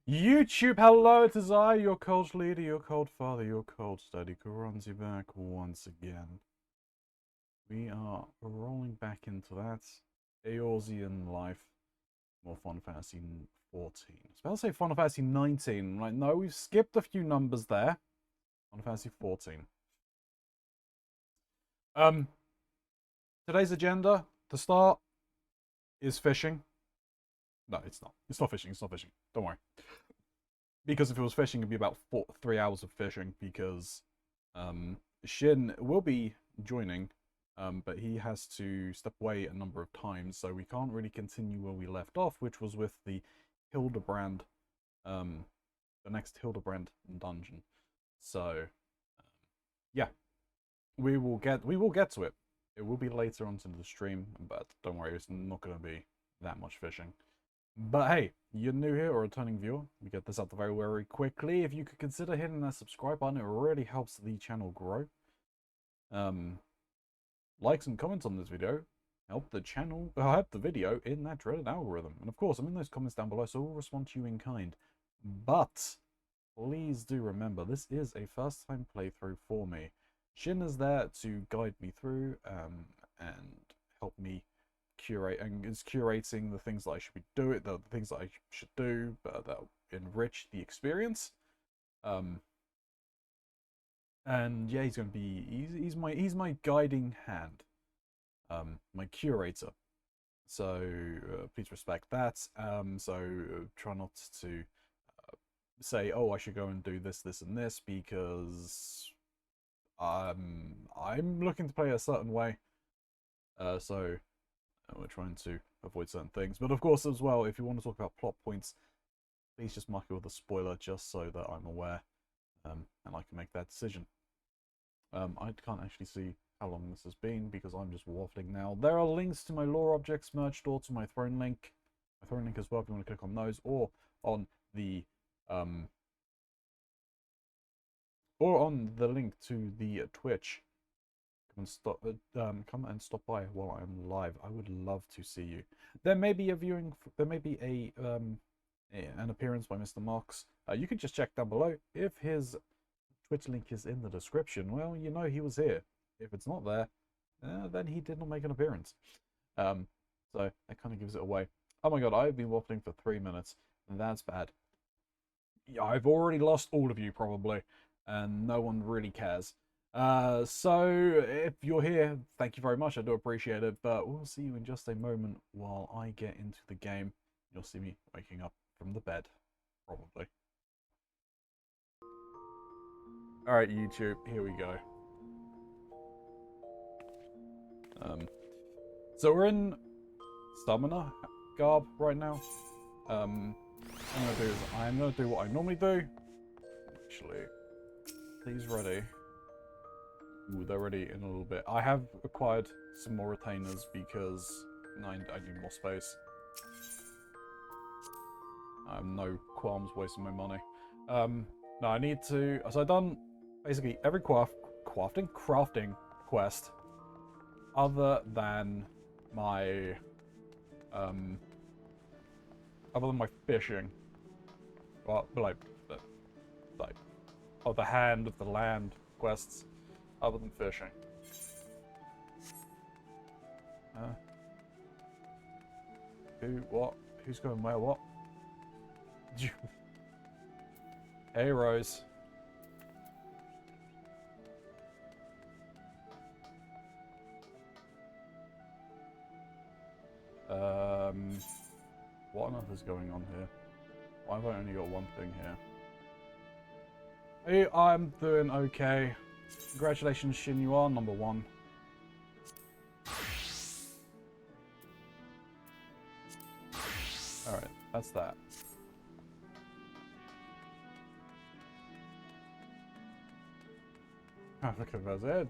YouTube, hello, it is I, your cold leader, your cold father, your cold study, Keronzi back once again. We are rolling back into that Eorzean life, more Final Fantasy 14. I was about to say Final Fantasy 19, right? No, we've skipped a few numbers there. Final Fantasy 14. Today's agenda, to start, is fishing. No, it's not. It's not fishing, Don't worry. Because if it was fishing, it'd be about 3 hours of fishing, because Shin will be joining, but he has to step away a number of times, so we can't really continue where we left off, which was with the Hildebrand, the next Hildebrand dungeon. So, yeah, we will get to it. It will be later on in the stream, but don't worry, it's not going to be that much fishing. But hey, you're new here or a returning viewer, we get this out the very, very quickly. If you could consider hitting that subscribe button, it really helps the channel grow. Likes and comments on this video help the video in that dreaded algorithm. And of course, I'm in those comments down below, so we'll respond to you in kind. But please do remember, this is a first-time playthrough for me. Shin is there to guide me through and help me curate, and is curating the things that I should be doing, the things that I should do, but that'll enrich the experience. And yeah, he's going to be he's my guiding hand, my curator. So please respect that. Try not to say, oh, I should go and do this, this, and this, because I'm looking to play a certain way. So we're trying to avoid certain things. But of course, as well, if you want to talk about plot points, please just mark it with a spoiler, just so that I'm aware, and I can make that decision. I can't actually see how long this has been, because I'm just waffling now. There are links to my lore objects merged, or to my throne link. My throne link as well, if you want to click on those, or on the link to the Twitch. Come and stop by while I'm live. I would love to see you. There may be an appearance by Mr. Mox. You can just check down below. If his Twitch link is in the description, well, you know he was here. If it's not there, then he did not make an appearance. So that kind of gives it away. Oh my god, I've been waffling for 3 minutes. That's bad. Yeah, I've already lost all of you, probably, and no one really cares. So if you're here, thank you very much. I do appreciate it, but we'll see you in just a moment while I get into the game. You'll see me waking up from the bed, probably. Alright, YouTube, here we go. So we're in stamina garb right now. I'm gonna do what I normally do. Actually, please ready. Ooh, they're ready in a little bit. I have acquired some more retainers because I need more space. I have no qualms wasting my money. No, I need to. So I've done basically every crafting quest other than my fishing. Well, like the hand of the land quests. Other than fishing. What? Who's going where? What? Hey, Rose. What on earth is going on here? Why have I only got one thing here? Hey, I'm doing okay. Congratulations, Shin, you are number 1. Alright, that's that. Oh, look at his head.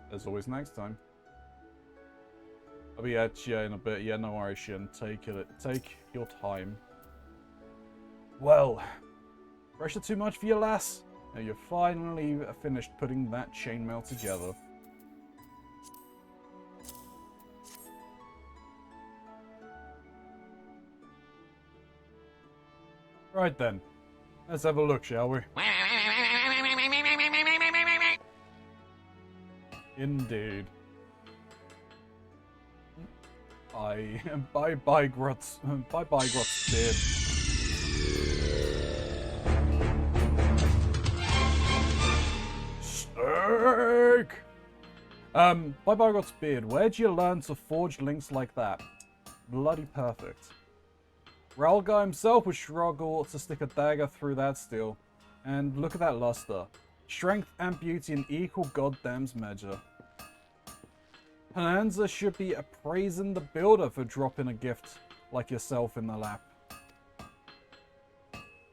There's always next time. I'll be at you in a bit. Yeah, no worries, Shin. Take your time. Well, pressure too much for you, lass? Now you're finally finished putting that chainmail together. Right then. Let's have a look, shall we? Indeed. Bye, Grot's beard. Steak! Bye, Grot's beard. Where'd you learn to forge links like that? Bloody perfect. Ralgar himself would struggle to stick a dagger through that steel. And look at that luster. Strength and beauty in equal goddamn measure. Hananza should be praising the builder for dropping a gift like yourself in the lap.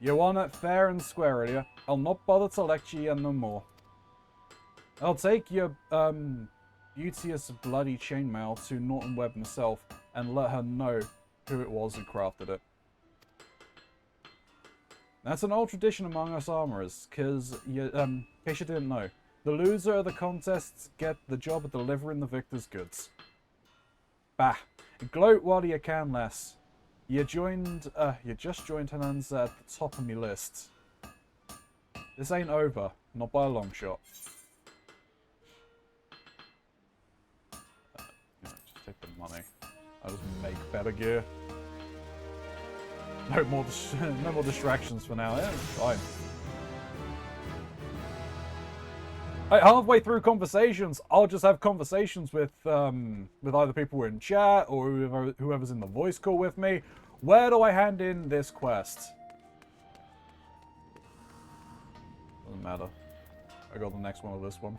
You won it fair and square, Ilya. I'll not bother to lecture you no more. I'll take your beauteous bloody chainmail to Norton Webb himself and let her know who it was who crafted it. That's an old tradition among us armorers, case you didn't know. The loser of the contests get the job of delivering the victor's goods. Bah! Gloat while you can, lass. You just joined Hananza at the top of me list. This ain't over, not by a long shot. Just take the money. I'll just make better gear. No more distractions for now. Yeah, it's fine. Halfway through conversations, I'll just have conversations with either people in chat or whoever's in the voice call with me. Where do I hand in this quest? Doesn't matter. I got the next one of this one.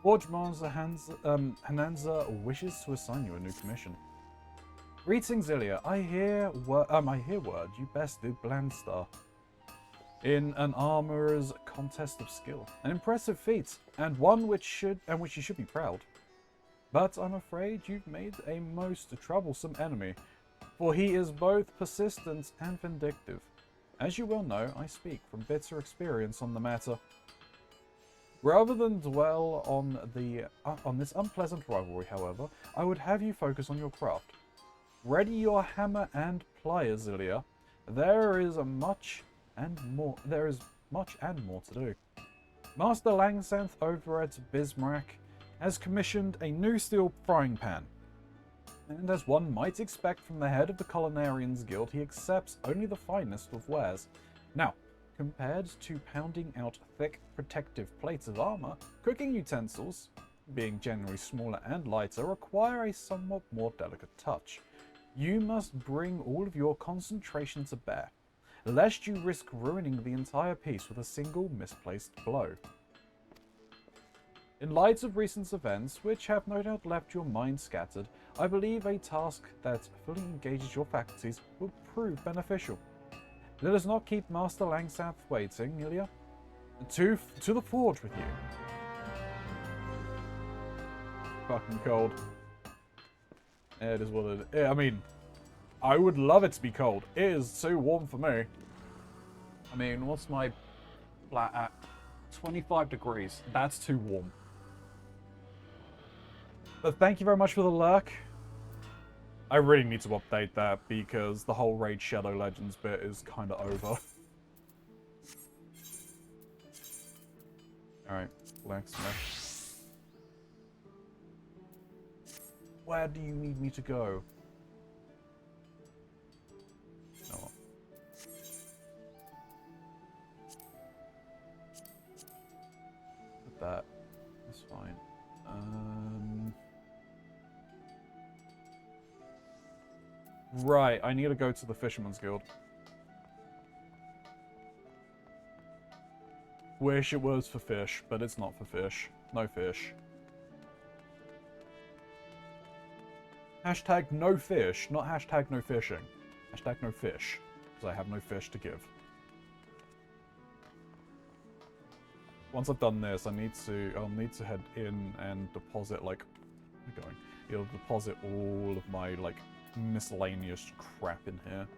Forge Master Hananza wishes to assign you a new commission. Greetings, Ilya. I hear word you best do Blandstar in an armorer's contest of skill. An impressive feat, and one which you should be proud. But I'm afraid you've made a most troublesome enemy, for he is both persistent and vindictive. As you well know, I speak from bitter experience on the matter. Rather than dwell on this unpleasant rivalry, however, I would have you focus on your craft. Ready your hammer and pliers, Ilya. There is much and more to do. Master Langsanth over at Bismarck has commissioned a new steel frying pan. And as one might expect from the head of the Culinarians Guild, he accepts only the finest of wares. Now, compared to pounding out thick protective plates of armor, cooking utensils, being generally smaller and lighter, require a somewhat more delicate touch. You must bring all of your concentration to bear, lest you risk ruining the entire piece with a single misplaced blow. In light of recent events, which have no doubt left your mind scattered, I believe a task that fully engages your faculties will prove beneficial. Let us not keep Master Langsanth waiting, Ilya. To the forge with you. Fucking cold. It is what it is. I mean, I would love it to be cold. It is too warm for me. I mean, what's my flat at? 25 degrees. That's too warm. But thank you very much for the lurk. I really need to update that because the whole Raid Shadow Legends bit is kind of over. Alright, blacksmith. Where do you need me to go? No. Put that. That's fine. Right, I need to go to the Fisherman's Guild. Wish it was for fish, but it's not for fish. No fish. Hashtag no fish, not hashtag no fishing. Hashtag no fish, because I have no fish to give. Once I've done this, I'll need to head in and deposit, like, where am I going? You'll deposit all of my, like, miscellaneous crap in here.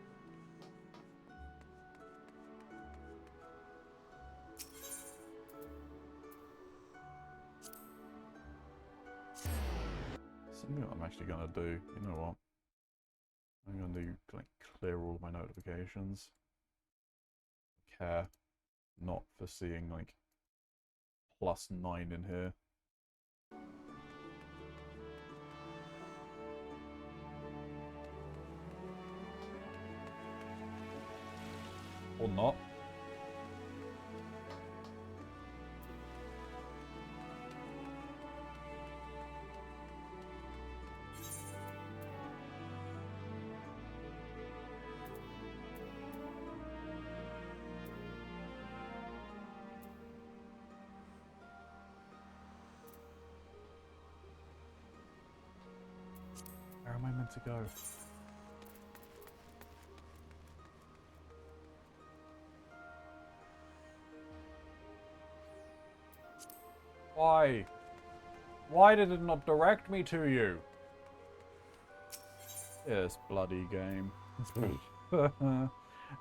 Something I'm actually gonna do, you know what? I'm going to like clear all of my notifications. Care not for seeing like +9 in here. Or not. Where am I meant to go? Why? Why did it not direct me to you? This bloody game. Alright,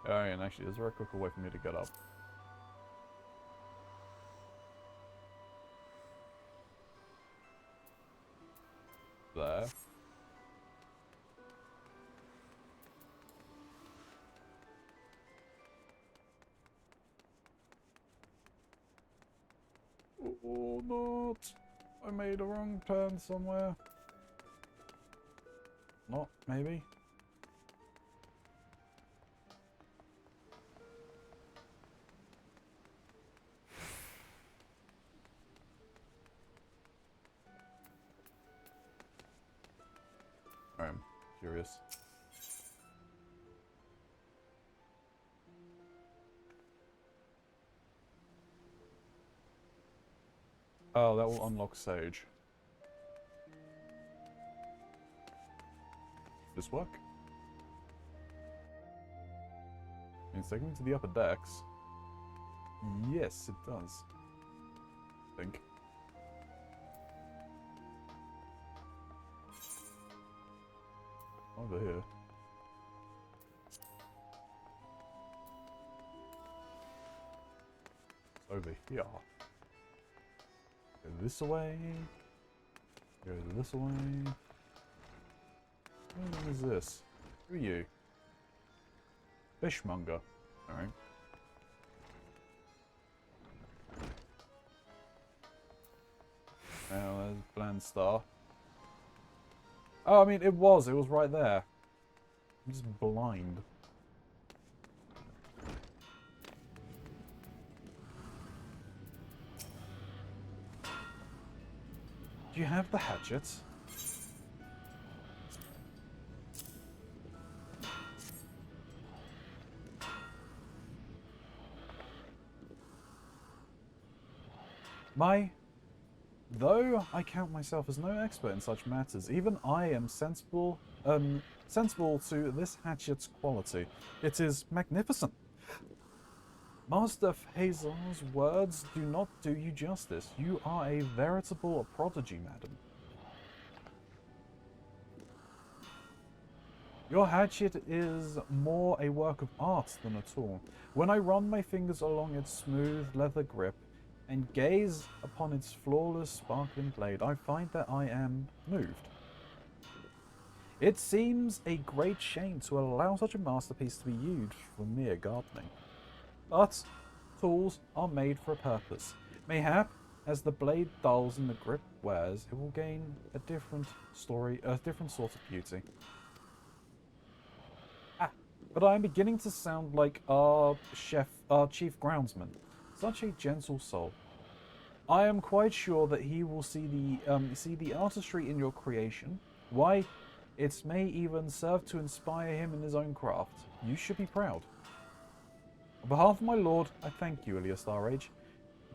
and actually, there's a very quick way for me to get up. There. Oh, not. I made a wrong turn somewhere. Not, maybe. I'm curious. Oh, that will unlock Sage. Does this work? It's taking me to the upper decks. Yes, it does. I think. Over here. It's over here. Go this way. Go this way. What is this? Who are you? Fishmonger. Alright. Now there's Bland Star. Oh, I mean, it was right there. I'm just blind. Do you have the hatchets? Though I count myself as no expert in such matters, even I am sensible to this hatchet's quality. It is magnificent. Master Hazel's words do not do you justice. You are a veritable prodigy, madam. Your hatchet is more a work of art than a tool. When I run my fingers along its smooth leather grip and gaze upon its flawless, sparkling blade, I find that I am moved. It seems a great shame to allow such a masterpiece to be used for mere gardening. But tools are made for a purpose. Mayhap, as the blade dulls and the grip wears, it will gain a different sort of beauty. But I am beginning to sound like our chief groundsman. Such a gentle soul. I am quite sure that he will see the artistry in your creation. Why, it may even serve to inspire him in his own craft. You should be proud. On behalf of my lord, I thank you, Ilya Starage.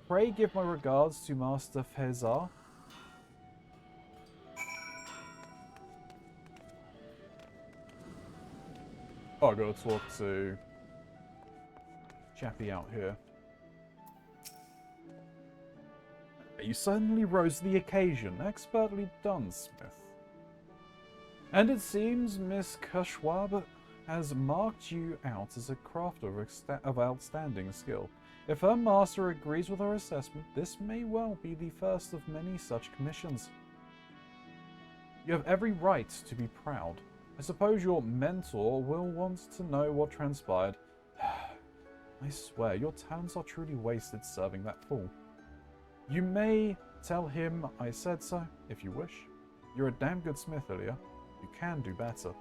Pray give my regards to Master Fezar. Oh, I gotta talk to Chappie out here. You certainly rose to the occasion. Expertly done, Smith. And it seems Miss Kushwab has marked you out as a crafter of outstanding skill. If her master agrees with her assessment, this may well be the first of many such commissions. You have every right to be proud. I suppose your mentor will want to know what transpired. I swear, your talents are truly wasted serving that fool. You may tell him I said so, if you wish. You're a damn good smith, Ilya. You can do better.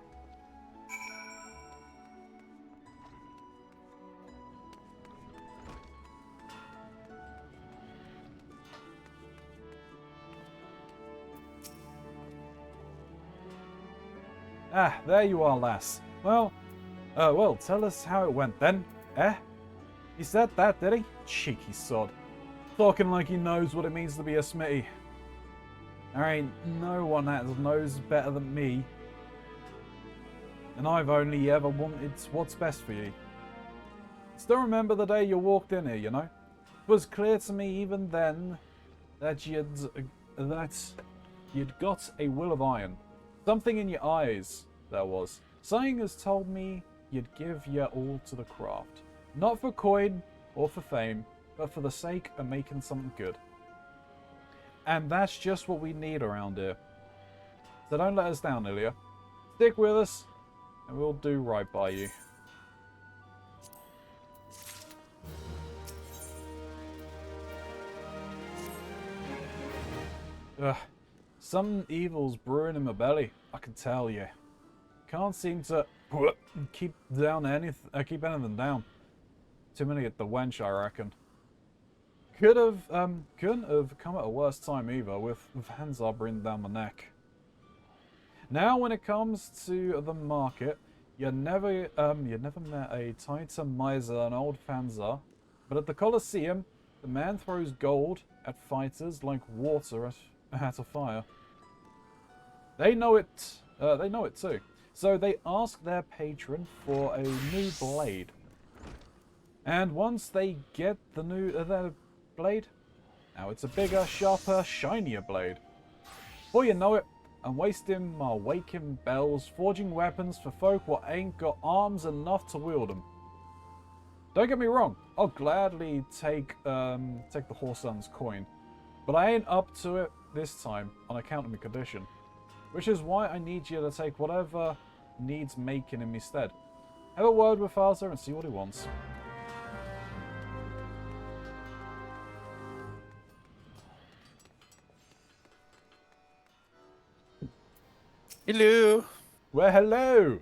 Ah, there you are, lass. Well, tell us how it went then, eh? He said that, did he? Cheeky sod. Talking like he knows what it means to be a smitty. There ain't no one that knows better than me. And I've only ever wanted what's best for you. Still remember the day you walked in here, you know? It was clear to me even then that you'd got a will of iron. Something in your eyes, there was. Something has told me you'd give your all to the craft. Not for coin or for fame, but for the sake of making something good. And that's just what we need around here. So don't let us down, Ilya. Stick with us, and we'll do right by you. Ugh. Some evil's brewing in my belly, I can tell you. Can't seem to keep anything down. Too many at the wench, I reckon. Couldn't have come at a worse time either, with Vanzar breathing down my neck. Now, when it comes to the market, you never met a tighter miser than old Vanzar. But at the Colosseum, the man throws gold at fighters like water at a fire. They know it too. So they ask their patron for a new blade. And once they get the new their blade, now it's a bigger, sharper, shinier blade. Before you know it, I'm wasting my waking bells forging weapons for folk what ain't got arms enough to wield them. Don't get me wrong, I'll gladly take the Whoreson's coin, but I ain't up to it this time on account of my condition. Which is why I need you to take whatever needs making in me stead. Have a word with Father and see what he wants. Hello. Well, hello.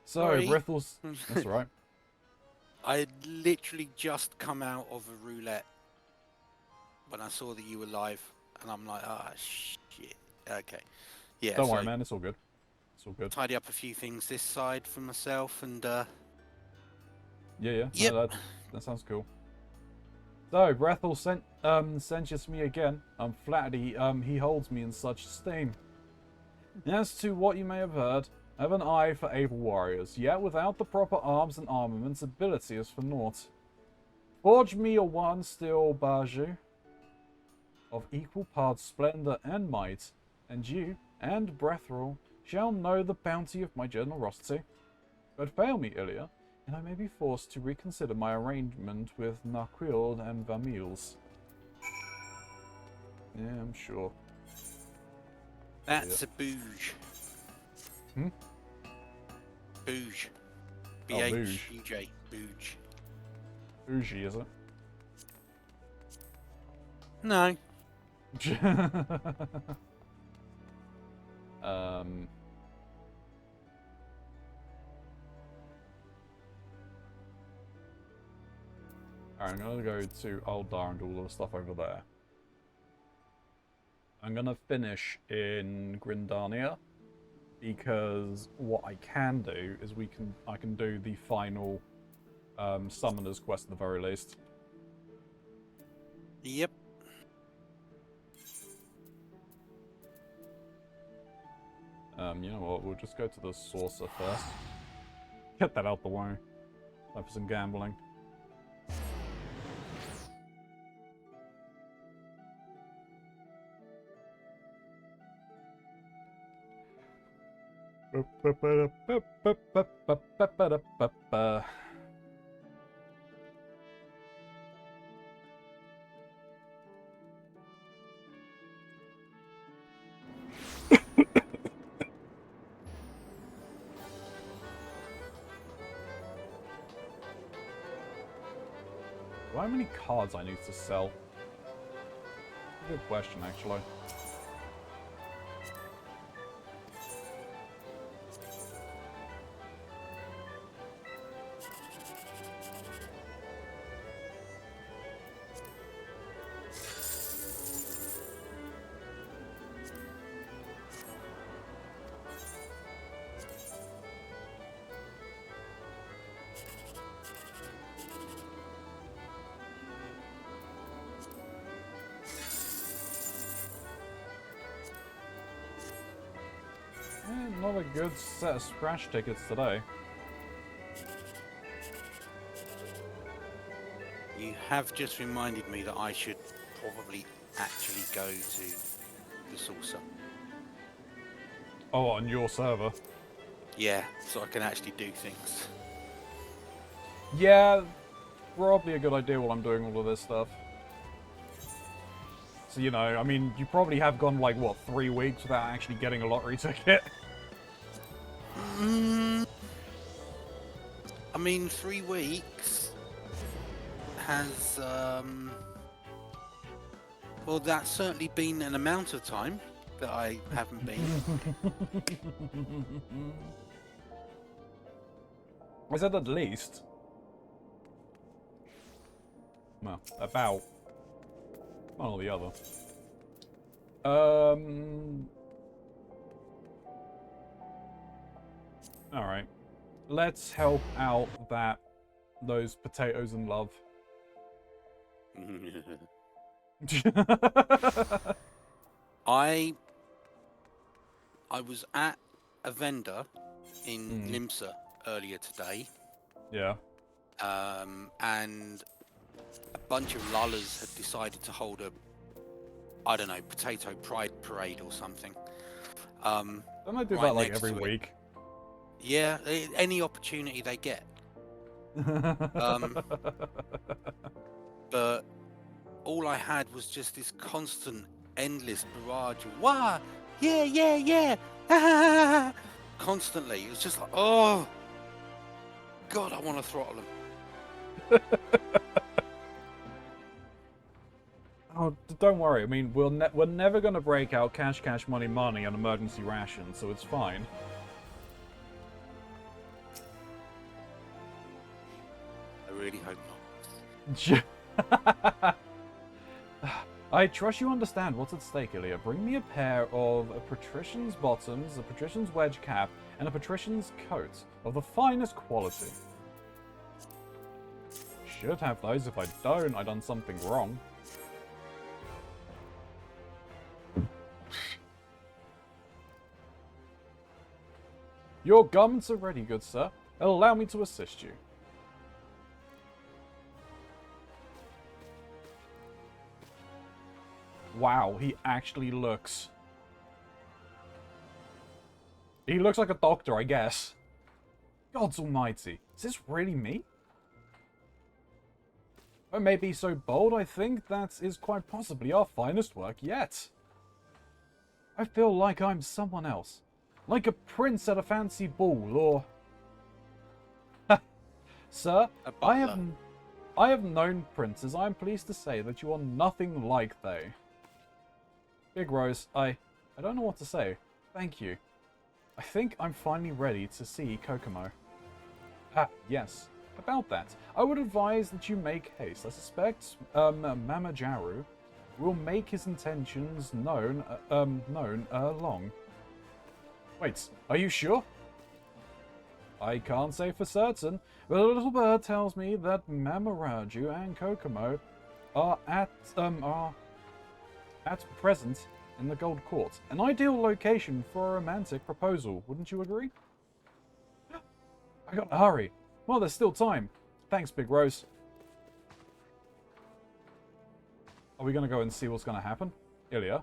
Sorry. Brithel's. That's right. I had literally just come out of a roulette when I saw that you were live, and I'm like, ah, shit. Okay. Yeah. Don't worry, man. It's all good. It's all good. Tidy up a few things this side for myself, and Yeah. Yep. No, that sounds cool. So, Brethel sent you to me again. I'm flattered he holds me in such esteem. As to what you may have heard, I have an eye for able warriors, yet without the proper arms and armaments, ability is for naught. Forge me a one steel baju of equal parts splendor and might, and you and Brethel shall know the bounty of my generosity. But fail me, Ilya, and I may be forced to reconsider my arrangement with Narquild and Vamils. Yeah, I'm sure. that's a bouge. Hmm? Bouge. bouge. B-H-U-J. Bouge. Bougie, is it? No. Alright, I'm gonna go to Aldar and do all the stuff over there. I'm gonna finish in Grindania because what I can do is I can do the final summoners quest at the very least. Yep. You know what? We'll just go to the saucer first. Get that out the way. Time for some gambling. Do I have any cards I need to sell? Good question, actually. Not a good set of scratch tickets today. You have just reminded me that I should probably actually go to the saucer. Oh, on your server? Yeah, so I can actually do things. Yeah, probably a good idea while I'm doing all of this stuff. So, you know, I mean, you probably have gone, like, what, 3 weeks without actually getting a lottery ticket? I mean, 3 weeks has, well, that's certainly been an amount of time that I haven't been. I said at least. Well, about. One or the other. Alright. Let's help out those potatoes in love. I was at a vendor in Limsa earlier today. Yeah. And a bunch of lullers had decided to hold a, I don't know, potato pride parade or something. Don't I do right that like next every to it. week? Yeah, any opportunity they get. But all I had was just this constant, endless barrage of wah, yeah, yeah, yeah, constantly. It was just like, oh, God, I want to throttle them. Oh, don't worry. I mean, we're never gonna break out cash, money, on emergency rations, so it's fine. I really hope not. I trust you understand what's at stake, Ilya. Bring me a pair of a patrician's bottoms, a patrician's wedge cap, and a patrician's coat of the finest quality. Should have those. If I don't, I've done something wrong. Your garments are ready, good sir. Allow me to assist you. Wow, he actually looks... He looks like a doctor, I guess. Gods almighty. Is this really me? I may be so bold, I think that is quite possibly our finest work yet. I feel like I'm someone else. Like a prince at a fancy ball, or... Sir, I have known princes. I am pleased to say that you are nothing like they. Big Rose, I don't know what to say. Thank you. I think I'm finally ready to see Kokomo. Ah, yes. About that, I would advise that you make haste. I suspect Mama Jaru will make his intentions known long. Wait, are you sure? I can't say for certain, but a little bird tells me that Mama Raju and Kokomo are at present in the Gold Court. An ideal location for a romantic proposal, wouldn't you agree? I gotta hurry. Well, there's still time. Thanks, Big Rose. Are we gonna go and see what's gonna happen? Ilya,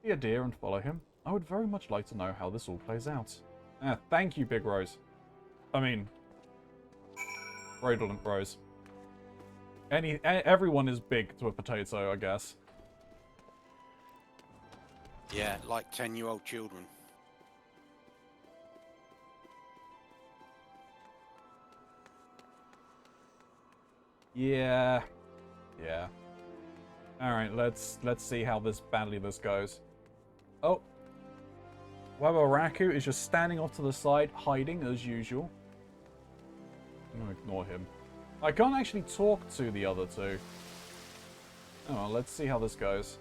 be a dear and follow him. I would very much like to know how this all plays out. Thank you, Big Rose. I mean, Rodent Rose. Everyone is big to a potato, I guess. Yeah, like 10-year-old children. Yeah, Yeah. Alright, let's see how badly this goes. Oh. Wabaraku is just standing off to the side, hiding as usual. I'm gonna ignore him. I can't actually talk to the other two. Oh, well, let's see how this goes.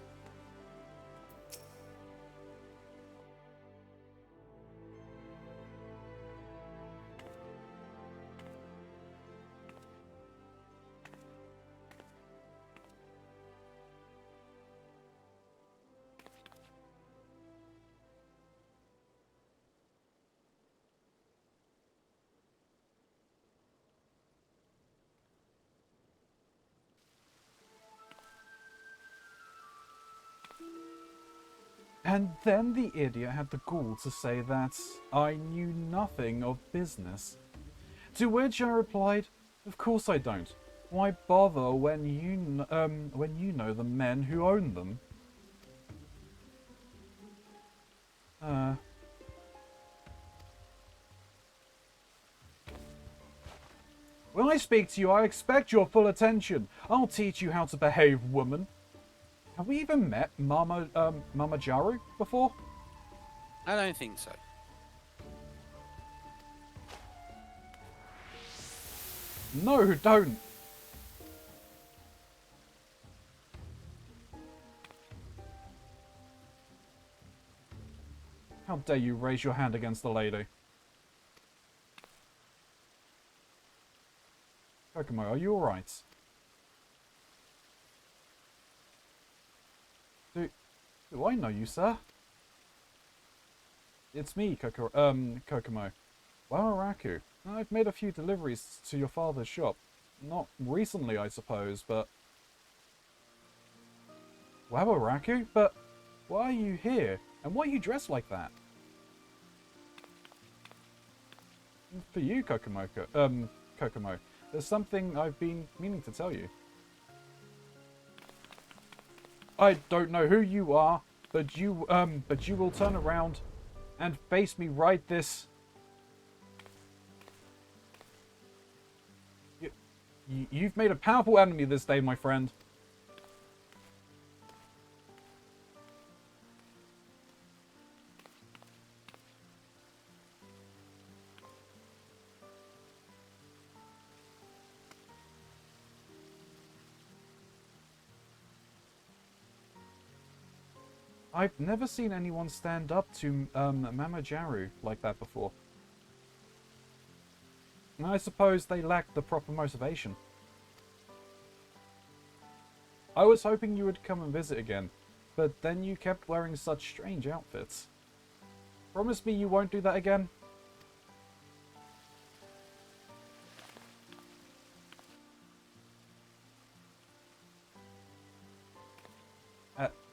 And then the idiot had the gall to say that I knew nothing of business. To which I replied, of course I don't. Why bother when you know the men who own them? When I speak to you, I expect your full attention. I'll teach you how to behave, woman. Have we even met Mama Jaru before? I don't think so. No, don't. How dare you raise your hand against the lady? Kokomo, are you alright? Do I know you, sir? It's me, Kokomo. Wawaraku. I've made a few deliveries to your father's shop. Not recently, I suppose, but... Wawaraku? But why are you here? And why are you dressed like that? For you, Kokomo, there's something I've been meaning to tell you. I don't know who you are, but you will turn around and face me right this... You've made a powerful enemy this day, my friend. I've never seen anyone stand up to Mama Jaru like that before. I suppose they lacked the proper motivation. I was hoping you would come and visit again, but then you kept wearing such strange outfits. Promise me you won't do that again?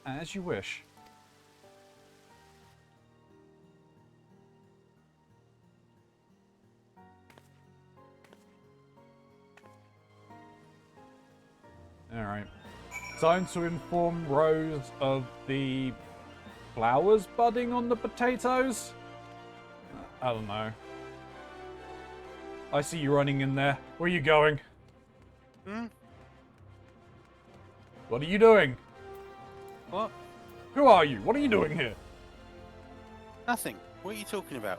As you wish. Alright. Time to inform Rose of the flowers budding on the potatoes? I don't know. I see you running in there. Where are you going? Hmm? What are you doing? What? Who are you? What are you doing here? Nothing. What are you talking about?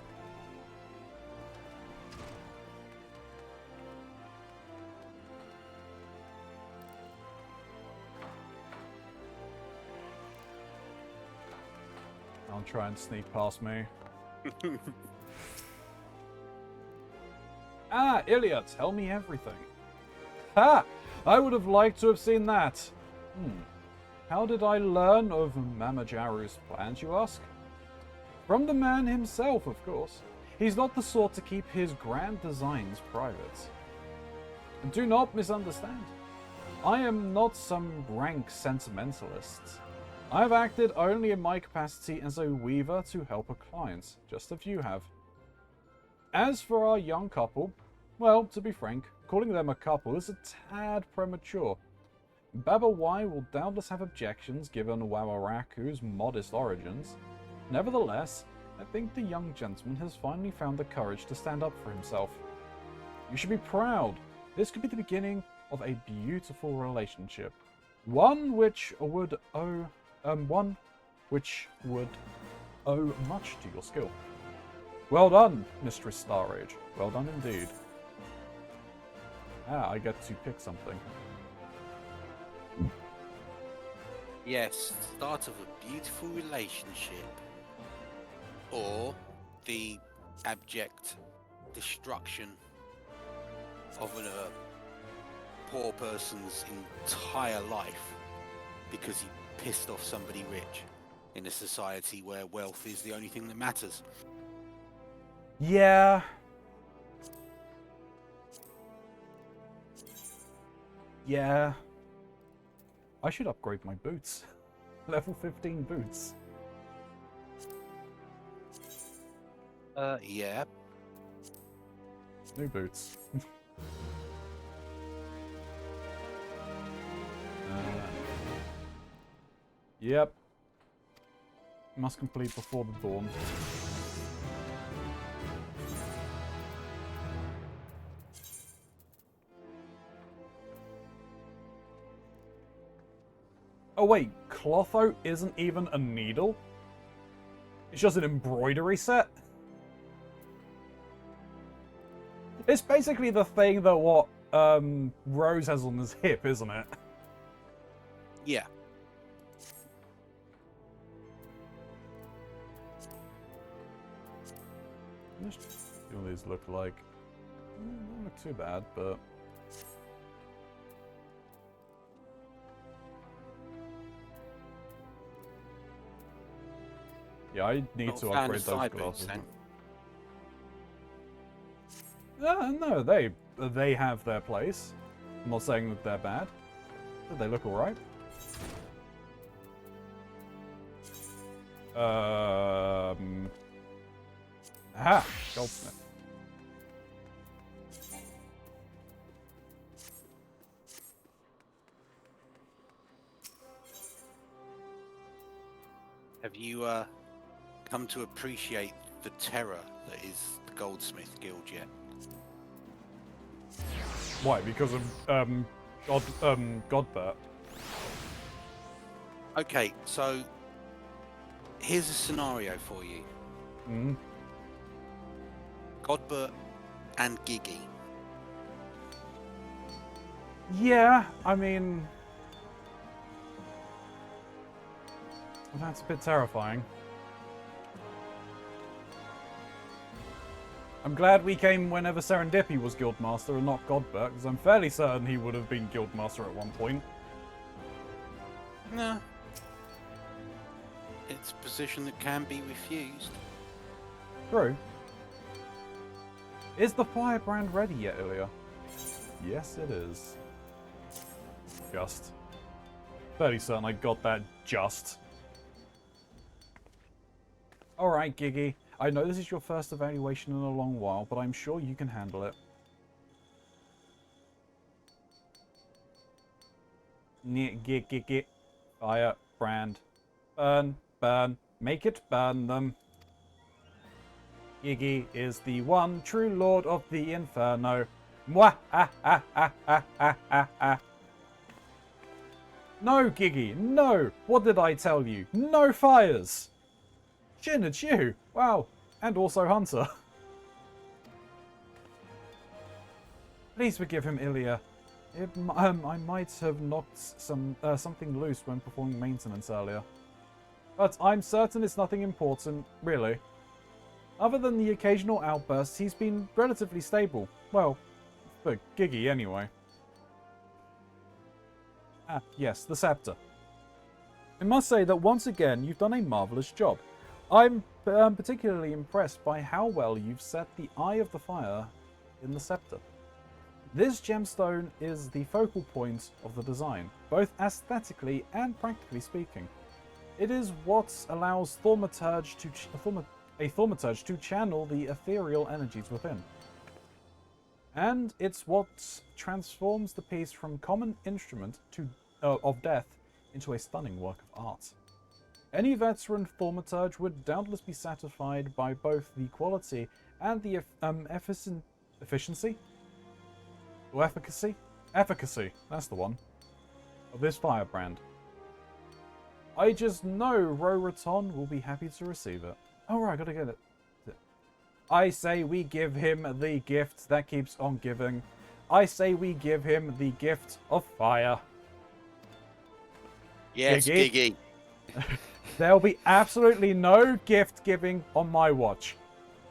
I'll try and sneak past me. Ah, Ilya, tell me everything. Ha! I would have liked to have seen that. How did I learn of Mama Jaru's plans, you ask? From the man himself, of course. He's not the sort to keep his grand designs private. And do not misunderstand. I am not some rank sentimentalist. I've acted only in my capacity as a weaver to help a client, just as you have. As for our young couple, well, to be frank, calling them a couple is a tad premature. Baba Y will doubtless have objections given Wawaraku's modest origins. Nevertheless, I think the young gentleman has finally found the courage to stand up for himself. You should be proud. This could be the beginning of a beautiful relationship. One which would owe much to your skill. Well done, Mistress Starrage. Well done indeed. Ah, I get to pick something. Yes, start of a beautiful relationship. Or the abject destruction of a poor person's entire life because he pissed off somebody rich in a society where wealth is the only thing that matters. Yeah. Yeah. I should upgrade my boots. Level 15 boots. Yeah. New boots. Yep. Must complete before the dawn. Oh wait, Clotho isn't even a needle? It's just an embroidery set? It's basically the thing that what Rose has on his hip, isn't it? Yeah. What do these look like? Don't look too bad, but... Yeah, I need to upgrade those glasses. No, they have their place. I'm not saying that they're bad. But they look alright. Aha! Goldsmith. Have you come to appreciate the terror that is the Goldsmith Guild yet? Why? Because of Godbert. Okay, so here's a scenario for you. Hmm. Godbert and Gigi. Yeah, I mean... That's a bit terrifying. I'm glad we came whenever Serendipity was Guildmaster and not Godbert, because I'm fairly certain he would have been Guildmaster at one point. No. It's a position that can be refused. True. Is the firebrand ready yet, Ilya? Yes, it is. Just. Fairly certain I got that just. Alright, Gigi. I know this is your first evaluation in a long while, but I'm sure you can handle it. Gigi. Fire, brand. Burn, burn. Make it burn them. Gigi is the one true lord of the inferno. Mwah! Ah, ah, ah, ah, ah, ah, ah. No, Gigi, no! What did I tell you? No fires! Shin, it's you! Wow, and also Hunter. Please forgive him, Ilya. I might have knocked something loose when performing maintenance earlier. But I'm certain it's nothing important, really. Other than the occasional outbursts, he's been relatively stable. Well, for Gigi anyway. Ah, yes, the scepter. I must say that once again, you've done a marvellous job. I'm particularly impressed by how well you've set the Eye of the Fire in the scepter. This gemstone is the focal point of the design, both aesthetically and practically speaking. It is what allows a thaumaturge to channel the ethereal energies within. And it's what transforms the piece from common instrument of death into a stunning work of art. Any veteran thaumaturge would doubtless be satisfied by both the quality and the efficiency efficacy, that's the one, of this firebrand. I just know Roroton will be happy to receive it. Oh, right, I gotta get it. I say we give him the gift that keeps on giving. I say we give him the gift of fire. Yes, Giggy. There'll be absolutely no gift giving on my watch.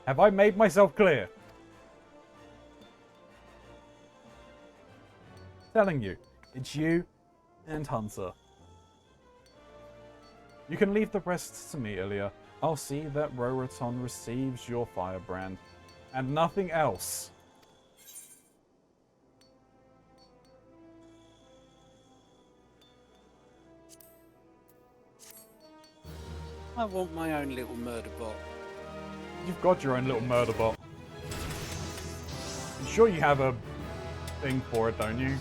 Have I made myself clear? Telling you, it's you and Hunter. You can leave the rest to me, Ilya. I'll see that Roroton receives your firebrand, and nothing else. I want my own little murder bot. You've got your own little murder bot. I'm sure you have a thing for it, don't you?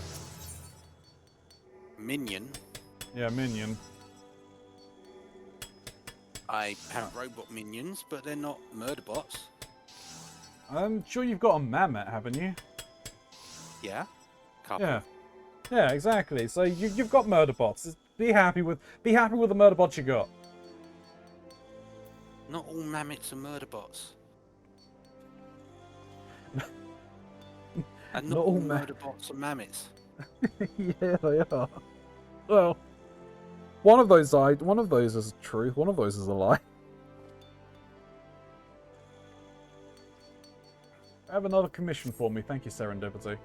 Minion. Yeah, minion. I have robot minions, but they're not murder bots. I'm sure you've got a mammoth, haven't you? Yeah. Couple. Yeah. Yeah, exactly. So you've got murder bots. Just be happy with the murder bots you got. Not all mammoths are murder bots. And not all murder bots are mammoths. Yeah, they are. Well, one of those is truth, one of those is a lie. Have another commission for me, thank you, Serendipity.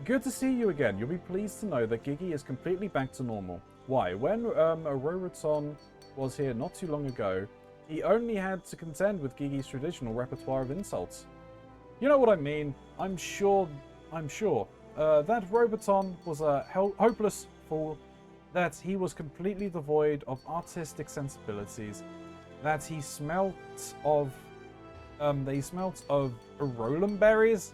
Good to see you again. You'll be pleased to know that Gigi is completely back to normal. Why? When Roroton was here not too long ago, he only had to contend with Gigi's traditional repertoire of insults. You know what I mean? I'm sure that Roboton was a hopeless fool, that he was completely devoid of artistic sensibilities, that he smelt of Roland berries,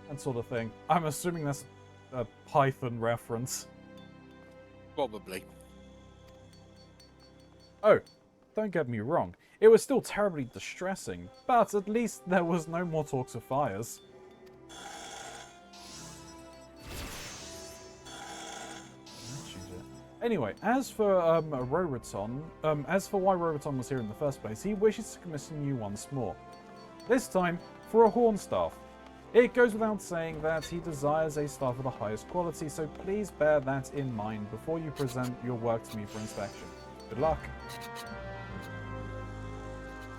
that sort of thing. I'm assuming that's a Python reference. Probably. Oh, don't get me wrong. It was still terribly distressing, but at least there was no more talks of fires. Anyway, as for Roroton, as for why Roroton was here in the first place, he wishes to commission you once more. This time for a horn staff. It goes without saying that he desires a staff of the highest quality, so please bear that in mind before you present your work to me for inspection. Good luck.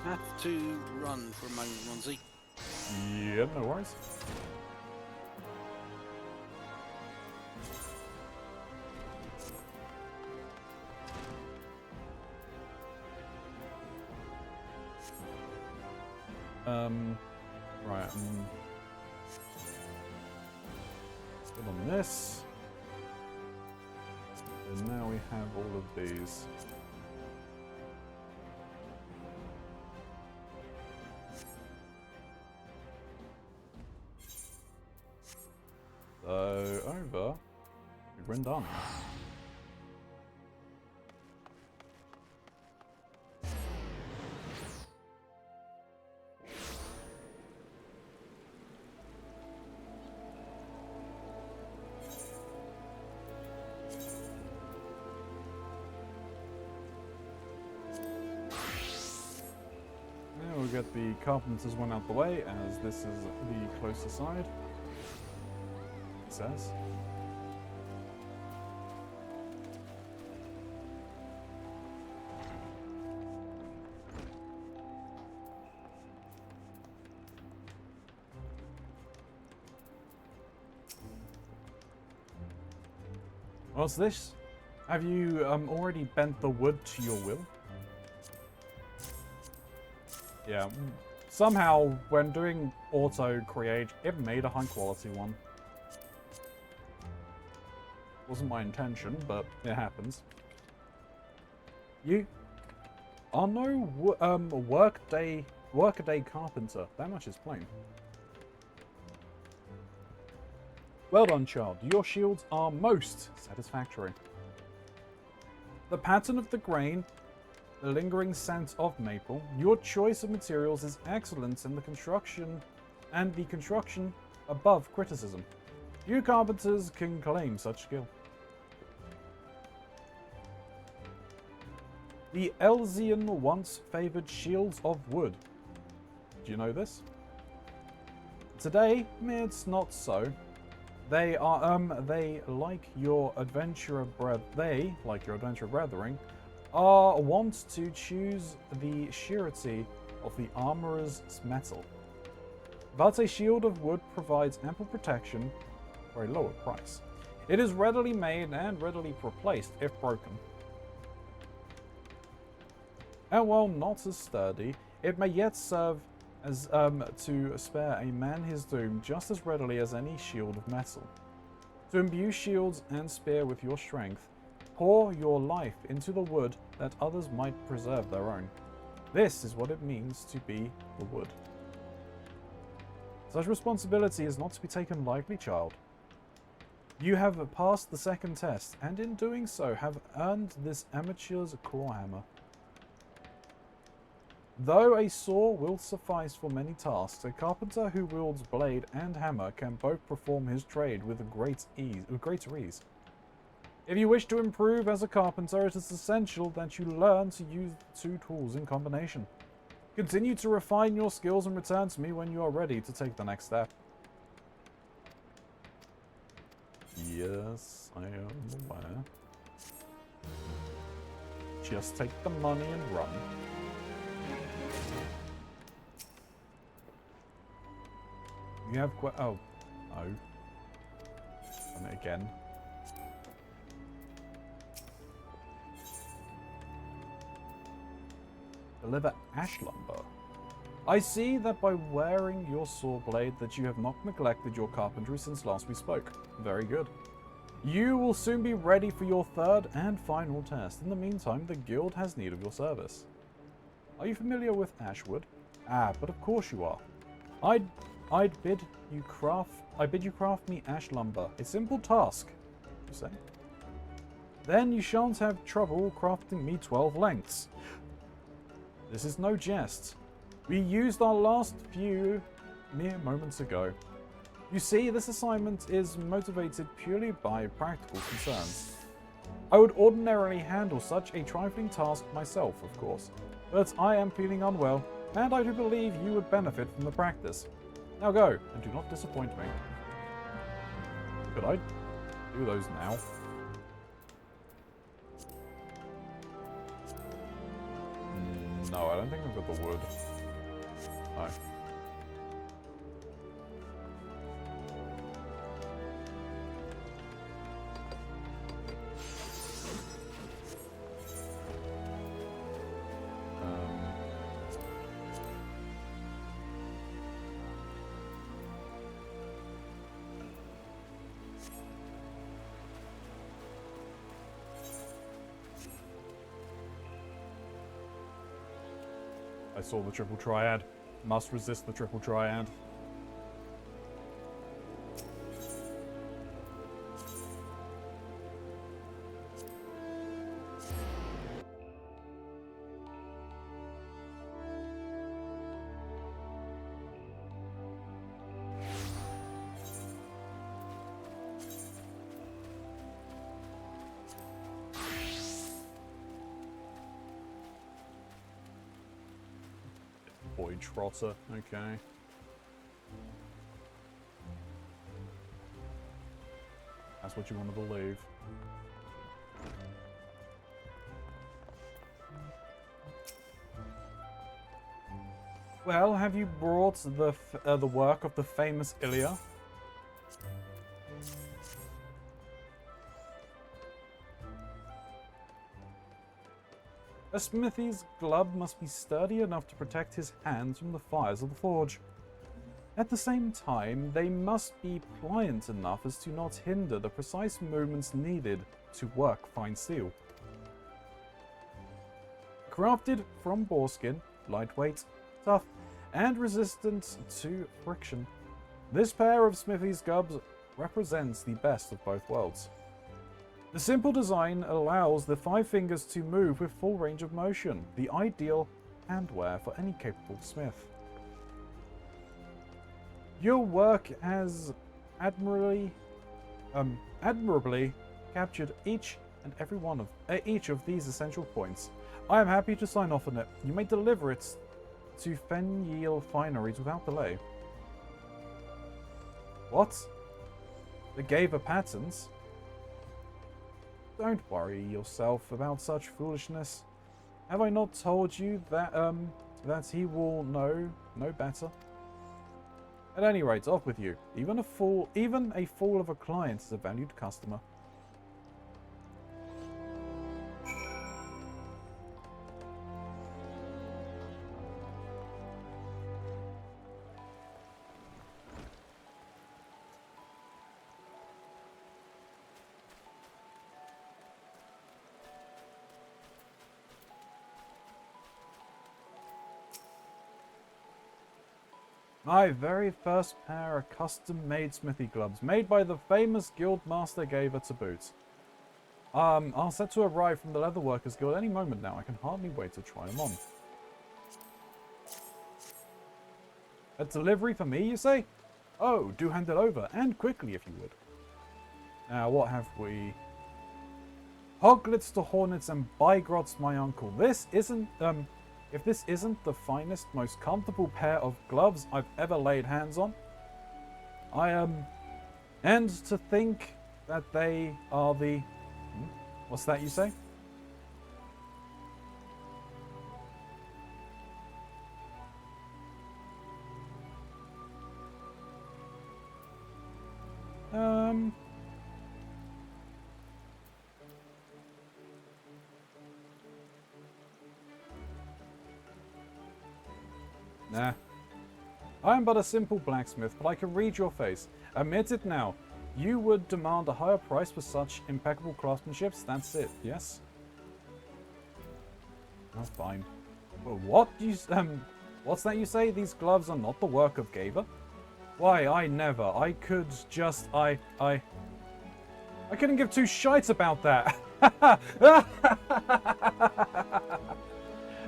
Have to run for a moment, Ronzi. Yeah, no worries. Right, still on this. And now we have all of these. So, over. We've been done. We'll get the carpenter's one out the way, as this is the closer side. It says. What's this? Have you already bent the wood to your will? Yeah, somehow when doing auto create, it made a high quality one. Wasn't my intention, but it happens. You are no workaday carpenter. That much is plain. Well done, child. Your shields are most satisfactory. The pattern of the grain, the lingering scent of maple, your choice of materials is excellent in the construction above criticism. Few carpenters can claim such skill. The Elzian once favoured shields of wood. Do you know this? Today, it's not so. They like your adventurer brethren, are wont to choose the surety of the armorer's metal. But a shield of wood provides ample protection for a lower price. It is readily made and readily replaced if broken. And while not as sturdy, it may yet serve as to spare a man his doom just as readily as any shield of metal. To imbue shields and spear with your strength, pour your life into the wood that others might preserve their own. This is what it means to be the wood. Such responsibility is not to be taken lightly, child. You have passed the second test, and in doing so have earned this amateur's claw hammer. Though a saw will suffice for many tasks, a carpenter who wields blade and hammer can both perform his trade with greater ease. If you wish to improve as a carpenter, it is essential that you learn to use the two tools in combination. Continue to refine your skills and return to me when you are ready to take the next step. Yes, I am aware. Just take the money and run. You have oh, no. Done it again. Deliver ash lumber. I see that by wearing your saw blade that you have not neglected your carpentry since last we spoke. Very good. You will soon be ready for your third and final test. In the meantime, the guild has need of your service. Are you familiar with ashwood? Ah, but of course you are. I bid you craft me ash lumber. A simple task, you say? Then you shan't have trouble crafting me 12 lengths. This is no jest. We used our last few mere moments ago. You see, this assignment is motivated purely by practical concerns. I would ordinarily handle such a trifling task myself, of course, but I am feeling unwell, and I do believe you would benefit from the practice. Now go, and do not disappoint me. Could I do those now? No, I don't think I've got the wood. No. I saw the triple triad. Must resist the triple triad. Boy trotter, okay. That's what you want to believe. Well, have you brought the work of the famous Ilya? A smithy's glove must be sturdy enough to protect his hands from the fires of the forge. At the same time, they must be pliant enough as to not hinder the precise movements needed to work fine steel. Crafted from boarskin, lightweight, tough, and resistant to friction, this pair of smithy's gloves represents the best of both worlds. The simple design allows the 5 fingers to move with full range of motion, the ideal handwear for any capable smith. Your work has admirably admirably captured each and every one of each of these essential points. I am happy to sign off on it. You may deliver it to Fenyiel Fineries without delay. What? The Gaver patterns? Don't worry yourself about such foolishness. Have I not told you that that he will know no better? At any rate, off with you. Even a fool of a client is a valued customer. My very first pair of custom-made smithy gloves, made by the famous Guildmaster Gaver to boot. Are set to arrive from the Leatherworkers Guild any moment now. I can hardly wait to try them on. A delivery for me, you say? Oh, do hand it over, and quickly if you would. Now, what have we? Hoglets to Hornets and Bygrots, my uncle. This isn't, if this isn't the finest, most comfortable pair of gloves I've ever laid hands on. And to think that they are the... What's that you say? Nah. I am but a simple blacksmith, but I can read your face. Admit it now. You would demand a higher price for such impeccable craftsmanship. That's it, yes? Oh, fine. Well, what do you... what's that you say? These gloves are not the work of Gaver? Why, I never. I could just... I couldn't give two shites about that.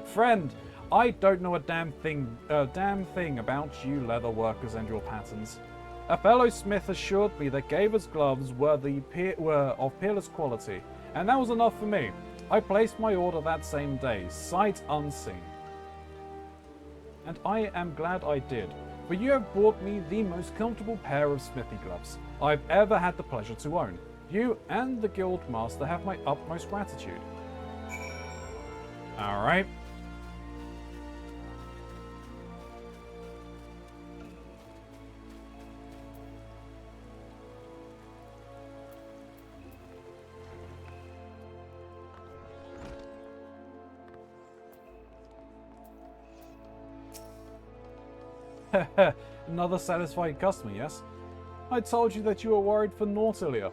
Friend, I don't know a damn thing about you leather workers and your patterns. A fellow smith assured me that Gaver's gloves were of peerless quality, and that was enough for me. I placed my order that same day, sight unseen. And I am glad I did, for you have brought me the most comfortable pair of smithy gloves I've ever had the pleasure to own. You and the guild master have my utmost gratitude. Alright. Another satisfied customer, yes? I told you that you were worried for naught earlier.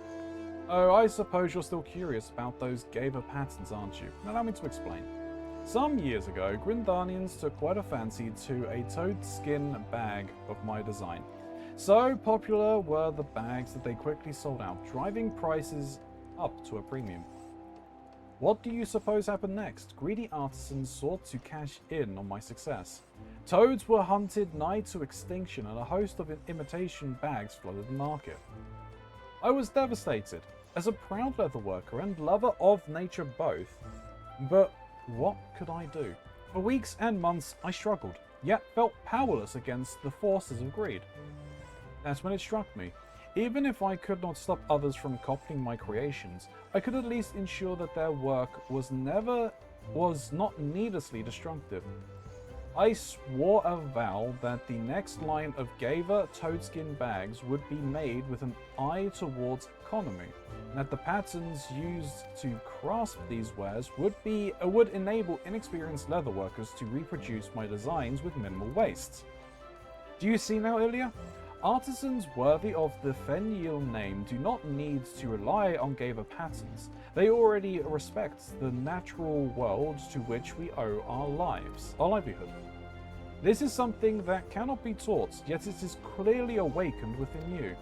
Oh, I suppose you're still curious about those Gaver patterns, aren't you? Allow me to explain. Some years ago, Grindanians took quite a fancy to a toad skin bag of my design. So popular were the bags that they quickly sold out, driving prices up to a premium. What do you suppose happened next? Greedy artisans sought to cash in on my success. Toads were hunted nigh to extinction, and a host of imitation bags flooded the market. I was devastated, as a proud leatherworker and lover of nature both. But what could I do? For weeks and months I struggled, yet felt powerless against the forces of greed. That's when it struck me. Even if I could not stop others from copying my creations, I could at least ensure that their work was not needlessly destructive. I swore a vow that the next line of Gaver toadskin bags would be made with an eye towards economy, and that the patterns used to craft these wares would enable inexperienced leatherworkers to reproduce my designs with minimal waste. Do you see now, Ilya? Artisans worthy of the Fenyiel name do not need to rely on Gaver patterns. They already respect the natural world to which we owe our livelihood. This is something that cannot be taught, yet it is clearly awakened within you.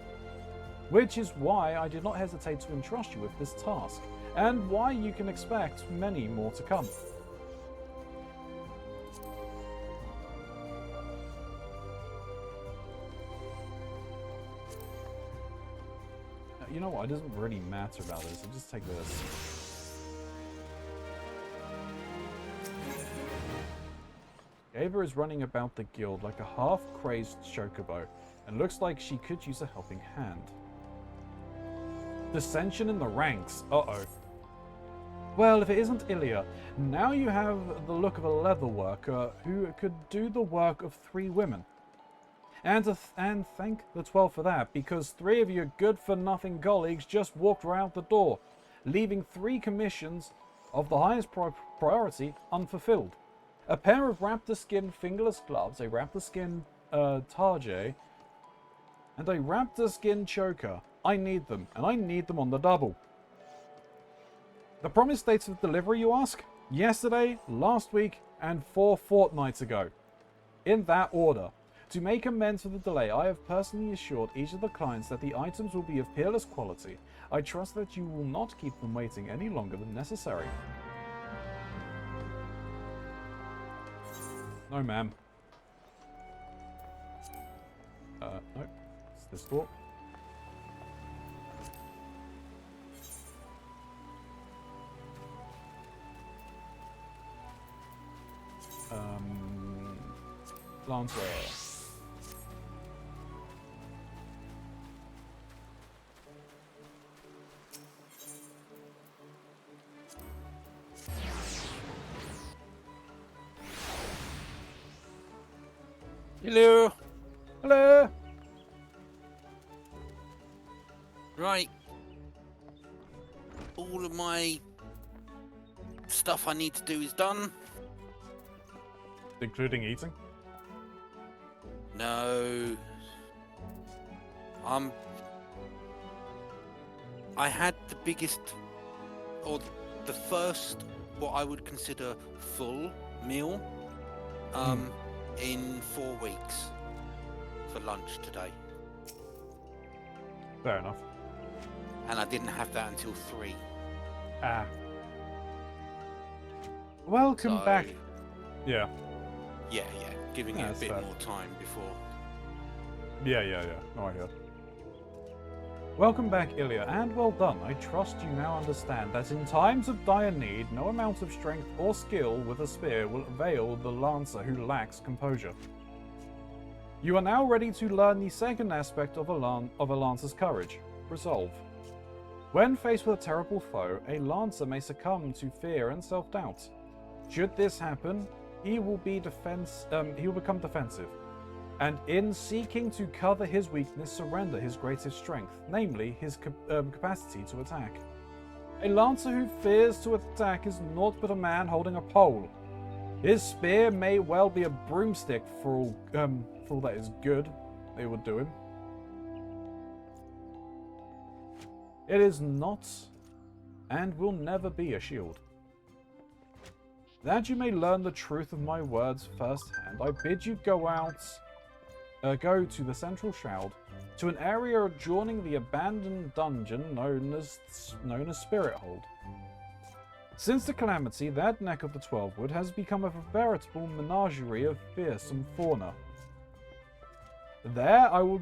Which is why I did not hesitate to entrust you with this task, and why you can expect many more to come. You know what? It doesn't really matter about this. I'll just take this. Ava is running about the guild like a half-crazed chocobo, and looks like she could use a helping hand. Dissension in the ranks. Uh-oh. Well, if it isn't Ilya, now you have the look of a leather worker who could do the work of 3 women. And thank the 12 for that, because 3 of your good-for-nothing colleagues just walked around the door, leaving 3 commissions of the highest priority unfulfilled. A pair of raptor skin fingerless gloves, a raptor skin target, and a raptor skin choker. I need them, and I need them on the double. The promised dates of delivery, you ask? Yesterday, last week, and 4 fortnights ago. In that order. To make amends for the delay, I have personally assured each of the clients that the items will be of peerless quality. I trust that you will not keep them waiting any longer than necessary. No, ma'am. No. It's this door. Lancer. Hello. Hello. Right. All of my stuff I need to do is done. Including eating? No. I had the biggest, or the first, what I would consider full meal, in 4 weeks for lunch today. Fair enough. And I didn't have that until 3. Ah. Welcome back. Yeah. Yeah. Giving it a bit fair. more time before. Yeah. No, I hear. Welcome back, Ilya, and well done. I trust you now understand that in times of dire need, no amount of strength or skill with a spear will avail the lancer who lacks composure. You are now ready to learn the second aspect of a lancer's courage, resolve. When faced with a terrible foe, a lancer may succumb to fear and self-doubt. Should this happen, he will become defensive, and in seeking to cover his weakness, surrender his greatest strength, namely his capacity to attack. A lancer who fears to attack is naught but a man holding a pole. His spear may well be a broomstick for all that is good they would do him. It is not, and will never be, a shield. That you may learn the truth of my words firsthand, I bid you go to the central shroud, to an area adjoining the abandoned dungeon known as Spirit Hold. Since the calamity, that neck of the 12-wood has become a veritable menagerie of fearsome fauna. There will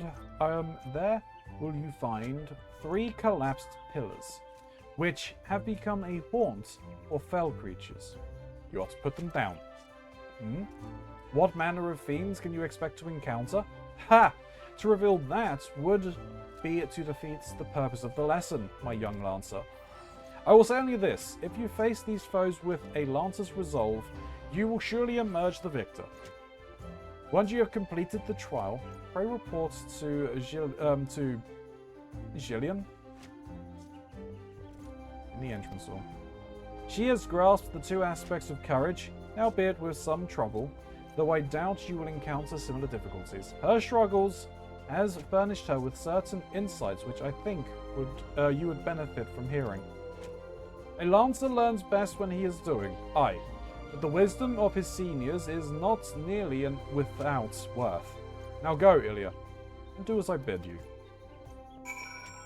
you find 3 collapsed pillars, which have become a haunt for fell creatures. You ought to put them down. What manner of fiends can you expect to encounter? Ha! To reveal that would be to defeat the purpose of the lesson, my young lancer. I will say only this: if you face these foes with a lancer's resolve, you will surely emerge the victor. Once you have completed the trial, pray report to Jillian in the entrance hall. She has grasped the 2 aspects of courage, albeit with some trouble, though I doubt you will encounter similar difficulties. Her struggles has furnished her with certain insights which I think you would benefit from hearing. A lancer learns best when he is doing, aye, but the wisdom of his seniors is not nearly without worth. Now go, Ilya, and do as I bid you.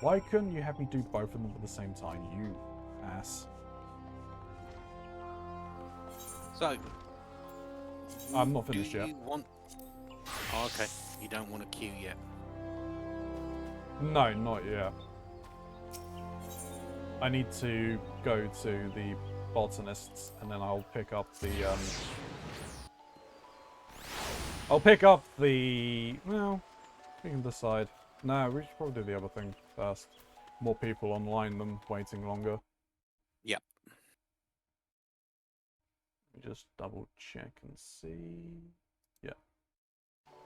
Why couldn't you have me do both of them at the same time, you ass? So, I'm not finished yet. Oh, okay. You don't want to queue yet. No, not yet. I need to go to the botanists, and then I'll pick up the, well, we can decide. No, we should probably do the other thing first. More people online than waiting longer. Yep. Let me just double check and see. Yeah.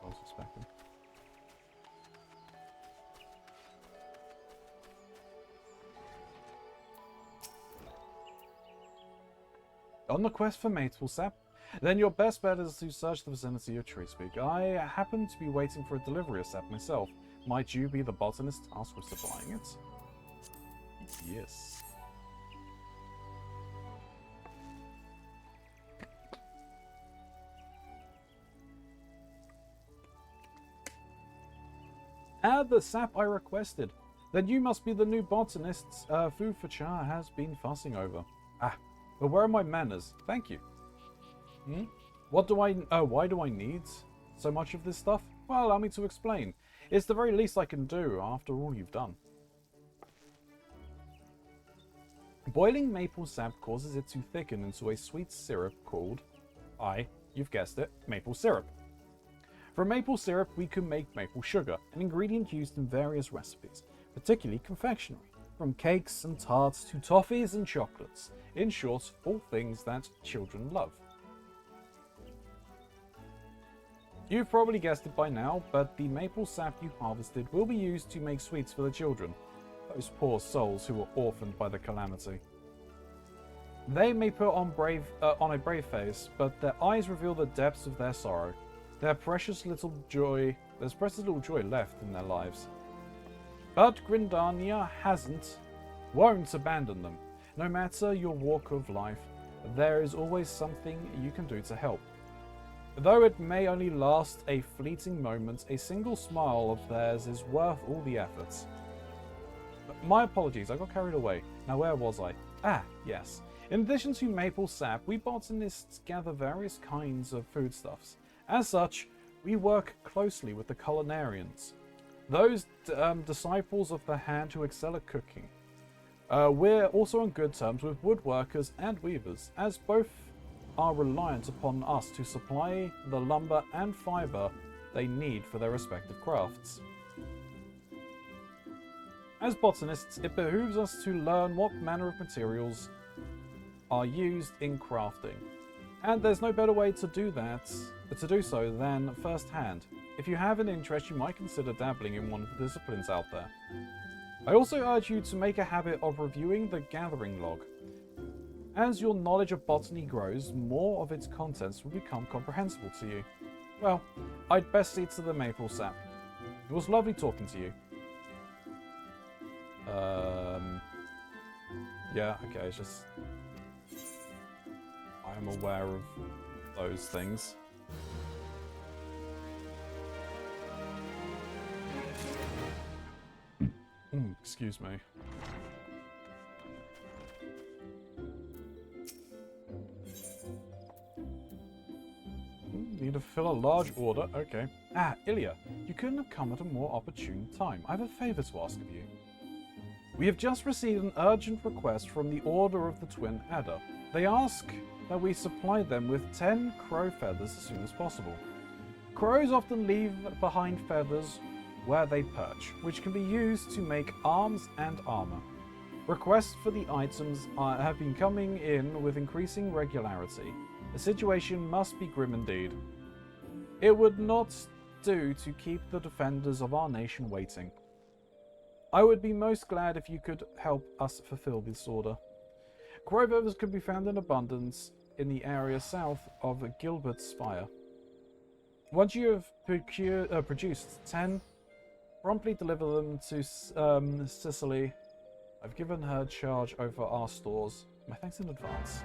I was expecting. On the quest for maple sap? Then your best bet is to search the vicinity of Treespeak. I happen to be waiting for a delivery of sap myself. Might you be the botanist tasked with supplying it? Yes. Add the sap I requested. Then you must be the new botanist Fu Fachar has been fussing over. Ah, but where are my manners? Thank you. What do I... why do I need so much of this stuff? Well, allow me to explain. It's the very least I can do after all you've done. Boiling maple sap causes it to thicken into a sweet syrup called, you've guessed it, maple syrup. From maple syrup, we can make maple sugar, an ingredient used in various recipes, particularly confectionery, from cakes and tarts to toffees and chocolates. In short, all things that children love. You've probably guessed it by now, but the maple sap you harvested will be used to make sweets for the children, those poor souls who were orphaned by the calamity. They may put on a brave face, but their eyes reveal the depths of their sorrow. There's precious little joy left in their lives. But Grindania won't abandon them. No matter your walk of life, there is always something you can do to help. Though it may only last a fleeting moment, a single smile of theirs is worth all the efforts. My apologies, I got carried away. Now where was I? Ah, yes. In addition to maple sap, we botanists gather various kinds of foodstuffs. As such, we work closely with the culinarians, those disciples of the hand who excel at cooking. We're also on good terms with woodworkers and weavers, as both are reliant upon us to supply the lumber and fibre they need for their respective crafts. As botanists, it behooves us to learn what manner of materials are used in crafting, and there's no better way to do so than firsthand. If you have an interest, you might consider dabbling in one of the disciplines out there. I also urge you to make a habit of reviewing the gathering log. As your knowledge of botany grows, more of its contents will become comprehensible to you. Well, I'd best see to the maple sap. It was lovely talking to you. Yeah, okay, it's just... I am aware of those things. Excuse me. Need to fill a large order. Okay. Ah, Ilya, you couldn't have come at a more opportune time. I have a favor to ask of you. We have just received an urgent request from the Order of the Twin Adder. They ask that we supply them with 10 crow feathers as soon as possible. Crows often leave behind feathers where they perch, which can be used to make arms and armor. Requests for the items have been coming in with increasing regularity. The situation must be grim indeed. It would not do to keep the defenders of our nation waiting. I would be most glad if you could help us fulfill this order. Crow feathers could be found in abundance in the area south of Gilbert Spire. Once you have produced 10, promptly deliver them to Sicily. I've given her charge over our stores. My thanks in advance.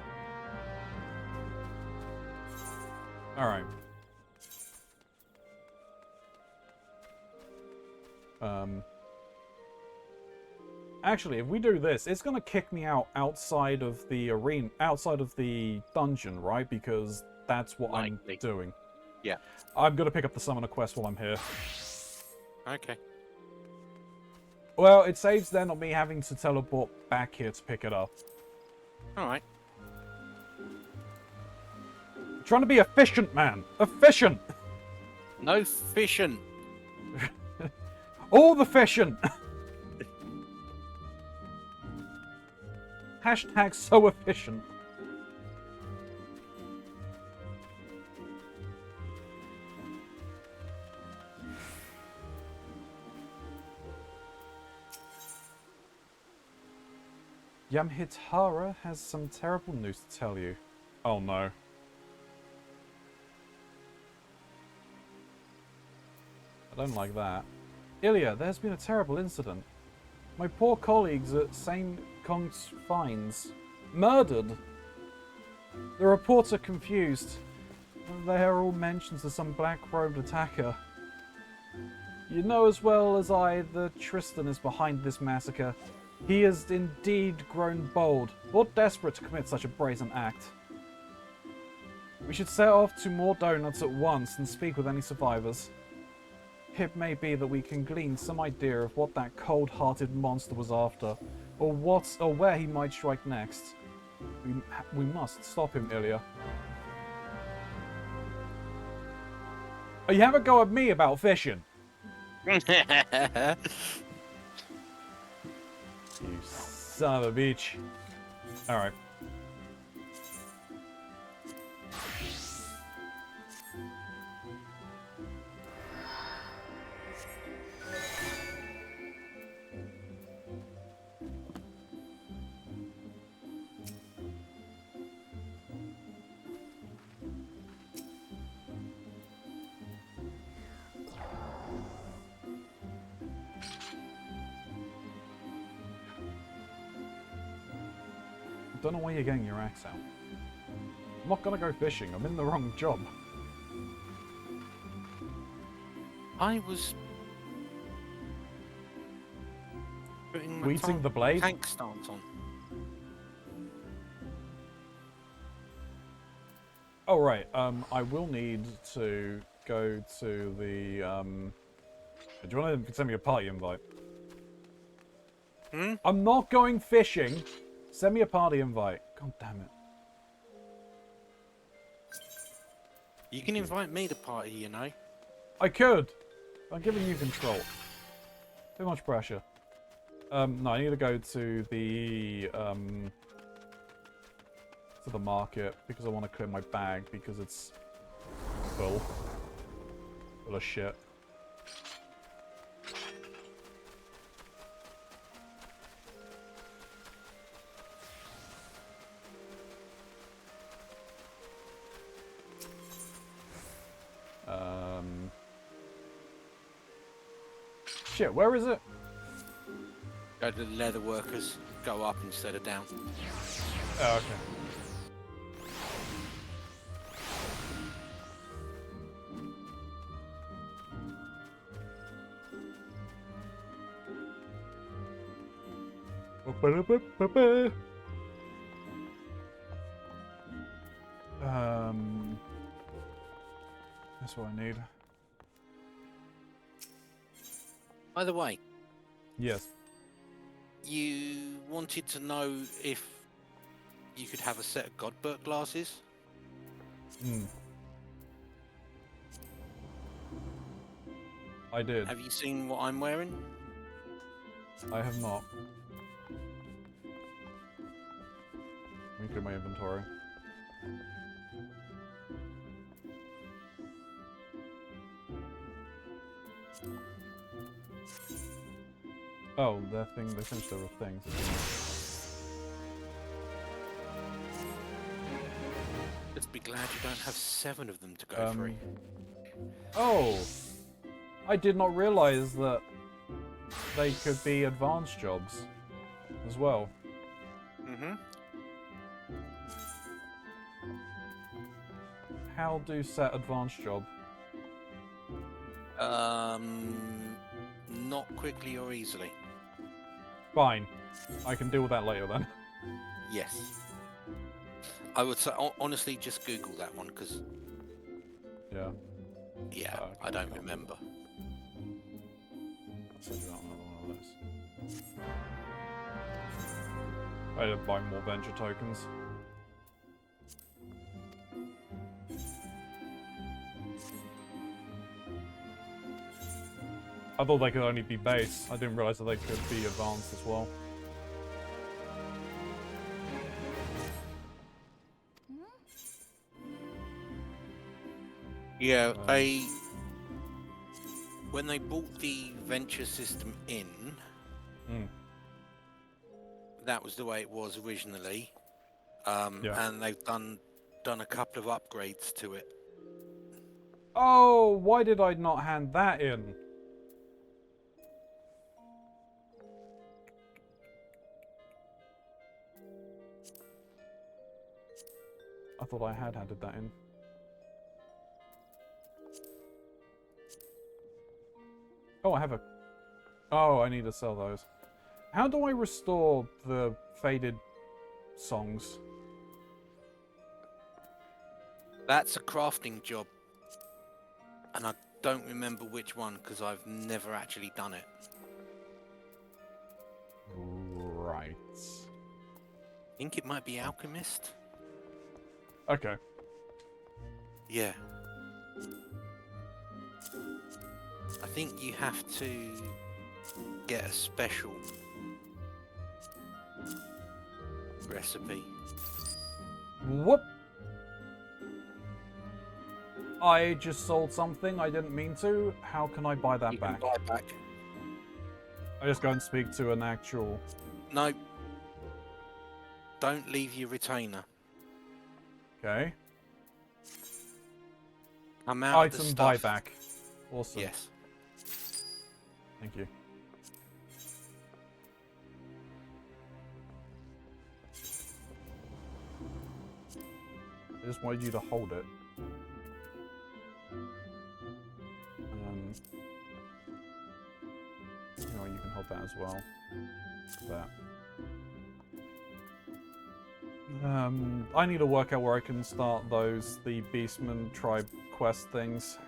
Alright. Actually, if we do this, it's going to kick me outside of the arena, outside of the dungeon, right? Because that's what I'm doing. Yeah. I'm going to pick up the summoner quest while I'm here. Okay. Well, it saves then on me having to teleport back here to pick it up. Alright. I'm trying to be efficient, man. Efficient. No fishing. All the fishing. Hashtag so efficient. Yamhitara has some terrible news to tell you. Oh no. I don't like that. Ilya, there's been a terrible incident. My poor colleagues at St. Kong's Fines. Murdered! The reports are confused. They are all mentions of some black-robed attacker. You know as well as I that Tristan is behind this massacre. He has indeed grown bold, or desperate to commit such a brazen act. We should set off to more donuts at once and speak with any survivors. It may be that we can glean some idea of what that cold-hearted monster was after, or where he might strike next. We must stop him, Ilya. Oh, you have a go at me about fishing. You son of a bitch. Alright. I don't know why you're getting your axe out. I'm not gonna go fishing. I'm in the wrong job. I was putting my Weeding the blade? tank stance on. Oh right. I will need to go to the. Do you want to send me a party invite? Hmm? I'm not going fishing. Send me a party invite. God damn it. You can invite me to party, you know. I could. I'm giving you control. Too much pressure. No, I need to go to the market because I want to clear my bag because it's full of shit. Shit, where is it? Go to the leather workers, go up instead of down. Oh, okay. That's what I need. By the way, Yes. you wanted to know if you could have a set of Godbert glasses? Hmm. I did. Have you seen what I'm wearing? I have not. Let me clear my inventory. Oh, that thing, they finished their things. Just be glad you don't have 7 of them to go through. Oh! I did not realize that they could be advanced jobs as well. Mm-hmm. How do set advanced job? Not quickly or easily. Fine. I can deal with that later then. Yes. I would say, honestly, just Google that one, because... Yeah. Yeah, Okay. I don't remember. I'll send you out another one of those. I need to buy more venture tokens. I thought they could only be base. I didn't realize that they could be advanced as well. Yeah, when they brought the venture system in, that was the way it was originally. Yeah. And they've done a couple of upgrades to it. Oh, why did I not hand that in? I thought I had handed that in. Oh, I have a... Oh, I need to sell those. How do I restore the faded songs? That's a crafting job. And I don't remember which one because I've never actually done it. Right. I think it might be Alchemist. Okay. Yeah. I think you have to get a special recipe. Whoop! I just sold something I didn't mean to. How can I buy that back? Buy back. I just go and speak to an actual... No. Don't leave your retainer. Okay. I'm out of the Item stuff. buyback. Awesome. Yes. Thank you. I just wanted you to hold it. You know, you can hold that as well. That. I need to work out where I can start the Beastman tribe quest things.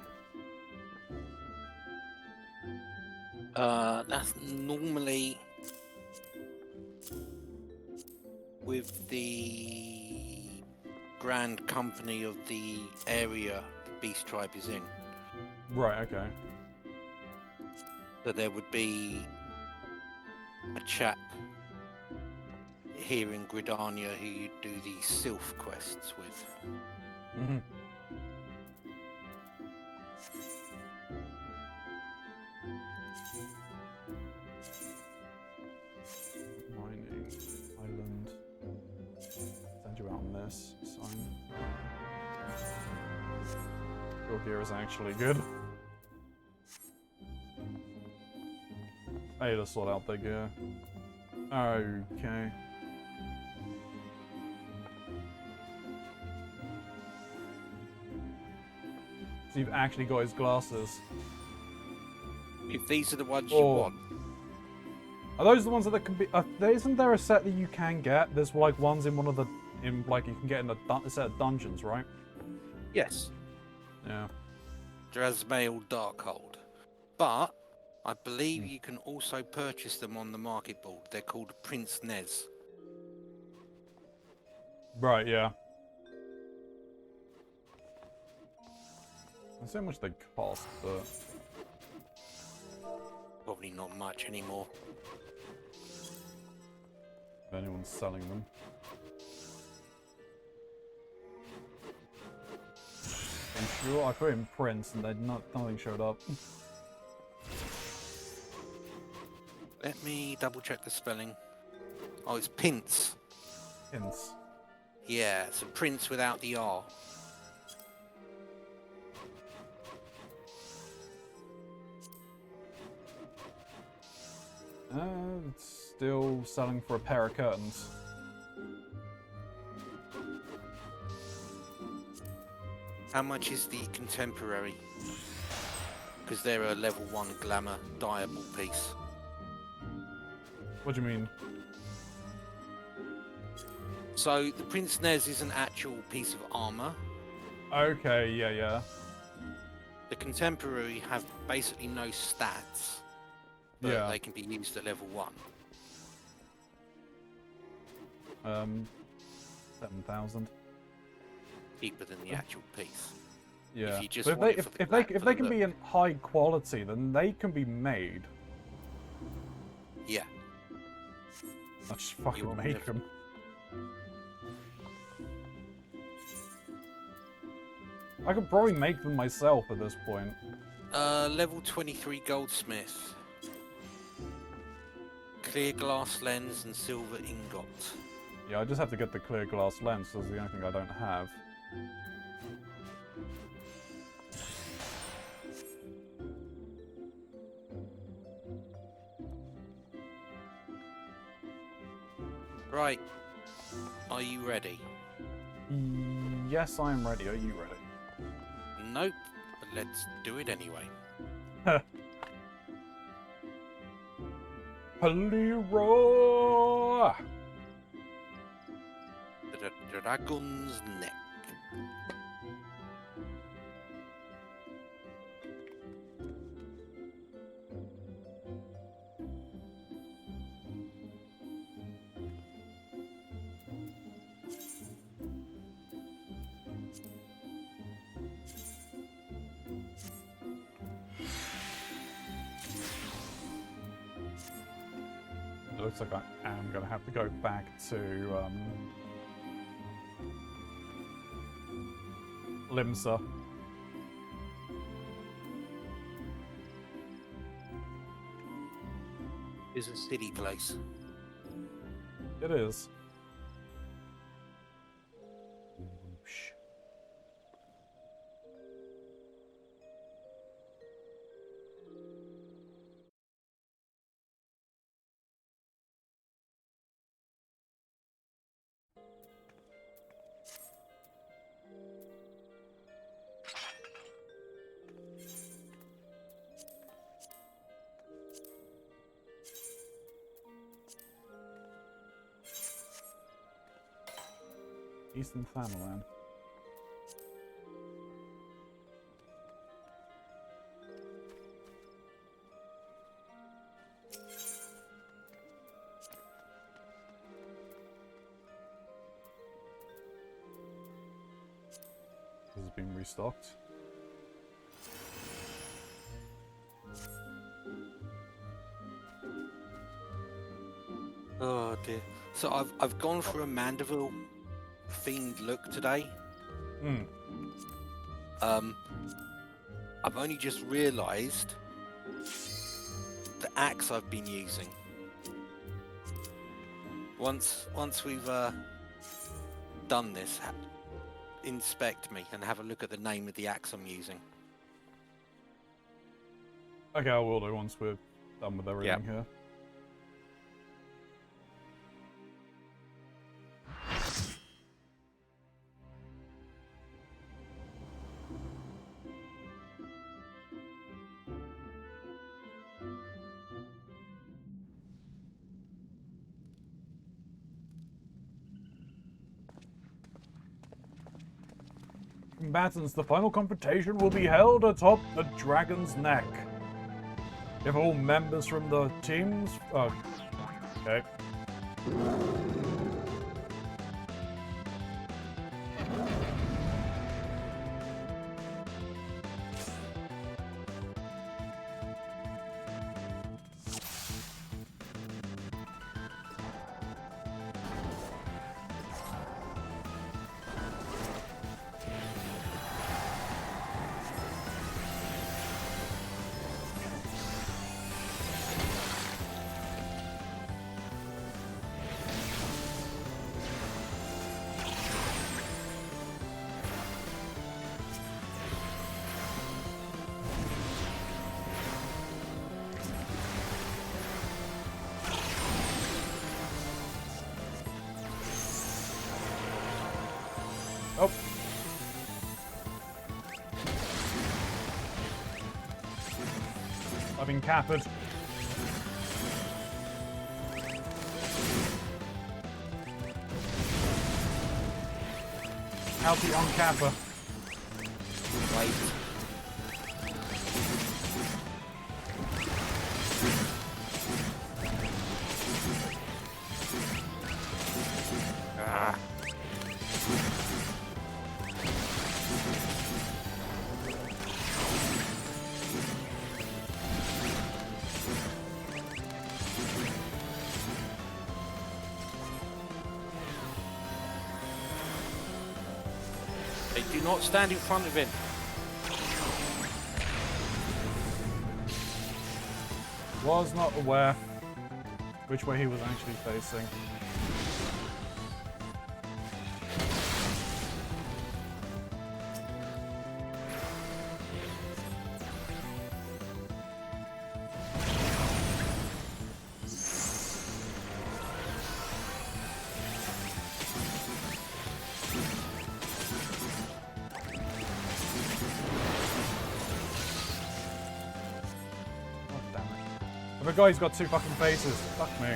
That's normally with the grand company of the area the Beast Tribe is in. Right, okay. So there would be a chap here in Gridania who you do the Sylph quests with. Mm-hmm. Mining Island. Send you out on this. Sign. Your gear is actually good. I need to sort out the gear. Okay. So you've actually got his glasses. If these are the ones you Oh. want, Are those the ones that can be? Isn't there a set that you can get? There's like ones in one of the, like you can get in a set of dungeons, right? yes, Yeah. Drasmail Darkhold. But I believe you can also purchase them on the market board. They're called Prince Nez. Right. Yeah. I see how much they cost, but Probably not much anymore. if anyone's selling them. I'm sure I put in Prince and nothing showed up. Let me double check the spelling. Oh, it's Pince. Hints. Yeah, it's a Prince without the R. It's still selling for a pair of curtains. How much is the contemporary? Because they're a level 1 glamour diable piece. What do you mean? So the Prince Nez is an actual piece of armor. Okay, yeah. The contemporary have basically no stats. but Yeah. they can be used at level 1. 7,000. Cheaper than the actual piece. Yeah. you just But want it if for the they for the can be look. in high quality, then they can be made. Yeah. Let's just fucking want make them. them. I could probably make them myself at this point. Level 23 goldsmith. Clear glass lens and silver ingot. Yeah, I just have to get the clear glass lens. That's the only thing I don't have. Right. Are you ready? Yes, I am ready. Are you ready? Nope. But let's do it anyway. Leroy! The dragon's neck. It looks like I am going to have to go back to Limsa. It's a city place. It is. Eastern Thanalan. This has been restocked. Oh dear. So I've gone for a Mandeville themed look today. Hmm. I've only just realised the axe I've been using. Once we've done this, inspect me and have a look at the name of the axe I'm using. Okay, I will do once we're done with everything here. Combatants, the final confrontation will be held atop the dragon's neck. If all members from the teams... Oh, okay. Oh. I've been captured. How's the uncapper? Wait. do not stand in front of him. Was not aware which way he was actually facing. If a guy's got two fucking faces, fuck me.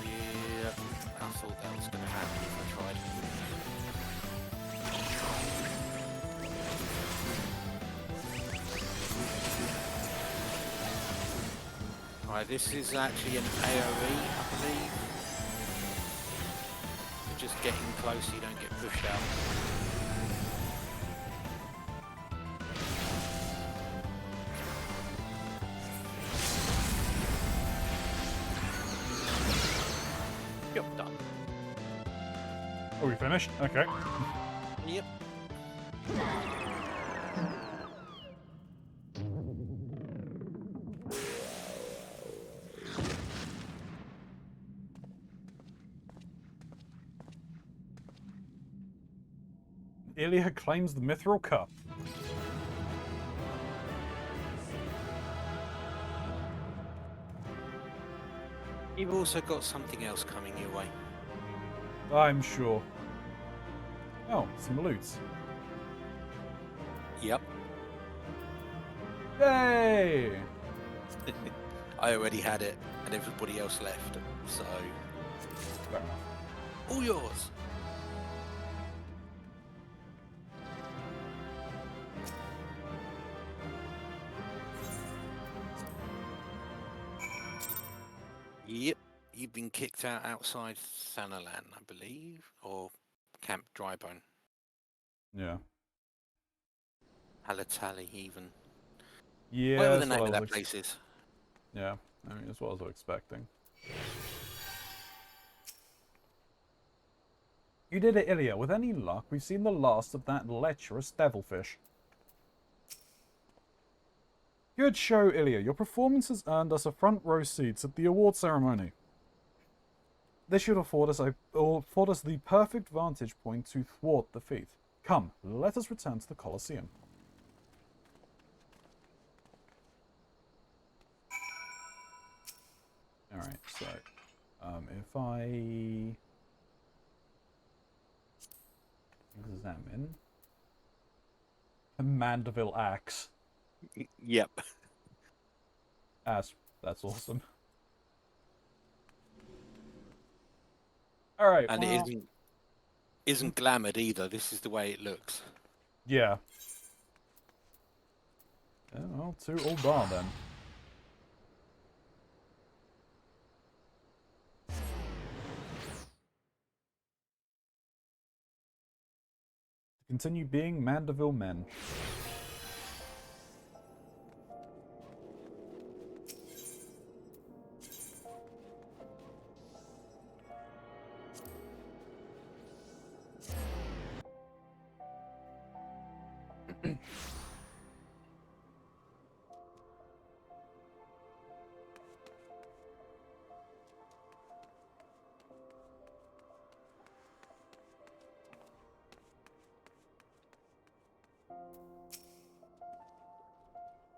Yeah, I thought that was going to happen if I tried. Right, this is actually an AoE, I believe. So just getting close so you don't get pushed out. Yep, done. Are we finished? Okay. Yep. Ilya claims the Mithril Cup. You've also got something else coming your way. I'm sure. Oh, some loots. Yep. Yay! I already had it, and everybody else left, so Fair enough. all yours. Yep, you've been kicked out outside Thanalan, I believe, or Camp Drybone. Yeah. Halatali, even. Yeah, Whatever the that's what name I of that was place is. Yeah, I mean, that's what I was expecting. You did it, Ilya. With any luck, we've seen the last of that lecherous devilfish. Good show, Ilya. Your performance has earned us a front row seats at the award ceremony. This should afford us the perfect vantage point to thwart the feat. Come, let us return to the Colosseum. Alright, so, if I examine the Mandeville axe. Yep. That's awesome. Alright, And well, it isn't glamoured either. This is the way it looks. yeah. Well, to Uldar then. Continue being Mandeville men.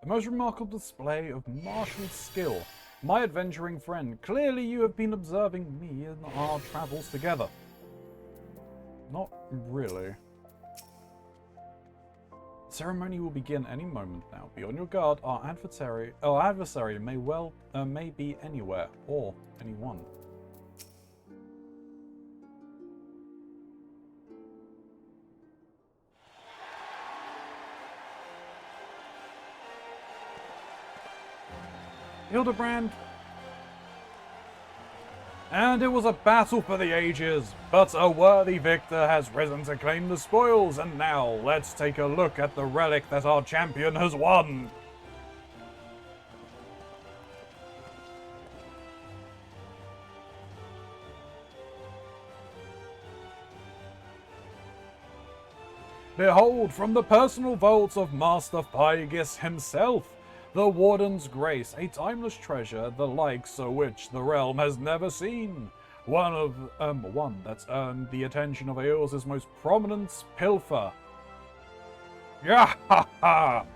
A most remarkable display of martial skill. My adventuring friend, clearly you have been observing me in our travels together. Not really. The ceremony will begin any moment now. Be on your guard. Our adversary may be anywhere or anyone. Hildebrand. And it was a battle for the ages, but a worthy victor has risen to claim the spoils, and now let's take a look at the relic that our champion has won. Behold, from the personal vaults of Master Pygus himself, the Warden's Grace, a timeless treasure, the likes of which the realm has never seen. One that's earned the attention of Eos's most prominent pilfer. Yeah ha ha!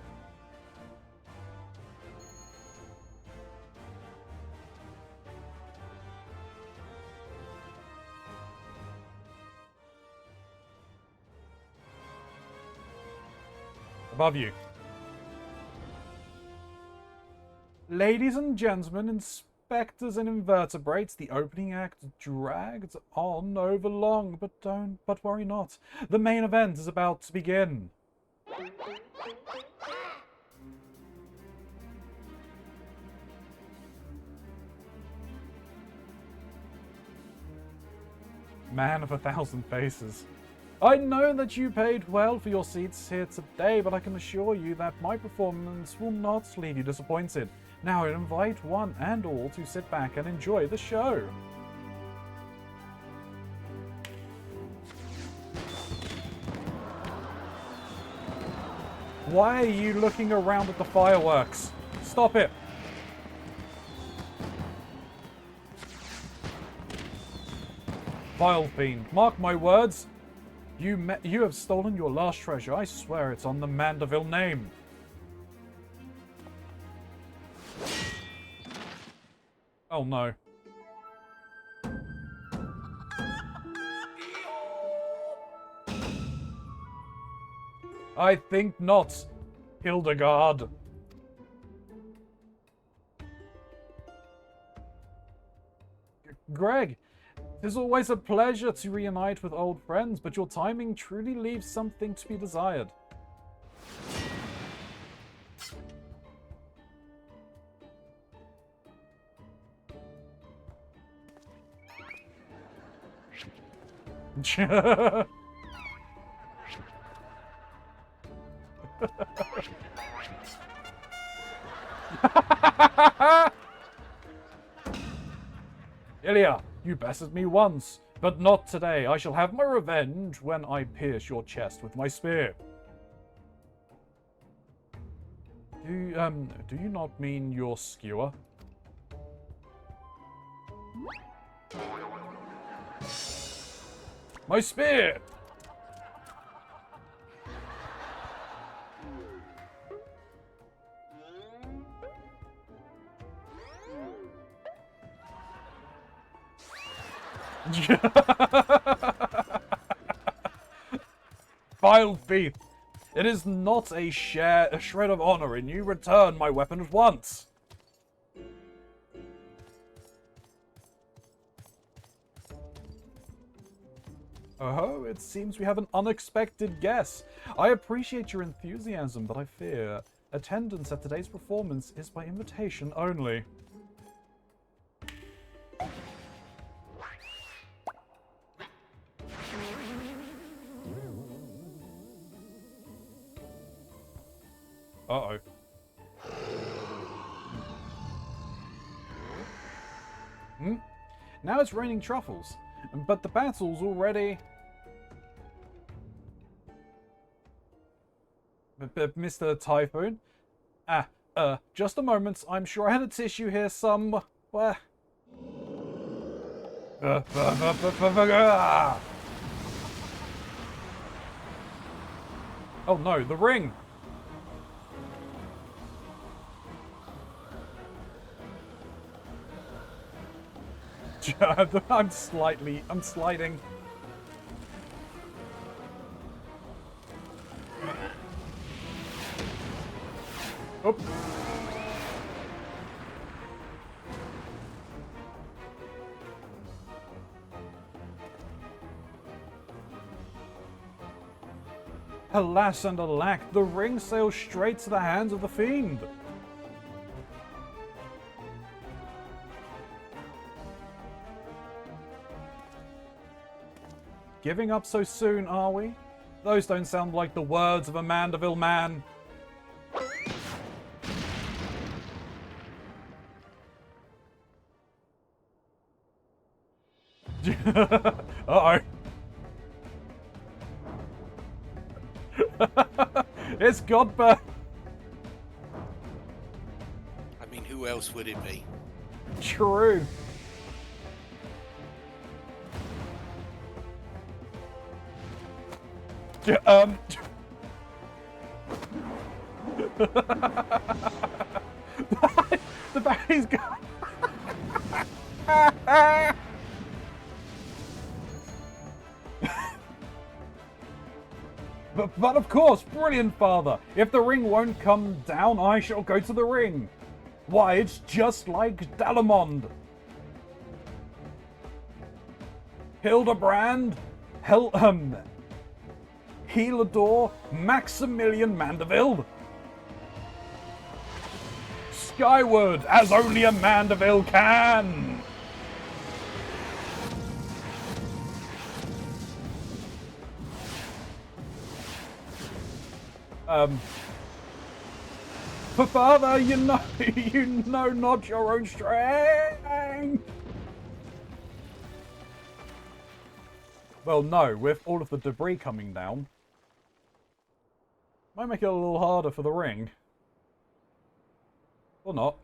Above you. Ladies and gentlemen, inspectors and invertebrates, the opening act dragged on over long, but worry not. The main event is about to begin. Man of 1,000 faces. I know that you paid well for your seats here today, but I can assure you that my performance will not leave you disappointed. Now I invite one and all to sit back and enjoy the show. Why are you looking around at the fireworks? Stop it! Vile fiend, mark my words. You have stolen your last treasure. I swear it's on the Mandeville name. Oh no. I think not, Hildegard. Greg, it is always a pleasure to reunite with old friends, but your timing truly leaves something to be desired. Ilya, you bested me once, but not today. I shall have my revenge when I pierce your chest with my spear. Do you not mean your skewer? My spear! Vile thief! It is not a shred of honor in you. Return my weapon at once! Oh, it seems we have an unexpected guest. I appreciate your enthusiasm, but I fear attendance at today's performance is by invitation only. Uh-oh. Now it's raining truffles, but the battle's already... Mr. Typhoon? Just a moment. I'm sure I had a tissue here somewhere. Oh no, the ring! I'm sliding. Oop. Alas and alack, the ring sails straight to the hands of the fiend. giving up so soon, are we? Those don't sound like the words of a Mandeville man. Uh-oh. It's Godber. I mean, who else would it be? True. The battery's gone. But of course, brilliant, Father. If the ring won't come down, I shall go to the ring. Why, it's just like Dalamond. Hildebrand, Helador, Maximilian Mandeville. Skyward, as only a Mandeville can. For Father, you know not your own strength. Well, no, with all of the debris coming down, might make it a little harder for the ring. Or not.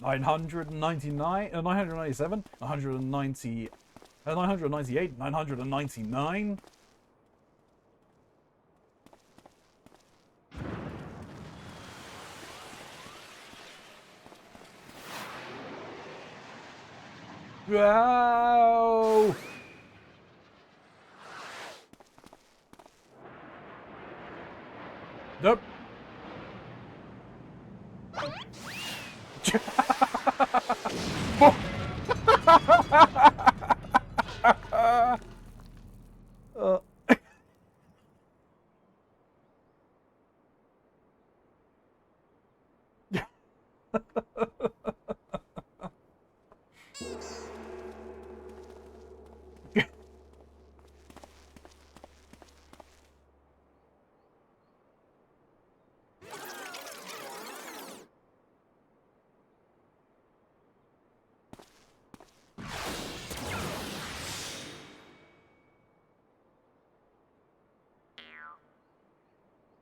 $999, 997, 190, 998, 999. Wow! Nope.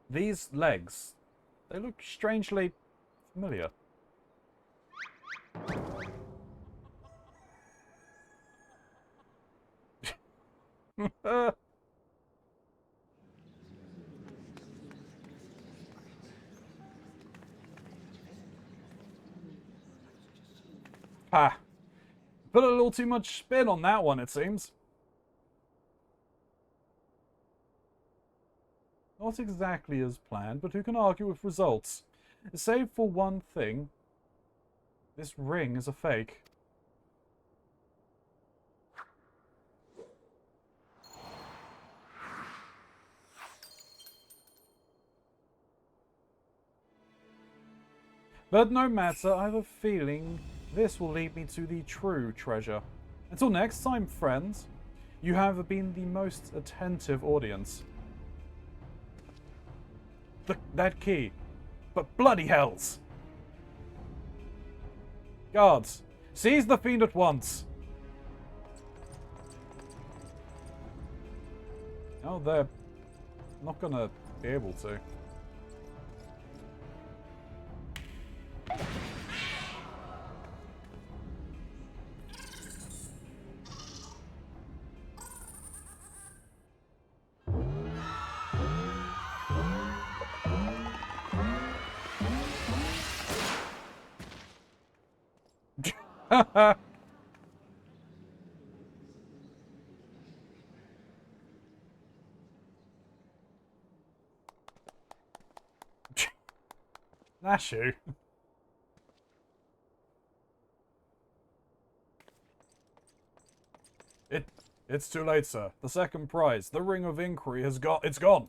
These legs, they look strangely familiar. Ah, put a little too much spin on that one, it seems. Not exactly as planned, but who can argue with results? Save for one thing. This ring is a fake. But no matter, I have a feeling this will lead me to the true treasure. Until next time, friends, you have been the most attentive audience. That key. But bloody hells! Guards, seize the fiend at once! No, they're not gonna be able to. Nashu. It's too late, sir. The second prize, the Ring of Inquiry, it's gone.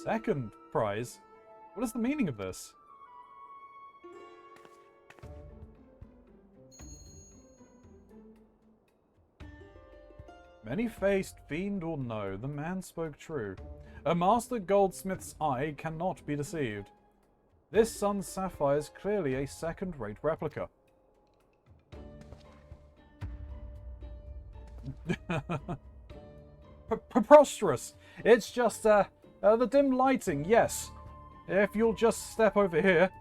Second prize? What is the meaning of this? Many-faced fiend or no, the man spoke true. A master goldsmith's eye cannot be deceived. This sun's sapphire is clearly a second-rate replica. Preposterous! It's just, the dim lighting, yes. If you'll just step over here.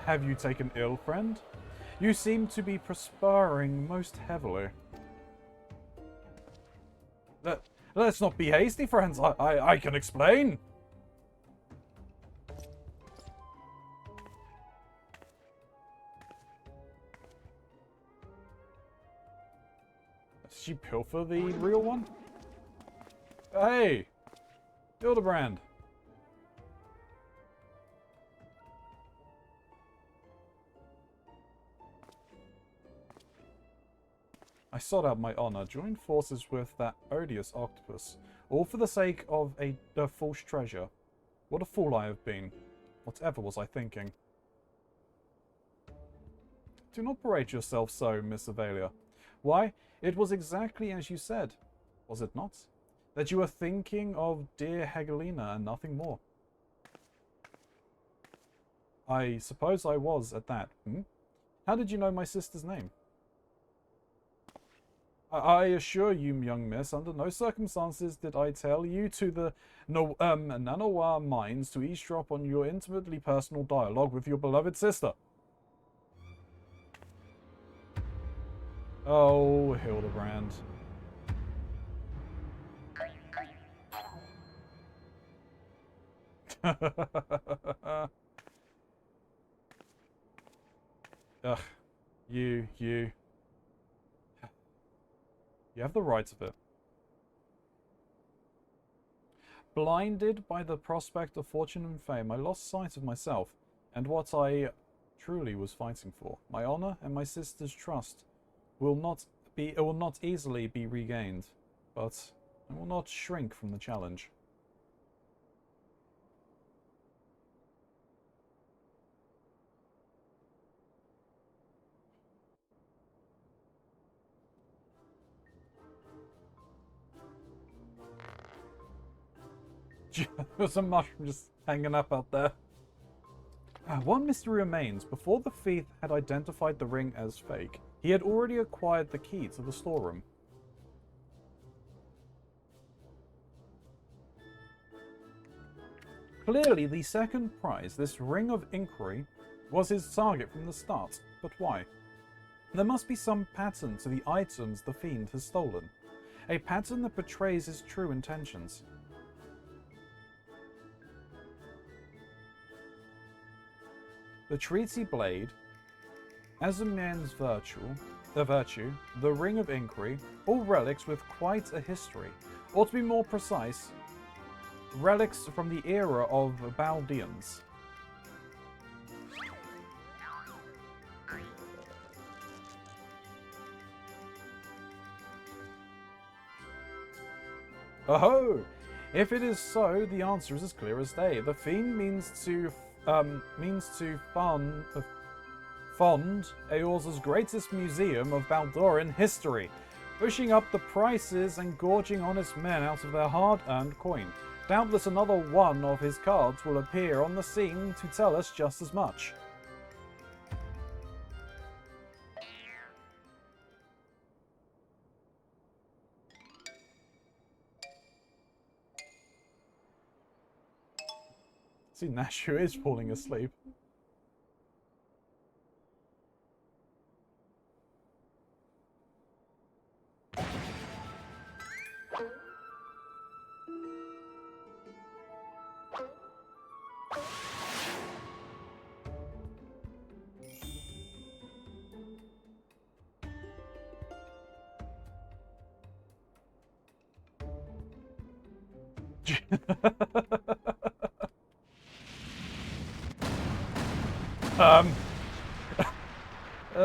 Have you taken ill, friend? You seem to be perspiring most heavily. Let's not be hasty, friends. I can explain. Did she pilfer the real one? Hey! Hildebrand. I sought out my honor, joined forces with that odious octopus, all for the sake of a false treasure. What a fool I have been. Whatever was I thinking? Do not berate yourself so, Miss Avelia. Why, it was exactly as you said, was it not? That you were thinking of dear Hegelina and nothing more. I suppose I was at that, How did you know my sister's name? I assure you, young miss, under no circumstances did I tell you to the Nanowa mines to eavesdrop on your intimately personal dialogue with your beloved sister. Oh, Hildebrand. Ugh. You. You have the rights of it. Blinded by the prospect of fortune and fame, I lost sight of myself and what I truly was fighting for. My honor and my sister's trust will not easily be regained, but I will not shrink from the challenge. There's a mushroom just hanging up out there. One mystery remains. Before the thief had identified the ring as fake, he had already acquired the key to the storeroom. Clearly, the second prize, this ring of inquiry, was his target from the start. But why? There must be some pattern to the items the fiend has stolen. A pattern that betrays his true intentions. The treaty blade, as a man's virtue, the ring of inquiry, all relics with quite a history, or to be more precise, relics from the era of Baldeans. Oh-ho! If it is so, the answer is as clear as day. The fiend means to fund Eorza's greatest museum of Baldoran history, pushing up the prices and gorging honest men out of their hard-earned coin. Doubtless another one of his cards will appear on the scene to tell us just as much. See, Nashu is falling asleep.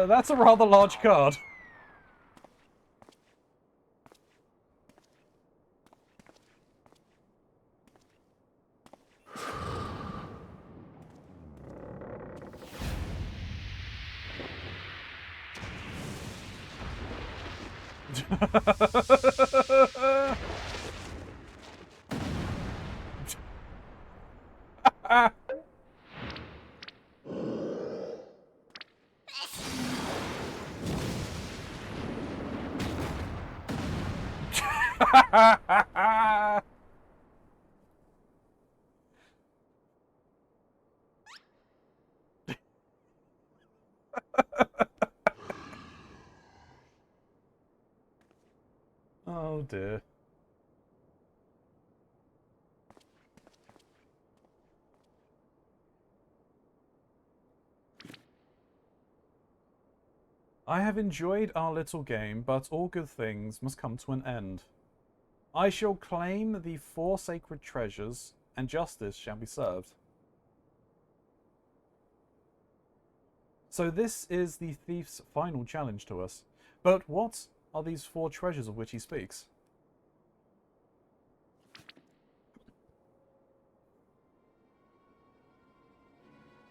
That's a rather large card. Oh dear. I have enjoyed our little game, but all good things must come to an end. I shall claim the 4 sacred treasures, and justice shall be served. So this is the thief's final challenge to us. But what are these 4 treasures of which he speaks?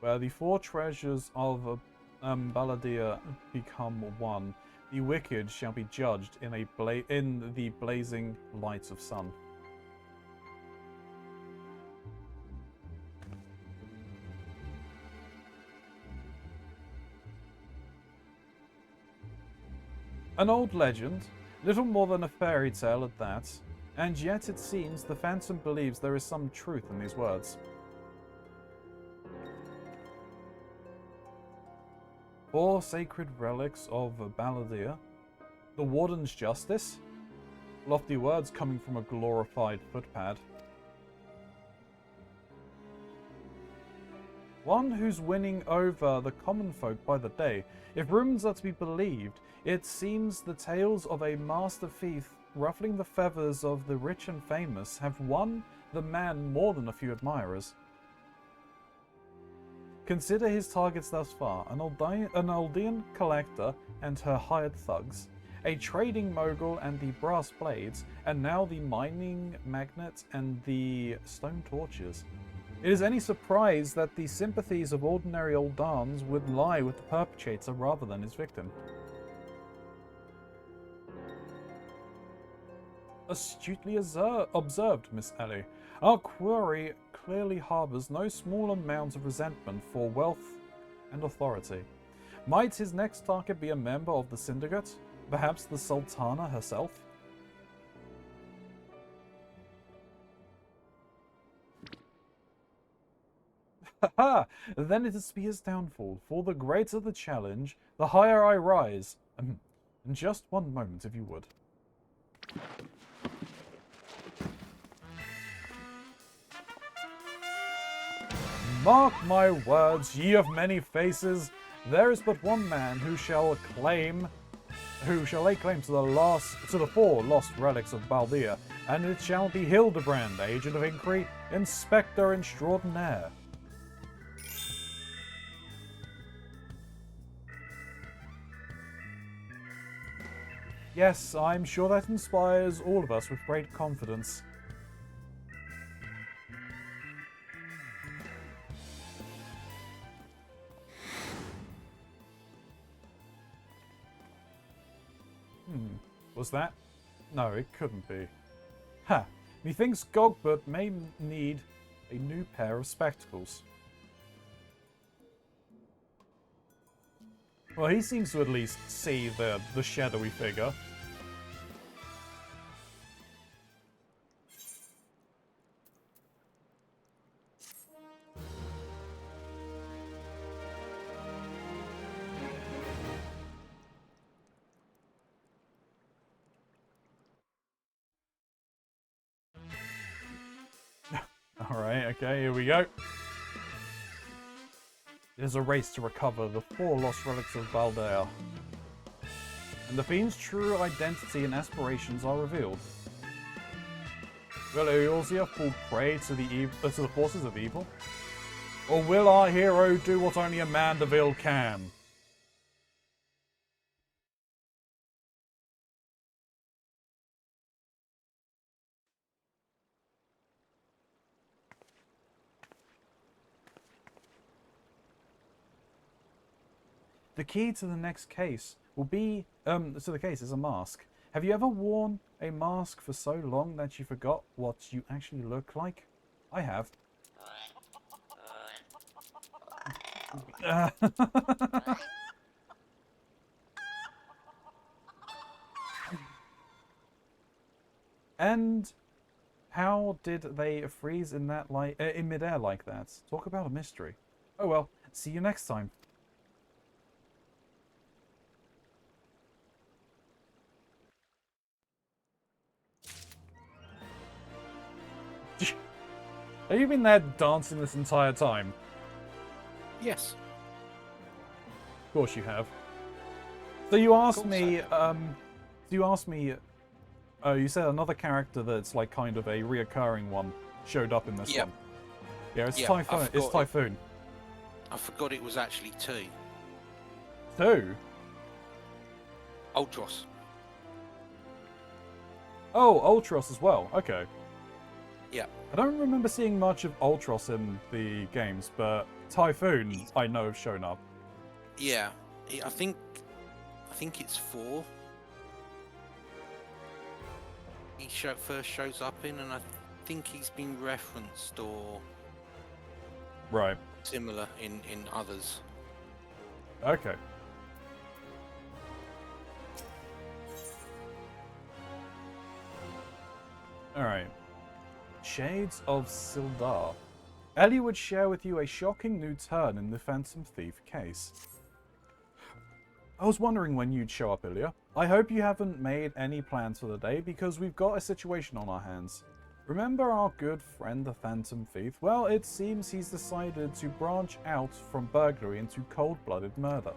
Where the 4 treasures of Baladir become one, the wicked shall be judged in the blazing light of sun. An old legend, little more than a fairy tale at that, and yet it seems the Phantom believes there is some truth in these words. 4 sacred relics of Baladir, the Warden's justice, lofty words coming from a glorified footpad. One who's winning over the common folk by the day. If rumors are to be believed, it seems the tales of a master thief ruffling the feathers of the rich and famous have won the man more than a few admirers. Consider his targets thus far: an Aldean collector and her hired thugs, a trading mogul and the brass blades, and now the mining magnate and the stone torches. It is any surprise that the sympathies of ordinary Aldans would lie with the perpetrator rather than his victim. Astutely observed, Miss Ellie. Our query clearly harbours no small amount of resentment for wealth and authority. Might his next target be a member of the syndicate? Perhaps the Sultana herself? Ha! Then it is to be his downfall, for the greater the challenge, the higher I rise. In just one moment, if you would. Mark my words, ye of many faces, there is but one man who shall lay claim to the 4 lost relics of Baldia, and it shall be Hildebrand, agent of inquiry, inspector extraordinaire. Yes, I'm sure that inspires all of us with great confidence. Was that? No, it couldn't be. Ha! Methinks Gogbert may need a new pair of spectacles. Well, he seems to at least see the shadowy figure. Alright, okay, here we go. It is a race to recover the 4 lost relics of Baldair. And the fiend's true identity and aspirations are revealed. Will Eorzea fall prey to the forces of evil? Or will our hero do what only a man of ill can? The key to the next case will be, so the case is a mask. Have you ever worn a mask for so long that you forgot what you actually look like? I have. And how did they freeze in that in midair like that? Talk about a mystery. Oh well, see you next time. Have you been there dancing this entire time? Yes. Of course you have. So you asked course me, I you said another character that's like kind of a reoccurring one showed up in this Yep. one. Yeah, it's Yeah, Typhoon. It's Typhoon. I forgot it was actually 2. 2? Ultros. Oh, Ultros as well. Okay. Yeah. I don't remember seeing much of Ultros in the games, but Typhoon I know have shown up. Yeah. I think it's 4. He first shows up in, and I think he's been referenced or Right. similar in others. Okay. Alright. Shades of Sildar. Ellie would share with you a shocking new turn in the Phantom Thief case. I was wondering when you'd show up, Ilya. I hope you haven't made any plans for the day, because we've got a situation on our hands. Remember our good friend the Phantom Thief? Well, it seems he's decided to branch out from burglary into cold-blooded murder.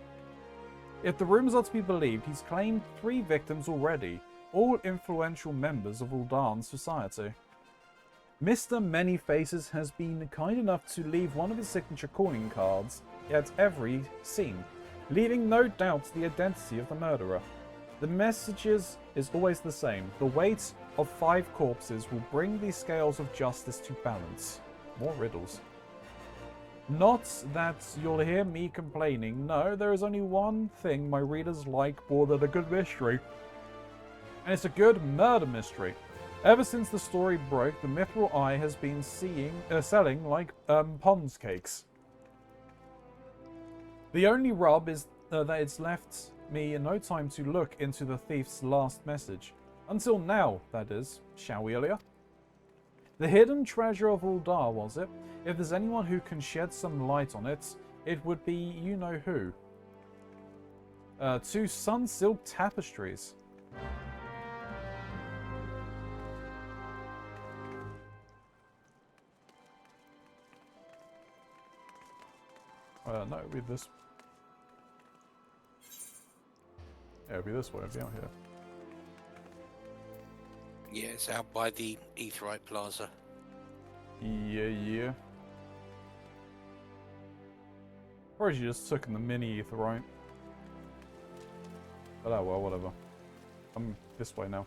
If the rumors are to be believed, he's claimed 3 victims already, all influential members of Uldan's society. Mr. Many Faces has been kind enough to leave one of his signature calling cards at every scene, leaving no doubt the identity of the murderer. The messages is always the same. The weight of 5 corpses will bring the scales of justice to balance. More riddles. Not that you'll hear me complaining. No, there is only one thing my readers like more than a good mystery. And it's a good murder mystery. Ever since the story broke, the Mithril Eye has been selling like Pond's cakes. The only rub is that it's left me no time to look into the thief's last message. Until now, that is. Shall we, Ilya? The hidden treasure of Uldar, was it? If there's anyone who can shed some light on it, it would be you-know-who. 2 sun-silk tapestries. No, it'll be this. Yeah, it'll be this way. It'll be out here. Yeah, it's out by the Aetheryte Plaza. Yeah. Or is you just took in the mini Aetheryte? But oh well, whatever. I'm this way now.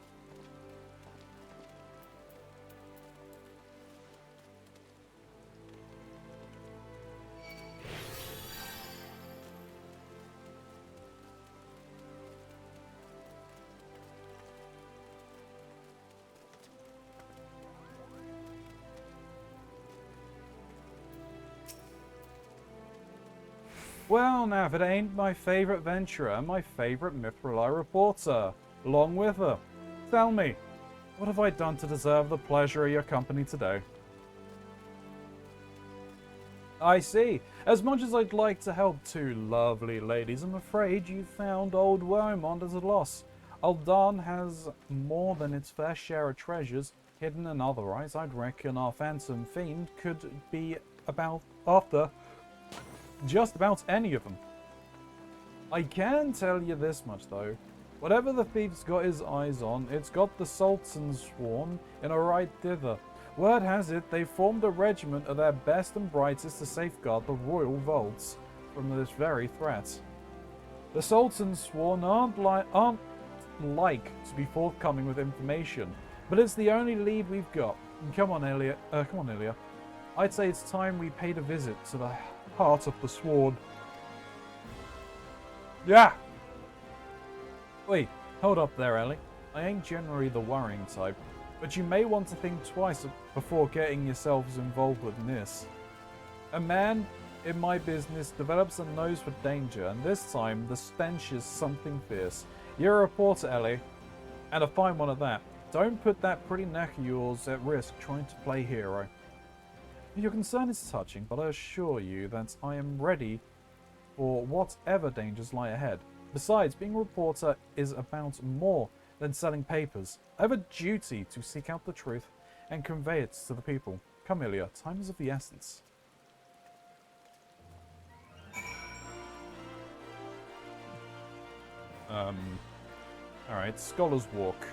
Well, now, if it ain't my favourite venturer, my favourite Mithril reporter, along with her. Tell me, what have I done to deserve the pleasure of your company today? I see. As much as I'd like to help 2 lovely ladies, I'm afraid you found old Wormond as a loss. Uldan has more than its fair share of treasures, hidden and otherwise. I'd reckon our Phantom Fiend could be after just about any of them. I can tell you this much though. Whatever the thief's got his eyes on, it's got the Sultan's sworn in a right thither. Word has it, they formed a regiment of their best and brightest to safeguard the royal vaults from this very threat. The Sultan's sworn aren't like to be forthcoming with information, but it's the only lead we've got. Come on, Ilya. I'd say it's time we paid a visit to the heart of the sword. Yeah! Wait, hold up there, Ellie. I ain't generally the worrying type, but you may want to think twice before getting yourselves involved with this. A man in my business develops a nose for danger, and this time the stench is something fierce. You're a reporter, Ellie, and a fine one at that. Don't put that pretty neck of yours at risk trying to play hero. Your concern is touching, but I assure you that I am ready for whatever dangers lie ahead. Besides, being a reporter is about more than selling papers. I have a duty to seek out the truth and convey it to the people. Come, Ilya, time is of the essence. Alright, Scholar's Walk.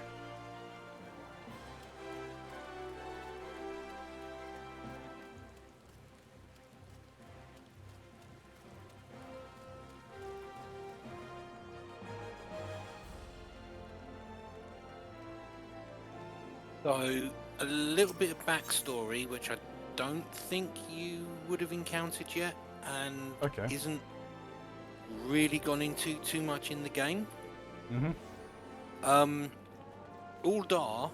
So, a little bit of backstory, which I don't think you would have encountered yet, and isn't really gone into too much in the game. Uldar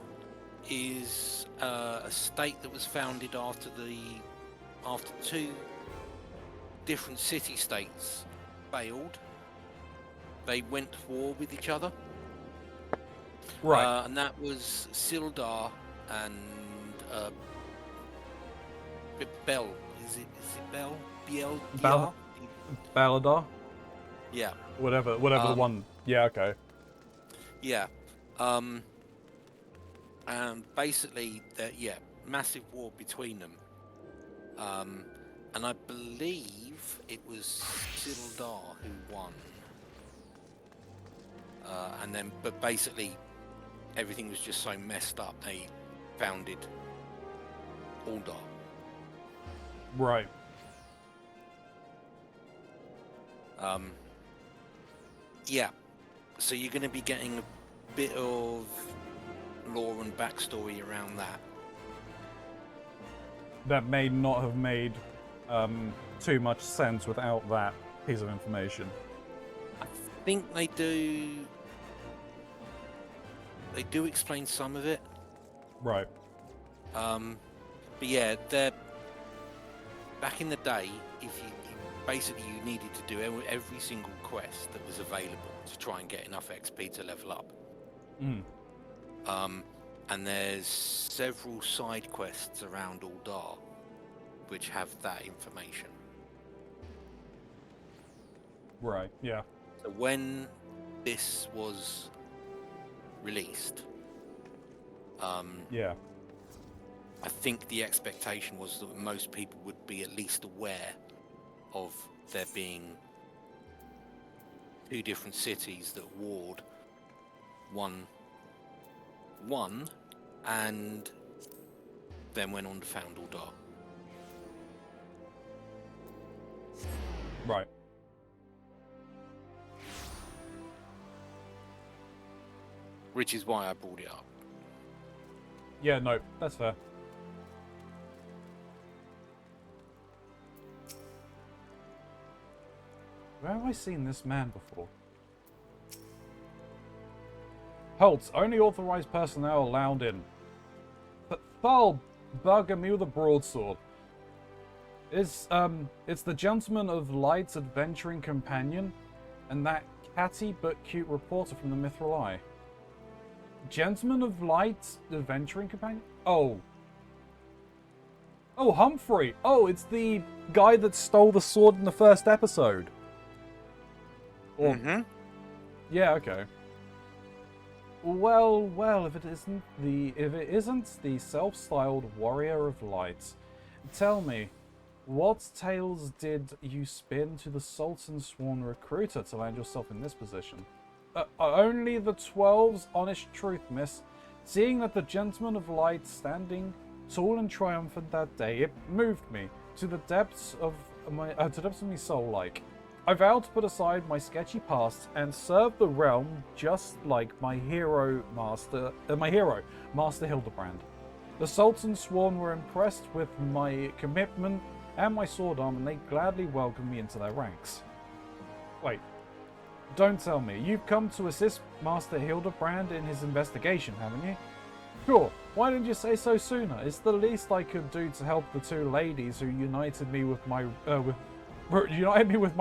is a state that was founded after two different city-states failed. They went to war with each other. Right. And that was Sildar and Bel. Is it Bel? Biel? Baladar? Yeah. Whatever the one. Yeah, okay. Yeah. And basically, massive war between them. And I believe it was Sildar who won. But basically, everything was just so messed up, they founded Uldar. Right. Yeah. So you're going to be getting a bit of lore and backstory around that. That may not have made too much sense without that piece of information. I think they do. They do explain some of it. Right. But yeah, they're back in the day. If you needed to do every single quest that was available to try and get enough XP to level up. And there's several side quests around Uldar which have that information. Right. Yeah. So when this was released, yeah, I think the expectation was that most people would be at least aware of there being two different cities that warred. One and then went on to found Uldar. Right. Which is why I brought it up. Yeah, no, that's fair. Where have I seen this man before? Halt! Only authorized personnel allowed in. Thal Bergamil the Broadsword. It's the gentleman of Light's adventuring companion, and that catty but cute reporter from the Mithril Eye. Gentleman of Light's adventuring companion? Oh, Humphrey! Oh, it's the guy that stole the sword in the first episode. Yeah, okay. Well, if it isn't the self-styled warrior of light, tell me, what tales did you spin to the Sultan's sworn recruiter to land yourself in this position? Only the 12's honest truth, miss. Seeing that the gentleman of light standing tall and triumphant that day, it moved me to the depths of my soul. Like, I vowed to put aside my sketchy past and serve the realm just like my hero, Master Hildebrand. The Sultan's sworn were impressed with my commitment and my sword arm, and they gladly welcomed me into their ranks. Wait, Don't tell me. You've come to assist Master Hildebrand in his investigation, haven't you? Sure. Why didn't you say so sooner? It's the least I could do to help the two ladies who united me with my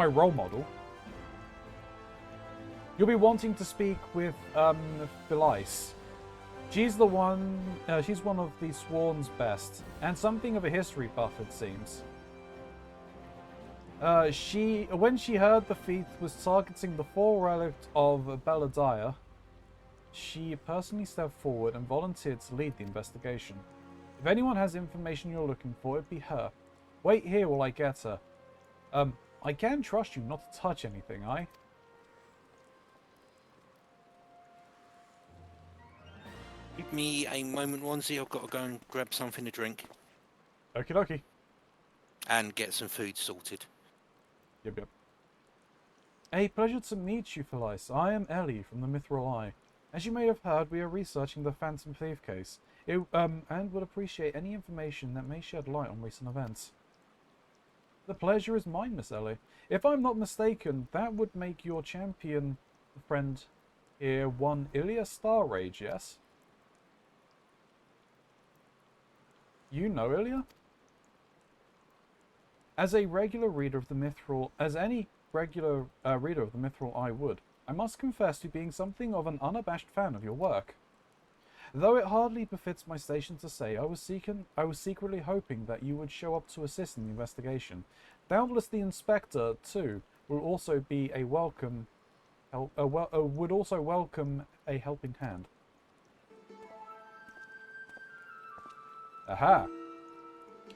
role model. You'll be wanting to speak with Felice. She's one of the Sworn's best, and something of a history buff, it seems. When she heard the thief was targeting the four relics of Belladea, she personally stepped forward and volunteered to lead the investigation. If anyone has information you're looking for, it'd be her. Wait here while I get her. I can trust you not to touch anything, aye? Give me a moment, Wanzi. I've got to go and grab something to drink. Okie dokie. And get some food sorted. Yep. Hey, pleasure to meet you, Felice. I am Ellie from the Mithril Eye. As you may have heard, we are researching the Phantom Thief case, and would appreciate any information that may shed light on recent events. The pleasure is mine, Miss Ellie. If I'm not mistaken, that would make your champion friend here one Ilya Starrage, yes? You know Ilya? As any regular reader of the Mithril Eye would, I must confess to being something of an unabashed fan of your work. Though it hardly befits my station to say, I was secretly hoping that you would show up to assist in the investigation. Doubtless the inspector, too, will also be would also welcome a helping hand. Aha!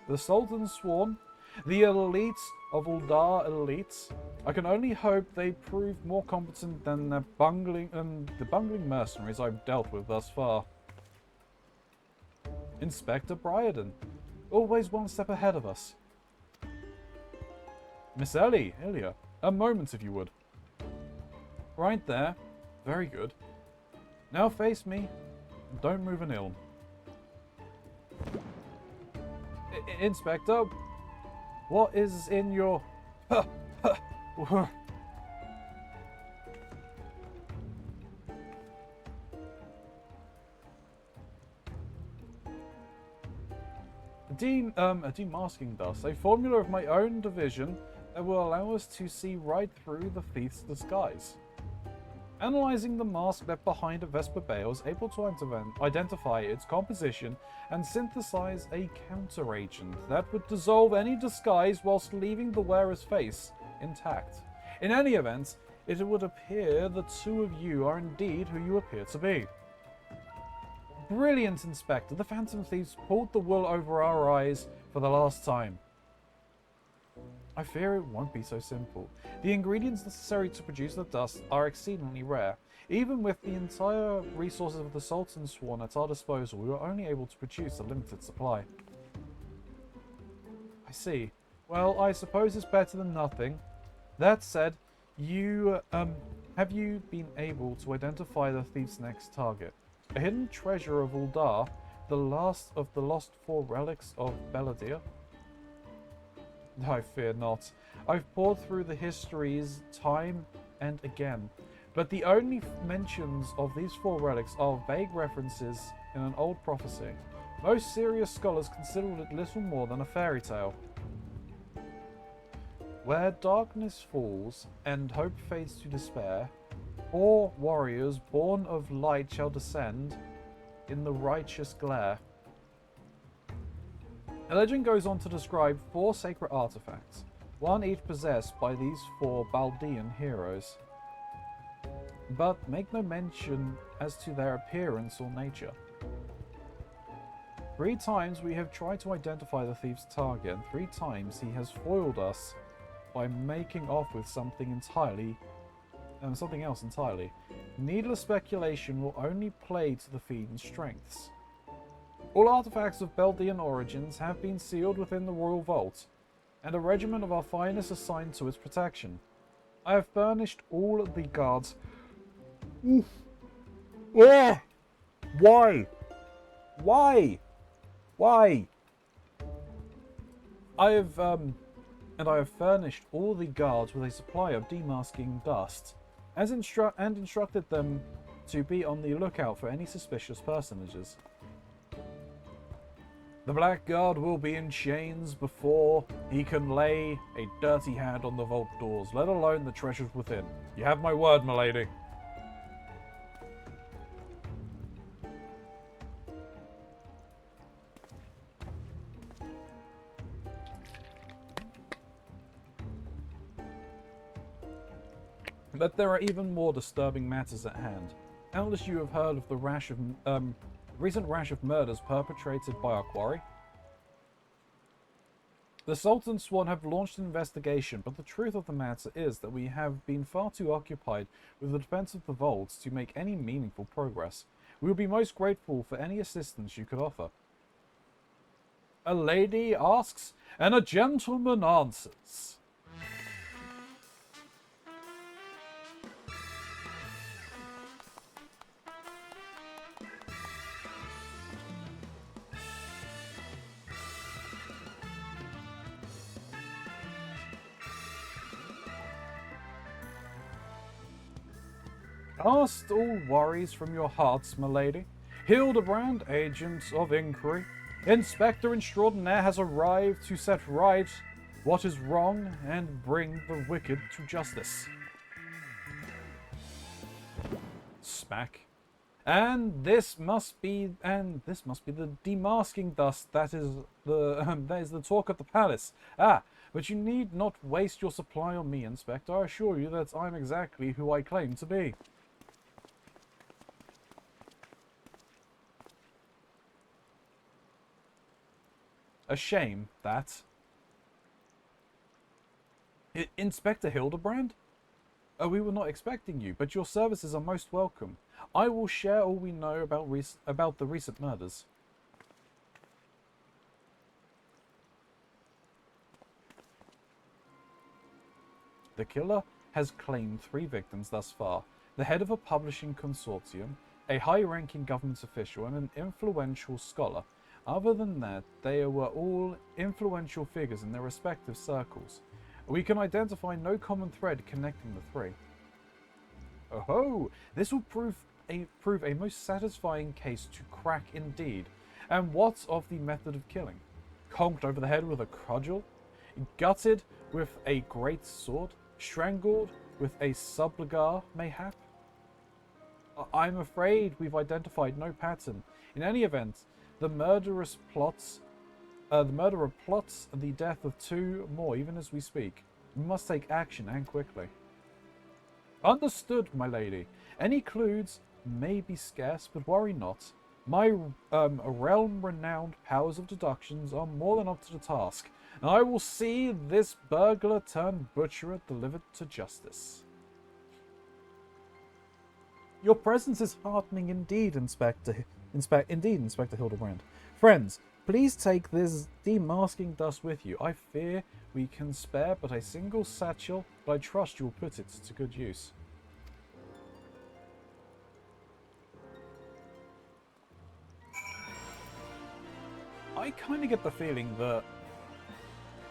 The Sultan's sworn, the elites of Uldar elites. I can only hope they prove more competent than the bungling mercenaries I've dealt with thus far. Inspector Briarden, always one step ahead of us. Miss Ilya, a moment if you would. Right there. Very good. Now face me, and don't move an ill. Inspector, what is in your... A demasking dust, a formula of my own division that will allow us to see right through the thief's disguise. Analyzing the mask left behind at Vesper Bay, I was able to identify its composition and synthesize a counter-agent that would dissolve any disguise whilst leaving the wearer's face intact. In any event, it would appear the two of you are indeed who you appear to be. Brilliant, Inspector. The Phantom Thieves pulled the wool over our eyes for the last time. I fear it won't be so simple. The ingredients necessary to produce the dust are exceedingly rare. Even with the entire resources of the Sultan's Sworn at our disposal, we were only able to produce a limited supply. I see. Well, I suppose it's better than nothing. That said, have you been able to identify the thief's next target? A hidden treasure of Uldar, the last of the lost four relics of Belladea? I fear not. I've pored through the histories time and again, but the only mentions of these four relics are vague references in an old prophecy. Most serious scholars consider it little more than a fairy tale. Where darkness falls and hope fades to despair, 4 warriors born of light shall descend in the righteous glare. The legend goes on to describe 4 sacred artifacts, one each possessed by these 4 Baldean heroes, but make no mention as to their appearance or nature. 3 times we have tried to identify the thief's target, and 3 times he has foiled us by making off with something else entirely. Needless speculation will only play to the fiend's strengths. All artifacts of Beldean origins have been sealed within the Royal Vault, and a regiment of our finest assigned to its protection. I have furnished all of the guards... Why? I have furnished all the guards with a supply of demasking dust, and instructed them to be on the lookout for any suspicious personages. The Blackguard will be in chains before he can lay a dirty hand on the vault doors, let alone the treasures within. You have my word, milady. But there are even more disturbing matters at hand. Doubtless you have heard of the recent rash of murders perpetrated by our quarry. The Sultan's Swan have launched an investigation, but the truth of the matter is that we have been far too occupied with the defense of the vaults to make any meaningful progress. We would be most grateful for any assistance you could offer. A lady asks, and a gentleman answers. Cast all worries from your hearts, milady. Hildebrand, agent of inquiry, Inspector Extraordinaire has arrived to set right what is wrong and bring the wicked to justice. Smack. And this must be the demasking dust that is the talk of the palace. Ah, but you need not waste your supply on me, Inspector. I assure you that I'm exactly who I claim to be. A shame that... Inspector Hildebrand? Oh, we were not expecting you, but your services are most welcome. I will share all we know about the recent murders. The killer has claimed 3 victims thus far. The head of a publishing consortium, a high-ranking government official, and an influential scholar. Other than that, they were all influential figures in their respective circles. We can identify no common thread connecting the 3. Oh, this will prove a most satisfying case to crack indeed. And what of the method of killing? Conked over the head with a cudgel? Gutted with a great sword? Strangled with a subligar, mayhap? I'm afraid we've identified no pattern. In any event, the murderer plots the death of 2 more even as we speak. We must take action, and quickly. Understood, my lady. Any clues may be scarce, but worry not. My realm-renowned powers of deductions are more than up to the task, and I will see this burglar turned butcherer delivered to justice. Your presence is heartening indeed, Inspector Hildebrand. Friends, please take this demasking dust with you. I fear we can spare but a single satchel, but I trust you'll put it to good use. I kind of get the feeling that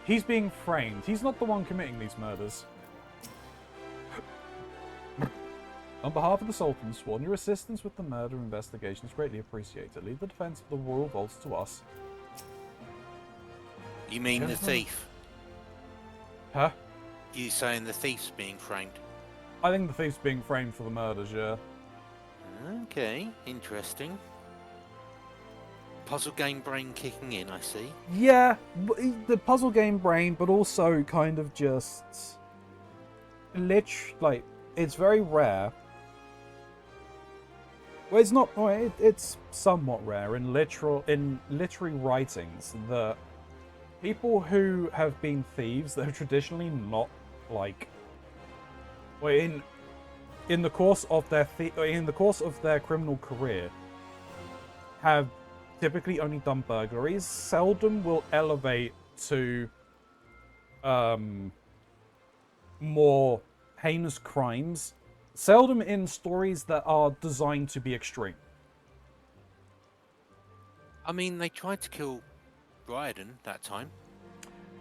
he's being framed. He's not the one committing these murders. On behalf of the Sultan's Sworn, your assistance with the murder investigation is greatly appreciated. Leave the defense of the royal vaults to us. You mean the thief? Huh? You saying the thief's being framed? I think the thief's being framed for the murders, yeah. Okay, interesting. Puzzle game brain kicking in, I see. Yeah, the puzzle game brain, but also kind of just... like, it's very rare. Well, it's not... Well, it's somewhat rare in literary writings that people who have been thieves that are traditionally not, like... Well, in the course of their criminal career, have typically only done burglaries, seldom will elevate to more heinous crimes, seldom in stories that are designed to be extreme. I mean, they tried to kill Dryden that time.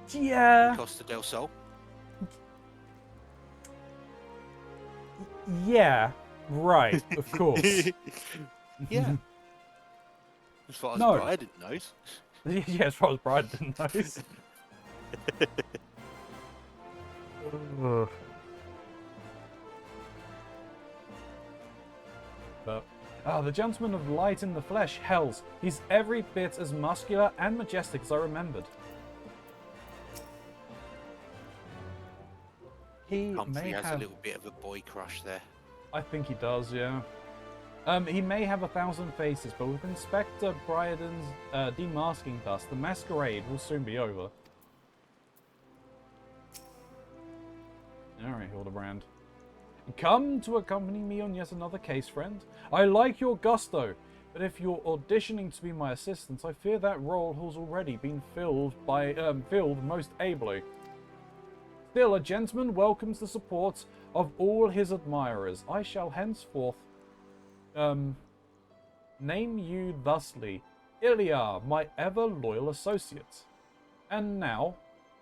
Yeah. Costa del Sol. Yeah, right, of course. Yeah. As far as No. Brian knows. Yeah, as far as Brian knows. Ugh. But, the gentleman of light in the flesh, hells. He's every bit as muscular and majestic as I remembered. He may Humphrey has a have... little bit of a boy crush there. I think he does, yeah. He may have 1,000 faces, but with Inspector Bryden's demasking dust, the masquerade will soon be over. Alright, Hildebrand. Come to accompany me on yet another case, friend. I like your gusto, but if you're auditioning to be my assistant, I fear that role has already been filled most ably. Still, a gentleman welcomes the support of all his admirers. I shall henceforth name you thusly, Ilya, my ever-loyal associate. And now,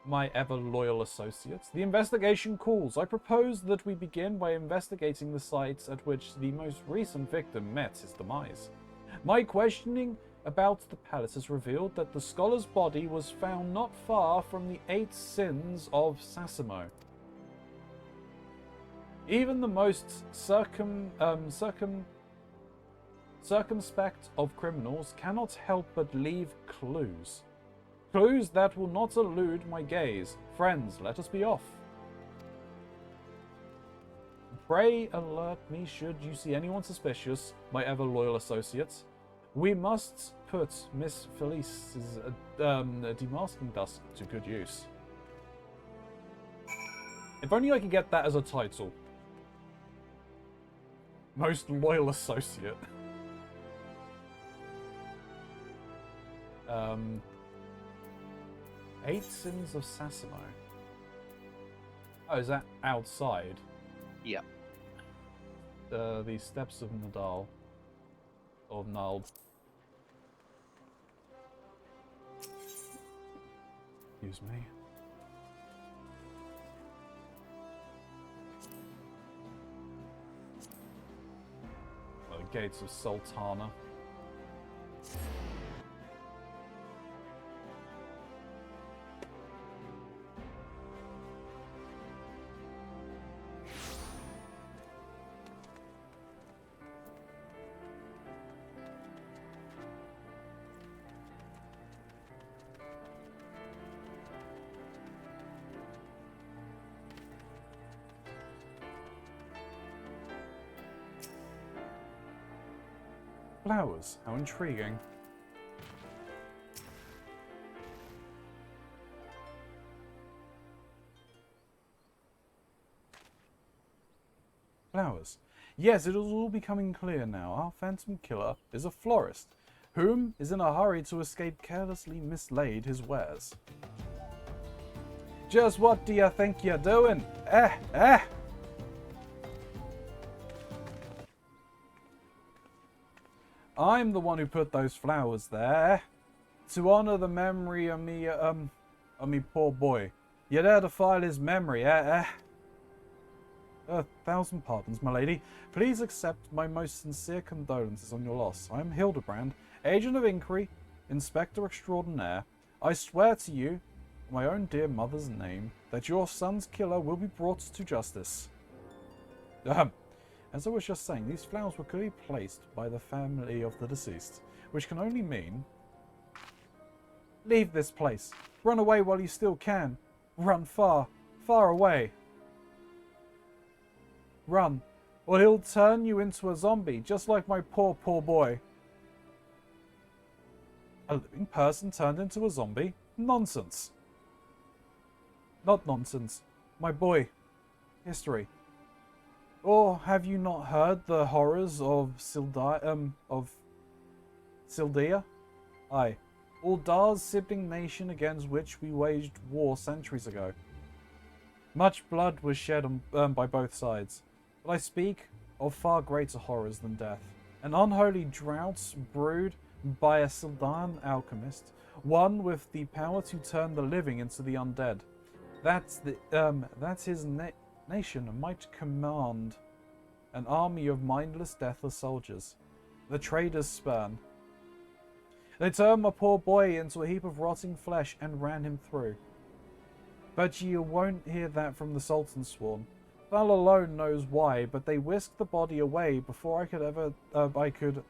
my ever-loyal associate, the investigation calls. I propose that we begin by investigating the sites at which the most recent victim met his demise. My questioning about the palace has revealed that the scholar's body was found not far from the 8 sins of Sasimo. Even the most circumspect of criminals cannot help but leave clues. Clues that will not elude my gaze. Friends, let us be off. Pray alert me should you see anyone suspicious, my ever-loyal associates. We must put Miss Felice's demasking dust to good use. If only I could get that as a title. Most loyal associate. 8 sins of Sasimo. Oh, is that outside? Yep. The steps of Nadal. Or Nald. Excuse me. The gates of Sultana. Flowers, how intriguing. Flowers. Yes, it is all becoming clear now. Our phantom killer is a florist, whom is in a hurry to escape carelessly mislaid his wares. Just what do you think you're doing? I'm the one who put those flowers there. To honor the memory of me poor boy. You dare to file his memory, 1,000 pardons, my lady. Please accept my most sincere condolences on your loss. I am Hildebrand, agent of inquiry, inspector extraordinaire. I swear to you, in my own dear mother's name, that your son's killer will be brought to justice. As I was just saying, these flowers were clearly placed by the family of the deceased, which can only mean... Leave this place. Run away while you still can. Run far, far away. Run, or he'll turn you into a zombie, just like my poor boy. A living person turned into a zombie? Nonsense. Not nonsense. My boy. History. Or have you not heard the horrors of Sildea? Aye, Uldar's sibling nation against which we waged war centuries ago. Much blood was shed by both sides, but I speak of far greater horrors than death. An unholy drought brewed by a Sildan alchemist, one with the power to turn the living into the undead. That his nation might command An army of mindless, deathless soldiers. The traitors spurn. They turned my poor boy into a heap of rotting flesh and ran him through. But you won't hear that from the Sultan's sworn. Thal alone knows why, but they whisked the body away before I could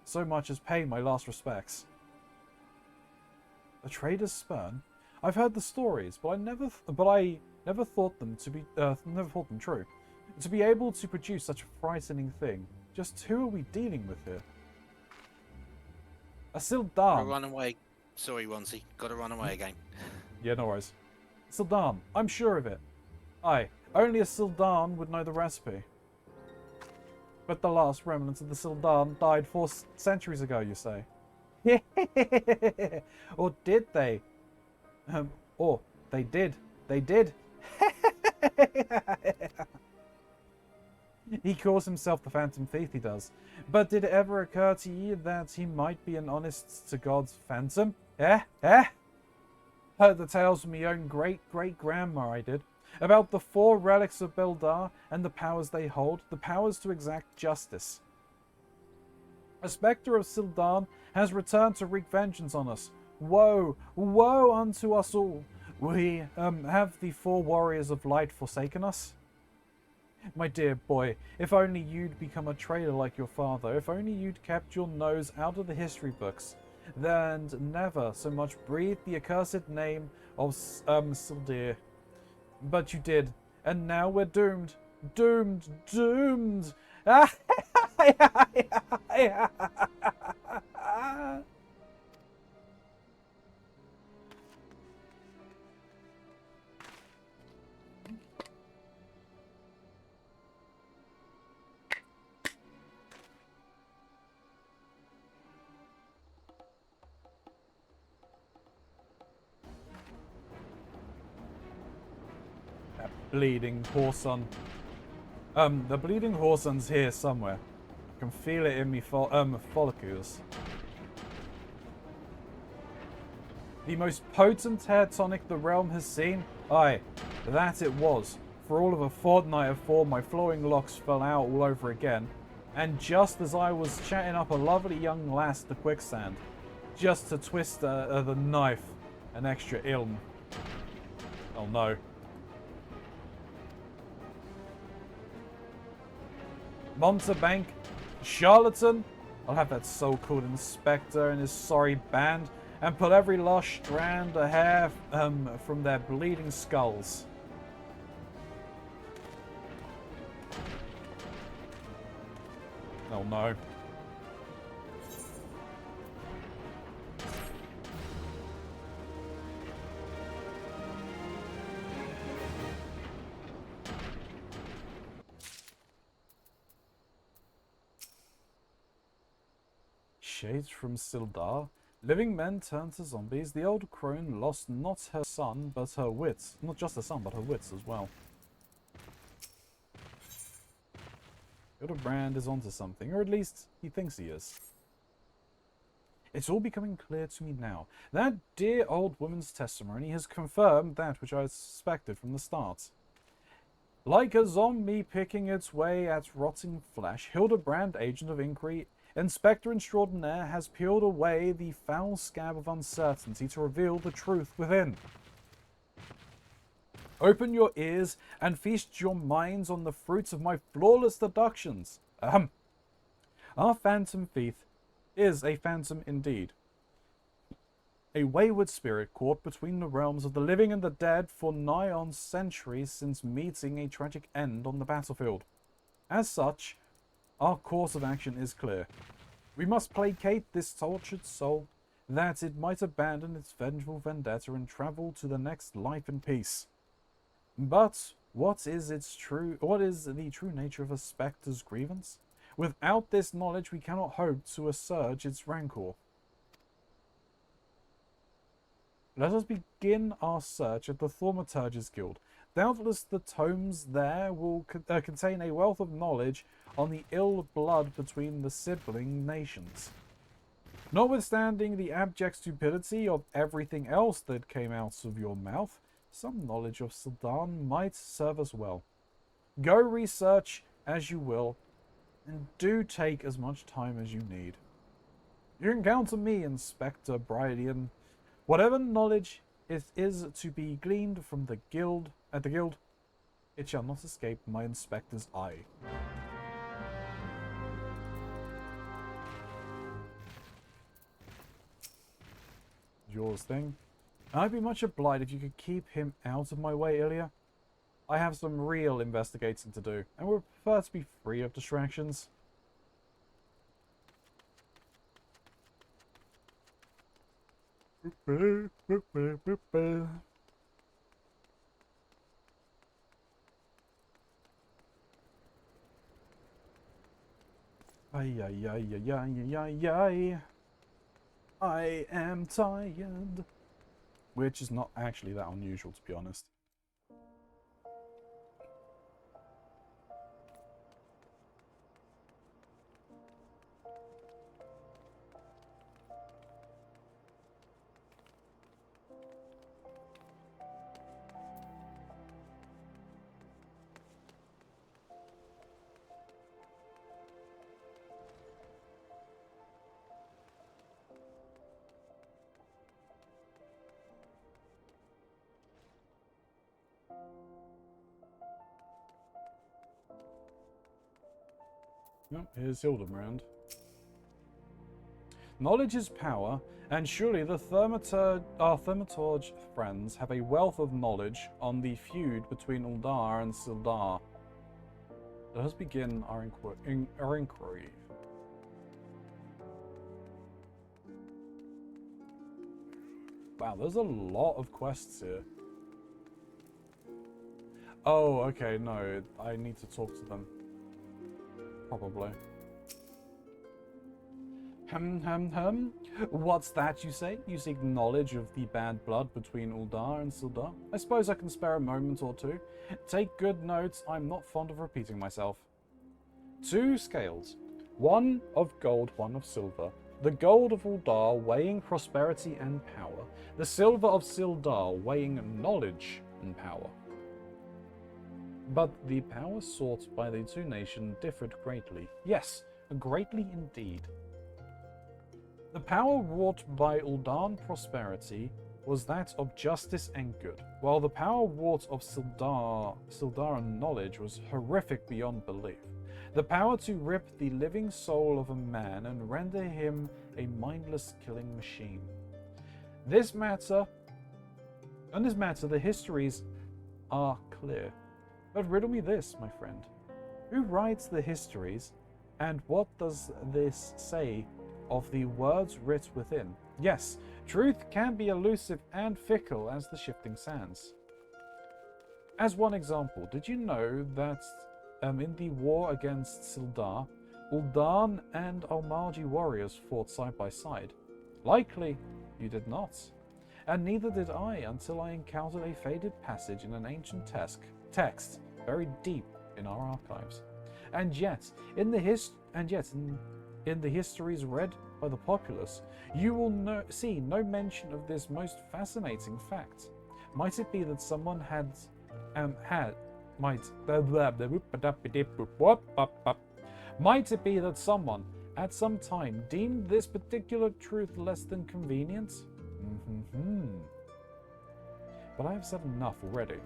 so much as pay my last respects. The traitors spurn? I've heard the stories, but I never thought them to be never thought them true. To be able to produce such a frightening thing, just who are we dealing with here? A Sildan. Gotta run away. Sorry, Ronzi. Gotta run away again. Yeah, no worries. Sildan, I'm sure of it. Aye, only a Sildan would know the recipe. But the last remnants of the Sildan died 4 centuries ago, you say? Or did they? Or they did. They did. He calls himself the Phantom Thief, he does. But did it ever occur to you that he might be an honest-to-God's phantom? Heard the tales from my own great-great-grandma, I did. About the 4 relics of Beldar and the powers they hold, the powers to exact justice. A spectre of Sildan has returned to wreak vengeance on us. Woe, woe unto us all. We, have the 4 warriors of light forsaken us? My dear boy, if only you'd become a traitor like your father, if only you'd kept your nose out of the history books, then never so much breathed the accursed name of Sildir. But you did, and now we're doomed. Doomed, doomed! Bleeding Whoreson. The bleeding Whoreson's here somewhere. I can feel it in me follicles. The most potent hair tonic the realm has seen? Aye, that it was. For all of a fortnight afore, my flowing locks fell out all over again, and just as I was chatting up a lovely young lass at the quicksand, just to twist the knife an extra ilm. Oh no. Montebank, charlatan. I'll have that so-called inspector and his sorry band, and pull every last strand of hair from their bleeding skulls. Oh no. Shades from Sildar. Living men turned to zombies. The old crone lost not her son, but her wits. Not just her son, but her wits as well. Hildebrand is onto something, or at least he thinks he is. It's all becoming clear to me now. That dear old woman's testimony has confirmed that which I suspected from the start. Like a zombie picking its way at rotting flesh, Hildebrand, agent of inquiry, Inspector Extraordinaire, has peeled away the foul scab of uncertainty to reveal the truth within. Open your ears and feast your minds on the fruits of my flawless deductions. Our Phantom Thief is a phantom indeed. A wayward spirit caught between the realms of the living and the dead for nigh on centuries since meeting a tragic end on the battlefield. As such, our course of action is clear. We must placate this tortured soul, that it might abandon its vengeful vendetta and travel to the next life in peace. But what is the true nature of a spectre's grievance? Without this knowledge, we cannot hope to assuage its rancor. Let us begin our search at the Thaumaturge's Guild. Doubtless the tomes there will contain a wealth of knowledge on the ill blood between the sibling nations. Notwithstanding the abject stupidity of everything else that came out of your mouth, some knowledge of Sildan might serve us well. Go research as you will, And do take as much time as you need. You encounter me, Inspector Brydian. Whatever knowledge it is to be gleaned from the guild, it shall not escape my inspector's eye. Yours thing. I'd be much obliged if you could keep him out of my way, Ilya. I have some real investigating to do, and would prefer to be free of distractions. Ay, ay, ay, ay, ay, ay, ay. I am tired. Which is not actually that unusual, to be honest. Oh, here's Hildebrand. Knowledge is power, and surely the our Thaumaturge friends have a wealth of knowledge on the feud between Uldar and Sildar. Let us begin our inquiry. Wow, there's a lot of quests here. Oh, okay, no, I need to talk to them. Probably. What's that you say? You seek knowledge of the bad blood between Uldar and Sildar? I suppose I can spare a moment or two. Take good notes, I'm not fond of repeating myself. 2 scales. One of gold, one of silver. The gold of Uldar weighing prosperity and power. The silver of Sildar weighing knowledge and power. But the power sought by the two nations differed greatly. Yes, greatly indeed. The power wrought by Uldan prosperity was that of justice and good, while the power wrought of Sildaran knowledge was horrific beyond belief. The power to rip the living soul of a man and render him a mindless killing machine. On this matter, the histories are clear. But riddle me this, my friend. Who writes the histories, and what does this say of the words writ within? Yes, truth can be elusive and fickle as the shifting sands. As one example, did you know that in the war against Sildar, Uldan and Almarji warriors fought side by side? Likely you did not. And neither did I until I encountered a faded passage in an ancient text buried deep in our archives. And yet, in the histories read by the populace, you will see no mention of this most fascinating fact. Might it be that someone might it be that someone at some time deemed this particular truth less than convenient? But I have said enough already.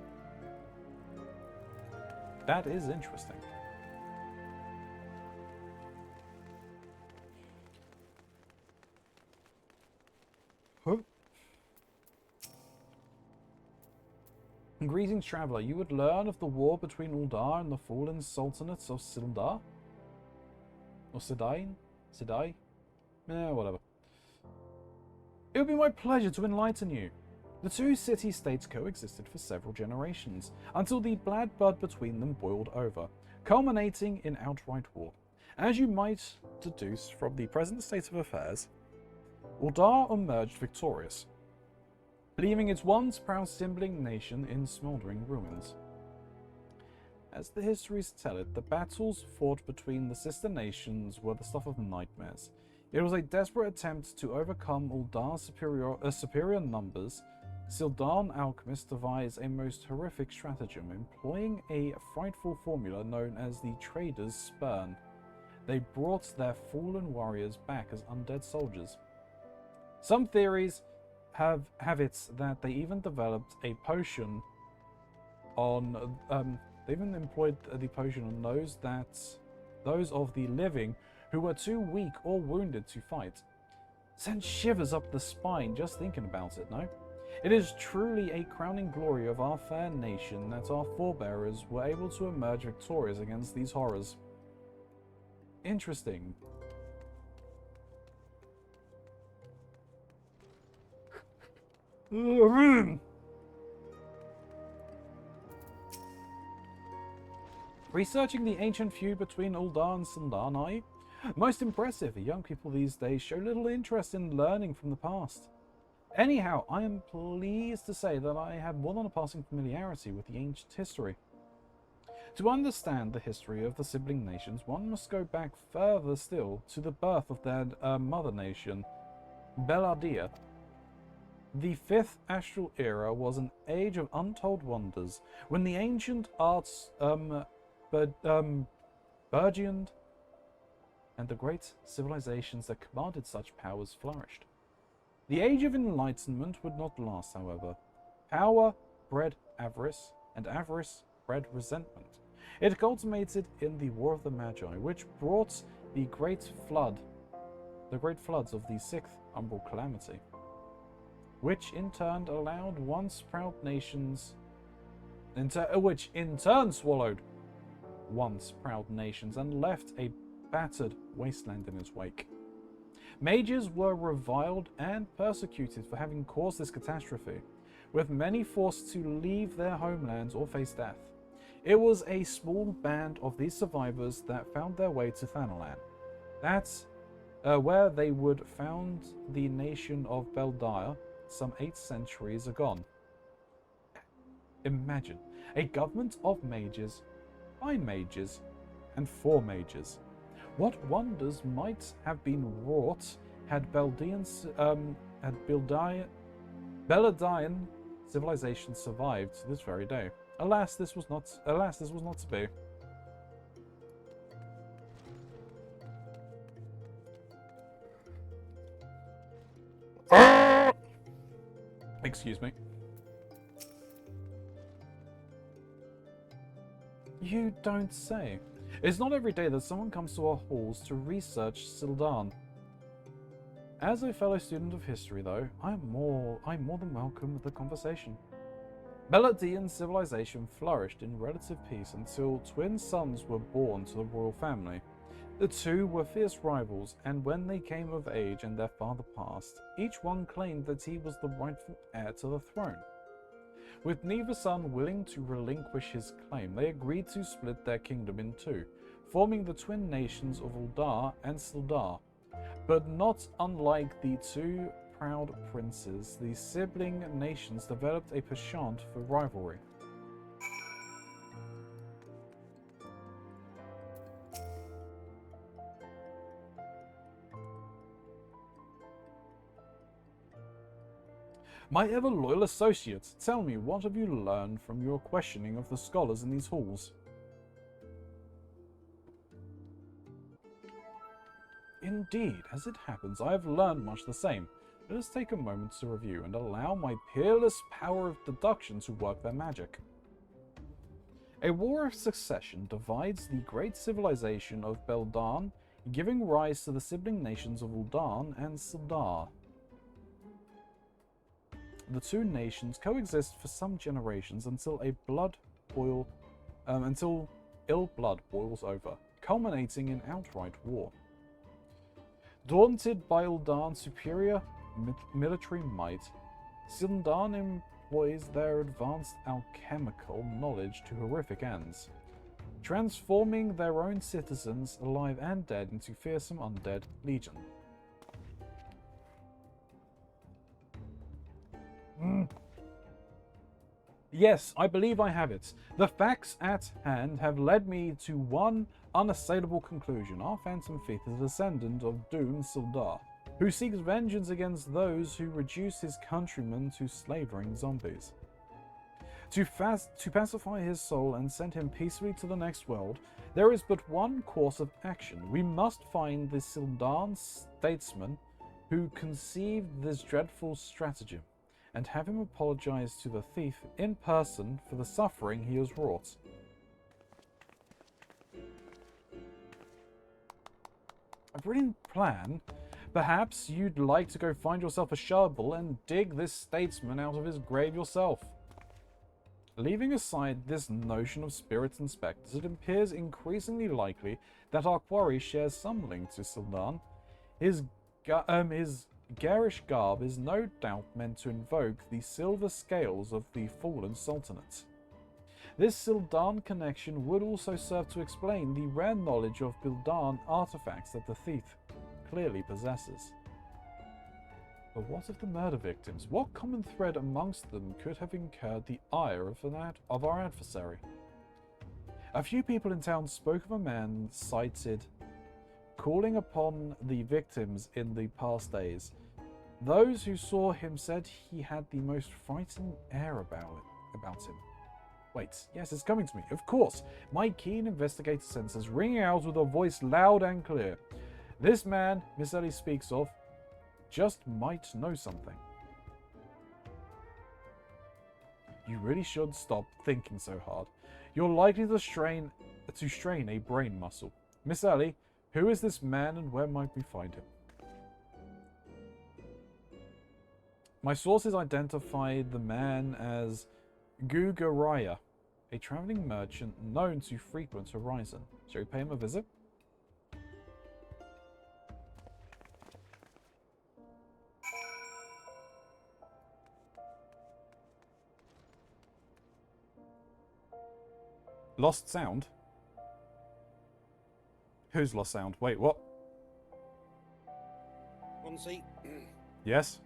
That is interesting. Huh? Greetings, traveller. You would learn of the war between Uldar and the fallen sultanates of Sildar? Or Sidai? Whatever. It would be my pleasure to enlighten you. The two city-states coexisted for several generations, until the bad blood between them boiled over, culminating in outright war. As you might deduce from the present state of affairs, Uldar emerged victorious, leaving its once proud sibling nation in smouldering ruins. As the histories tell it, the battles fought between the sister nations were the stuff of nightmares. It was a desperate attempt to overcome Uldar's superior numbers. Sildan alchemists devised a most horrific stratagem, employing a frightful formula known as the Trader's Spurn. they brought their fallen warriors back as undead soldiers. Some theories have it that they even developed a potion on they even employed the potion on those of the living who were too weak or wounded to fight. Sends shivers up the spine just thinking about it, no? It is truly a crowning glory of our fair nation that our forebears were able to emerge victorious against these horrors. Interesting. Researching the ancient feud between Uldar and Sildar, are you? Most impressive. Young people these days show little interest in learning from the past. Anyhow, I am pleased to say that I have more than a passing familiarity with the ancient history. To understand the history of the sibling nations, one must go back further still to the birth of their mother nation, Belardia. The fifth astral era was an age of untold wonders, when the ancient arts burgeoned and the great civilizations that commanded such powers flourished. The age of enlightenment would not last, however. Power bred avarice, and avarice bred resentment. It culminated in the War of the Magi, which brought the great floods of the sixth umbral calamity, which in turn allowed once proud nations, which in turn swallowed once proud nations and left a battered wasteland in its wake. Mages were reviled and persecuted for having caused this catastrophe, with many forced to leave their homelands or face death. It was a small band of these survivors that found their way to Thanalan. That's where they would found the nation of Beldire some 8 centuries agone. Imagine a government of mages, by mages, and for mages. What wonders might have been wrought had Beladian civilization survived to this very day? Alas, this was not to be. Excuse me. You don't say. It's not every day that someone comes to our halls to research Sildan. As a fellow student of history, though, I'm more than welcome to the conversation. Beladian civilization flourished in relative peace until twin sons were born to the royal family. The two were fierce rivals, and when they came of age and their father passed, each one claimed that he was the rightful heir to the throne. With neither son willing to relinquish his claim, they agreed to split their kingdom in two, forming the twin nations of Uldar and Sildar. But not unlike the two proud princes, the sibling nations developed a penchant for rivalry. My ever-loyal associates, tell me, what have you learned from your questioning of the scholars in these halls? Indeed, as it happens, I have learned much the same. Let us take a moment to review and allow my peerless power of deduction to work their magic. A war of succession divides the great civilization of Beldan, giving rise to the sibling nations of Uldan and Sildar. The two nations coexist for some generations until ill blood boils over, culminating in outright war. Daunted by Uldan's superior military might, Sildan employs their advanced alchemical knowledge to horrific ends, transforming their own citizens, alive and dead, into fearsome undead legion. Yes, I believe I have it. The facts at hand have led me to one unassailable conclusion. Our Phantom Thief is a descendant of Doom Sildar, who seeks vengeance against those who reduce his countrymen to slavering zombies. To pacify his soul and send him peacefully to the next world, there is but one course of action. We must find the Sildan statesman who conceived this dreadful stratagem, and have him apologize to the thief in person for the suffering he has wrought. A brilliant plan. Perhaps you'd like to go find yourself a shovel and dig this statesman out of his grave yourself. Leaving aside this notion of spirits and spectres, it appears increasingly likely that our quarry shares some link to Sildan. His garish garb is no doubt meant to invoke the silver scales of the fallen sultanate. This Sildan connection would also serve to explain the rare knowledge of Bildan artifacts that the thief clearly possesses. But what of the murder victims? What common thread amongst them could have incurred the ire of our adversary? A few people in town spoke of a man sighted calling upon the victims in the past days. Those who saw him said he had the most frightening air about him. Wait, yes, it's coming to me. Of course, my keen investigator senses ringing out with a voice loud and clear. This man Miss Ellie speaks of just might know something. You really should stop thinking so hard. You're likely to strain a brain muscle. Miss Ellie, who is this man and where might we find him? My sources identify the man as Gugaraya, a traveling merchant known to frequent Horizon. Shall we pay him a visit? Lost sound? Who's lost sound? Wait, what? Keronzi, Yes?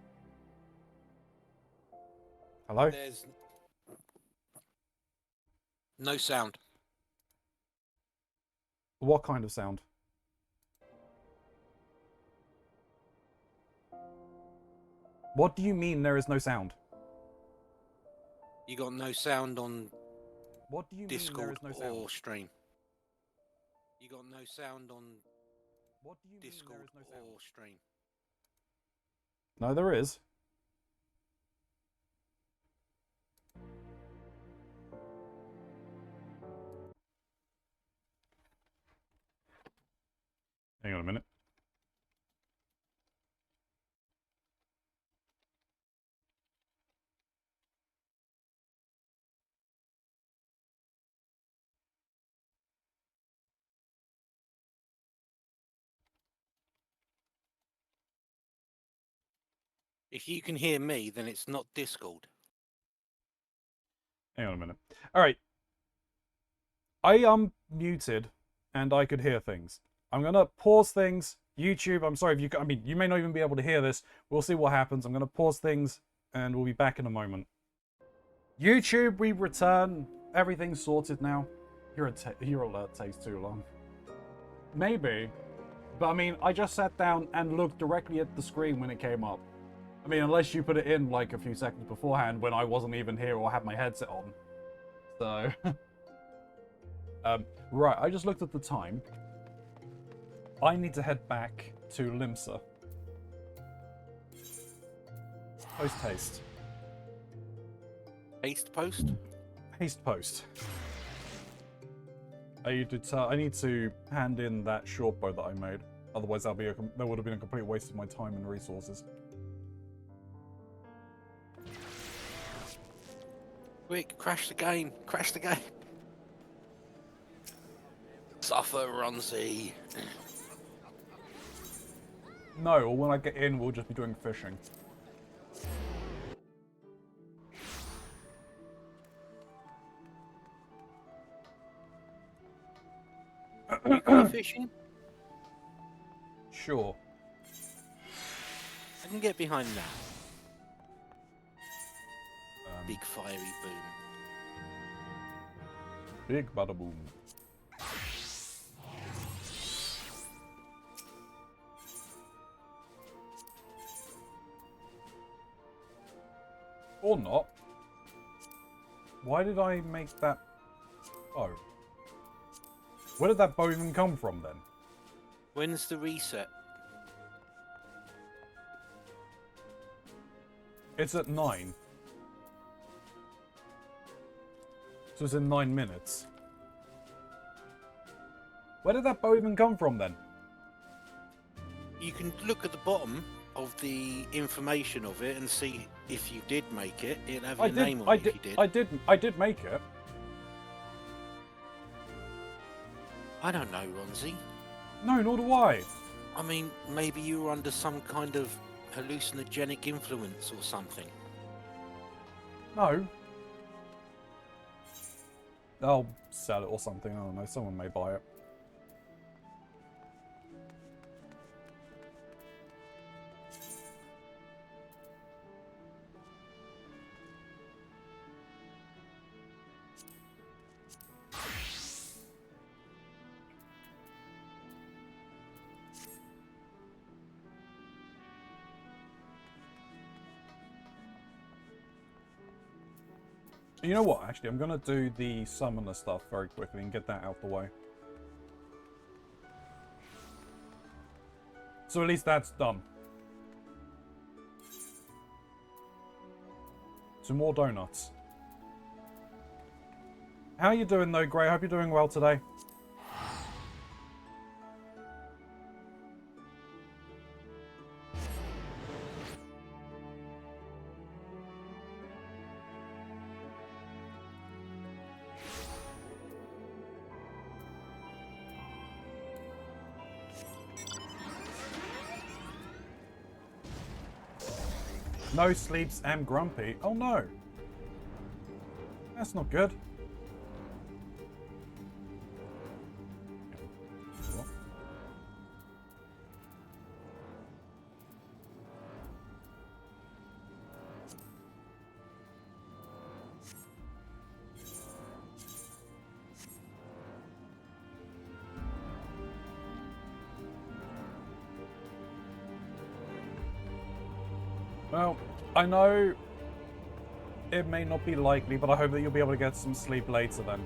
Hello? there's no sound. What kind of sound? What do you mean there is no sound? You got no sound on What do you mean there Discord is no sound? or stream. You got no sound on What do you mean Discord there is no sound? or stream. No, there is. Hang on a minute. If you can hear me, then it's not Discord. Hang on a minute. Alright. I muted and I could hear things. I'm gonna pause things. YouTube, I'm sorry if you... I mean, you may not even be able to hear this. We'll see what happens. I'm gonna pause things and we'll be back in a moment. YouTube, we return. Everything's sorted now. Your alert takes too long. Maybe. But I mean, I just sat down and looked directly at the screen when it came up. I mean, unless you put it in like a few seconds beforehand when I wasn't even here or had my headset on. So... right, I just looked at the time. I need to head back to Limsa. Post haste. Haste post? Haste post. I need to hand in that short bow that I made. Otherwise, that would have been a complete waste of my time and resources. Quick, crash the game. Crash the game. Suffer, Runzy. No, or when I get in, we'll just be doing fishing. You go fishing? Sure. I can get behind that. Big fiery boom. Big bada boom. Or not. Why did I make that bow? Where did that bow even come from then? When's the reset? It's at 9. So it's in 9 minutes. Where did that bow even come from then? You can look at the bottom of the information of it and see if you did make it. It'll have your name on it if you did. I did make it. I don't know, Ronzi. No, nor do I. I mean, maybe you were under some kind of hallucinogenic influence or something. No. I'll sell it or something. I don't know. Someone may buy it. You know what, actually, I'm going to do the summoner stuff very quickly and get that out the way. So at least that's done. Some more donuts. How are you doing though, Gray? I hope you're doing well today. No sleeps, am grumpy. Oh no. That's not good. Well, I know it may not be likely, but I hope that you'll be able to get some sleep later then.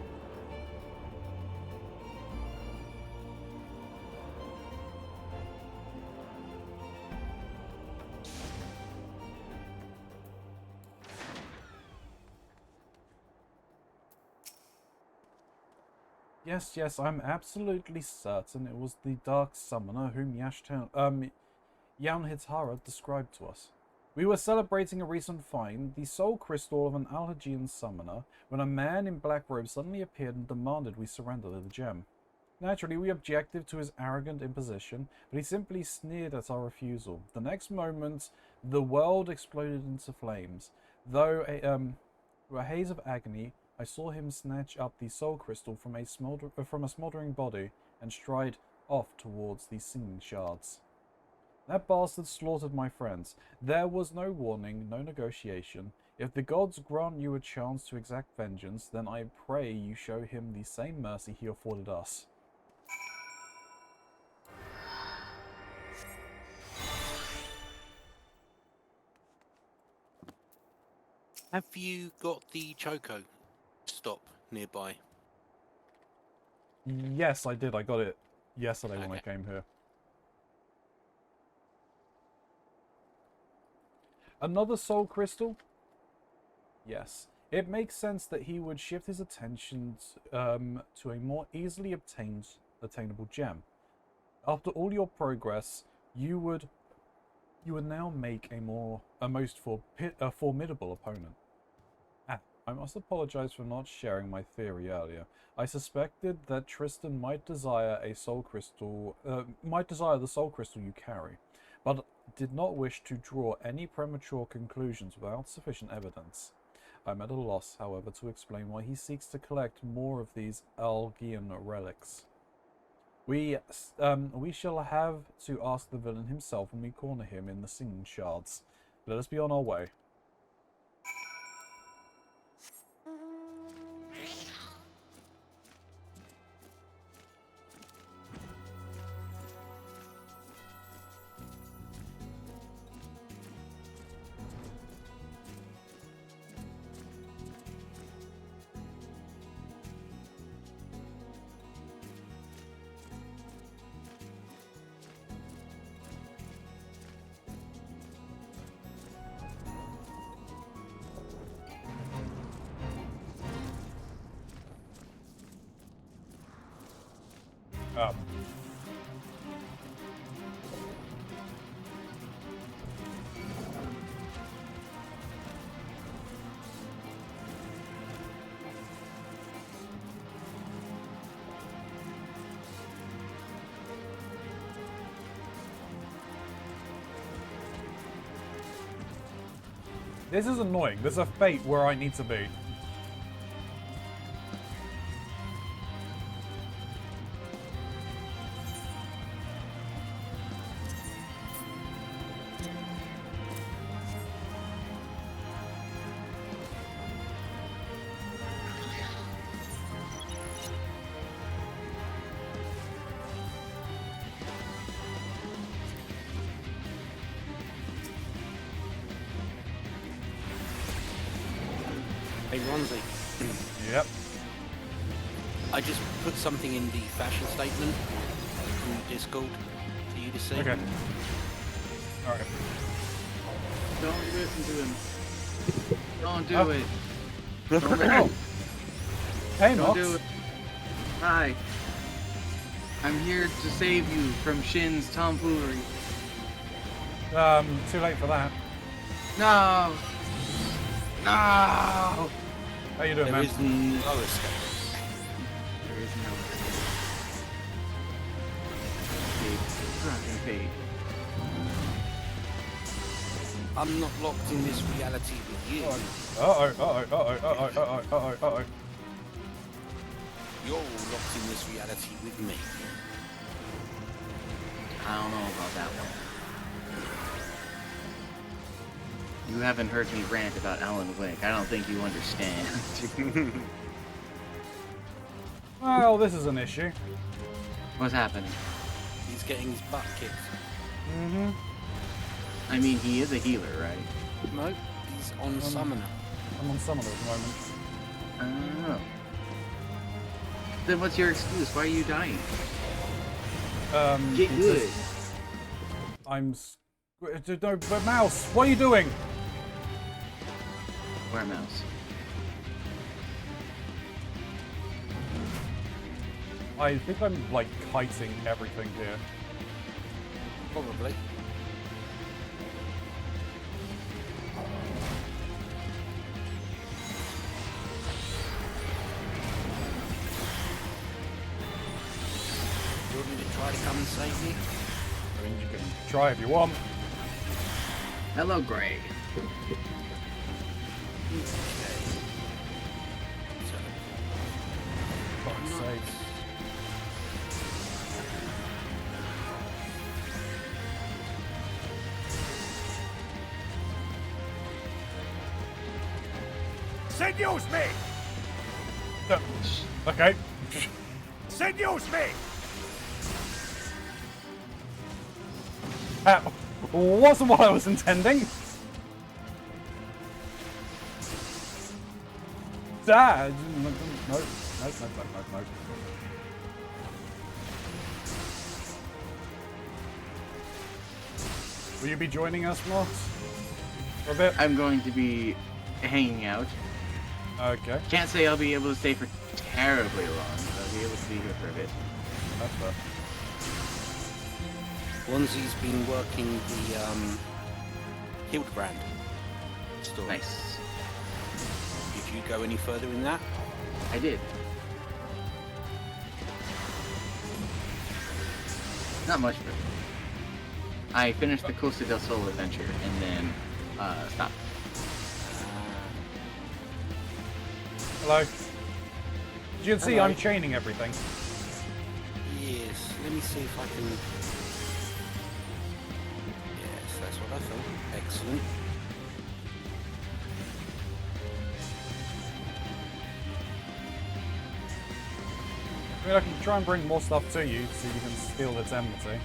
Yes, yes, I'm absolutely certain it was the Dark Summoner whom Yaunhitara described to us. We were celebrating a recent find, the soul crystal of an Alhagian summoner, when a man in black robes suddenly appeared and demanded we surrender the gem. Naturally, we objected to his arrogant imposition, but he simply sneered at our refusal. The next moment, the world exploded into flames. Through a haze of agony, I saw him snatch up the soul crystal from a smoldering body and stride off towards the singing shards. That bastard slaughtered my friends. There was no warning, no negotiation. If the gods grant you a chance to exact vengeance, then I pray you show him the same mercy he afforded us. Have you got the Choco stop nearby? Yes, I did. I got it yesterday when I came here. Another soul crystal? Yes. It makes sense that he would shift his attention to a more easily attainable gem. After all your progress, you would now make a most formidable opponent. I must apologize for not sharing my theory earlier. I suspected that Tristan might desire the soul crystal you carry, but did not wish to draw any premature conclusions without sufficient evidence. I'm at a loss, however, to explain why he seeks to collect more of these Algian relics. We shall have to ask the villain himself when we corner him in the singing shards. Let us be on our way. Um, This is annoying. There's a fate where I need to be. Hey, Ronzi. Yep. I just put something in the fashion statement from Discord for you to see. Okay. Alright. Don't listen to him. Don't do Oh. it. Oh. Hey, Don't Mox. do it. Hi. I'm here to save you from Shin's tomfoolery. Too late for that. No! No! How you doing, There man? is no escape. There is no escape. Fucking fate. I'm not locked in this reality with you. Uh-oh. You're all locked in this reality with me. I don't know about that one. You haven't heard me rant about Alan Wake. I don't think you understand. Well, this is an issue. What's happening? He's getting his butt kicked. Mm-hmm. I mean, he is a healer, right? No, he's on summoner. I'm on summoner at the moment. Oh. Then what's your excuse? Why are you dying? Get because good. I'm... No, but Mouse, what are you doing? Where mouse? I think I'm, like, kiting everything here. Probably. You want me to try to come and save me? I mean, you can try if you want. Hello, Greg. Okay. So, Fuck's sake. Seduce me! Okay. Seduce me! Wasn't what I was intending. Dad. No. Will you be joining us, Mox? For a bit? I'm going to be hanging out. Okay. Can't say I'll be able to stay for terribly long, but I'll be able to be here for a bit. That's fair. Ronzi's been working the Hildebrand story. Nice. Did you go any further in that? I did. Not much further. I finished the Costa del Sol adventure and then stopped. Hello. As you can see, Hello. I'm chaining everything. Yes. Let me see if I can. Yes, that's what I thought. Excellent. I mean, I can try and bring more stuff to you so you can steal its enmity.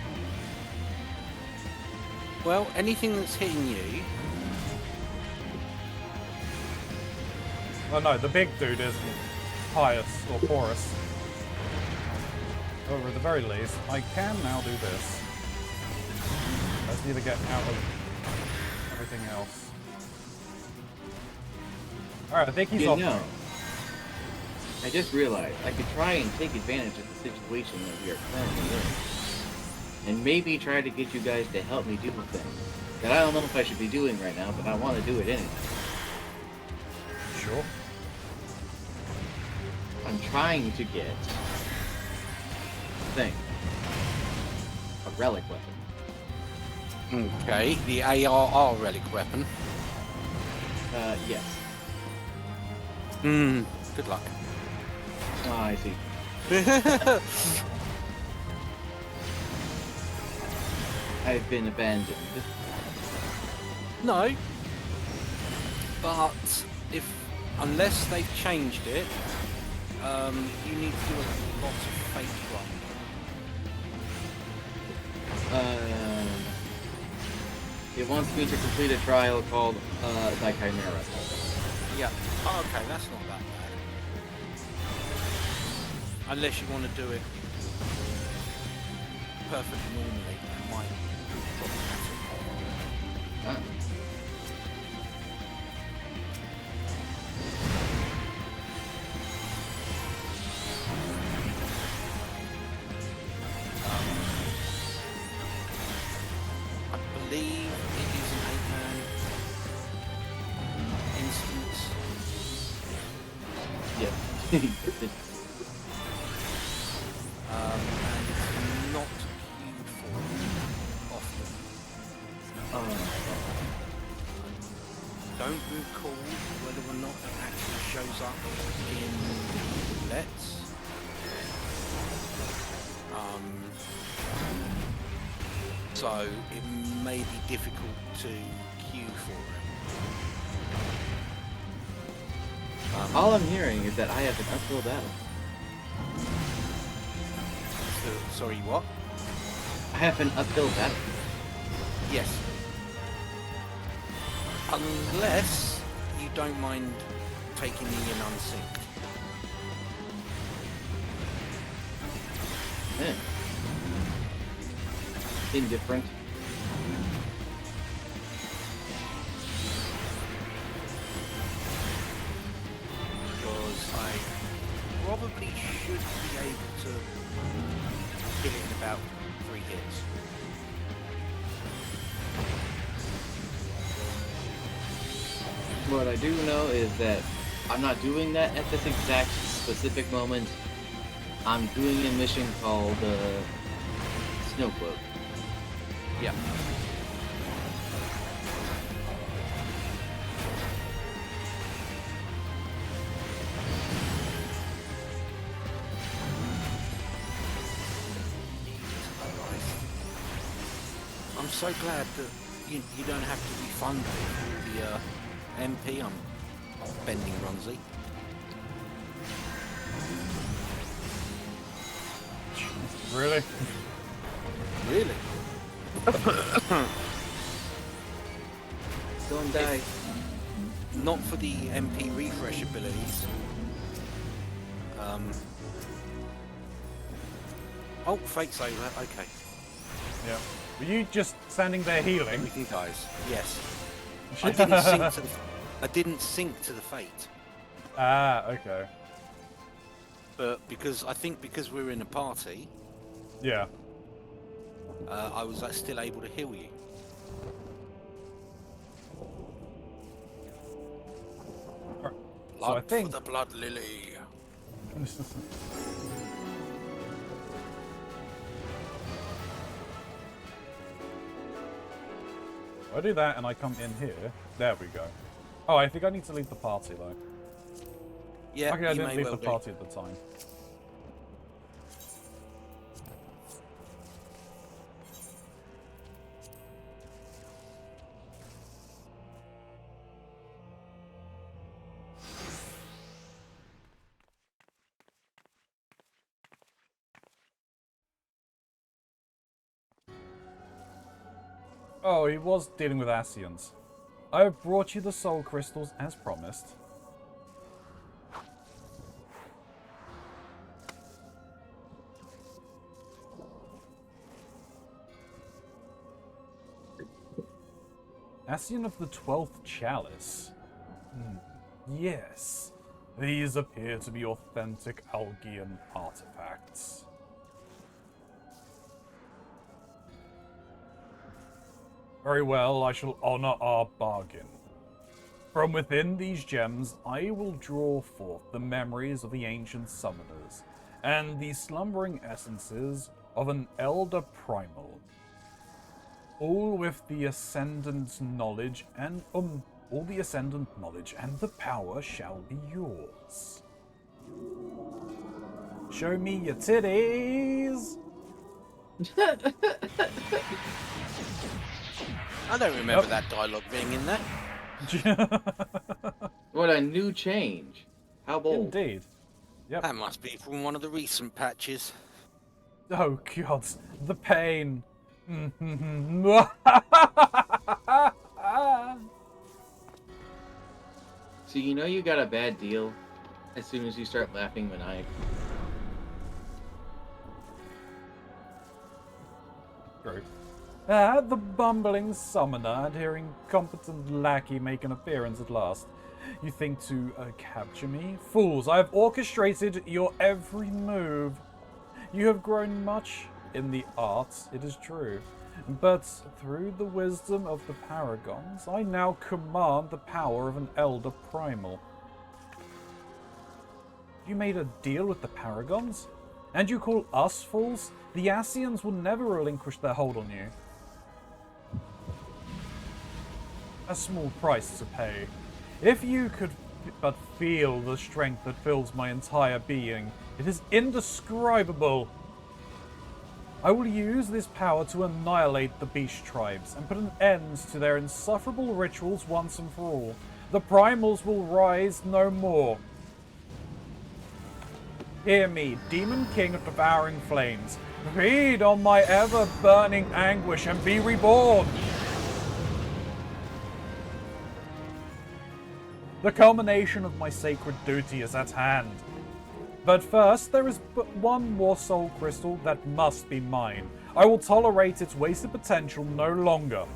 Well, anything that's hitting you. Oh no, the big dude isn't pious or porous. However, at the very least, I can now do this. Let's need to get out of everything else. Alright, I think he's You off. know. I just realized I could try and take advantage of the situation that we are currently in. And maybe try to get you guys to help me do things that I don't know if I should be doing right now, but I want to do it anyway. Sure. I'm trying to get thing. A relic weapon. Okay, the ARR relic weapon. Yes. Good luck. Ah, I see. I've been abandoned. No. But unless they've changed it, you need to do a lot of fake run. It wants me to complete a trial called the Chimera. Yeah. Oh, okay, that's not that bad. Unless you want to do it perfectly normally, it might be problematic. I believe it is an 8-man instance. Yeah. And it's not queued for often. Don't recall whether or not it actually shows up in roulettes. So it may be difficult to queue for it. All I'm hearing is that I have an uphill battle. Sorry, what? I have an uphill battle. Yes. Unless you don't mind taking me in unsynced. Indifferent. Because I probably should be able to hit it in about 3 hits. What I do know is that I'm not doing that at this exact specific moment. I'm doing a mission called Snow Cloak. Yeah. I'm so glad that you don't have to refund me for the MP I'm spending, Ronzi. Really? Really? Go and die. Not for the MP refresh abilities. Oh, fate's over. Okay. Yeah. Were you just standing there healing? Everything dies. Yes. I didn't sync to the fate. Ah, okay. But because we're in a party, Yeah. I was still able to heal you. So I Blood think for the blood lily. I do that and I come in here. There we go. Oh, I think I need to leave the party though. Yeah, Okay, I you didn't may leave well the do. party at the time. Oh, he was dealing with Asians. I have brought you the soul crystals as promised. Asian of the 12th Chalice. Yes. These appear to be authentic Algian artifacts. Very well, I shall honor our bargain. From within these gems, I will draw forth the memories of the ancient summoners and the slumbering essences of an elder primal. All with the ascendant knowledge and the power shall be yours. Show me your titties. I don't remember that dialogue being in there. What a new change. How bold. Indeed. Yep. That must be from one of the recent patches. Oh god, the pain. So you know you got a bad deal as soon as you start laughing maniacally. True. The bumbling summoner and her incompetent lackey make an appearance at last. You think to capture me? Fools, I have orchestrated your every move. You have grown much in the arts, it is true. But through the wisdom of the paragons, I now command the power of an elder primal. You made a deal with the paragons? And you call us fools? The Ascians will never relinquish their hold on you. A small price to pay. If you could but feel the strength that fills my entire being, it is indescribable. I will use this power to annihilate the beast tribes and put an end to their insufferable rituals once and for all. The primals will rise no more. Hear me, Demon King of Devouring Flames. Feed on my ever-burning anguish and be reborn. The culmination of my sacred duty is at hand. But first, there is but one more soul crystal that must be mine. I will tolerate its wasted potential no longer.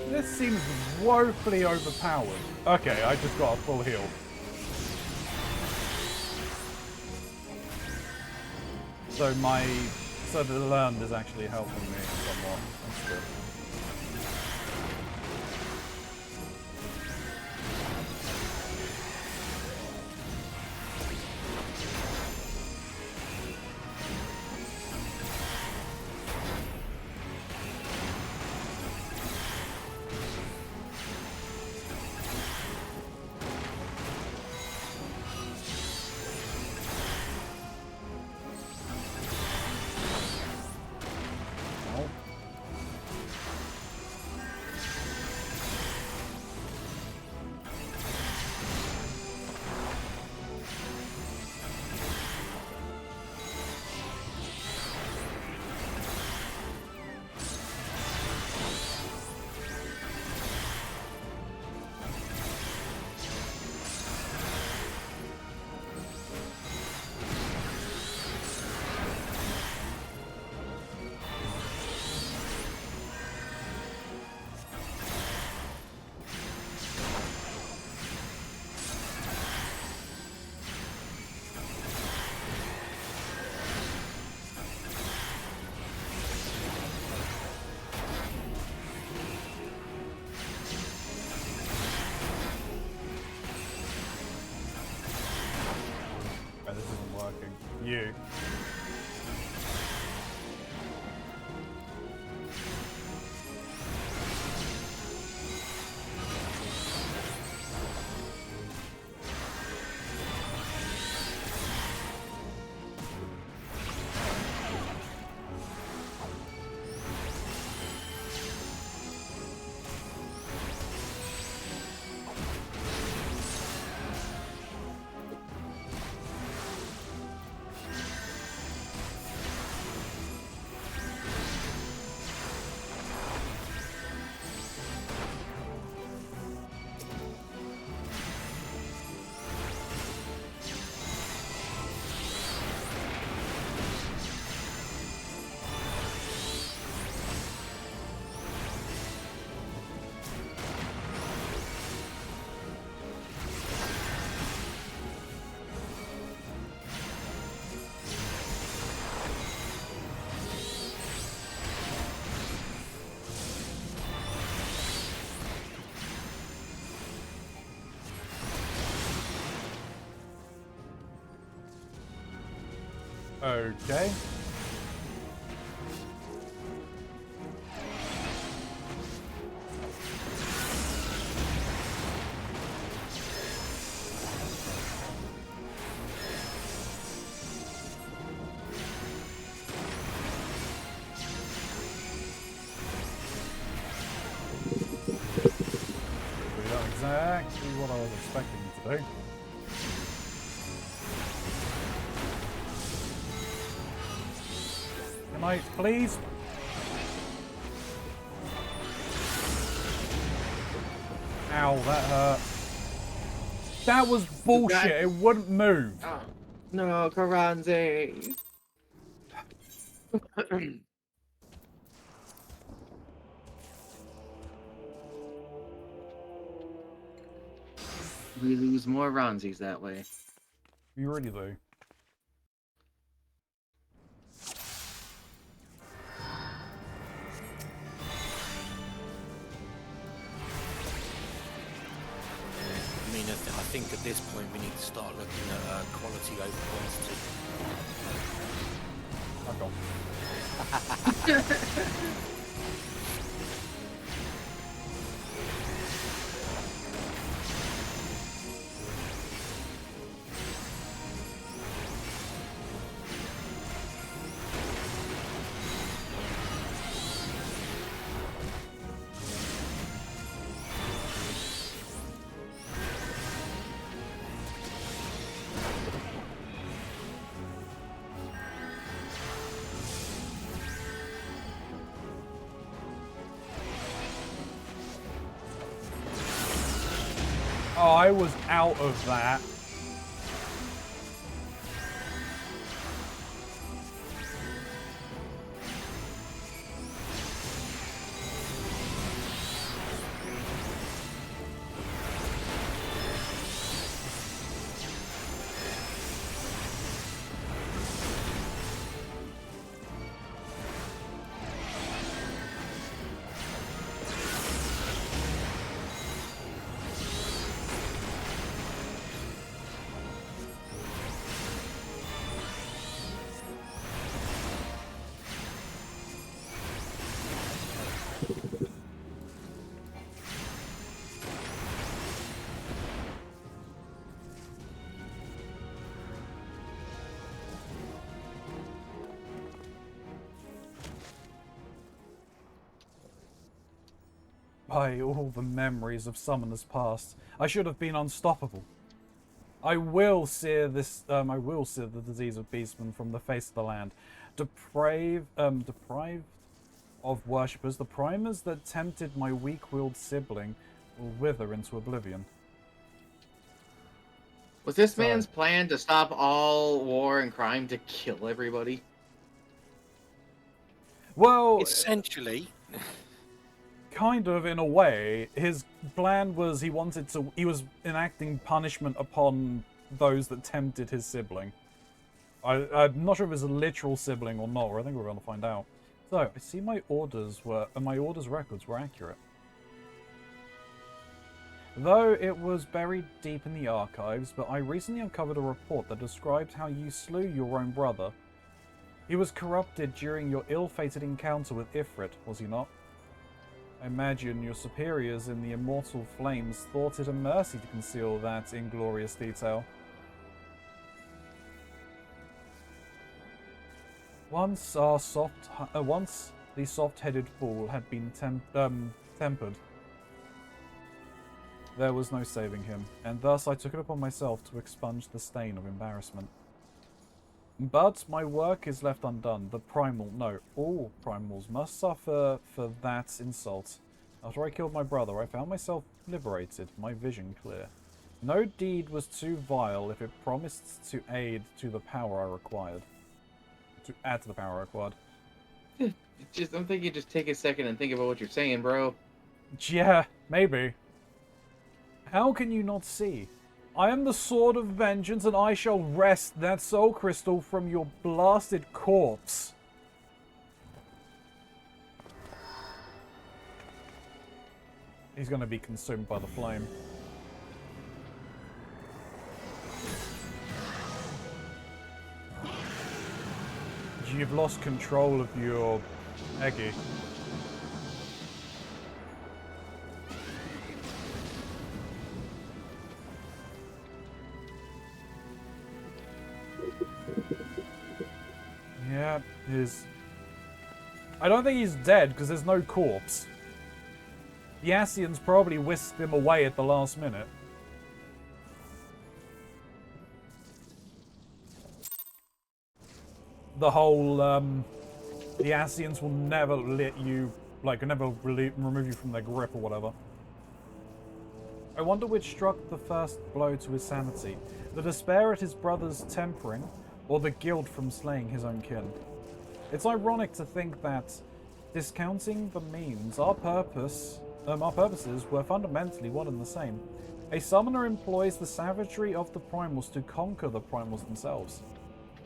This seems woefully overpowered. Okay, I just got a full heal. So the learned is actually helping me somewhat. That's good. you. Okay. We got exactly what I was expecting to do. Can I please? Ow, that hurt. That was bullshit. It wouldn't move. Oh, no, Keronzi. We lose more Ronzis that way. You really do. I mean, I think at this point we need to start looking at quality over quantity. I'm gone. Oh, I was out of that. By all the memories of Summoner's past, I should have been unstoppable. I will sear this. I will sear the disease of beastmen from the face of the land. Deprived of worshippers, the primers that tempted my weak-willed sibling will wither into oblivion. Was this man's plan to stop all war and crime to kill everybody? Well, Essentially. kind of, in a way. His plan was he was enacting punishment upon those that tempted his sibling. I'm not sure if it's a literal sibling or not, or I think we're going to find out. So, I see my orders records were accurate. Though it was buried deep in the archives, but I recently uncovered a report that described how you slew your own brother. He was corrupted during your ill-fated encounter with Ifrit, was he not? I imagine your superiors in the Immortal Flames thought it a mercy to conceal that inglorious detail. Once the soft-headed fool had been tempered, there was no saving him, and thus I took it upon myself to expunge the stain of embarrassment. But my work is left undone. All primals must suffer for that insult. After I killed my brother, I found myself liberated, my vision clear. No deed was too vile if it promised to aid to the power I required. To add to the power I required. I'm thinking just take a second and think about what you're saying, bro. Yeah, maybe. How can you not see? I am the Sword of Vengeance, and I shall wrest that soul crystal from your blasted corpse. He's going to be consumed by the flame. You've lost control of your Eggy. Yeah, I don't think he's dead, because there's no corpse. The Ascians probably whisked him away at the last minute. The whole, the Ascians will never let you, never remove you from their grip or whatever. I wonder which struck the first blow to his sanity. The despair at his brother's tempering, or the guilt from slaying his own kin. It's ironic to think that, discounting the means, our purposes were fundamentally one and the same. A summoner employs the savagery of the primals to conquer the primals themselves.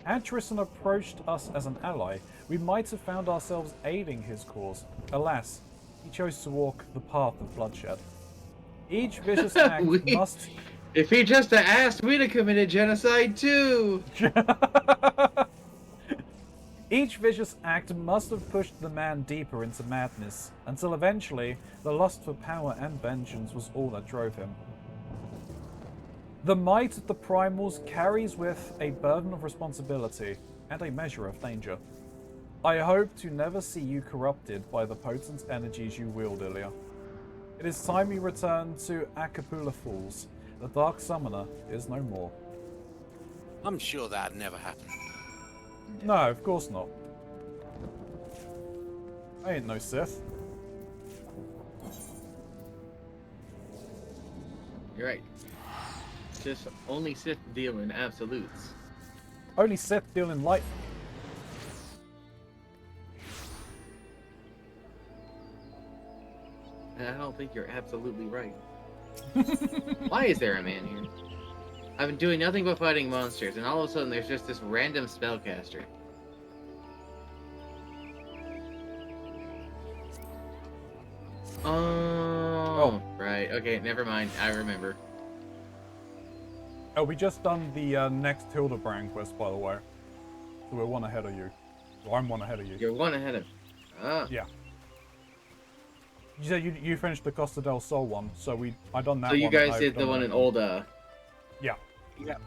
Had Tristan approached us as an ally, we might have found ourselves aiding his cause. Alas, he chose to walk the path of bloodshed. Each vicious act must... If he just had asked, we'd have committed genocide too! Each vicious act must have pushed the man deeper into madness, until eventually, the lust for power and vengeance was all that drove him. The might of the primals carries with a burden of responsibility and a measure of danger. I hope to never see you corrupted by the potent energies you wield, Ilya. It is time you return to Acapula Falls. The Dark Summoner is no more. I'm sure that'd never happen. No, of course not. I ain't no Sith. You're right. Just only Sith deal in absolutes. Only Sith deal in light. I don't think you're absolutely right. Why is there a man here? I've been doing nothing but fighting monsters, and all of a sudden there's just this random spellcaster. Oh, right. Okay, never mind. I remember. Oh, we just done the next Hildebrand quest, by the way. So we're one ahead of you. Well, I'm one ahead of you. You're one ahead of me. Ah. Yeah. You said you finished the Costa del Sol one, so I done that So one. you guys did the one in old, Yeah. Yeah.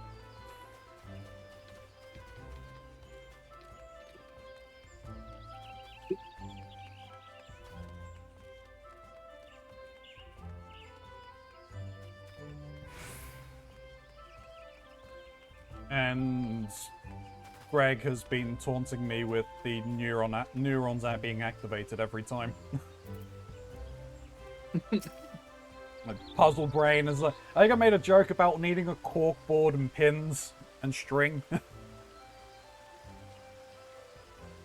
And Greg has been taunting me with the neurons being activated every time. My puzzle brain is like... I think I made a joke about needing a cork board and pins and string.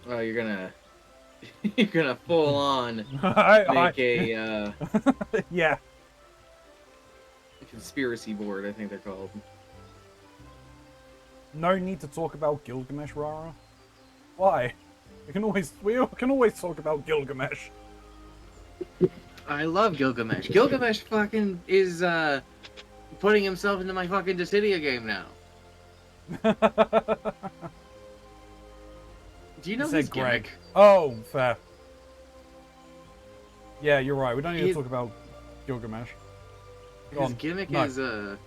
Oh, you're gonna... You're gonna full on make a, yeah. conspiracy board, I think they're called. No need to talk about Gilgamesh, Rara. Why? We can always talk about Gilgamesh. I love Gilgamesh. Gilgamesh fucking is putting himself into my fucking Dissidia game now. Do you know his said Greg. gimmick? Oh, fair. Yeah, you're right. We don't need to His- talk about Gilgamesh. Go His on. gimmick No. is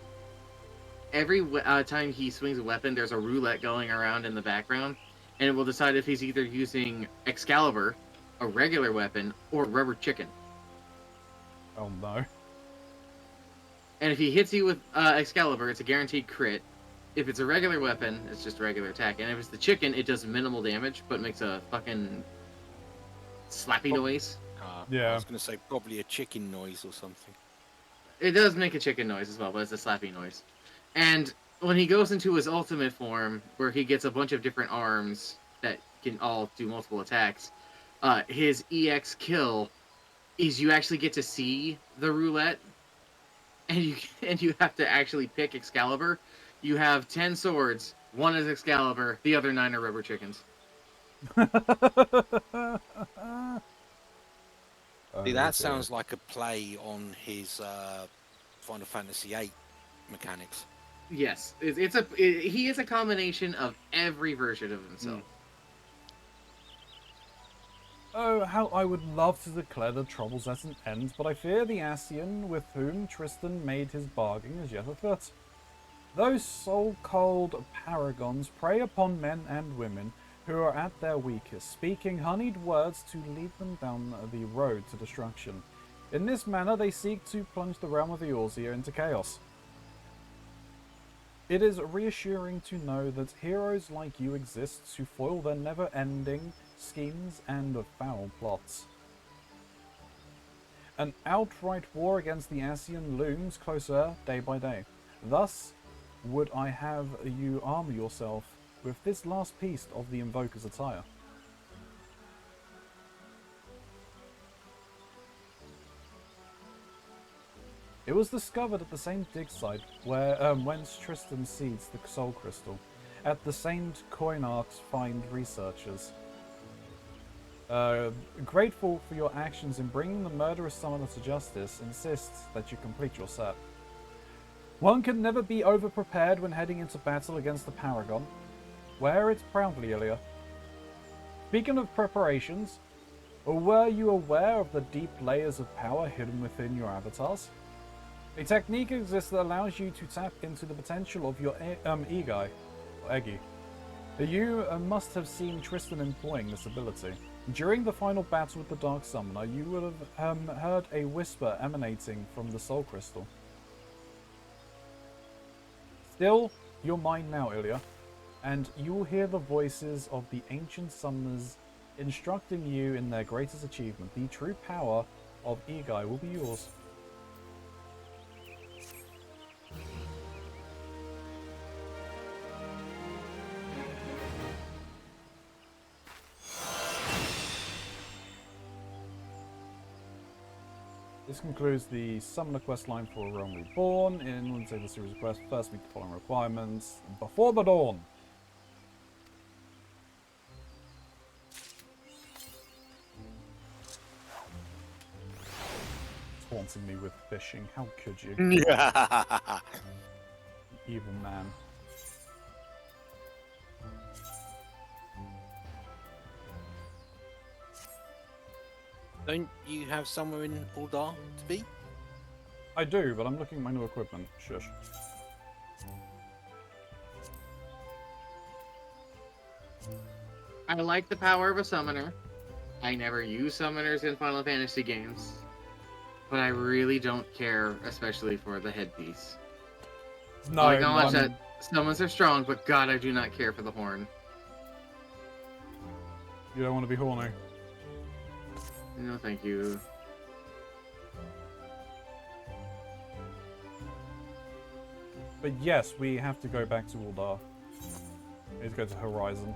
every time he swings a weapon, there's a roulette going around in the background, and it will decide if he's either using Excalibur, a regular weapon, or rubber chicken. Oh no. And if he hits you with Excalibur, it's a guaranteed crit. If it's a regular weapon, it's just a regular attack. And if it's the chicken, it does minimal damage, but makes a fucking slappy noise. I Yeah. was going to say probably a chicken noise or something. It does make a chicken noise as well, but it's a slappy noise. And when he goes into his ultimate form, where he gets a bunch of different arms that can all do multiple attacks, his EX kill is you actually get to see the roulette, and you have to actually pick Excalibur. You have 10 swords, one is Excalibur, the other 9 are rubber chickens. See, that sounds like a play on his Final Fantasy VIII mechanics. Yes, he is a combination of every version of himself. Oh, how I would love to declare the troubles at an end, but I fear the Ascian with whom Tristan made his bargain is yet afoot. Those soul-cold paragons prey upon men and women who are at their weakest, speaking honeyed words to lead them down the road to destruction. In this manner, they seek to plunge the realm of the Eorzea into chaos. It is reassuring to know that heroes like you exist to foil their never-ending schemes and foul plots. An outright war against the Ascian looms closer day by day. Thus, would I have you armor yourself with this last piece of the Invoker's attire. It was discovered at the same dig site where whence Tristan seeds the soul crystal, at the same coin arcs find researchers. Grateful for your actions in bringing the murderous summoner to justice, insists that you complete your set. One can never be over-prepared when heading into battle against the Paragon. Wear it proudly, Ilya. Speaking of preparations, were you aware of the deep layers of power hidden within your avatars? A technique exists that allows you to tap into the potential of your Egai, or Egi. You must have seen Tristan employing this ability. During the final battle with the Dark Summoner, you would have heard a whisper emanating from the Soul Crystal. Still, you're mine now, Ilya, and you will hear the voices of the ancient summoners instructing you in their greatest achievement. The true power of Egai will be yours. This concludes the Summoner quest line for A Realm Reborn. In order to take the series of quests, first meet the following requirements before the dawn. Taunting me with fishing. How could you? Evil man. Don't you have somewhere in Uldar to be? I do, but I'm looking at my new equipment. Shush. I like the power of a summoner. I never use summoners in Final Fantasy games, but I really don't care, especially for the headpiece. No, I acknowledge that summons are strong, but God, I do not care for the horn. You don't want to be horny. No, thank you. But yes, we have to go back to Uldar. We need to go to Horizon.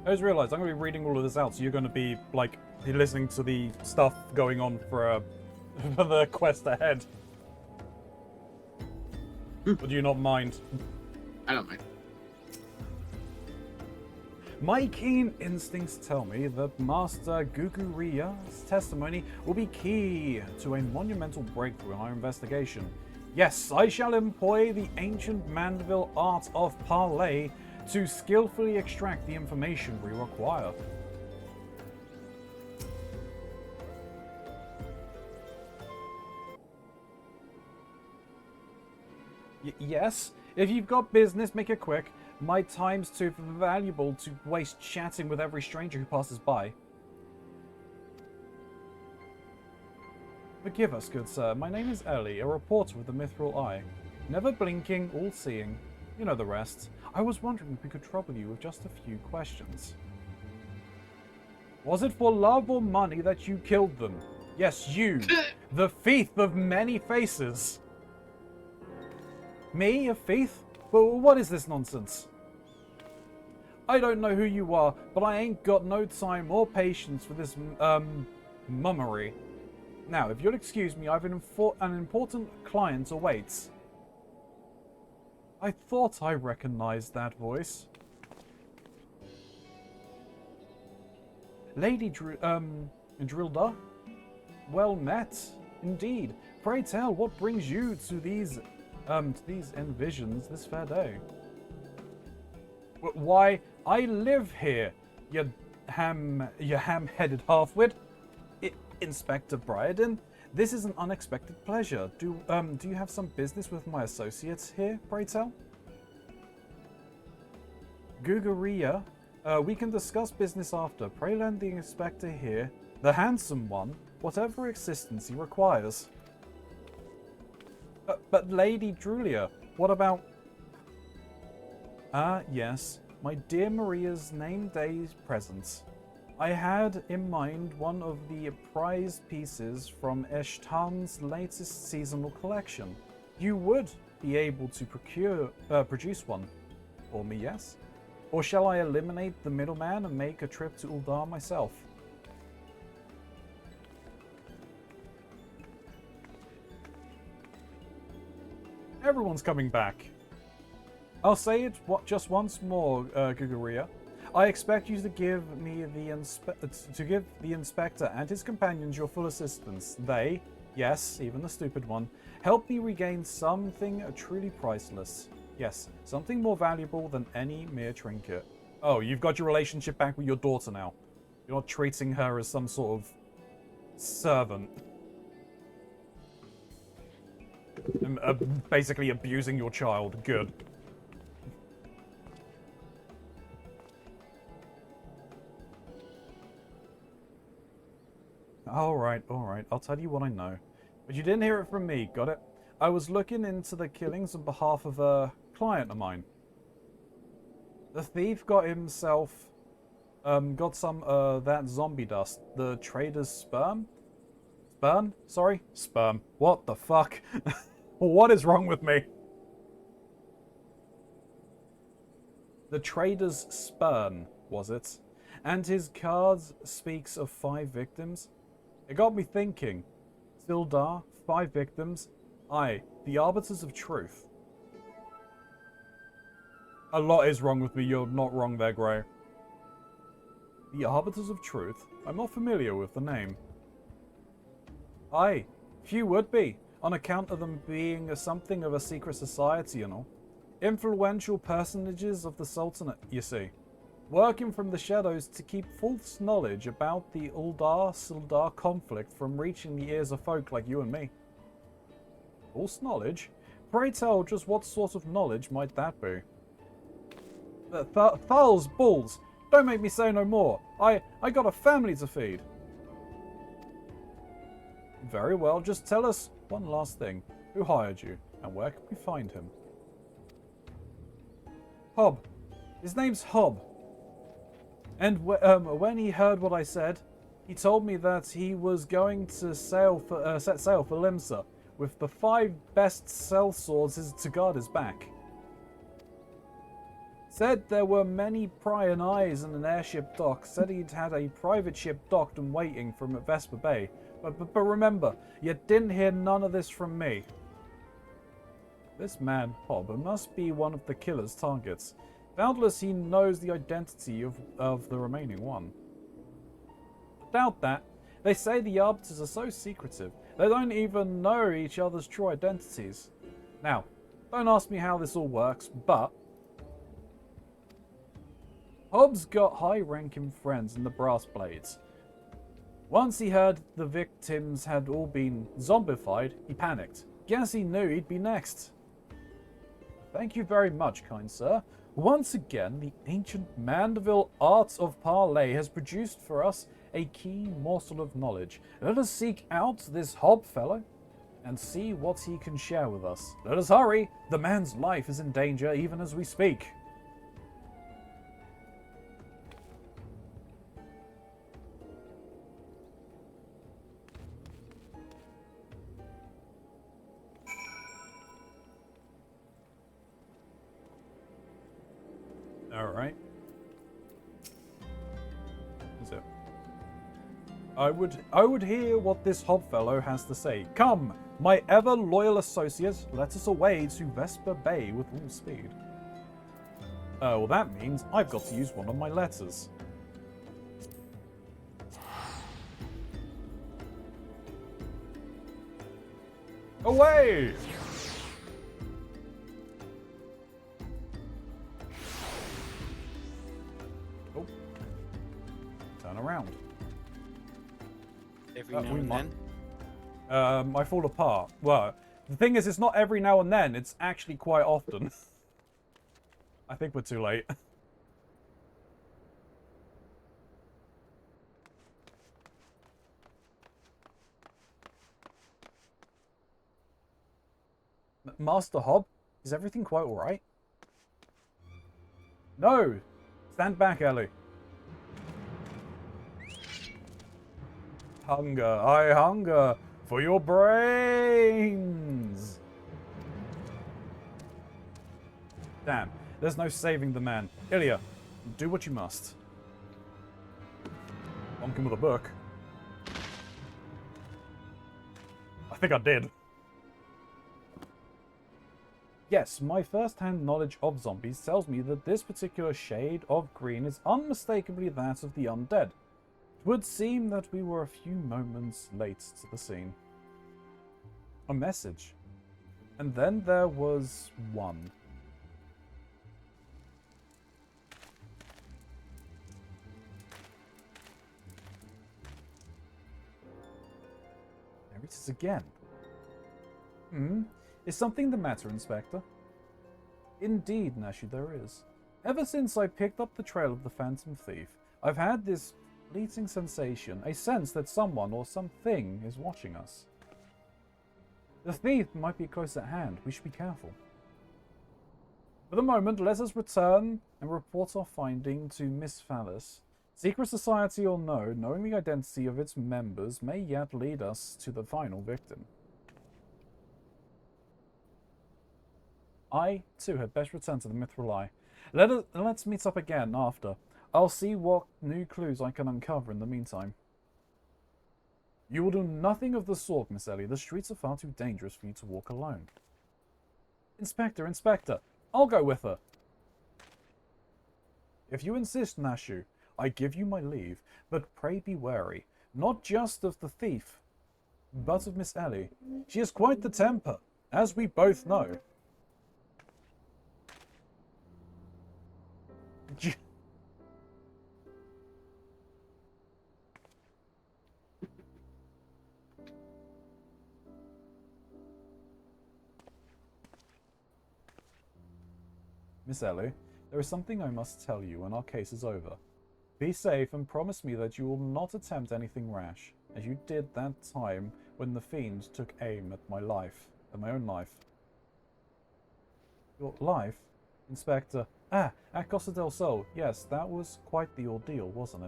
I just realised I'm going to be reading all of this out, so you're going to be, like, listening to the stuff going on for the quest ahead. Would you not mind? I don't mind. My keen instincts tell me that Master Guguriya's testimony will be key to a monumental breakthrough in our investigation. Yes, I shall employ the ancient Mandeville art of parley to skillfully extract the information we require. Yes, if you've got business, make it quick. My time's too valuable to waste chatting with every stranger who passes by. Forgive us, good sir. My name is Ellie, a reporter with the Mithril Eye. Never blinking, all-seeing. You know the rest. I was wondering if we could trouble you with just a few questions. Was it for love or money that you killed them? Yes, you, the thief of many faces. Me, a thief? But what is this nonsense? I don't know who you are, but I ain't got no time or patience for this, mummery. Now, if you'll excuse me, I've an important client awaits. I thought I recognized that voice. Lady Drilda? Well met, indeed. Pray tell, what brings you to these envisions this fair day? Why, I live here, you ham-headed halfwit. Inspector Briarden, this is an unexpected pleasure. Do you have some business with my associates here, pray tell? Guguriya, we can discuss business after. Pray lend the inspector here, the handsome one, whatever assistance he requires. But Lady Drulia, what about... Ah, yes, my dear Maria's name day's presents. I had in mind one of the prized pieces from Eshtan's latest seasonal collection. You would be able to produce one for me, yes? Or shall I eliminate the middleman and make a trip to Uldar myself? Everyone's coming back. I'll say it just once more, Guguriya. I expect you to give the inspector and his companions your full assistance. They, yes, even the stupid one, help me regain something truly priceless. Yes, something more valuable than any mere trinket. Oh, you've got your relationship back with your daughter now. You're not treating her as some sort of servant. Basically abusing your child. Good. Alright, I'll tell you what I know. But you didn't hear it from me, got it? I was looking into the killings on behalf of a client of mine. The thief got himself, got some, that zombie dust. The trader's sperm? Sperm? Sorry? Sperm. What the fuck? What is wrong with me? The trader's sperm, was it? And his card speaks of 5 victims? It got me thinking. Sildar, 5 victims. Aye, the arbiters of truth. A lot is wrong with me, you're not wrong there, Grey. The arbiters of truth? I'm not familiar with the name. Aye, few would be, on account of them being something of a secret society and all. Influential personages of the Sultanate, you see. Working from the shadows to keep false knowledge about the Uldar-Sildar conflict from reaching the ears of folk like you and me. False knowledge? Pray tell, just what sort of knowledge might that be? Thals balls! Don't make me say no more. I got a family to feed. Very well, just tell us one last thing. Who hired you, and where can we find him? Hob. His name's Hob. And when he heard what I said, he told me that he was going to set sail for Limsa with the 5 best sellswords to guard his back. Said there were many prying eyes in an airship dock. Said he'd had a private ship docked and waiting for him at Vesper Bay. But remember, you didn't hear none of this from me. This man, Hob, must be one of the killer's targets. Doubtless he knows the identity of the remaining one. Doubt that. They say the arbiters are so secretive, they don't even know each other's true identities. Now, don't ask me how this all works, but Hobbs got high-ranking friends in the Brass Blades. Once he heard the victims had all been zombified, he panicked. Guess he knew he'd be next. Thank you very much, kind sir. Once again, the ancient Mandeville art of parley has produced for us a key morsel of knowledge. Let us seek out this Hob fellow and see what he can share with us. Let us hurry. The man's life is in danger even as we speak. Alright. So, I would hear what this Hobfellow has to say. Come, my ever loyal associate, let us away to Vesper Bay with all speed. Well, that means I've got to use one of my letters. Away! Around. Every now and then. I fall apart. Well, the thing is, it's not every now and then. It's actually quite often. I think we're too late. Master Hob, is everything quite alright? No! Stand back, Ellie. Hunger, I hunger for your brains. Damn, there's no saving the man. Ilya, do what you must. Bonk him with a book. I think I did. Yes, my first-hand knowledge of zombies tells me that this particular shade of green is unmistakably that of the undead. It would seem that we were a few moments late to the scene. A message. And then there was one. There it is again. Is something the matter, Inspector? Indeed, Nashu, there is. Ever since I picked up the trail of the Phantom Thief, I've had this fleeting sensation, a sense that someone or something is watching us. The thief might be close at hand. We should be careful. For the moment, let us return and report our finding to Miss Phallus. Secret society or no, knowing the identity of its members may yet lead us to the final victim. I, too, had best return to the Mithril Eye. Let's meet up again after. I'll see what new clues I can uncover in the meantime. You will do nothing of the sort, Miss Ellie. The streets are far too dangerous for you to walk alone. Inspector, I'll go with her. If you insist, Nashu, I give you my leave, but pray be wary, not just of the thief, but of Miss Ellie. She has quite the temper, as we both know. Miss Ellie, there is something I must tell you when our case is over. Be safe and promise me that you will not attempt anything rash, as you did that time when the fiend took aim at my own life. Your life? Inspector. At Costa del Sol. Yes, that was quite the ordeal, wasn't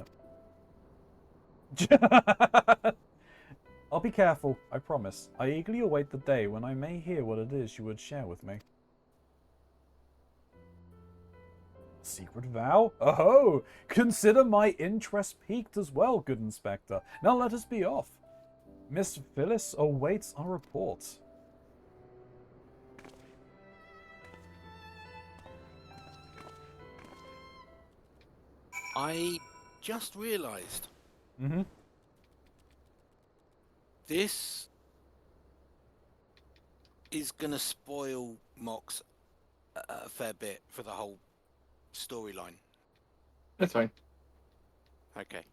it? I'll be careful, I promise. I eagerly await the day when I may hear what it is you would share with me. secret vow? Oh, consider my interest piqued as well, good Inspector. Now let us be off. Miss Phyllis awaits our report. I just realised Mm-hmm. this is gonna spoil Mox a fair bit for the whole storyline. That's fine. Okay.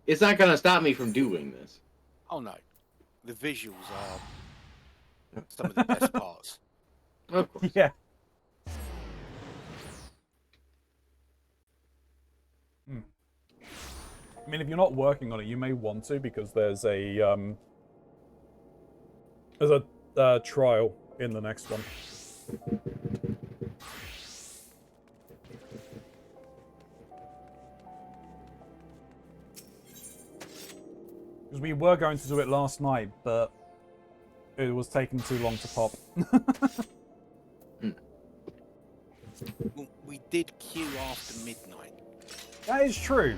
It's not gonna stop me from doing this. Oh no, the visuals are some of the best parts. Of course. Yeah. I mean, if you're not working on it, you may want to, because there's a trial in the next one. Because we were going to do it last night, but it was taking too long to pop. Well, we did queue after midnight. That is true.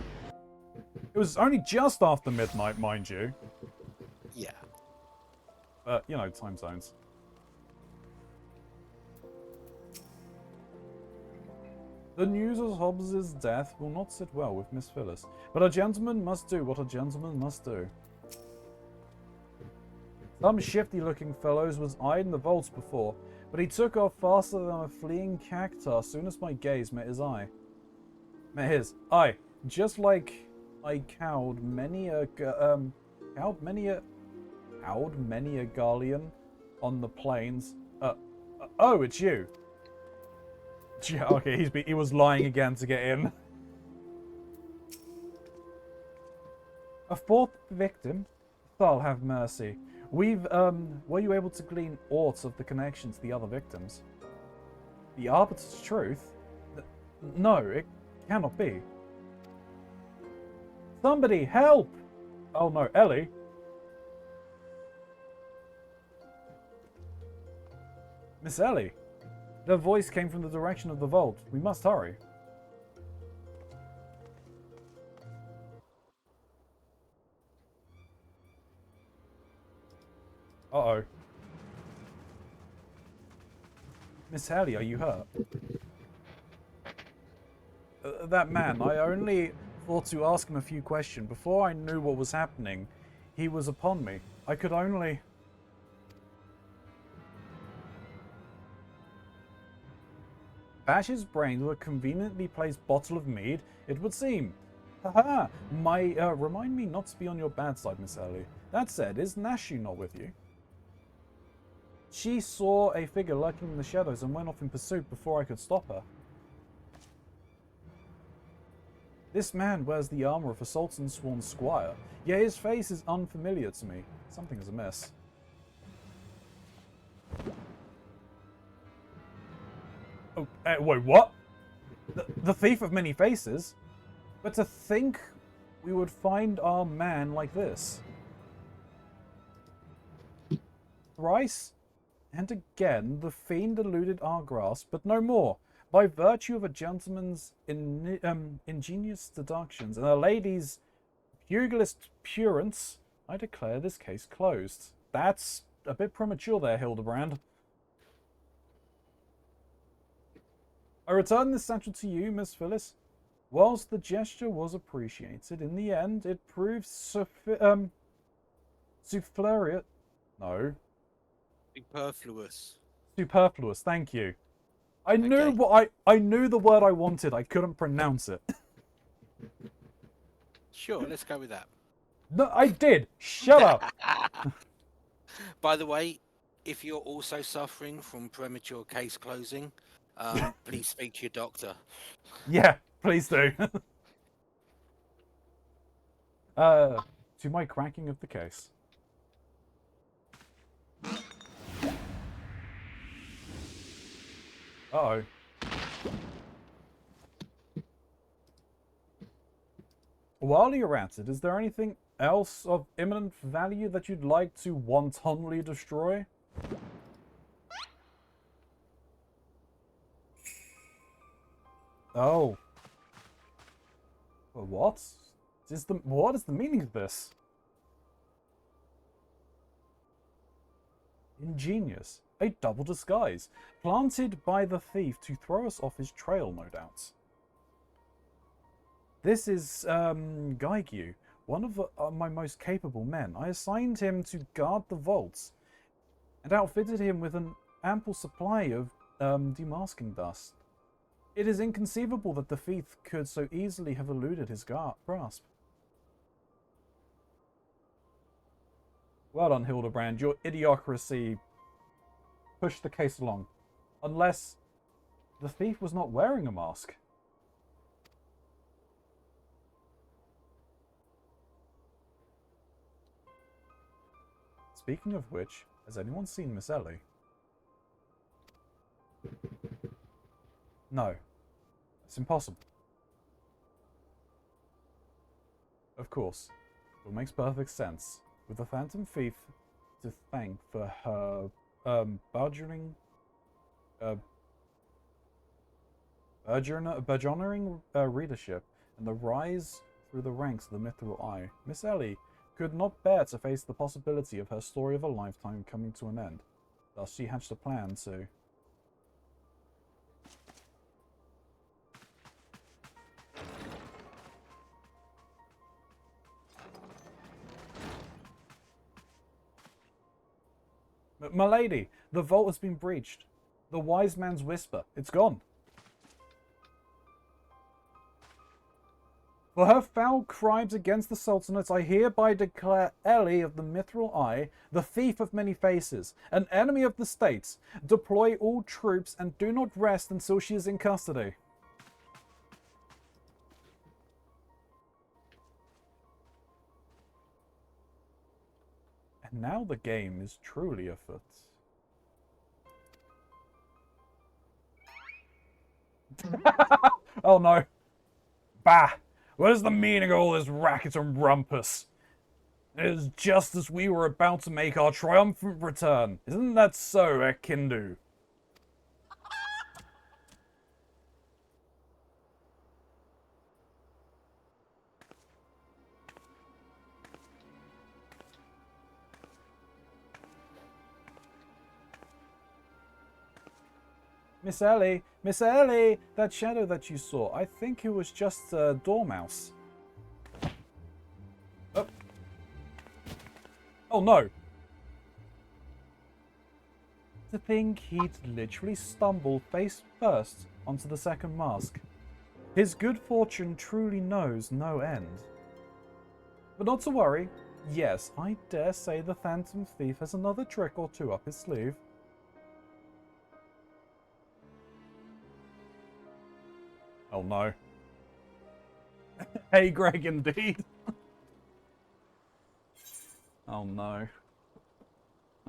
It was only just after midnight, mind you. Yeah. But, you know, time zones. The news of Hobbes's death will not sit well with Miss Phyllis, but a gentleman must do what a gentleman must do. Some shifty-looking fellows was eyed in the vaults before, but he took off faster than a fleeing cactus as soon as my gaze met his eye. Met his. Aye, just like I cowed many a Garlean on the plains. Oh, it's you. Yeah, okay, he was lying again to get in. A fourth victim? Thal have mercy. Were you able to glean aught of the connection to the other victims? The Arbiter's truth? No, it cannot be. Somebody, help! Oh no, Ellie? Miss Ellie? Their voice came from the direction of the vault. We must hurry. Uh-oh. Miss Ellie, are you hurt? That man, I only thought to ask him a few questions. Before I knew what was happening, he was upon me. I could only... bash his brain with a conveniently placed bottle of mead, it would seem. Haha! Remind me not to be on your bad side, Miss Ellie. That said, is Nashu not with you? She saw a figure lurking in the shadows and went off in pursuit before I could stop her. This man wears the armor of a Sultan-sworn squire, yet his face is unfamiliar to me. Something is amiss. Oh, wait, what? The thief of many faces? But to think we would find our man like this. Thrice and again the fiend eluded our grasp, but no more. By virtue of a gentleman's ingenious deductions and a lady's pugilist purance, I declare this case closed. That's a bit premature there, Hildebrand. I return this satchel to you, Miss Phyllis. Whilst the gesture was appreciated, in the end it proved superfluous. No. Superfluous. Superfluous, thank you. I knew what I knew the word I wanted, I couldn't pronounce it. Sure, let's go with that. No, I did. Shut up. By the way, if you're also suffering from premature case closing, please speak to your doctor. Yeah, please do. To my cracking of the case. Uh-oh. While you're at it, is there anything else of imminent value that you'd like to wantonly destroy? Oh. Well, what? What is the meaning of this? Ingenious. A double disguise. Planted by the thief to throw us off his trail, no doubt. This is, Gaigyu, one of my most capable men. I assigned him to guard the vaults and outfitted him with an ample supply of, demasking dust. It is inconceivable that the thief could so easily have eluded his grasp. Well done, Hildebrand. Your idiocracy pushed the case along. Unless the thief was not wearing a mask. Speaking of which, has anyone seen Miss Ellie? No. It's impossible. Of course. It makes perfect sense. With the Phantom Thief to thank for her, burgeoning readership and the rise through the ranks of the Mithril Eye, Miss Ellie could not bear to face the possibility of her story of a lifetime coming to an end. Thus she hatched a plan to... My lady, the vault has been breached. The wise man's whisper, it's gone. For her foul crimes against the Sultanate, I hereby declare Ellie of the Mithril Eye, the thief of many faces, an enemy of the state. Deploy all troops and do not rest until she is in custody. And now the game is truly afoot. Oh no. Bah! What is the meaning of all this racket and rumpus? It is just as we were about to make our triumphant return. Isn't that so, Ekindu? Miss Ellie, that shadow that you saw, I think it was just a dormouse. Oh. Oh no. To think he'd literally stumble face first onto the second mask. His good fortune truly knows no end. But not to worry. Yes, I dare say the Phantom Thief has another trick or two up his sleeve. Oh no. Hey Greg, indeed. Oh no.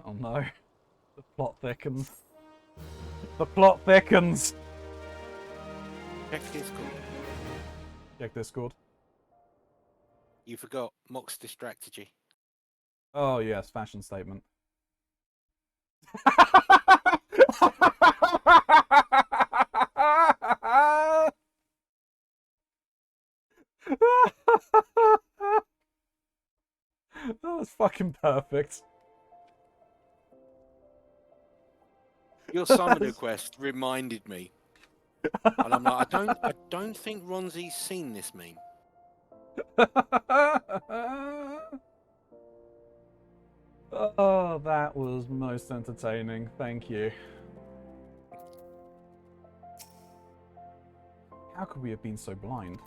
Oh no. The plot thickens. The plot thickens! Check Discord. Check Discord. You forgot. Mox distracted you. Oh yes, fashion statement. That was fucking perfect. Your summoner quest reminded me, and I'm like, I don't think Ronzi's seen this meme. Oh, that was most entertaining. Thank you. How could we have been so blind?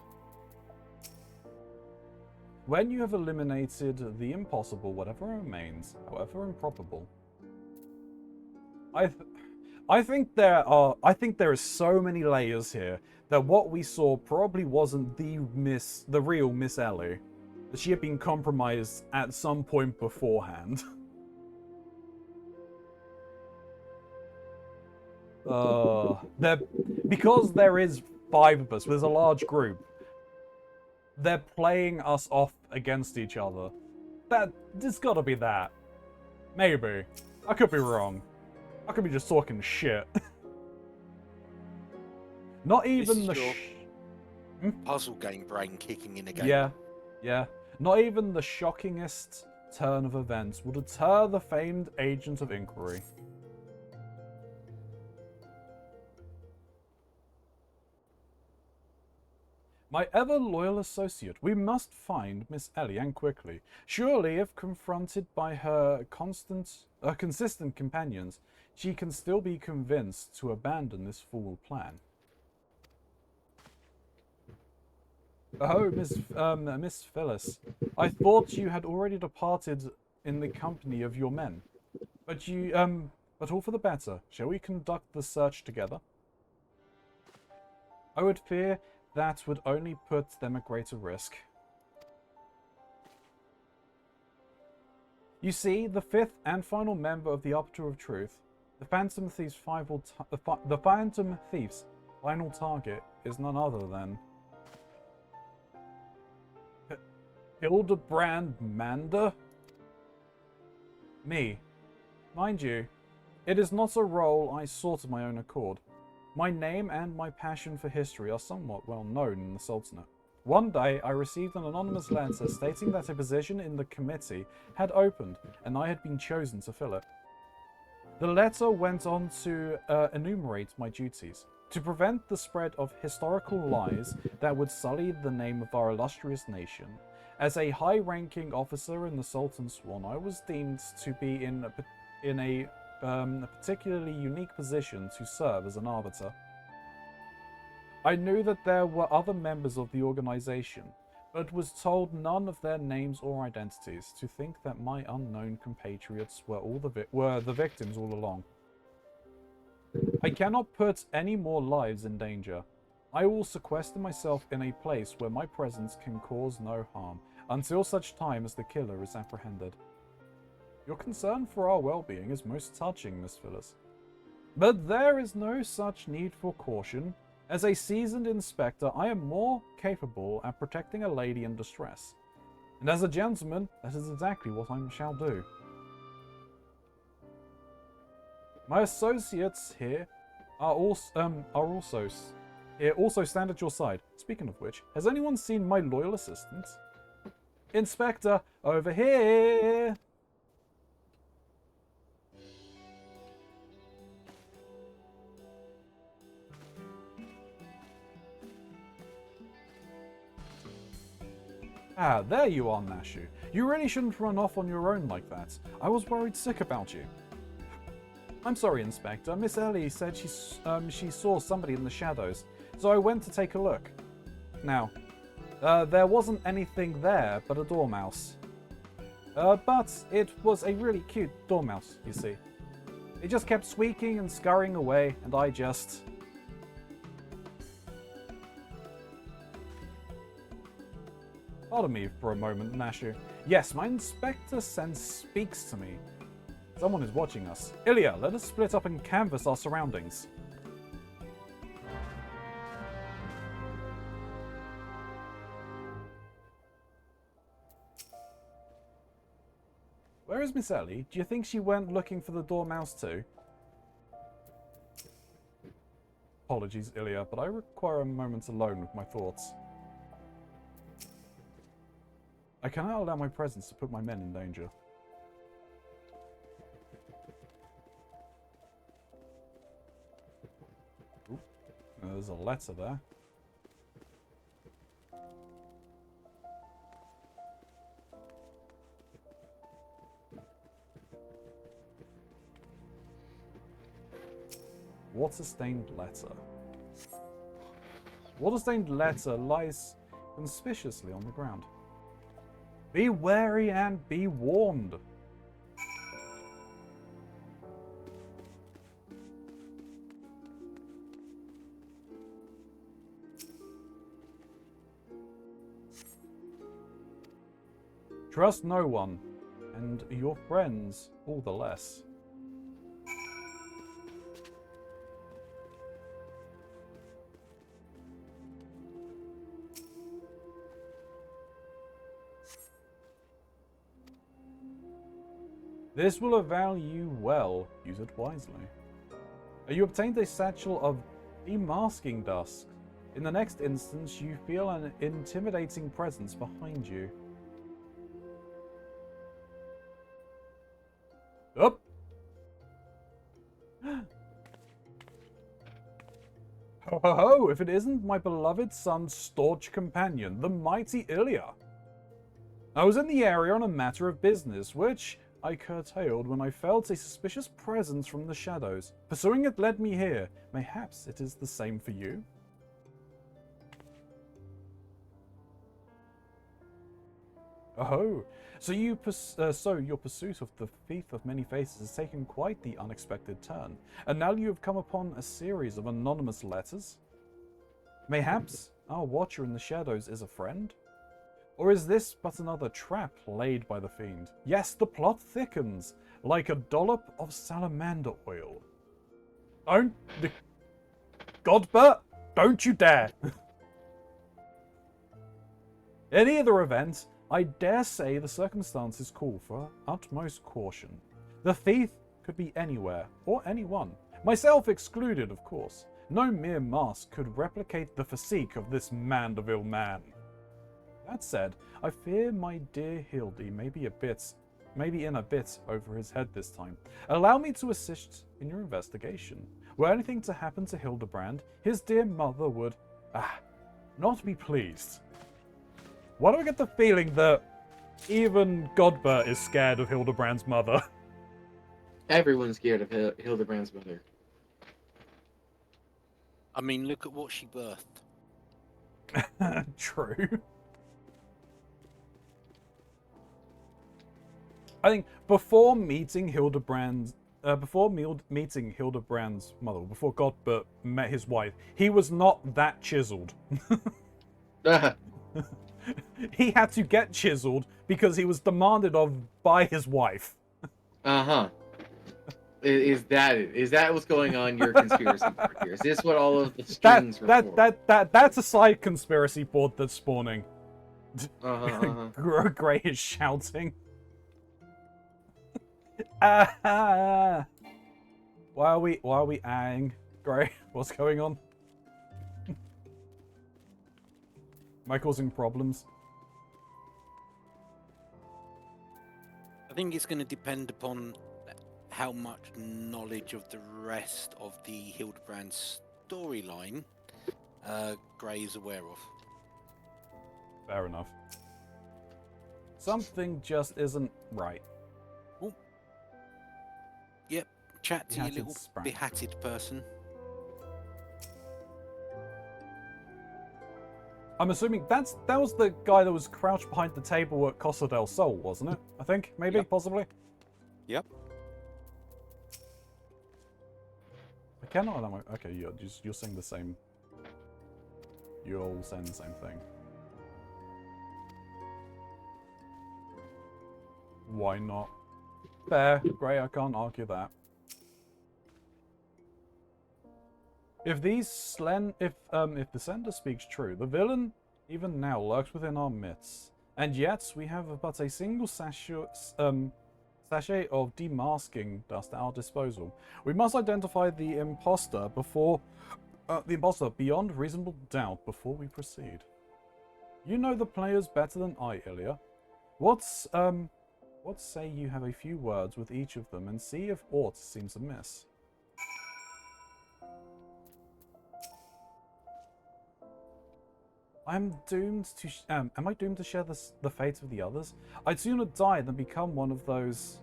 When you have eliminated the impossible, whatever remains, however improbable. I think there is so many layers here that what we saw probably wasn't the real Miss Ellie. That she had been compromised at some point beforehand. Because there is 5 of us, there's a large group. They're playing us off against each other. It's gotta be that. Maybe. I could be wrong. I could be just talking shit. Not This even is the your puzzle game brain kicking in again. yeah. Not even the shockingest turn of events will deter the famed agent of inquiry. My ever-loyal associate, we must find Miss Ellie, and quickly. Surely, if confronted by her consistent companions, she can still be convinced to abandon this fool plan. Oh, Miss Phyllis, I thought you had already departed in the company of your men. But all for the better. Shall we conduct the search together? I would fear that would only put them at greater risk. You see, the fifth and final member of the Arbiter of Truth, the Phantom Thief's final target is none other than Hildebrand Mander? Me. Mind you, it is not a role I sought of my own accord. My name and my passion for history are somewhat well known in the Sultanate. One day, I received an anonymous letter stating that a position in the committee had opened, and I had been chosen to fill it. The letter went on to enumerate my duties. To prevent the spread of historical lies that would sully the name of our illustrious nation, as a high-ranking officer in the Sultan's Swan, I was deemed to be in a particularly unique position to serve as an arbiter. I knew that there were other members of the organization, but was told none of their names or identities. To think that my unknown compatriots were the victims all along. I cannot put any more lives in danger. I will sequester myself in a place where my presence can cause no harm, until such time as the killer is apprehended. Your concern for our well-being is most touching, Miss Phyllis. But there is no such need for caution. As a seasoned inspector, I am more capable at protecting a lady in distress. And as a gentleman, that is exactly what I shall do. My associates here also stand at your side. Speaking of which, has anyone seen my loyal assistant? Inspector, over here! Ah, there you are, Nashu. You really shouldn't run off on your own like that. I was worried sick about you. I'm sorry, Inspector. Miss Ellie said she saw somebody in the shadows, so I went to take a look. Now, there wasn't anything there but a dormouse. But it was a really cute dormouse, you see. It just kept squeaking and scurrying away, and I just... Pardon me for a moment, Nashu. Yes, my inspector sense speaks to me. Someone is watching us. Ilya, let us split up and canvass our surroundings. Where is Miss Ellie? Do you think she went looking for the dormouse too? Apologies, Ilya, but I require a moment alone with my thoughts. I cannot allow my presence to put my men in danger. Ooh, there's a letter there. Water-stained letter. Water-stained letter lies conspicuously on the ground. Be wary and be warned. Trust no one, and your friends all the less. This will avail you well. Use it wisely. You obtained a satchel of Demasking dusk. In the next instance, you feel an intimidating presence behind you. Up. Ho ho ho! If it isn't my beloved son's staunch companion, the mighty Ilya. I was in the area on a matter of business, which I curtailed when I felt a suspicious presence from the shadows. Pursuing it led me here. Mayhaps it is the same for you? Oh, so your pursuit of the Thief of Many Faces has taken quite the unexpected turn, and now you have come upon a series of anonymous letters? Mayhaps our watcher in the shadows is a friend? Or is this but another trap laid by the fiend? Yes, the plot thickens, like a dollop of salamander oil. Godbert, don't you dare! In either event, I dare say the circumstances call for utmost caution. The thief could be anywhere, or anyone. Myself excluded, of course. No mere mask could replicate the physique of this Mandeville man. That said, I fear my dear Hildy may be in a bit over his head this time. Allow me to assist in your investigation. Were anything to happen to Hildebrand, his dear mother would, not be pleased. Why do I get the feeling that even Godbert is scared of Hildebrand's mother? Everyone's scared of Hildebrand's mother. I mean, look at what she birthed. True. I think before meeting Hildebrand's mother, before Godbert met his wife, he was not that chiseled. He had to get chiseled because he was demanded of by his wife. Uh-huh. Is that what's going on? Your conspiracy board here? Is this what all of the strings were for? That's a side conspiracy board that's spawning. Uh-huh. Gray is shouting. Why are we ahhing? Gray, what's going on? Am I causing problems? I think it's going to depend upon how much knowledge of the rest of the Hildebrand storyline Gray is aware of. Fair enough. Something just isn't right. Ooh. Yep, chat to your Behatted little sprite. behatted person. I'm assuming that was the guy that was crouched behind the table at Costa del Sol, wasn't it? I think, maybe, Yep. possibly. Yep. I cannot. Okay, you're saying the same. You're all saying the same thing. Why not? Fair, Gray. I can't argue that. If the sender speaks true, the villain even now lurks within our midst, and yet we have but a single sachet of demasking dust at our disposal. We must identify the imposter beyond reasonable doubt before we proceed. You know the players better than I, Ilya. What say you have a few words with each of them and see if aught seems amiss? Am I doomed to share the fate of the others? I'd sooner die than become one of those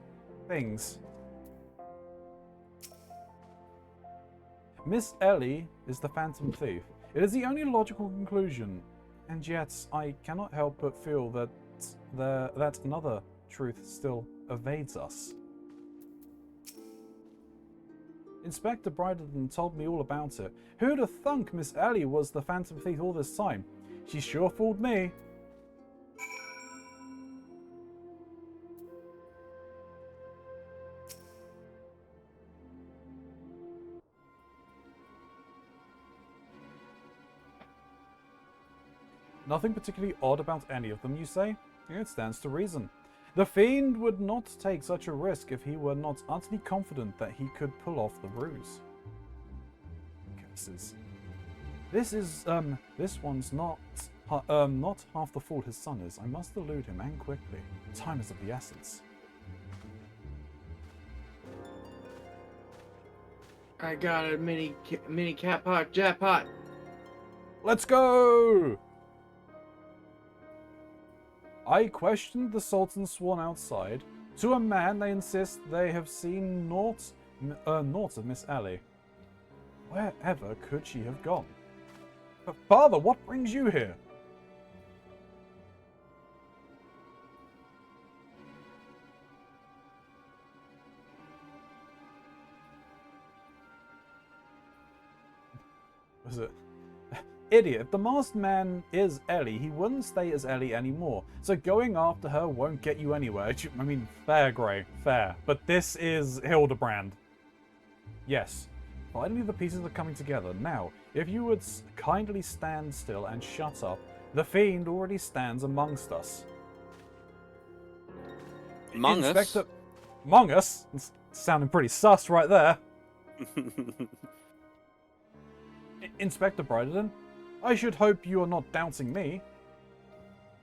things. Miss Ellie is the Phantom Thief. It is the only logical conclusion, and yet I cannot help but feel that that another truth still evades us. Inspector Bryden told me all about it. Who'd have thunk Miss Ellie was the Phantom Thief all this time? She sure fooled me. Nothing particularly odd about any of them, you say? It stands to reason. The Fiend would not take such a risk if he were not utterly confident that he could pull off the ruse. Cases. This one's not half the fool his son is. I must elude him, and quickly. Time is of the essence. I got a mini cat pot jackpot. Let's go! I questioned the Sultan sworn outside. To a man, they insist they have seen naught of Miss Ellie. Wherever could she have gone? But father, what brings you here? Was it? Idiot, if the masked man is Ellie, he wouldn't stay as Ellie anymore. So going after her won't get you anywhere. I mean, fair, Grey, fair. But this is Hildebrand. Yes. Finally the pieces are coming together. Now, if you would kindly stand still and shut up, the fiend already stands amongst us. Among us? Among us? It's sounding pretty sus right there. Inspector Briderton, I should hope you are not doubting me.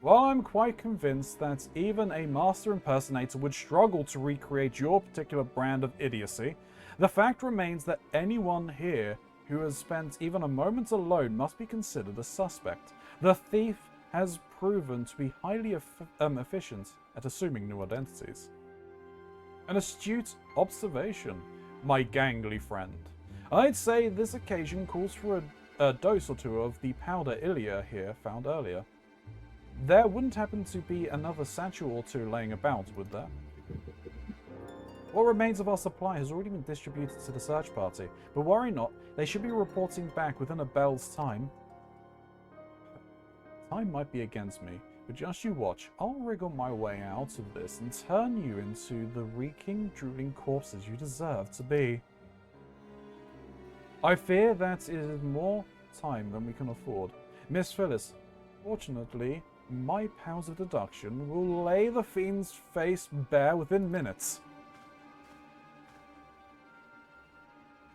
While I'm quite convinced that even a master impersonator would struggle to recreate your particular brand of idiocy, the fact remains that anyone here who has spent even a moment alone must be considered a suspect. The thief has proven to be highly efficient at assuming new identities. An astute observation, my gangly friend. I'd say this occasion calls for a dose or two of the powder Ilya here found earlier. There wouldn't happen to be another satchel or two laying about, would there? What remains of our supply has already been distributed to the search party, but worry not, they should be reporting back within a bell's time. Time might be against me, but just you watch. I'll wriggle my way out of this and turn you into the reeking, drooling corpses you deserve to be. I fear that it is more time than we can afford. Miss Phyllis, fortunately, my powers of deduction will lay the fiend's face bare within minutes.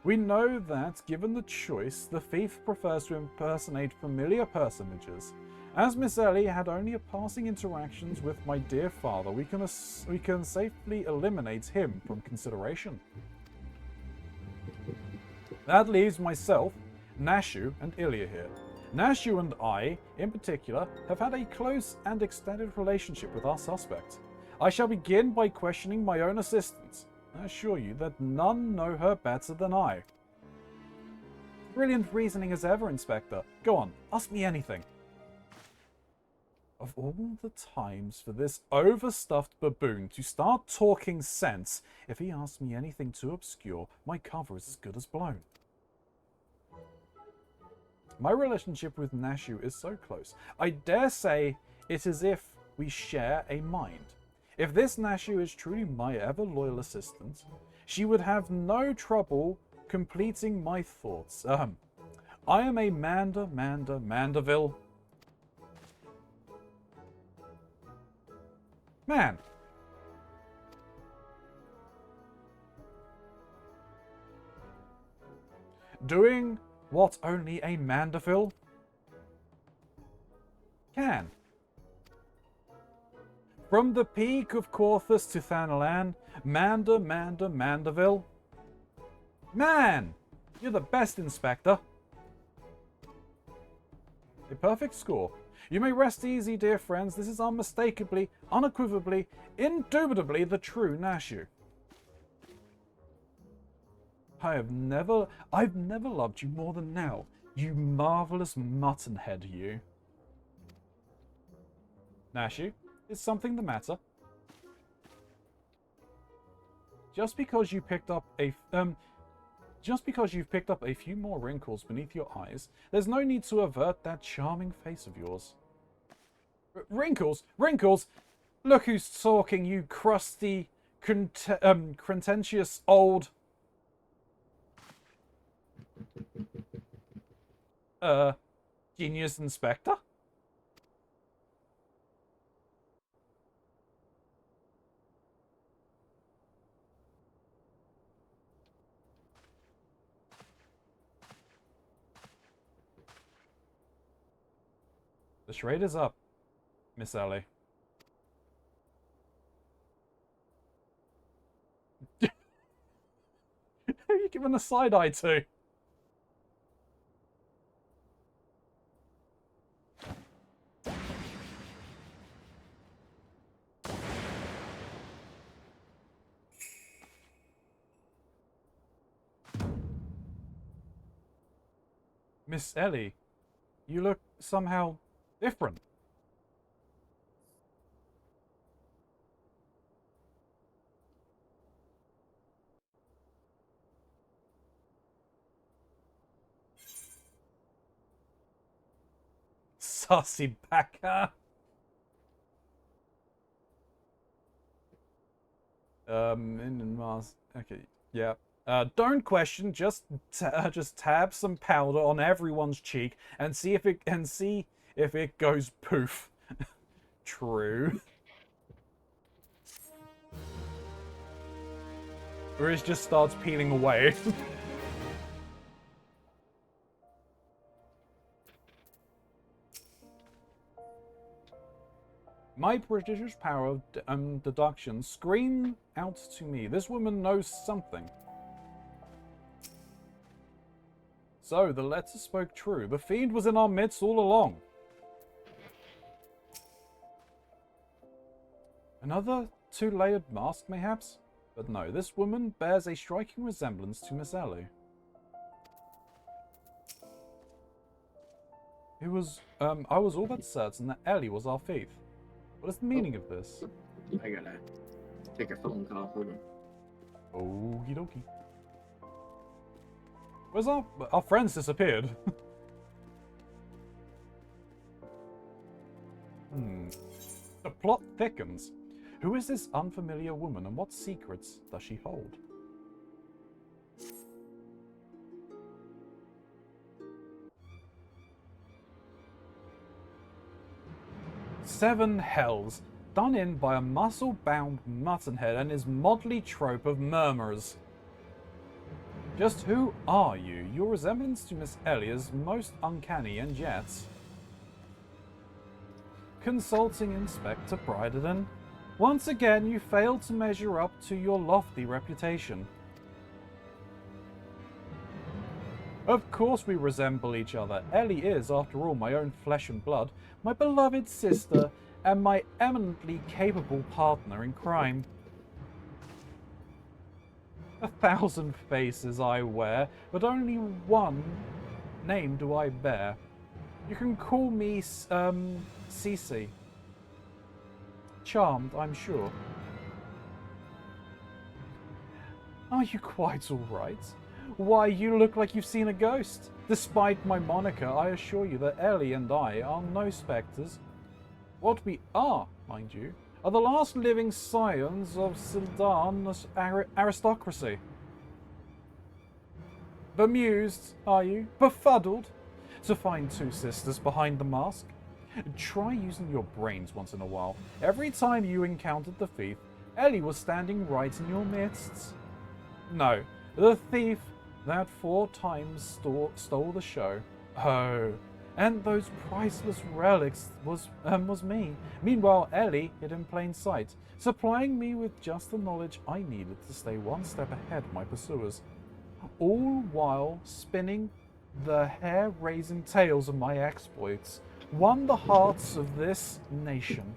We know that, given the choice, the thief prefers to impersonate familiar personages. As Miss Ellie had only a passing interactions with my dear father, we can safely eliminate him from consideration. That leaves myself, Nashu, and Ilya here. Nashu and I, in particular, have had a close and extended relationship with our suspect. I shall begin by questioning my own assistants. I assure you that none know her better than I. Brilliant reasoning as ever, Inspector. Go on, ask me anything. Of all the times for this overstuffed baboon to start talking sense, if he asks me anything too obscure, my cover is as good as blown. My relationship with Nashu is so close. I dare say it is as if we share a mind. If this Nashu is truly my ever-loyal assistant, she would have no trouble completing my thoughts. I am a Mandeville. Man. Doing what only a Mandeville can. From the peak of Corthus to Thanalan, Mandeville. Man! You're the best, Inspector. A perfect score. You may rest easy, dear friends. This is unmistakably, unequivocally, indubitably the true Nashu. I've never loved you more than now, you marvelous muttonhead, you. Nashu, is something the matter? Just because you've picked up a few more wrinkles beneath your eyes, there's no need to avert that charming face of yours. Wrinkles? Wrinkles? Look who's talking, you crusty, contentious old... Genius Inspector? The charade is up, Miss Ellie. Who are you giving a side eye to? Miss Ellie, you look somehow different. Saucy backer. In Mars. Okay, yeah. Don't question. Just tab some powder on everyone's cheek and see if it goes poof. True. Or it just starts peeling away. My prodigious power of deduction scream out to me. This woman knows something. So, the letter spoke true. The fiend was in our midst all along. Another two-layered mask, mayhaps? But no, this woman bears a striking resemblance to Miss Ellie. I was all but certain that Ellie was our thief. What is the meaning of this? I gotta take a phone call for them. Okie dokie. Where's our friends disappeared? The plot thickens. Who is this unfamiliar woman and what secrets does she hold? Seven hells, done in by a muscle-bound muttonhead and his motley trope of murmurers. Just who are you? Your resemblance to Miss Ellie is most uncanny, and yet... Consulting Inspector Bryden, once again you failed to measure up to your lofty reputation. Of course we resemble each other. Ellie is, after all, my own flesh and blood, my beloved sister, and my eminently capable partner in crime. 1,000 faces I wear, but only one name do I bear. You can call me, Cece. Charmed, I'm sure. Are you quite all right? Why, you look like you've seen a ghost. Despite my moniker, I assure you that Ellie and I are no spectres. What we are, mind you, are the last living scions of Sildar's aristocracy. Bemused, are you? Befuddled? To find two sisters behind the mask? Try using your brains once in a while. Every time you encountered the thief, Ellie was standing right in your midst. No, the thief that 4 times stole the show. Oh, and those priceless relics was me. Meanwhile, Ellie hid in plain sight, supplying me with just the knowledge I needed to stay one step ahead of my pursuers, all while spinning the hair-raising tales of my exploits, won the hearts of this nation.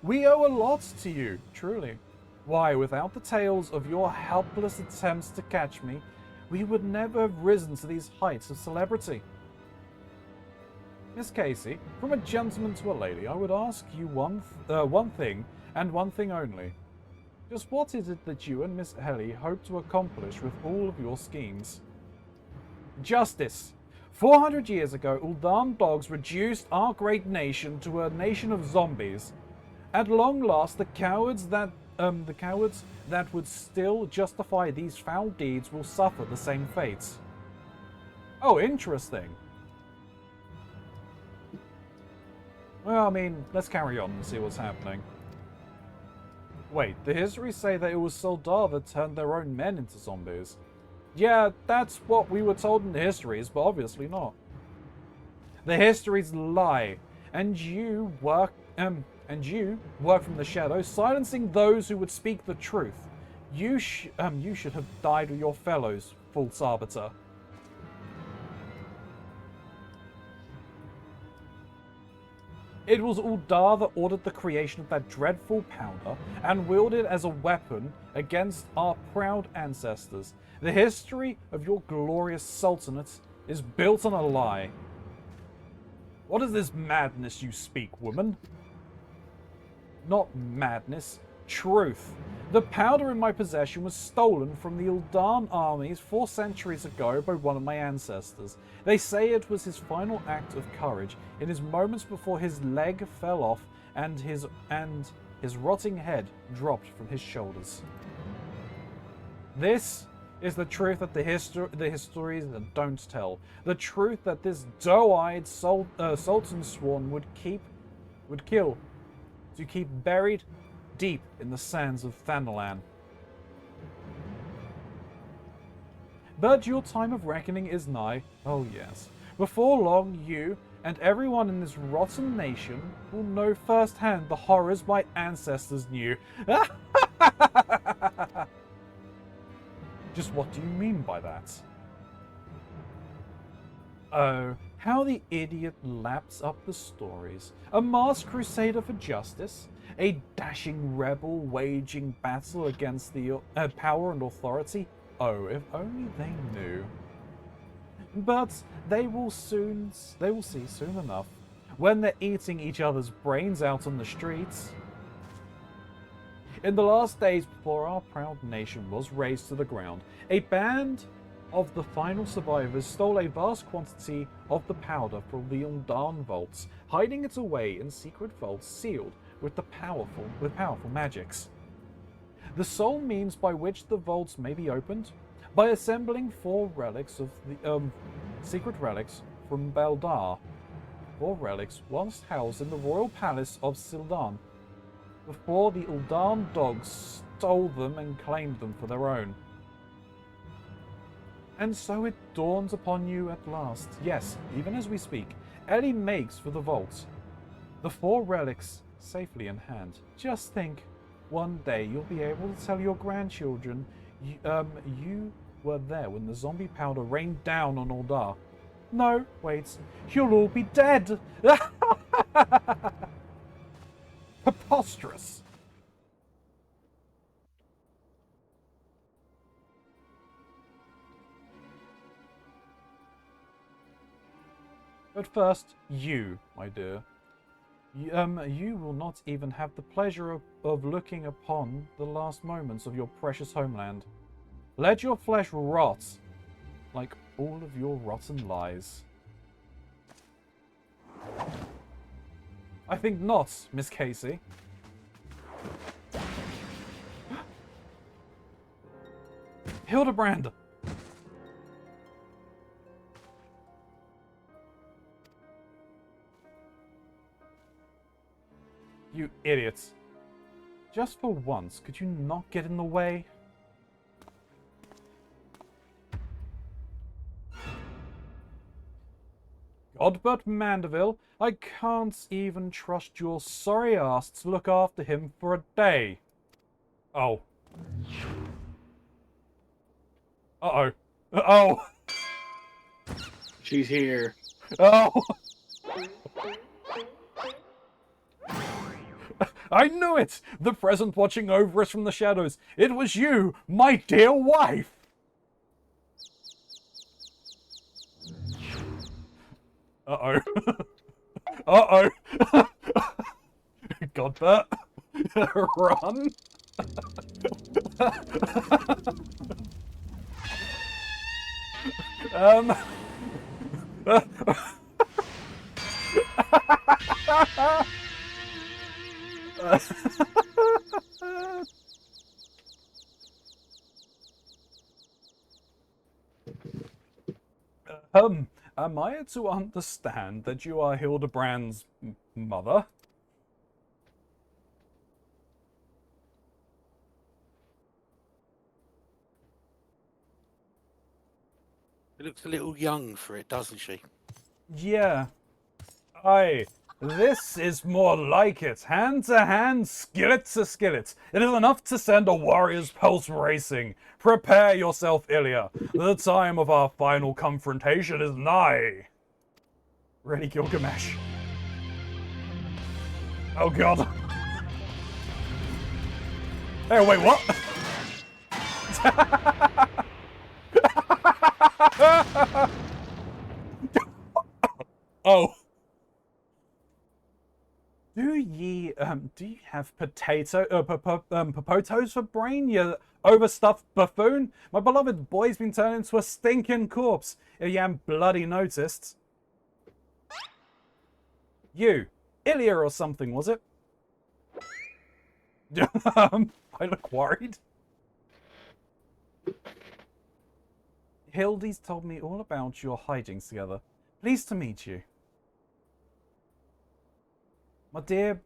We owe a lot to you, truly. Why, without the tales of your helpless attempts to catch me, we would never have risen to these heights of celebrity. Miss Casey, from a gentleman to a lady, I would ask you one thing, and one thing only. Just what is it that you and Miss Ellie hope to accomplish with all of your schemes? Justice. 400 years ago, Ul'dan dogs reduced our great nation to a nation of zombies. At long last, the cowards that would still justify these foul deeds will suffer the same fates. Oh, interesting. Well, I mean, let's carry on and see what's happening. Wait, the histories say that it was Sildar that turned their own men into zombies. Yeah, that's what we were told in the histories, but obviously not. The histories lie, and you work from the shadows, silencing those who would speak the truth. You should have died with your fellows, false arbiter. It was Uldar that ordered the creation of that dreadful powder and wielded it as a weapon against our proud ancestors. The history of your glorious sultanate is built on a lie. What is this madness you speak, woman? Not madness, truth. The powder in my possession was stolen from the Uldan armies 4 centuries ago by one of my ancestors. They say it was his final act of courage in his moments before his leg fell off and his rotting head dropped from his shoulders. This is the truth that the histories don't tell. The truth that this doe-eyed Sultan Swan would kill to keep buried deep in the sands of Thanalan. But your time of reckoning is nigh. Oh yes. Before long, you and everyone in this rotten nation will know firsthand the horrors my ancestors knew. Just what do you mean by that? Oh, how the idiot laps up the stories. A masked crusader for justice? A dashing rebel waging battle against the power and authority? Oh, if only they knew. But they will see soon enough, when they're eating each other's brains out on the streets. In the last days before our proud nation was razed to the ground, a band of the final survivors stole a vast quantity of the powder from the Undan vaults, hiding it away in secret vaults sealed with powerful magics. The sole means by which the vaults may be opened, by assembling 4 relics of the secret relics from Beldar. 4 relics once housed in the royal palace of Sildan, before the Uldan dogs stole them and claimed them for their own. And so it dawns upon you at last. Yes, even as we speak, Ellie makes for the vault. The 4 relics safely in hand. Just think, one day you'll be able to tell your grandchildren you were there when the zombie powder rained down on Uldar. No, wait, you'll all be dead! Preposterous! But first, you, my dear. You will not even have the pleasure of looking upon the last moments of your precious homeland. Let your flesh rot, like all of your rotten lies. I think not, Miss Casey. Hildebrand! You idiots. Just for once, could you not get in the way? Godbert Mandeville, I can't even trust your sorry ass to look after him for a day. Oh. Uh-oh. Oh! She's here. Oh! I knew it! The present watching over us from the shadows. It was you, my dear wife! Uh-oh. Uh-oh. Godbert. Run. Am I to understand that you are Hildebrand's mother? She looks a little young for it, doesn't she? Yeah, Aye, this is more like it. Hand to hand, skillet to skillet. It is enough to send a warrior's pulse racing. Prepare yourself, Ilya. The time of our final confrontation is nigh. Ready, Gilgamesh? Oh god. Hey, wait, what? Oh. Do you have potatoes for brain, you overstuffed buffoon? My beloved boy's been turned into a stinking corpse, if you haven't bloody noticed. You, Ilya or something, was it? I look worried. Hildy's told me all about your hijinks together. Pleased to meet you. My dear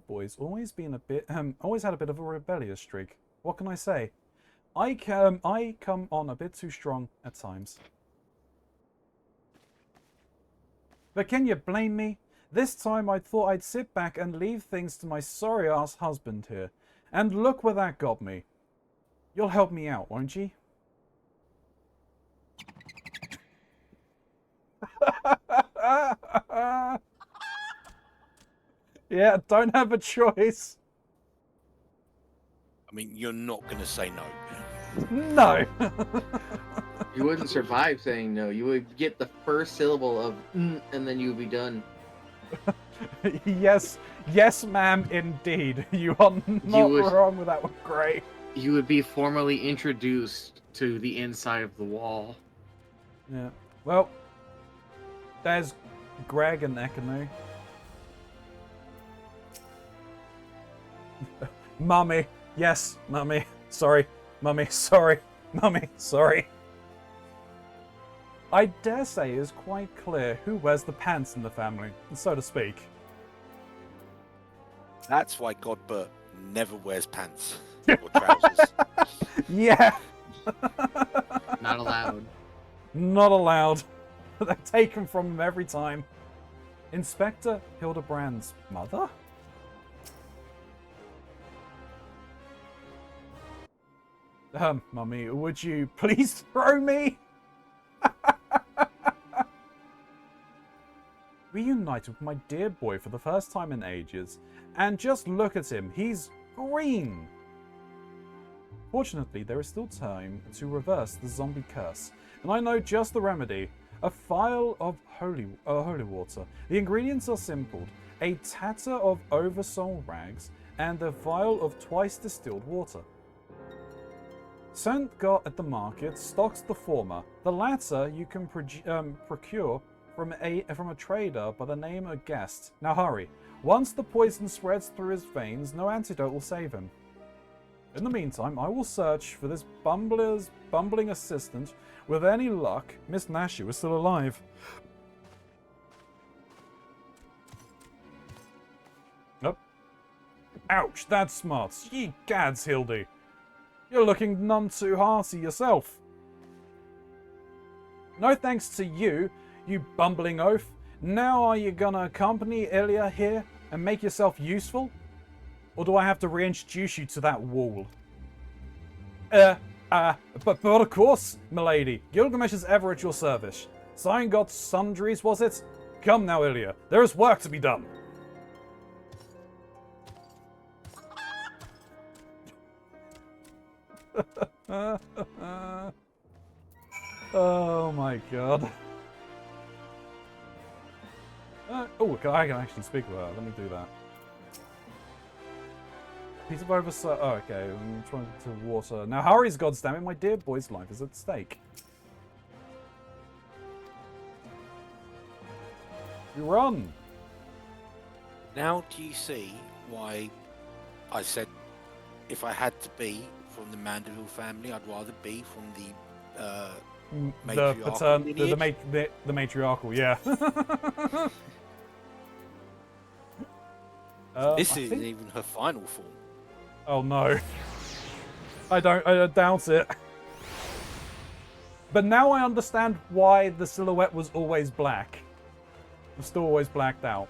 boy's always been a bit, always had a bit of a rebellious streak. What can I say? I come on a bit too strong at times. But can you blame me? This time I thought I'd sit back and leave things to my sorry-ass husband here. And look where that got me. You'll help me out, won't you? Yeah, don't have a choice. I mean, you're not going to say no. No. You wouldn't survive saying no. You would get the first syllable of and then you would be done. Yes, ma'am, indeed. You are not wrong with that one, Gray. You would be formally introduced to the inside of the wall. Yeah. Well, there's Greg and Ekanu. Mummy. Yes, Mummy. Sorry. Mummy. Sorry. Mummy. Sorry. I dare say it is quite clear who wears the pants in the family, so to speak. That's why Godbert never wears pants or trousers. Yeah. Not allowed. Not allowed. They're taken from him every time. Inspector Hildebrand's mother? Mummy, would you please throw me? Reunited with my dear boy for the first time in ages. And just look at him, he's green. Fortunately, there is still time to reverse the zombie curse. And I know just the remedy. A phial of holy water. The ingredients are simple. A tatter of oversold rags and a vial of twice distilled water. St. got at the market stocks the former. The latter you can procure from a trader by the name of Guest. Now hurry. Once the poison spreads through his veins, no antidote will save him. In the meantime, I will search for this bumbling assistant. With any luck, Miss Nashu is still alive. Nope. Ouch, that's smart. Ye gads, Hildy. You're looking none too hearty yourself. No thanks to you, you bumbling oaf. Now are you gonna accompany Ilya here and make yourself useful? Or do I have to reintroduce you to that wall? But of course, milady. Gilgamesh is ever at your service. Sign got sundries, was it? Come now, Ilya. There is work to be done. Oh my god. Oh, I can actually speak with her. Let me do that. Piece of oversight. Oh, okay. I'm trying to water. Now, hurry's goddammit. My dear boy's life is at stake. You run. Now do you see why I said if I had to be from the Mandeville family, I'd rather be from the matriarchal the matriarchal, yeah. This isn't even her final form. Oh no. I doubt it. But now I understand why the silhouette was always black. I'm still always blacked out.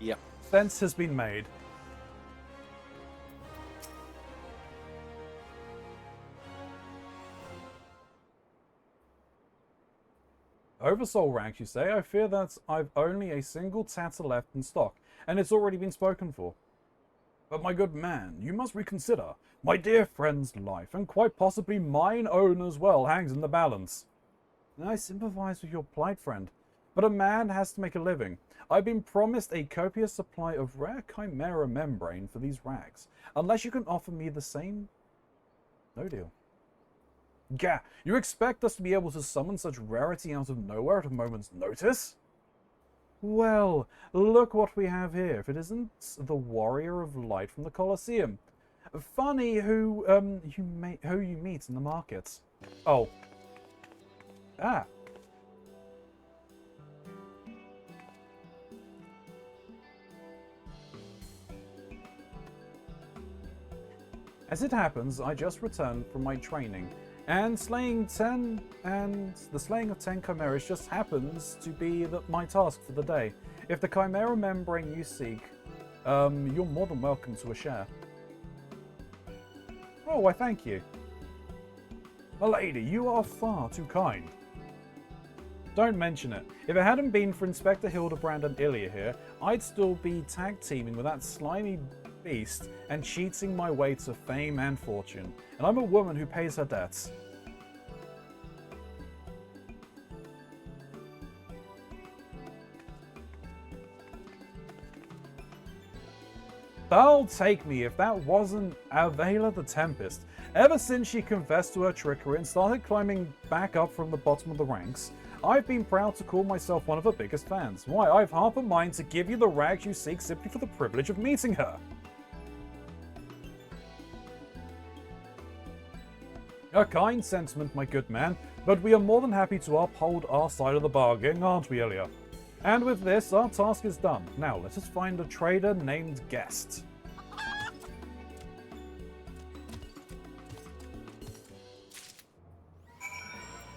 Yep. Sense has been made. Oversoul ranks, you say? I fear that I've only a single tatter left in stock, and it's already been spoken for. But my good man, you must reconsider. My dear friend's life, and quite possibly mine own as well, hangs in the balance. I sympathize with your plight, friend, but a man has to make a living. I've been promised a copious supply of rare chimera membrane for these rags. Unless you can offer me the same, no deal. Gah, you expect us to be able to summon such rarity out of nowhere at a moment's notice? Well, look what we have here. If it isn't the warrior of light from the Colosseum. Funny who you meet in the market. Oh. Ah. As it happens, I just returned from my training, and the slaying of 10 chimeras just happens to be my task for the day. If the chimera membrane you seek, you're more than welcome to a share. Oh, why thank you. Milady, you are far too kind. Don't mention it. If it hadn't been for Inspector Hildebrand and Ilya here, I'd still be tag teaming with that slimy beast and cheating my way to fame and fortune. And I'm a woman who pays her debts. That'll take me if that wasn't Avela the Tempest. Ever since she confessed to her trickery and started climbing back up from the bottom of the ranks, I've been proud to call myself one of her biggest fans. Why, I've half a mind to give you the rags you seek simply for the privilege of meeting her. A kind sentiment, my good man, but we are more than happy to uphold our side of the bargain, aren't we, Ilya? And with this, our task is done. Now, let us find a trader named Guest.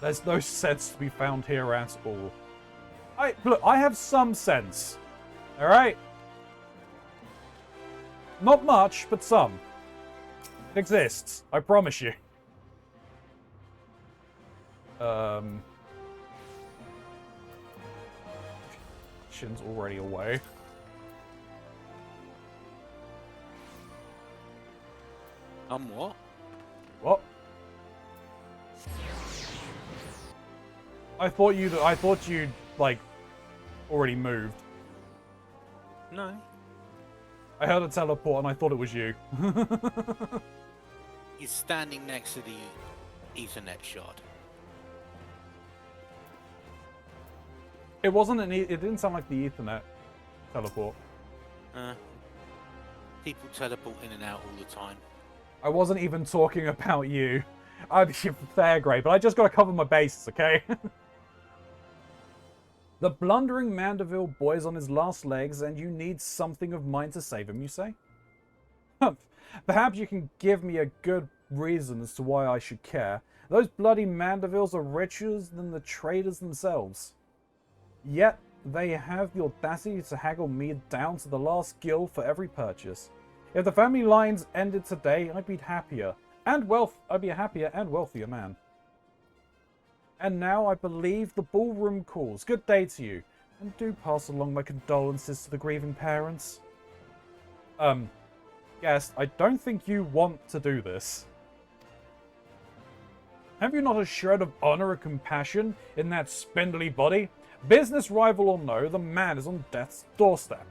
There's no sense to be found here at all. Look, I have some sense. Alright? Not much, but some. It exists. I promise you. Shin's already away. What? What? I thought you'd like already moved. No. I heard a teleport and I thought it was you. He's standing next to the Ethernet shard. It wasn't it didn't sound like the Ethernet teleport. People teleport in and out all the time. I wasn't even talking about you. I'm fair, Grey, but I just gotta cover my bases, okay? The blundering Mandeville boy's on his last legs, and you need something of mine to save him, you say? Perhaps you can give me a good reason as to why I should care. Those bloody Mandevilles are richer than the traders themselves. Yet, they have the audacity to haggle me down to the last gill for every purchase. If the family lines ended today, I'd be happier and wealthier man. And now I believe the ballroom calls. Good day to you, and do pass along my condolences to the grieving parents. Guest, I don't think you want to do this. Have you not a shred of honor or compassion in that spindly body? Business rival or no, the man is on death's doorstep.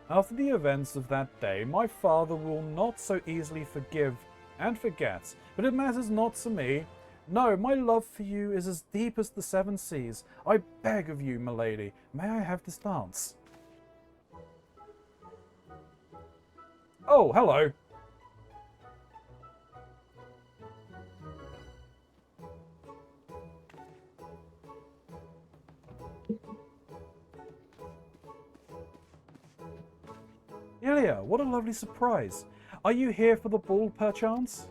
After the events of that day, my father will not so easily forgive and forget, but it matters not to me. No, my love for you is as deep as the seven seas. I beg of you, milady, may I have this dance? Oh, hello. Ilya, what a lovely surprise. Are you here for the ball, perchance?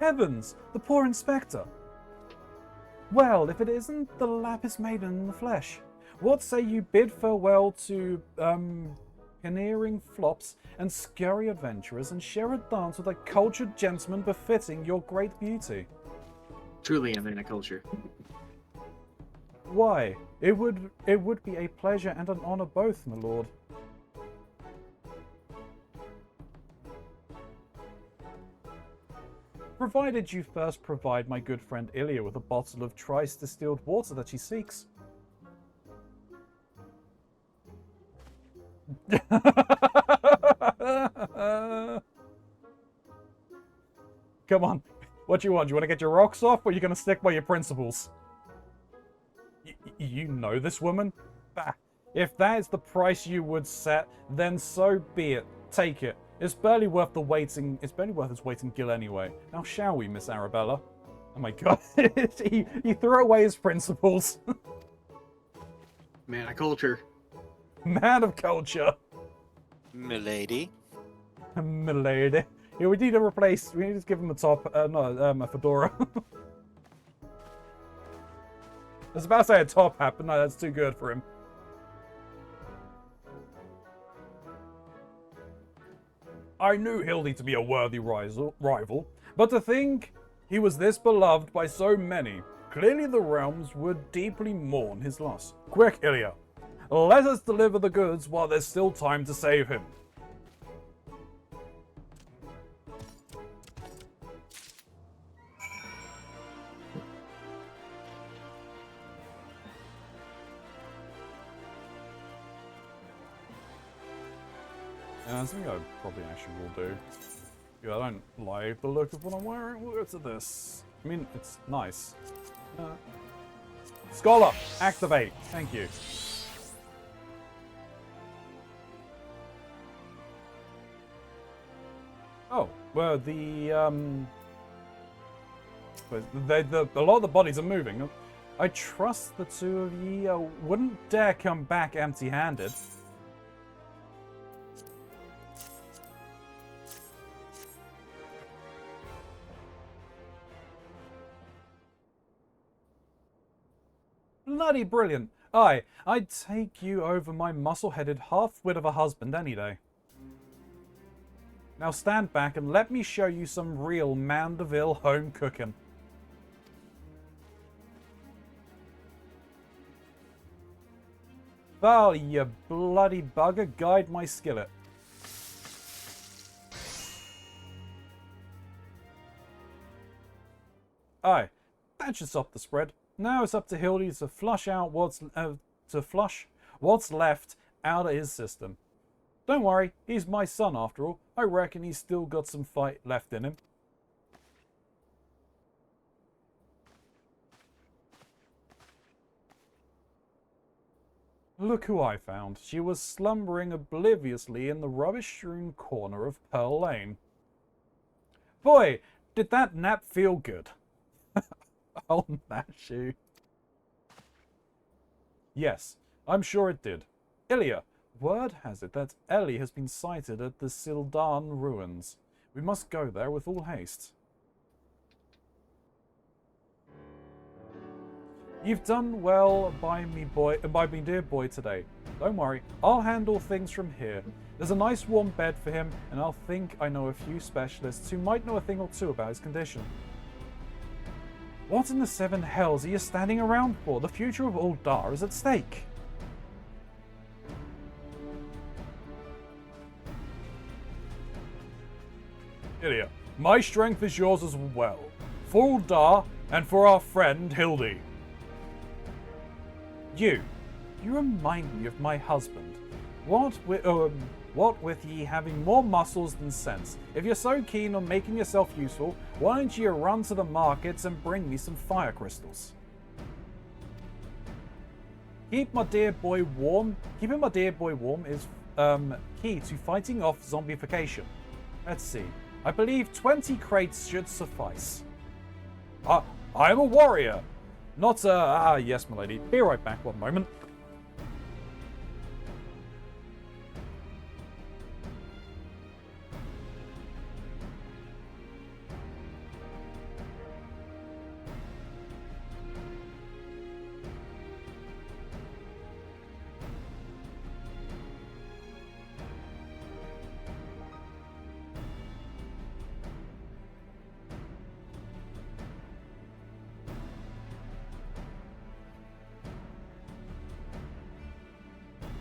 Heavens, the poor inspector. Well, if it isn't the lapis maiden in the flesh, what say you bid farewell to, caneering flops and scurry adventurers and share a dance with a cultured gentleman befitting your great beauty? Truly am in a culture. Why, it would be a pleasure and an honor both, my lord. Provided you first provide my good friend Ilya with a bottle of trice distilled water that she seeks. Come on, what do you want? Do you want to get your rocks off, or are you going to stick by your principles? You know this woman? Bah, if that is the price you would set, then so be it. Take it. It's barely worth the waiting. It's barely worth its weight in gill anyway. Now, shall we, Miss Arabella? Oh my God, he threw away his principles. Man of culture. Man of culture. Milady. Milady. Yeah, we need to replace. We need to give him a top. A fedora. I was about to say a top hat, but no, that's too good for him. I knew Hildy to be a worthy rival, but to think he was this beloved by so many, clearly the realms would deeply mourn his loss. Quick, Ilya, let us deliver the goods while there's still time to save him. I think I probably actually will do. Yeah, I don't like the look of what I'm wearing. Look at this. I mean, it's nice. Scholar, activate. Thank you. Oh, well, a lot of the bodies are moving. I trust the two of ye wouldn't dare come back empty-handed. Bloody brilliant. Aye, I'd take you over my muscle-headed half-wit of a husband any day. Now stand back and let me show you some real Mandeville home cooking. Val, you bloody bugger, guide my skillet. Aye, that should stop the spread. Now it's up to Hildy to flush what's left out of his system. Don't worry, he's my son after all. I reckon he's still got some fight left in him. Look who I found. She was slumbering obliviously in the rubbish-strewn corner of Pearl Lane. Boy, did that nap feel good. Oh, that shoe. Yes, I'm sure it did. Ilya, word has it that Ellie has been sighted at the Sildan ruins. We must go there with all haste. You've done well by me, dear boy, today. Don't worry, I'll handle things from here. There's a nice warm bed for him, and I'll think I know a few specialists who might know a thing or two about his condition. What in the seven hells are you standing around for? The future of Uldar is at stake. Ilya, my strength is yours as well. For Uldar and for our friend Hildy. You remind me of my husband. What with ye having more muscles than sense? If you're so keen on making yourself useful, why don't you run to the markets and bring me some fire crystals? Keeping my dear boy warm is key to fighting off zombification. Let's see. I believe 20 crates should suffice. I am a warrior, not a... yes, milady. Be right back, one moment.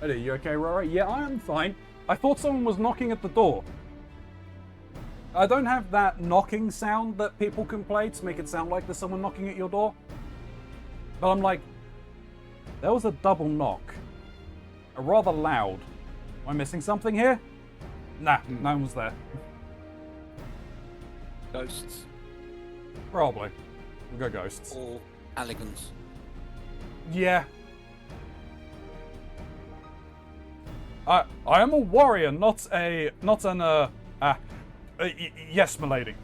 Are you okay, Rory? Yeah, I am fine. I thought someone was knocking at the door. I don't have that knocking sound that people can play to make it sound like there's someone knocking at your door. But I'm like, there was a double knock. A rather loud. Am I missing something here? Nah, no one was there. Ghosts Probably. We'll go ghosts. or elegance. Yeah. I am a warrior, not an yes, milady.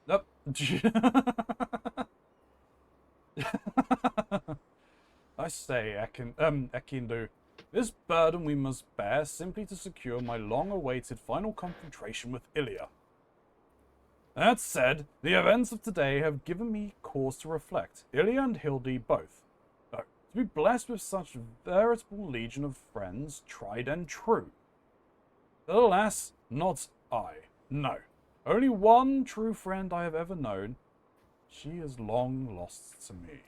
Nope. I say, Ekindu, this burden we must bear simply to secure my long-awaited final confrontation with Ilya. That said, the events of today have given me cause to reflect. Ilya and Hildy both. To be blessed with such a veritable legion of friends, tried and true. But alas, not I. No. Only one true friend I have ever known. She is long lost to me.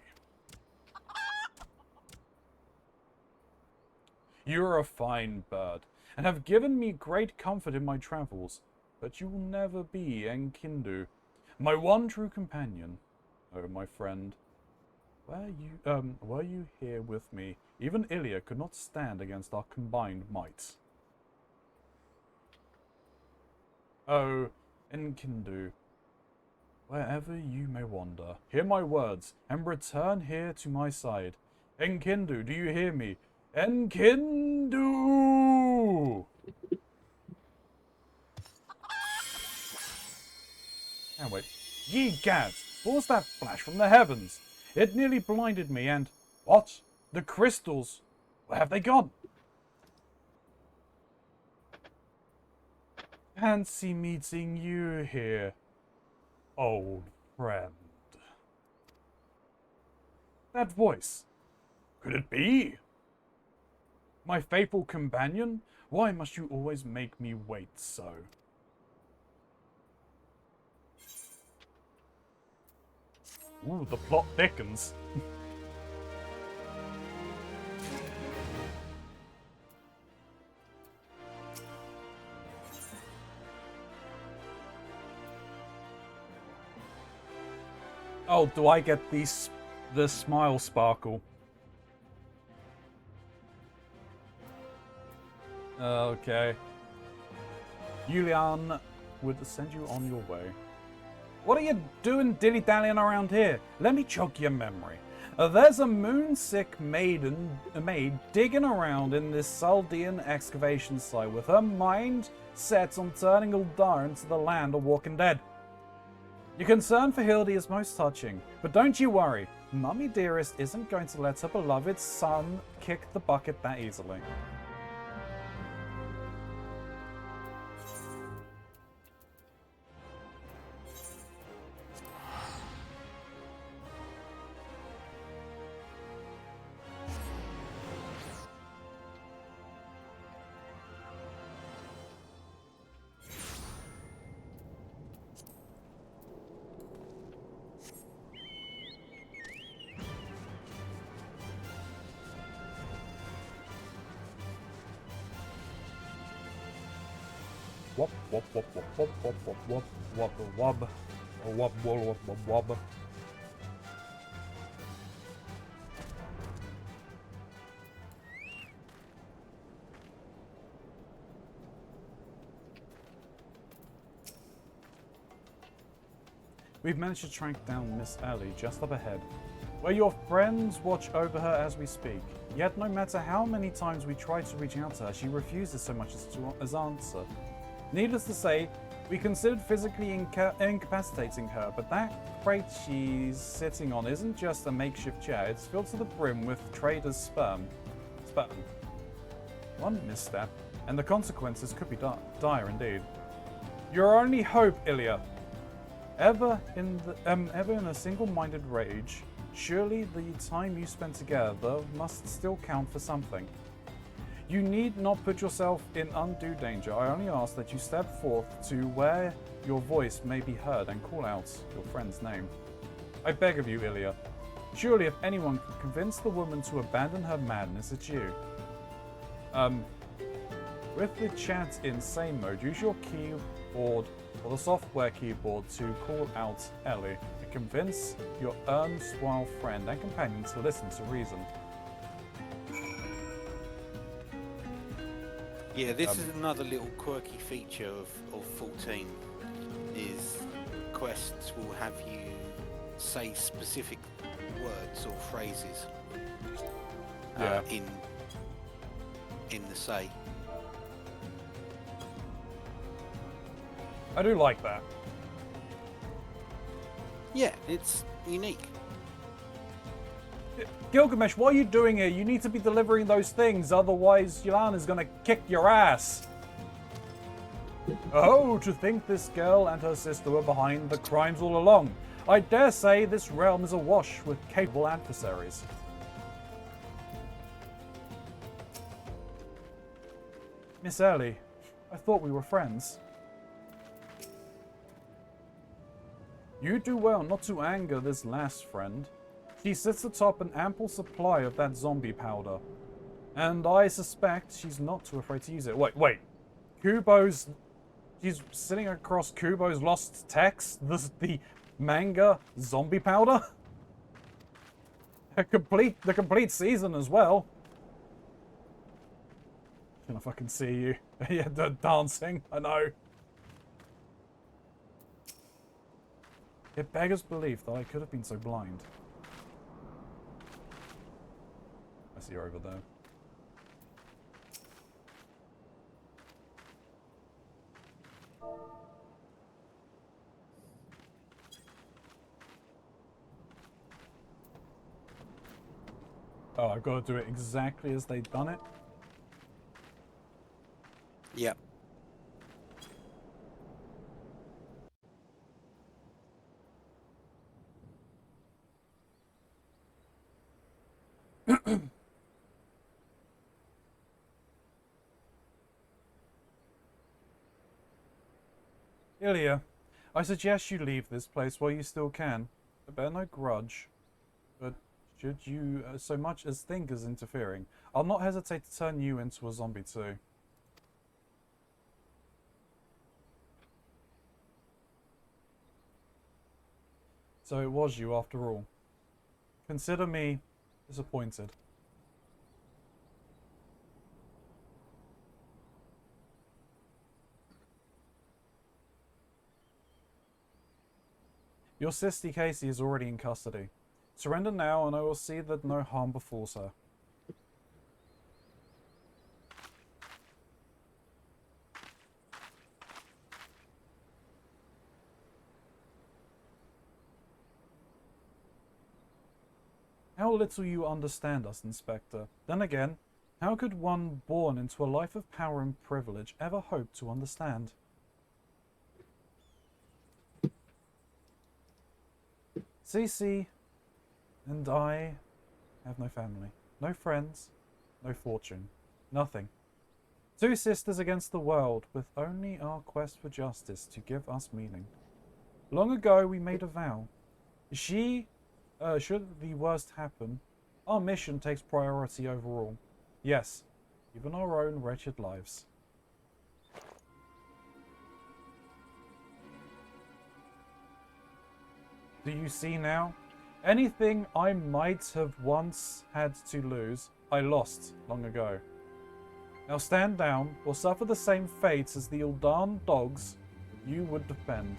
You are a fine bird, and have given me great comfort in my travels. But you will never be Enkindu, my one true companion. Oh, my friend, were you here with me, even Ilya could not stand against our combined might. Oh, Enkindu, wherever you may wander, hear my words, and return here to my side. Enkindu, do you hear me? Enkindu! Can't wait. Ye gads! What was that flash from the heavens? It nearly blinded me and... What? The crystals? Where have they gone? Fancy meeting you here, old friend. That voice. Could it be? My faithful companion? Why must you always make me wait so? Ooh, the plot thickens. Oh, do I get the smile sparkle? Okay. Yulian would send you on your way. What are you doing dilly-dallying around here? Let me jog your memory. There's a moon-sick maid digging around in this Saldean excavation site with her mind set on turning Uldar into the land of walking dead. Your concern for Hildy is most touching, but don't you worry. Mummy Dearest isn't going to let her beloved son kick the bucket that easily. Wop wop wop wop wop wop wop wop wop wop wop wop wop wop. We've managed to track down Miss Ellie just up ahead, where your friends watch over her as we speak. Yet no matter how many times we try to reach out to her, she refuses so much as answer. Needless to say, we considered physically incapacitating her, but that crate she's sitting on isn't just a makeshift chair, it's filled to the brim with trader's sperm. One misstep, and the consequences could be dire indeed. Your only hope, Ilya. Ever in a single-minded rage, surely the time you spent together must still count for something. You need not put yourself in undue danger. I only ask that you step forth to where your voice may be heard and call out your friend's name. I beg of you, Ilya. Surely if anyone can convince the woman to abandon her madness, it's you. With the chat in same mode, use your keyboard or the software keyboard to call out Ellie and convince your erstwhile friend and companion to listen to reason. Yeah, this is another little quirky feature of 14, is quests will have you say specific words or phrases in the say. I do like that. Yeah, it's unique. Gilgamesh, what are you doing here? You need to be delivering those things, otherwise Yolana's gonna kick your ass. Oh, to think this girl and her sister were behind the crimes all along. I dare say this realm is awash with capable adversaries. Miss Ellie, I thought we were friends. You do well not to anger this last friend. She sits atop an ample supply of that zombie powder. And I suspect she's not too afraid to use it. Wait. Kubo's... She's sitting across Kubo's lost text? The manga zombie powder? The complete season as well. Can I fucking see you? Yeah, the dancing, I know. It beggars belief that I could have been so blind. I see her over there. Oh, I've got to do it exactly as they've done it? Yep. Ilya, I suggest you leave this place while you still can. I bear no grudge, but should you so much as think as interfering, I'll not hesitate to turn you into a zombie too. So it was you after all. Consider me disappointed. Your sister Casey is already in custody. Surrender now and I will see that no harm befalls her. How little you understand us, Inspector. Then again, how could one born into a life of power and privilege ever hope to understand? Cece and I have no family, no friends, no fortune, nothing. Two sisters against the world, with only our quest for justice to give us meaning. Long ago we made a vow. Should the worst happen, our mission takes priority over all. Yes, even our own wretched lives. Do you see now? Anything I might have once had to lose, I lost long ago. Now stand down, or suffer the same fate as the Uldan dogs you would defend.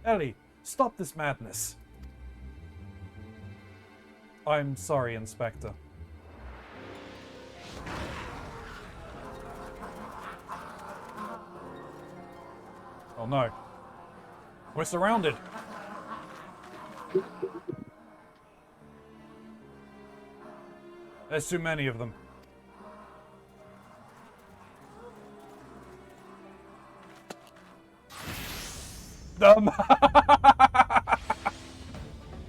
Ellie, stop this madness. I'm sorry, Inspector. Oh no. We're surrounded. There's too many of them.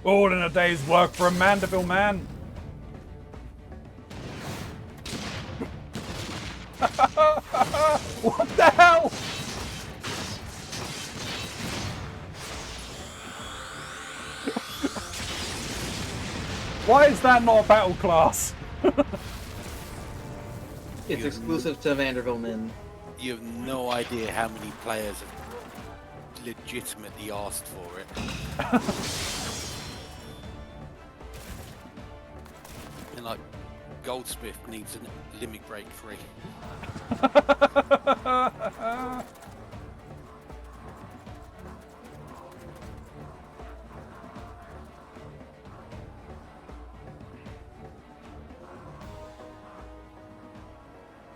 All in a day's work for a Mandeville man. What the hell? Why is that not a battle class? It's exclusive to Vanderbilt men. You have no idea how many players have legitimately asked for it. And like, Goldsmith needs a limit break 3.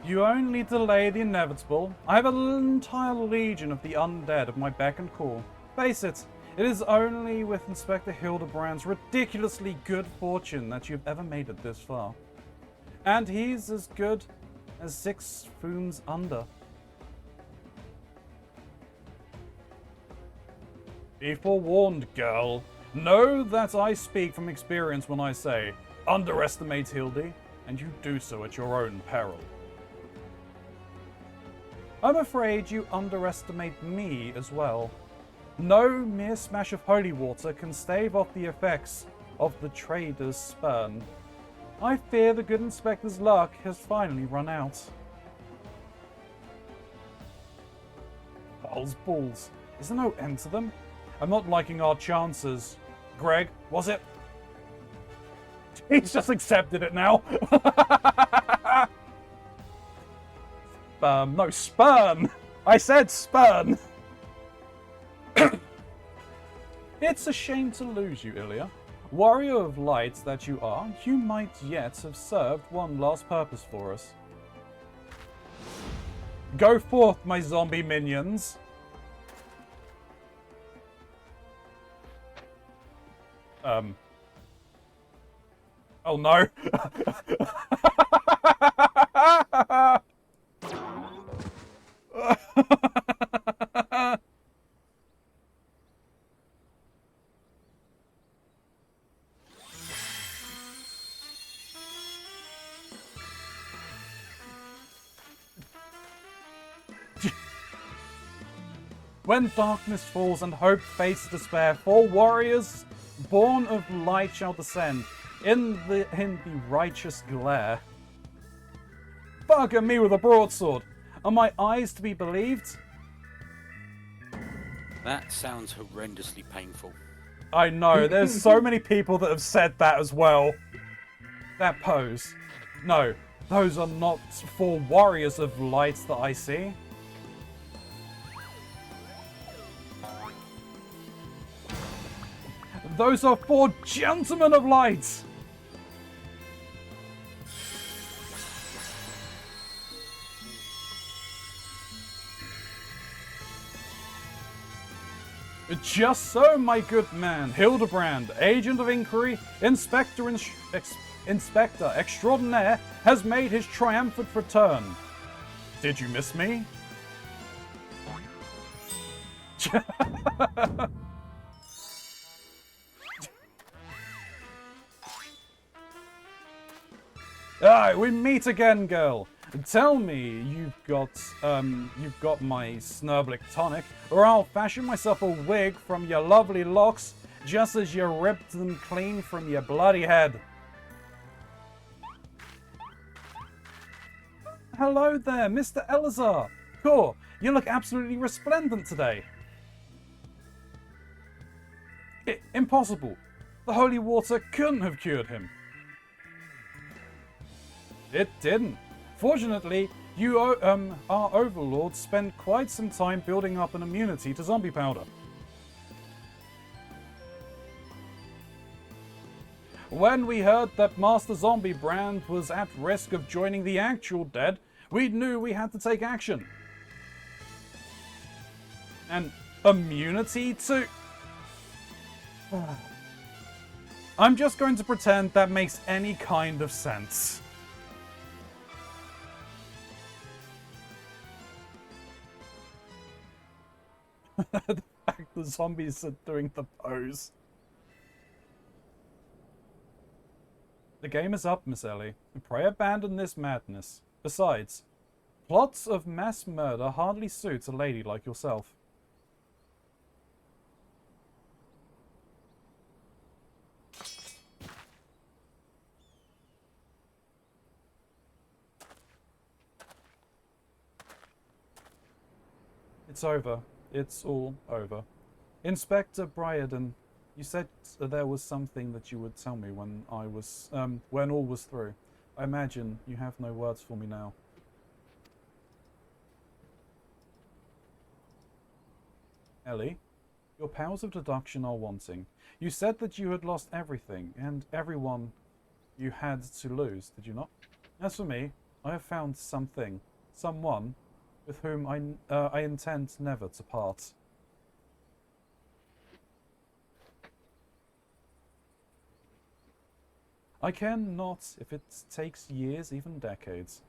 You only delay the inevitable. I have an entire legion of the undead at my beck and call. Face it, it is only with Inspector Hildebrand's ridiculously good fortune that you've ever made it this far. And he's as good as 6 foons under. Be forewarned, girl. Know that I speak from experience when I say, underestimate Hildy, and you do so at your own peril. I'm afraid you underestimate me as well. No mere smash of holy water can stave off the effects of the trader's spurn. I fear the good inspector's luck has finally run out. Balls, balls. Is there no end to them? I'm not liking our chances. Greg, was it? He's just accepted it now. No, spurn! I said spurn! It's a shame to lose you, Ilya. Warrior of light that you are, you might yet have served one last purpose for us. Go forth, my zombie minions! Oh no! When darkness falls and hope faces despair, 4 warriors born of light shall descend in the righteous glare. Bugger me with a broadsword! Are my eyes to be believed? That sounds horrendously painful. I know, there's so many people that have said that as well. That pose. No, those are not 4 warriors of light that I see. Those are 4 gentlemen of light! Just so, my good man. Hildebrand, agent of inquiry, inspector extraordinaire, has made his triumphant return. Did you miss me? Alright, we meet again, girl. Tell me you've got my Snurblick tonic, or I'll fashion myself a wig from your lovely locks, just as you ripped them clean from your bloody head. Hello there, Mr. Elazar. Cool, you look absolutely resplendent today. Impossible. The holy water couldn't have cured him. It didn't. Fortunately, our overlord spent quite some time building up an immunity to zombie powder. When we heard that Master Zombie Brand was at risk of joining the actual dead, we knew we had to take action. And immunity to... I'm just going to pretend that makes any kind of sense. The fact the zombies are doing the pose. The game is up, Miss Ellie. Pray abandon this madness. Besides, plots of mass murder hardly suits a lady like yourself. It's over. It's all over. Inspector Briarden, you said there was something that you would tell me when when all was through. I imagine you have no words for me now. Ellie, your powers of deduction are wanting. You said that you had lost everything and everyone you had to lose, did you not? As for me, I have found something, someone with whom I intend never to part. I care not if it takes years, even decades.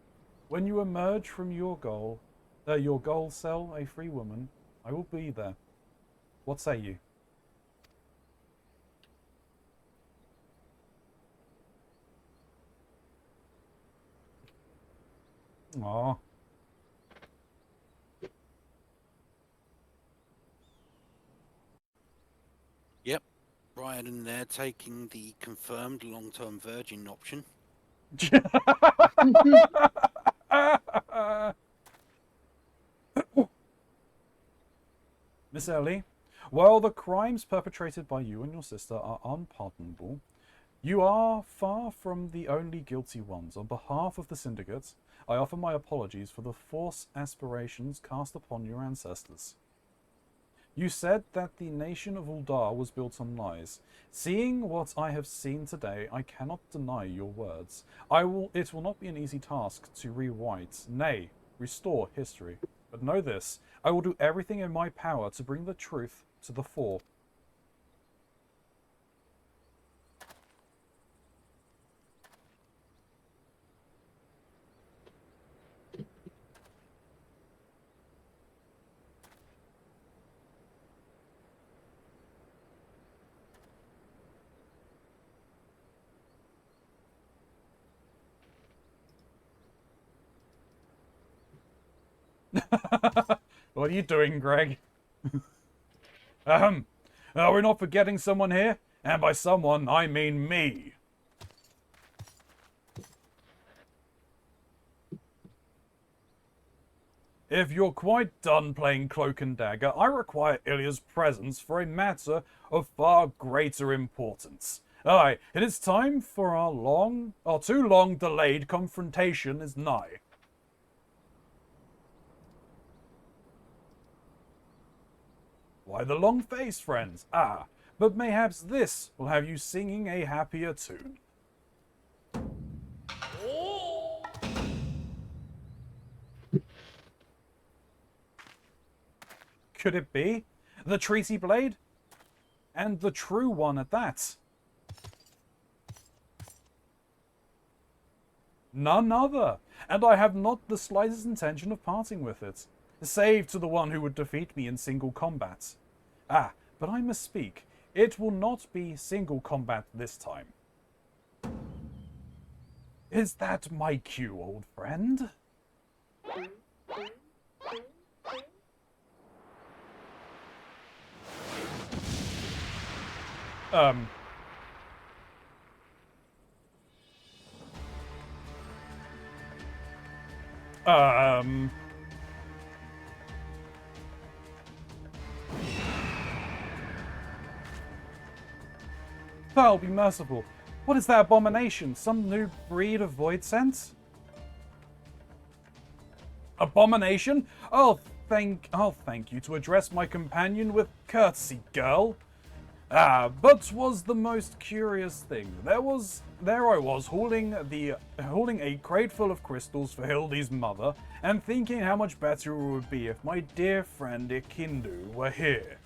When you emerge from your goal cell, a free woman, I will be there. What say you? Aww. Yep, Brian and they're taking the confirmed long-term virgin option. Miss Ellie, while the crimes perpetrated by you and your sister are unpardonable, you are far from the only guilty ones. On behalf of the Syndicate, I offer my apologies for the false aspirations cast upon your ancestors. You said that the nation of Uldar was built on lies. Seeing what I have seen today, I cannot deny your words. It will not be an easy task to rewrite, nay, restore history. But know this, I will do everything in my power to bring the truth to the fore. What are you doing, Greg? Are we not forgetting someone here? And by someone, I mean me. If you're quite done playing Cloak and Dagger, I require Ilya's presence for a matter of far greater importance. Aye, it is time for our too long delayed confrontation is nigh. Why the long face, friends? Ah, but mayhaps this will have you singing a happier tune. Could it be? The Treaty Blade? And the true one at that. None other, and I have not the slightest intention of parting with it, save to the one who would defeat me in single combat. Ah, but I misspeak. It will not be single combat this time. Is that my cue, old friend? I'll be merciful. What is that abomination? Some new breed of void sense? Abomination? I'll thank you to address my companion with courtesy, girl. Ah, but was the most curious thing. There I was, holding a crate full of crystals for Hildy's mother, and thinking how much better it would be if my dear friend Ikindu were here.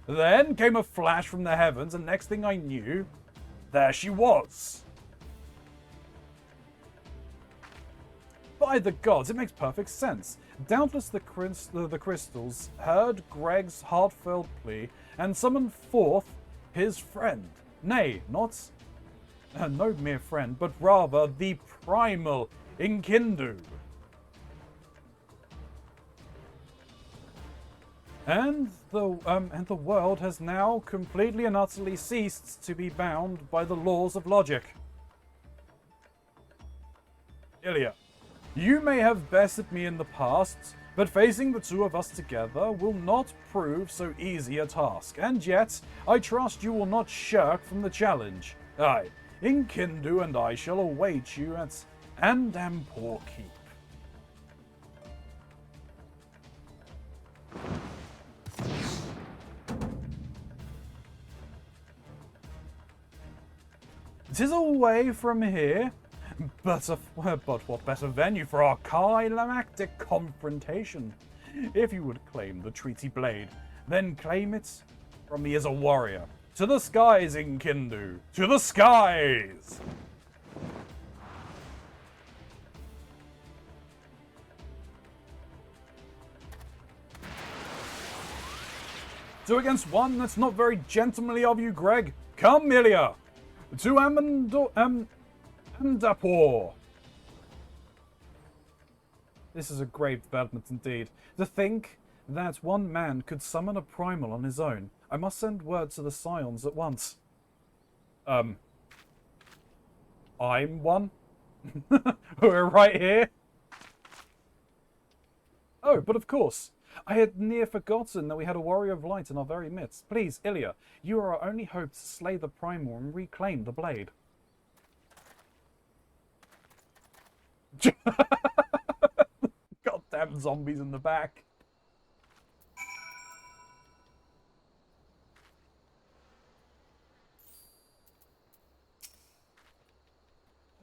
Then came a flash from the heavens, and next thing I knew, there she was. By the gods, it makes perfect sense. Doubtless the crystals heard Greg's heartfelt plea and summoned forth his friend. Nay, not no mere friend, but rather the primal Inkindu. And the world has now completely and utterly ceased to be bound by the laws of logic. Ilya, You may have bested me in the past, but facing the two of us together will not prove so easy a task, and yet I trust you will not shirk from the challenge. Aye, Inkindu and I shall await you at Andampur Keep. "'Tis away from here, but what better venue for our climactic confrontation? If you would claim the treaty blade, then claim it from me as a warrior. To the skies, Inkindu! To the skies!" "Two against one? That's not very gentlemanly of you, Greg. Come, Milia! To Amandapur!" This is a grave development indeed. To think that one man could summon a primal on his own. I must send word to the Scions at once. I'm one? We're right here? Oh, but of course. I had near forgotten that we had a warrior of light in our very midst. Please, Ilya, you are our only hope to slay the primal and reclaim the blade. Goddamn zombies in the back.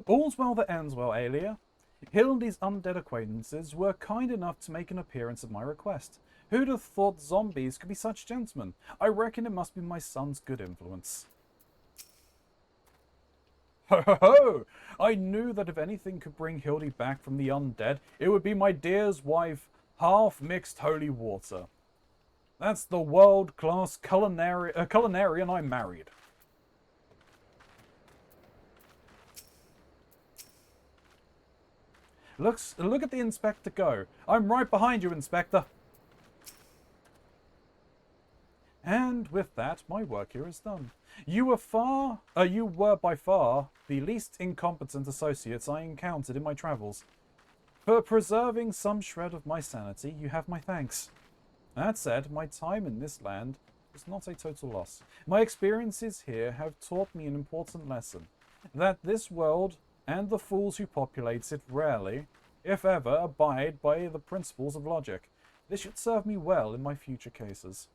All's well that ends well, Aelia. Hildy's undead acquaintances were kind enough to make an appearance at my request. Who'd have thought zombies could be such gentlemen? I reckon it must be my son's good influence. Ho ho ho! I knew that if anything could bring Hildy back from the undead, it would be my dear's wife, half-mixed holy water. That's the world-class culinarian I married. Look at the Inspector go. I'm right behind you, Inspector. And with that, my work here is done. You were by far the least incompetent associates I encountered in my travels. For preserving some shred of my sanity, you have my thanks. That said, my time in this land was not a total loss. My experiences here have taught me an important lesson. That this world and the fools who populate it rarely, if ever, abide by the principles of logic. This should serve me well in my future cases.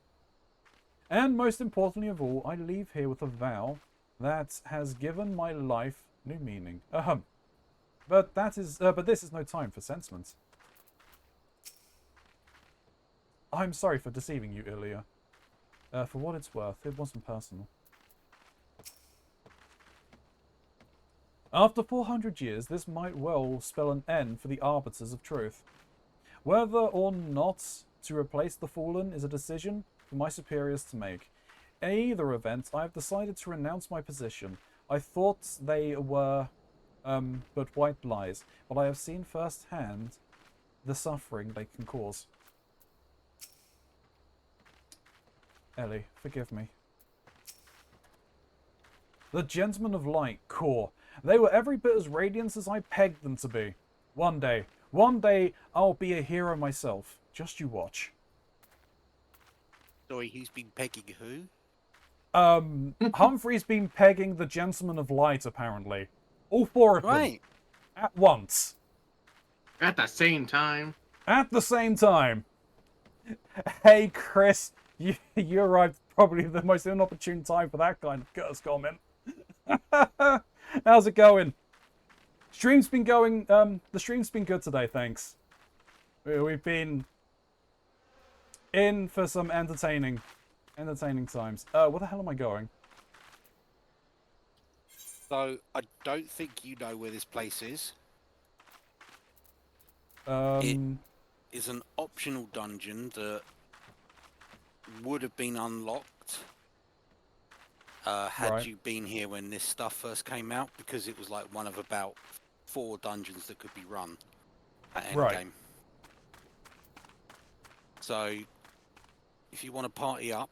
And most importantly of all, I leave here with a vow that has given my life new meaning. But this is no time for sentiment. I'm sorry for deceiving you, Ilya. For what it's worth, it wasn't personal. After 400 years, this might well spell an end for the arbiters of truth. Whether or not to replace the fallen is a decision for my superiors to make. In either event, I have decided to renounce my position. I thought they were but white lies, but I have seen firsthand the suffering they can cause. Ellie, forgive me. The Gentlemen of Light, Core. They were every bit as radiant as I pegged them to be. One day, I'll be a hero myself. Just you watch. Sorry, who's been pegging who? Humphrey's been pegging the Gentlemen of Light, apparently. All four of them. At once. At the same time. At the same time. Hey, Chris, you arrived probably the most inopportune time for that kind of curse comment. How's it going? Stream's been going, the stream's been good today, thanks. We've been in for some entertaining times. Where the hell am I going? So, I don't think you know where this place is. It is an optional dungeon that would have been unlocked had you been here when this stuff first came out, because it was like one of about 4 dungeons that could be run at endgame. So, if you want to party up,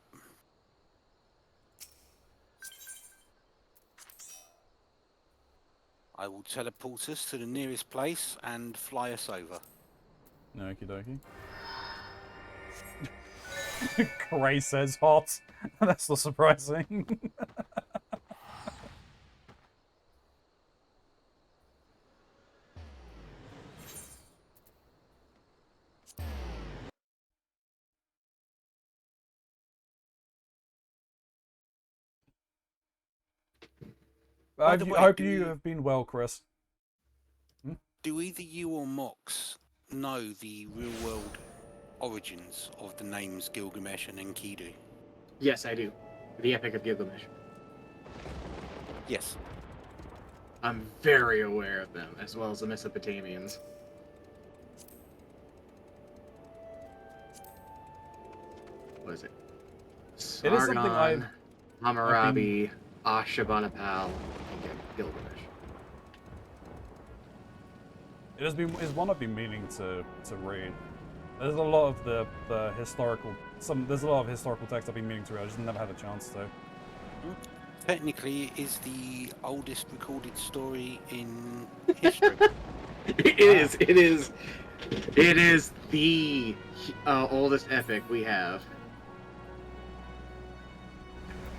I will teleport us to the nearest place and fly us over. Okie dokie. Gray says hot. That's not surprising. By I the way, hope do you you- have been well, Chris. Do either you or Mox know the real-world origins of the names Gilgamesh and Enkidu? Yes, I do. The Epic of Gilgamesh. Yes. I'm very aware of them, as well as the Mesopotamians. What is it? It is something Sargon, Hammurabi, been- Ashurbanipal, and Gilgamesh. It's one I've been meaning to read. There's a lot of the historical there's a lot of historical text I've been meaning to read. I just never had a chance to. Technically, it is the oldest recorded story in history. It is the oldest epic we have.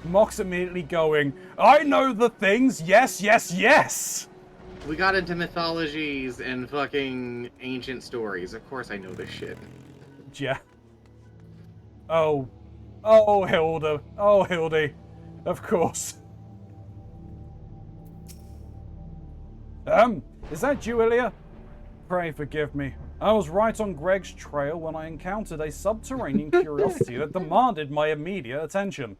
Mox immediately going, I know the things, yes, yes, yes! We got into mythologies and fucking ancient stories. Of course I know this shit. Yeah. Oh. Oh, Hilda. Oh, Hildy. Of course. Is that you, Ilya? Pray forgive me. I was right on Greg's trail when I encountered a subterranean curiosity that demanded my immediate attention.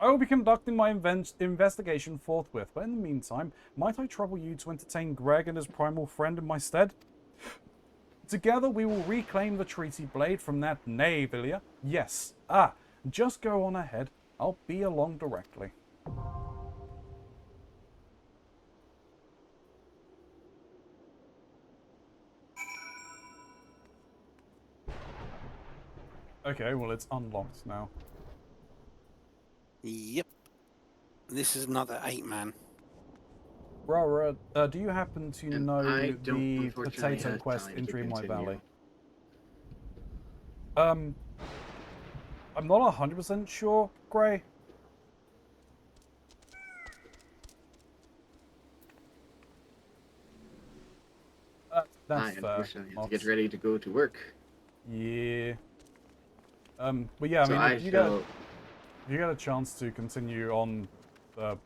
I will be conducting my investigation forthwith, but in the meantime, might I trouble you to entertain Greg and his primal friend in my stead? Together we will reclaim the treaty blade from that knave, Ilya. Yes. Just go on ahead. I'll be along directly. Okay, well it's unlocked now. Yep. This is another 8-man. Rara, do you happen to And know I don't, the unfortunately, potato have quest time in to Dreamlight continue. Valley? I'm not 100% sure, Gray. That's I fair. unfortunately have to Mox. get ready to go to work. Yeah. But yeah, I So mean, I if you shall... get a chance to continue on the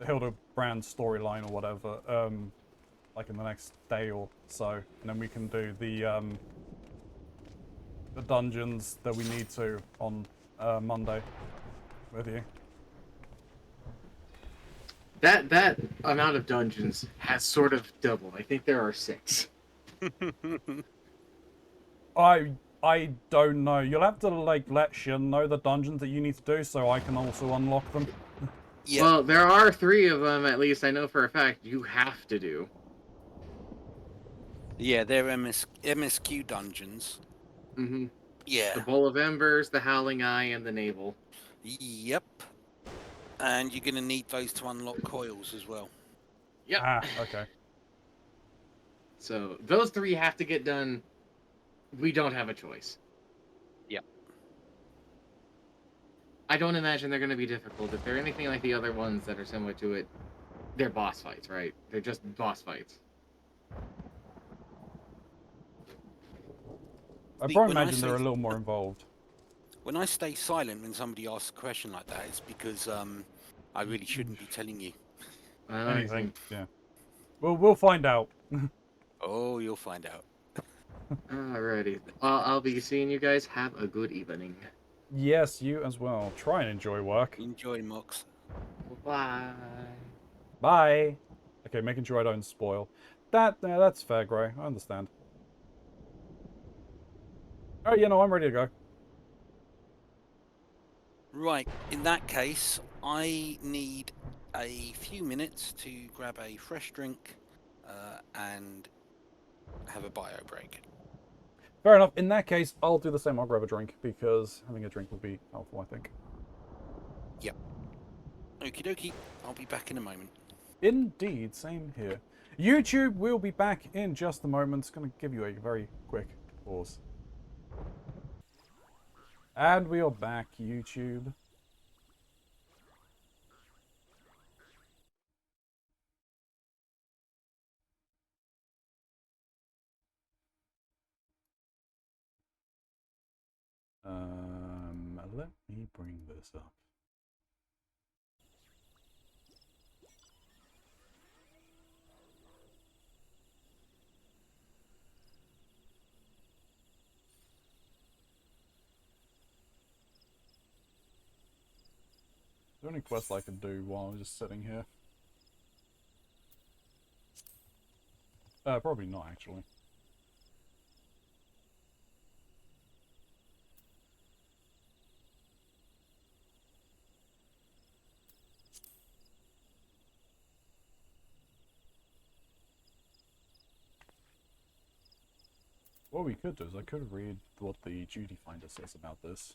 Hildebrand storyline or whatever, like in the next day or so, and then we can do the dungeons that we need to on Monday with you. That amount of dungeons has sort of doubled. I think there are 6. I don't know. You'll have to like let Shin know the dungeons that you need to do so I can also unlock them. Yeah. Well, there are 3 of them, at least I know for a fact, you have to do. Yeah, they're MSQ dungeons. Mm-hmm. Yeah. The Bowl of Embers, the Howling Eye, and the Navel. Yep. And you're going to need those to unlock coils as well. Yep. Okay. So those 3 have to get done. We don't have a choice. Yep. I don't imagine they're going to be difficult. If they're anything like the other ones that are similar to it, they're boss fights, right? They're just boss fights. I See, probably when I imagine they're a say- little more involved. When I stay silent when somebody asks a question like that, it's because I really shouldn't be telling you. Anything. Yeah. We'll find out. Oh, you'll find out. Alrighty. I'll be seeing you guys. Have a good evening. Yes, you as well. Try and enjoy work. Enjoy, Mox. Bye. Bye. Okay, making sure I don't spoil. That's fair, Gray. I understand. Oh, you know, I'm ready to go. Right, in that case, I need a few minutes to grab a fresh drink and have a bio break. Fair enough. In that case, I'll do the same. I'll grab a drink because having a drink would be helpful, I think. Okie dokie, I'll be back in a moment. Indeed, same here. YouTube will be back in just a moment. It's going to give you a very quick pause. And we are back, YouTube. Let me bring this up. Is there any quest I can do while I'm just sitting here? Probably not, actually. What we could do is I could read what the duty finder says about this.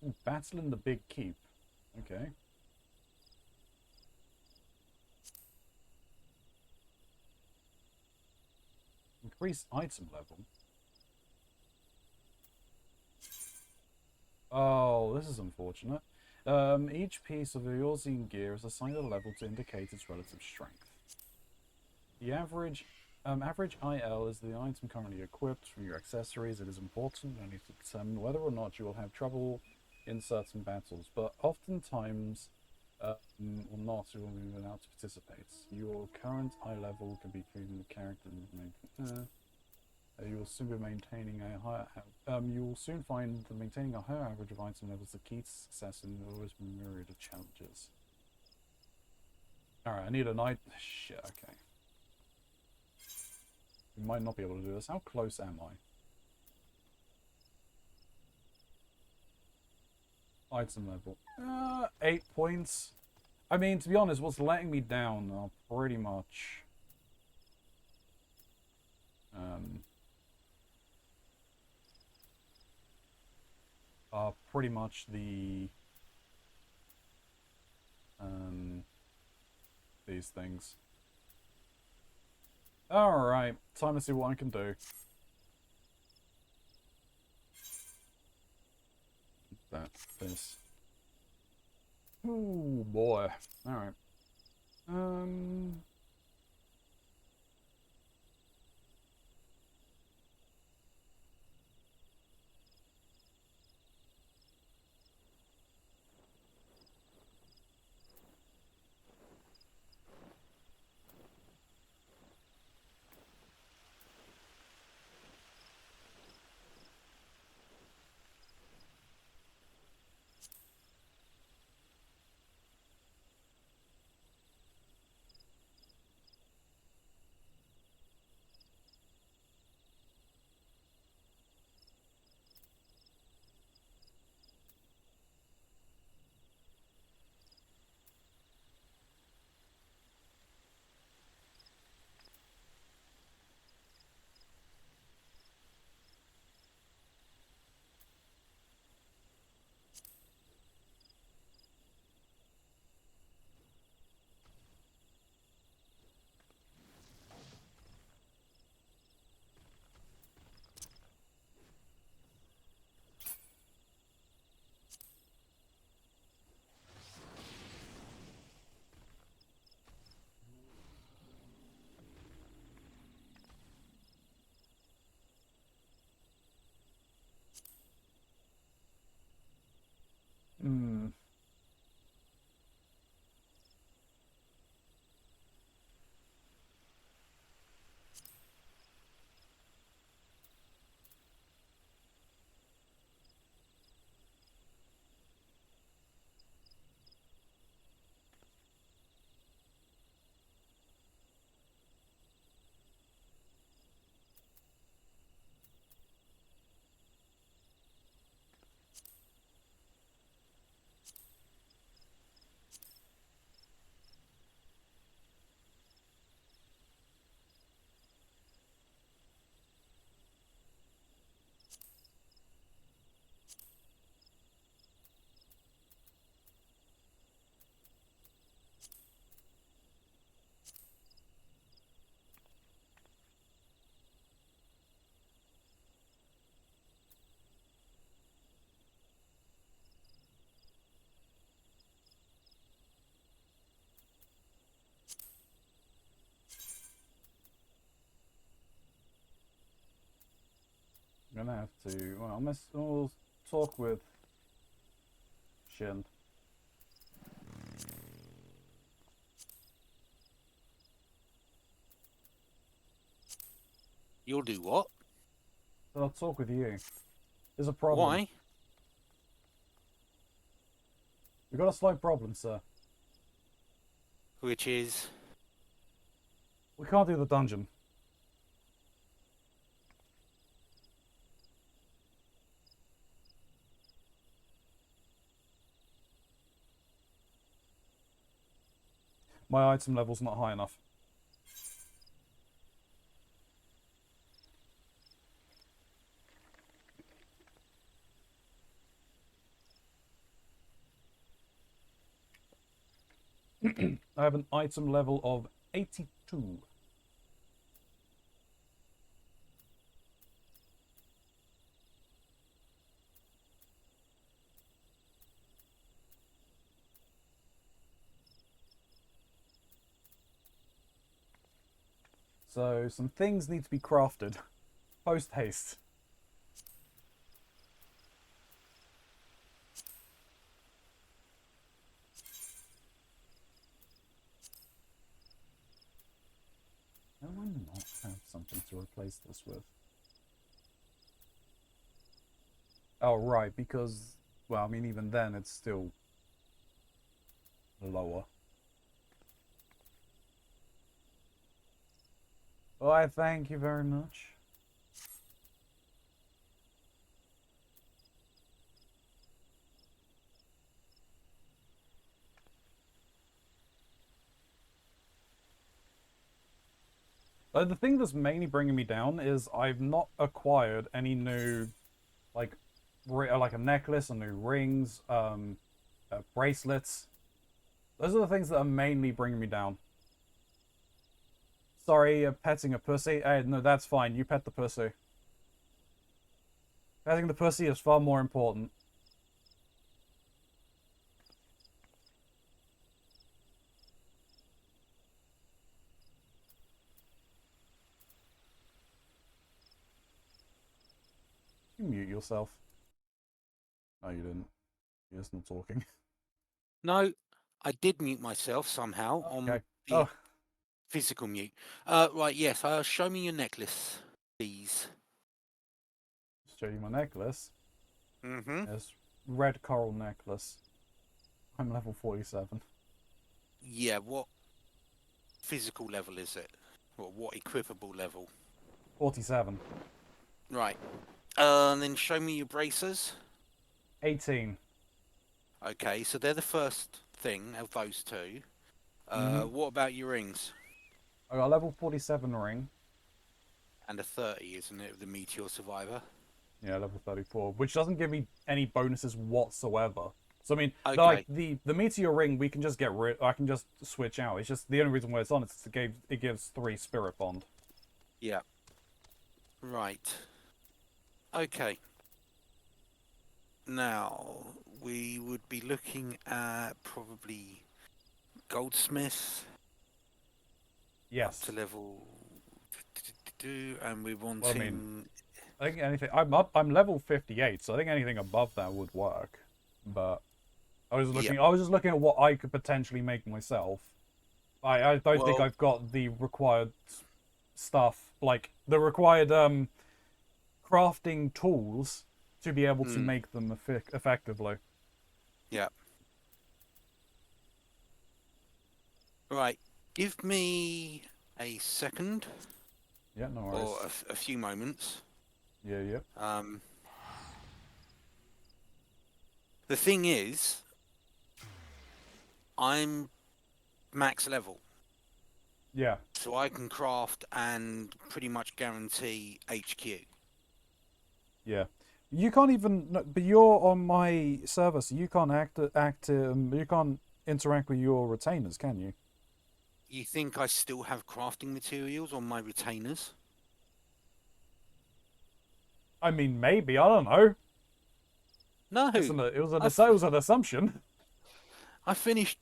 Ooh, battle in the Big Keep. Okay. Increase item level. Oh, this is unfortunate. Each piece of your Zine gear is assigned a level to indicate its relative strength. The average IL is the item currently equipped from your accessories. It is important only to determine whether or not you will have trouble in certain battles, but oftentimes or not, you will be allowed to participate. Your current eye level can be proven the character. You will soon be maintaining a higher. You will soon find that maintaining a higher average of item levels is the key to success in always myriad of challenges. All right, I need a night. Shit. Okay. We might not be able to do this. How close am I? Item level. 8 points. I mean, to be honest, what's letting me down are pretty much the these things. Alright, time to see what I can do. This. Ooh, boy. Alright. Hmm. gonna have to. Well, I'll talk with Shin. You'll do what? So I'll talk with you. There's a problem. Why? We've got a slight problem, sir. Which is... We can't do the dungeon. My item level's not high enough. I have an item level of 82. So some things need to be crafted post haste. How do I not have something to replace this with? Oh, right, because, well, I mean, even then, it's still lower. Why, thank you very much. The thing that's mainly bringing me down is I've not acquired any new, like a necklace, or new rings, bracelets. Those are the things that are mainly bringing me down. Sorry, petting a pussy. No, that's fine. You pet the pussy. Petting the pussy is far more important. You mute yourself. No, you didn't. You're just not talking. No, I did mute myself somehow on Okay. the Oh, physical mute. Right, yes, show me your necklace, please. show you my necklace. Mm-hmm. It's red coral necklace. I'm level 47. Yeah, what physical level is it? What equipable level? 47. Right. And then show me your bracers. 18. Okay, so they're the first thing of those two. What about your rings? I got a level 47 ring. And a 30, isn't it, the Meteor Survivor? Yeah, level 34, which doesn't give me any bonuses whatsoever. So I mean, Okay. like the meteor ring, we can just get rid. I can just switch out. It's just the only reason why it's on is it gives 3 spirit bond. Yeah. Right. Okay. Now we would be looking at probably goldsmith Yes. to level, and we're wanting. Well, I mean, I think anything. I'm level 58, so I think anything above that would work. But I was looking. Yep. I was just looking at what I could potentially make myself. I don't think Well- I've got the required stuff, like the required crafting tools to be able to make them effectively. Yeah. Right. Give me a second Yeah, no worries. or a few moments. Yeah. The thing is, I'm max level, Yeah. so I can craft and pretty much guarantee HQ. Yeah. You can't even. No, but you're on my server, so you can't you can't interact with your retainers, can you? You think I still have crafting materials on my retainers? I mean, maybe. I don't know. No. It was an assumption. I finished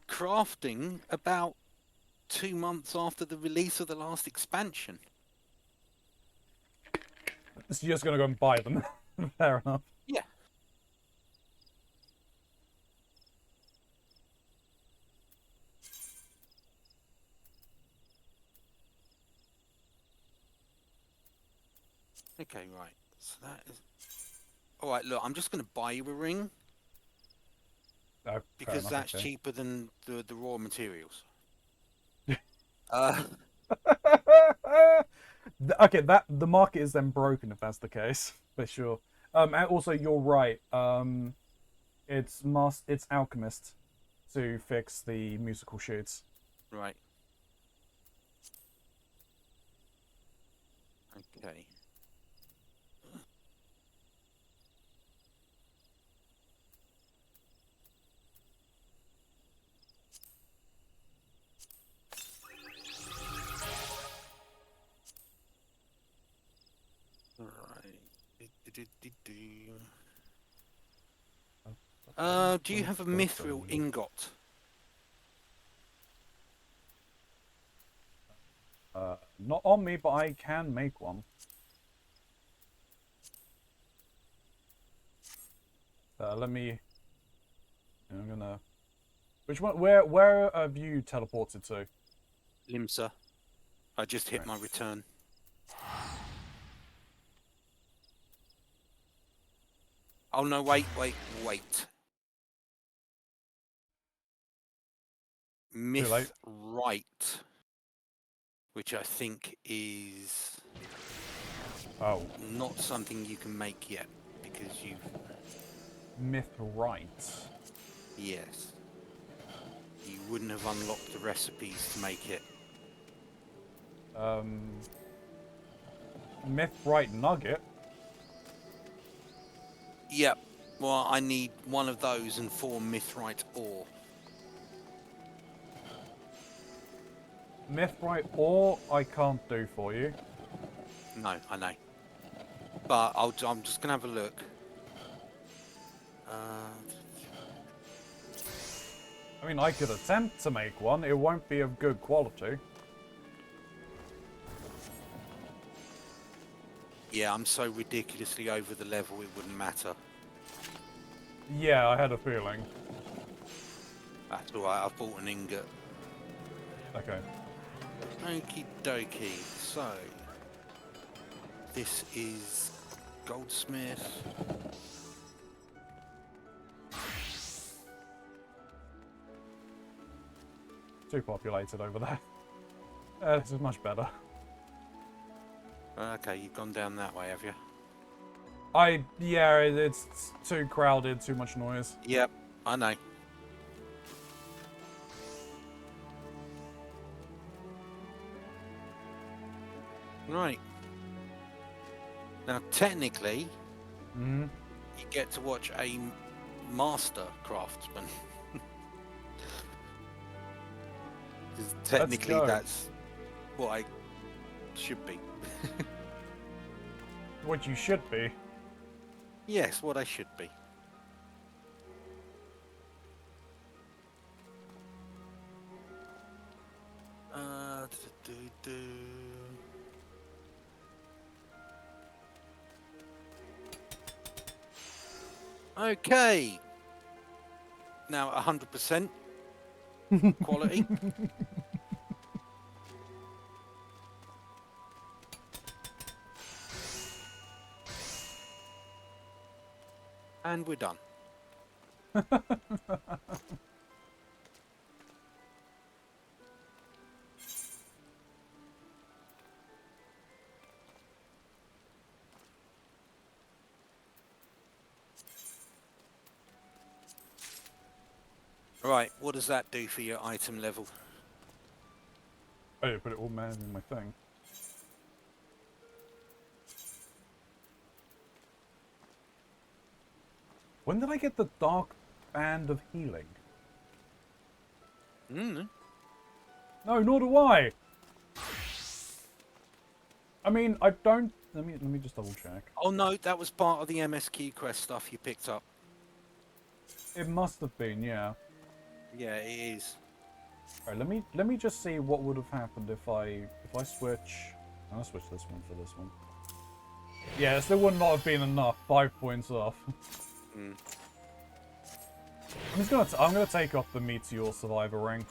crafting about 2 months after the release of the last expansion. So you're just gonna go and buy them. Fair enough. Yeah. Okay, right. So that is. All right, look, I'm just going to buy you a ring Oh, fair because enough, that's okay. cheaper than the raw materials. uh, Okay, that the market is then broken if that's the case, for sure. And also you're right. It's alchemist to fix the musical shoots. right. Okay. Right. Do you have a mithril ingot? Not on me, but I can make one. Let me. I'm gonna. Which one? Where have you teleported to? Limsa. I just hit Right. my return. Oh no! Wait. late. Mithrite, which I think is Oh, not something you can make yet because you. Mithrite. Yes. You wouldn't have unlocked the recipes to make it. Mithrite nugget. Yep. Well, I need one of those and 4 mithrite ore. Mithrite ore I can't do for you. No, I know. But I'm just going to have a look. I mean, I could attempt to make one. It won't be of good quality. Yeah, I'm so ridiculously over the level it wouldn't matter. Yeah, I had a feeling. That's alright, I've bought an ingot. Okay. Okie dokie. So, this is goldsmith. Too populated over there. This is much better. Okay, you've gone down that way, have you? Yeah, it's too crowded, too much noise. Yep, I know. Right. Now, technically, Mm. you get to watch a master craftsman. 'Cause technically, go. that's what I should be. What you should be. Yes, what I should be. Okay. Now 100% quality. And we're done. Right, what does that do for your item level? Oh, you put it all manually in my thing. When did I get the Dark Band of Healing? Mm. No, nor do I. I mean, I don't. Let me just double check. Oh no, that was part of the MSQ quest stuff you picked up. It must have been, yeah. Yeah, it is. Alright, let me just see what would have happened if I switch. I'll switch this one for this one. Yeah, it still would not have been enough. 5 points off. Mm. I'm gonna take off the Meteor Survivor ring.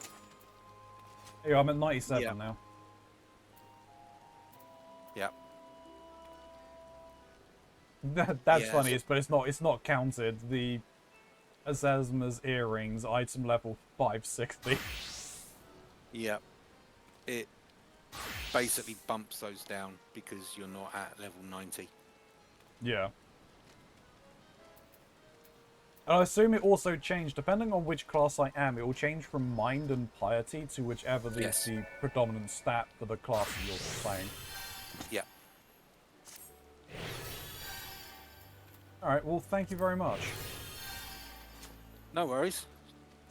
Hey, I'm at 97 Yeah. now. Yeah. That's Yeah, funny, so- but it's not counted. The Asesma's earrings, item level 560. Yeah. It basically bumps those down because you're not at level 90. Yeah. And I assume it also changed, depending on which class I am, it will change from Mind and Piety to whichever is Yes. the predominant stat for the class that you're playing. Yeah. Alright, well, thank you very much. No worries.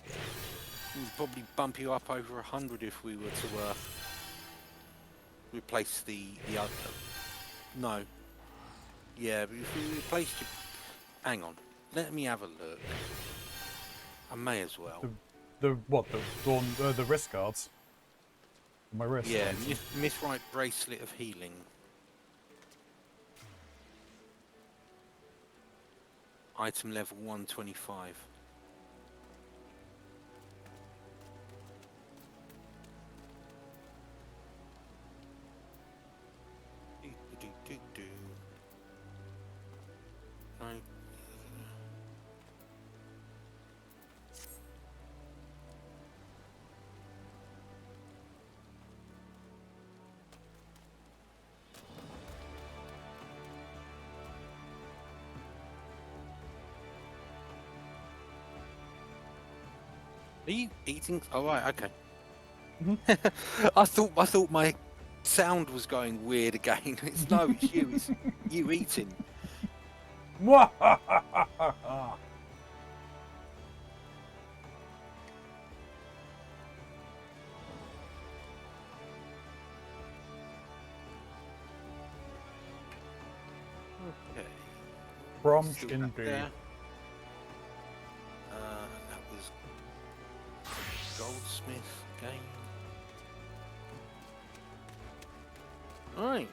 We'd probably bump you up over 100 if we were to replace the other. No. Yeah, but if we replaced you. Hang on. Let me have a look. I may as well. The wrist guards? My wrist. Yeah, Mithrite Bracelet of Healing. Item level 125. Do. Right. Are you eating? Oh right, okay. I thought my sound was going weird again. It's no, it's you. It's you eating. Mwahahaha. Okay. Prompt Still back indeed. there. That was Goldsmith game. Right.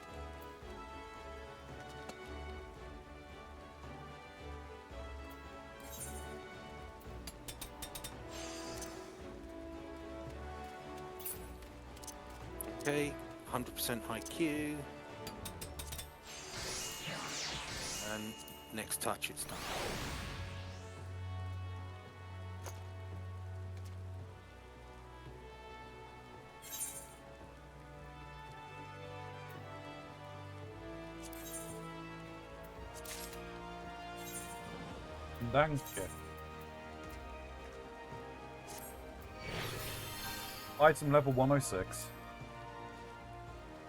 Okay, 100% high Q. And next touch, it's done. Danke. Item level 106.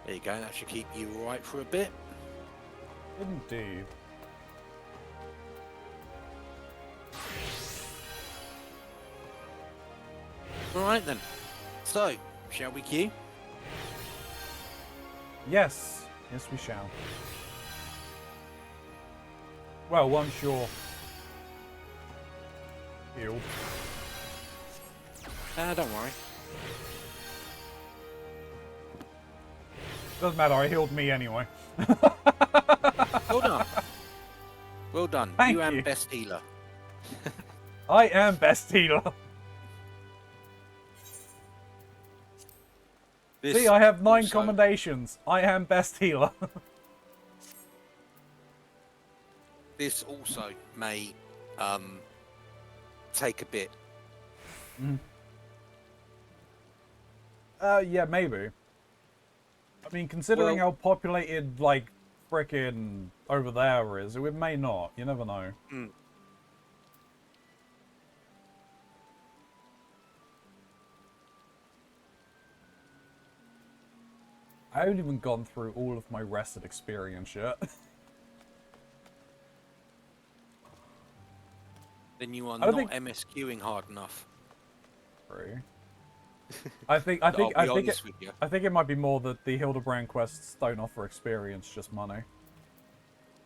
There you go, that should keep you alright for a bit. Indeed. Alright then. So, shall we queue? Yes. Yes, we shall. Well, once you're healed. Don't worry. Doesn't matter, I healed me anyway. Well done. Well done. Thank you am you. best healer. I am best healer. This See, I have 9 also- commendations. I am best healer. This also may take a bit. Yeah, maybe. I mean, considering Well- how populated, like, frickin' over there is, it may not. You never know. Mm. I haven't even gone through all of my rested experience yet. Then you are I don't not think- MSQing hard enough. True. I think I'll be honest with you. I think it might be more that the Hildebrand quests don't offer experience, just money.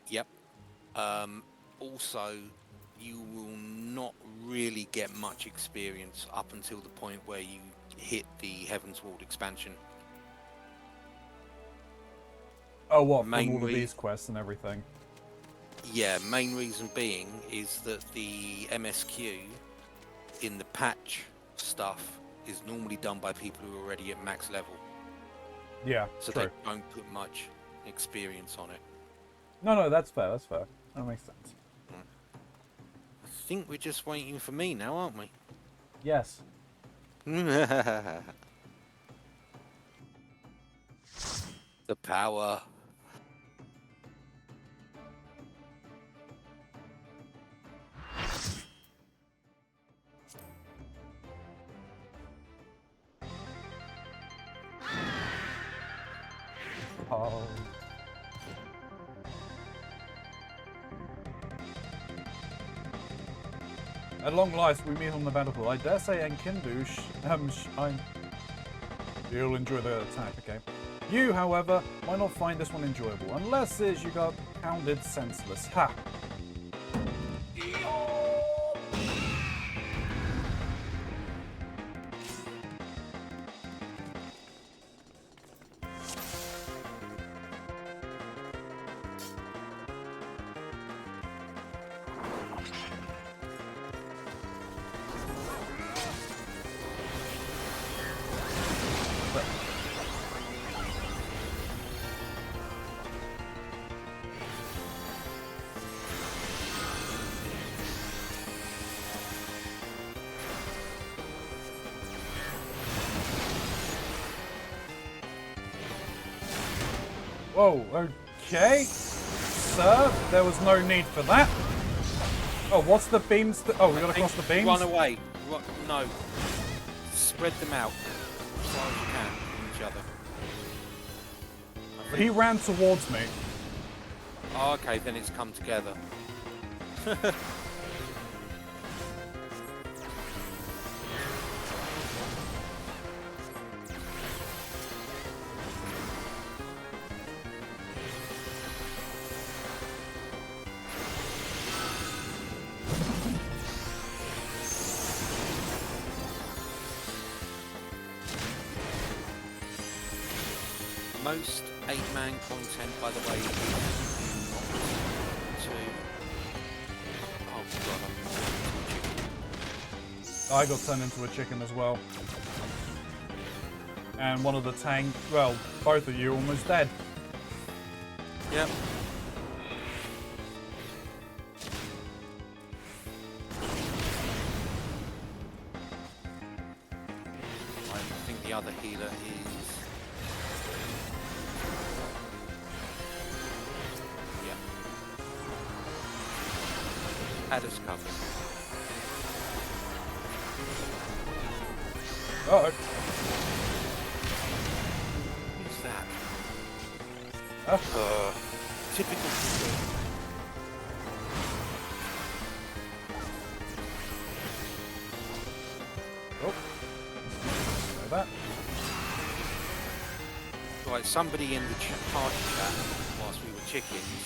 Yep. Also, you will not really get much experience up until the point where you hit the Heaven's Ward expansion. Oh, what? From Main all of re- these quests and everything. Yeah, main reason being is that the MSQ in the patch stuff is normally done by people who are already at max level, Yeah, so true. they don't put much experience on it. No, that's fair. That's fair. That makes sense. I think we're just waiting for me now, aren't we? Yes. The power. Oh. At long last, we meet on the battlefield. I dare say Enkindu, you'll enjoy the attack, okay? You, however, might not find this one enjoyable, unless it's you got pounded senseless. Ha! Whoa, okay. Sir, there was no need for that. Oh, what's the beams? Oh, we gotta cross the beams? Run away. No. Spread them out as far as you can from each other. He ran towards me. Oh, okay, then it's come together. Most 8-man content, by the way, is to... Oh god, I got turned into a chicken as well. And one of the tank, well, both of you almost dead. Yep. I think the other healer is... Yeah. Had us covered. Uh-oh. Who's that? Oh. Typical. Oh. Like that. Right, somebody in the party chat whilst we were chickens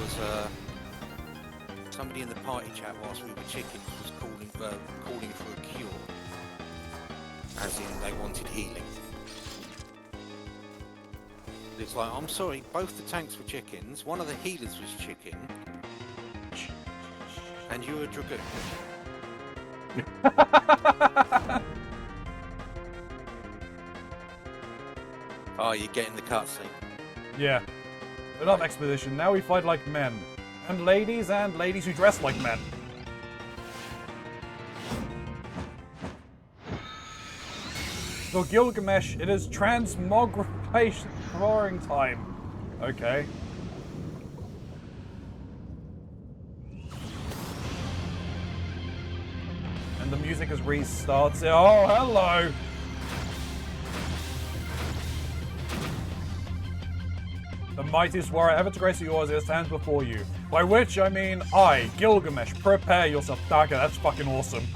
was somebody in the party chat whilst we were chickens was calling for a cure, as in they wanted healing. It's like, I'm sorry, both the tanks were chickens, one of the healers was chicken, and you're a dragoon. Oh, you're getting the cutscene. Yeah. Enough exposition. Now we fight like men. And ladies who dress like men. So Gilgamesh, it is transmogrification time. Okay. And the music has restarted. Oh, hello! The mightiest warrior ever to grace yours stands before you. By which I mean I, Gilgamesh. Prepare yourself. Okay, that's fucking awesome.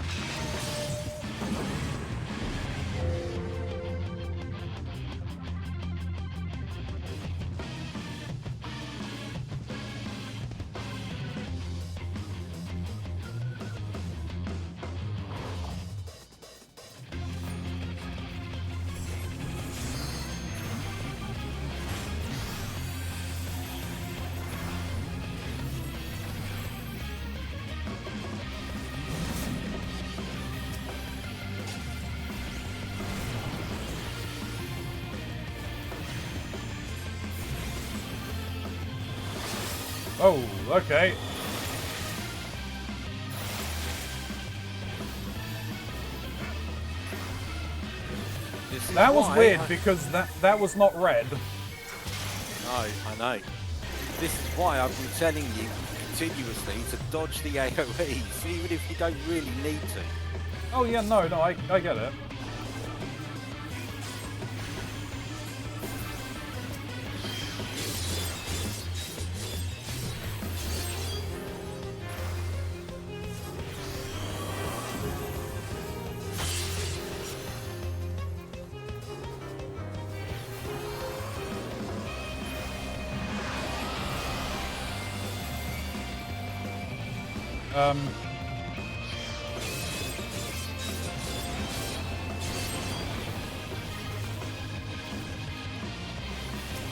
Oh, okay. This is That was why weird because that was not red. No, I know. This is why I've been telling you continuously to dodge the AoEs, even if you don't really need to. Oh yeah, no, I get it.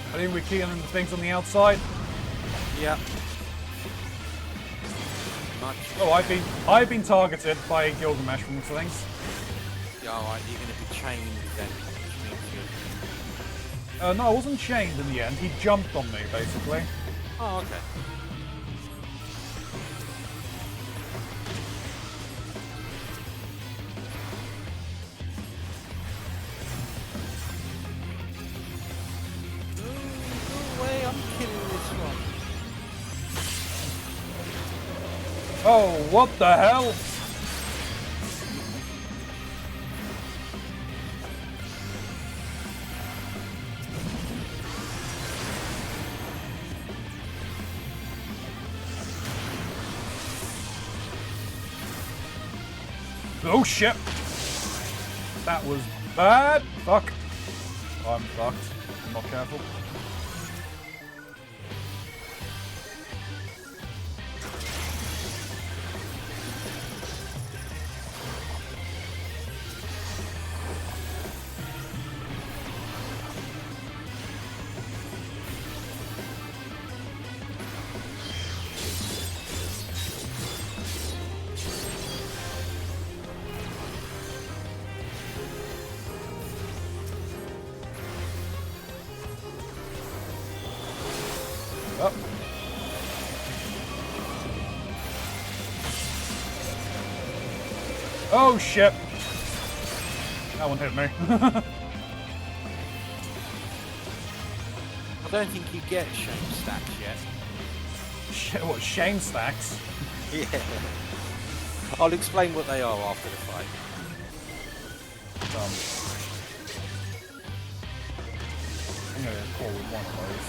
I think we're keying on the things on the outside. Yeah. Much. Oh, I've been targeted by Gilgamesh from the things. Yeah, alright, you're going to be chained then. Which means you're... No, I wasn't chained in the end. He jumped on me, basically. Oh, okay. No way, I'm killing this one. Oh, what the hell? Oh shit! That was bad! Fuck. I'm fucked. I'm not careful. Oh. Oh shit! That one hit me. I don't think you get shame stacks yet. Shit, what, shame stacks? Yeah. I'll explain what they are after the fight. I'm gonna call with one of those.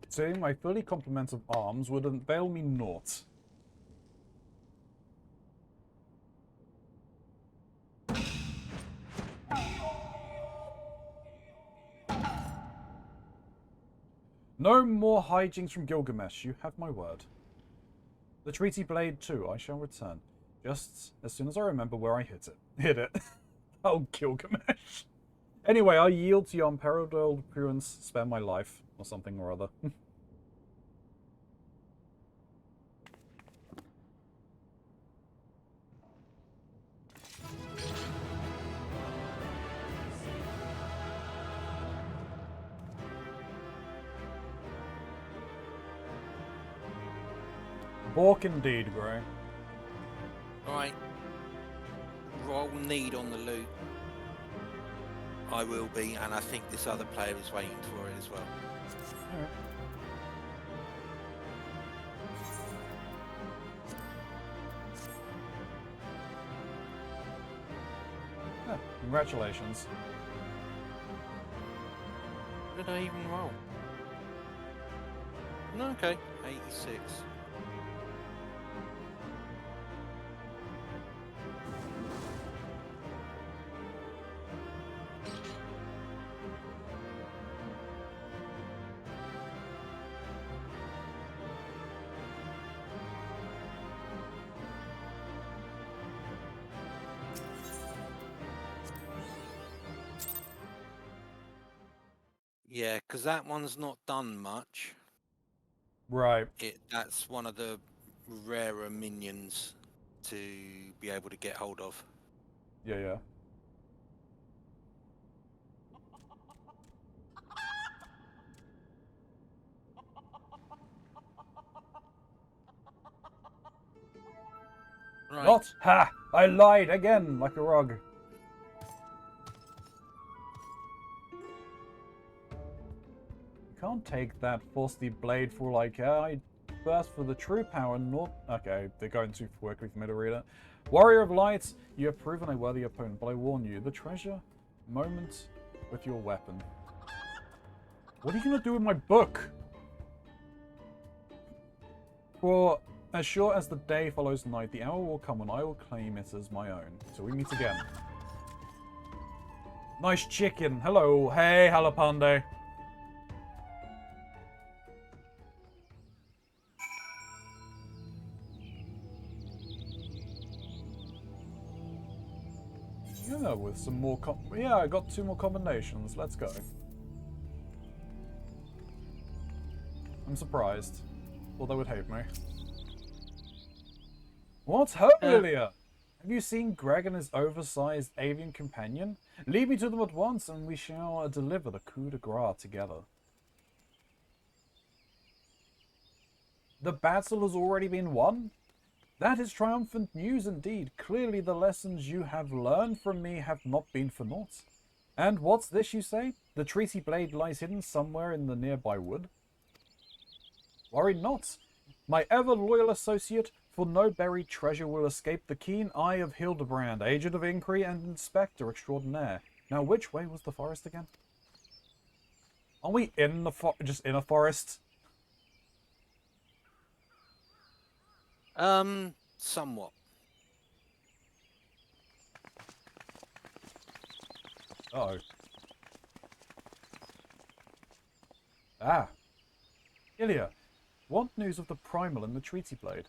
Saying my 30 compliments of arms would avail me naught. No more hijinks from Gilgamesh, you have my word. The treaty blade too, I shall return. Just as soon as I remember where I hit it. Oh, Gilgamesh. Anyway, I yield to your unparalleled prudence, spare my life, or something or other. Bork indeed, Grey. Right. Roll need on the loot. I will be, and I think this other player is waiting for it as well. Alright. Yeah, congratulations. What did I even roll? No, okay. 86. Yeah, because that one's not done much. Right. That's one of the rarer minions to be able to get hold of. Yeah, yeah. Right. What? Ha! I lied again, like a rug. Can't take that frosty blade for like I burst for the true power, not. Okay, they're going too quickly for me to read it. Warrior of Light, you have proven a worthy opponent, but I warn you, the treasure moment with your weapon. What are you gonna do with my book? For as sure as the day follows night, the hour will come when I will claim it as my own. So we meet again. Nice chicken. Hello. Hey, Halapande. Yeah, with some more yeah, I got 2 more combinations. Let's go. I'm surprised. Thought they would hate me. What's ho, Lilia? Have you seen Greg and his oversized avian companion? Lead me to them at once, and we shall deliver the coup de grace together. The battle has already been won? That is triumphant news indeed. Clearly the lessons you have learned from me have not been for naught. And what's this you say? The treaty blade lies hidden somewhere in the nearby wood? Worry not, my ever loyal associate, for no buried treasure will escape the keen eye of Hildebrand, agent of inquiry and inspector extraordinaire. Now, which way was the forest again? Are we in the just in a forest? Somewhat. Uh-oh. Ah. Ilya, what news of the primal and the treaty blade?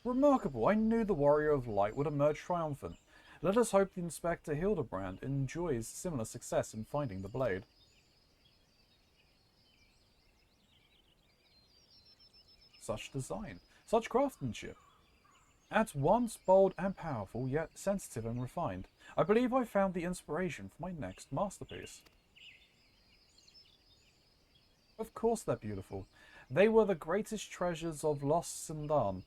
Remarkable. I knew the Warrior of Light would emerge triumphant. Let us hope the Inspector Hildebrand enjoys similar success in finding the blade. Such design, such craftsmanship. At once bold and powerful, yet sensitive and refined. I believe I found the inspiration for my next masterpiece. Of course they're beautiful. They were the greatest treasures of Lost Sindan.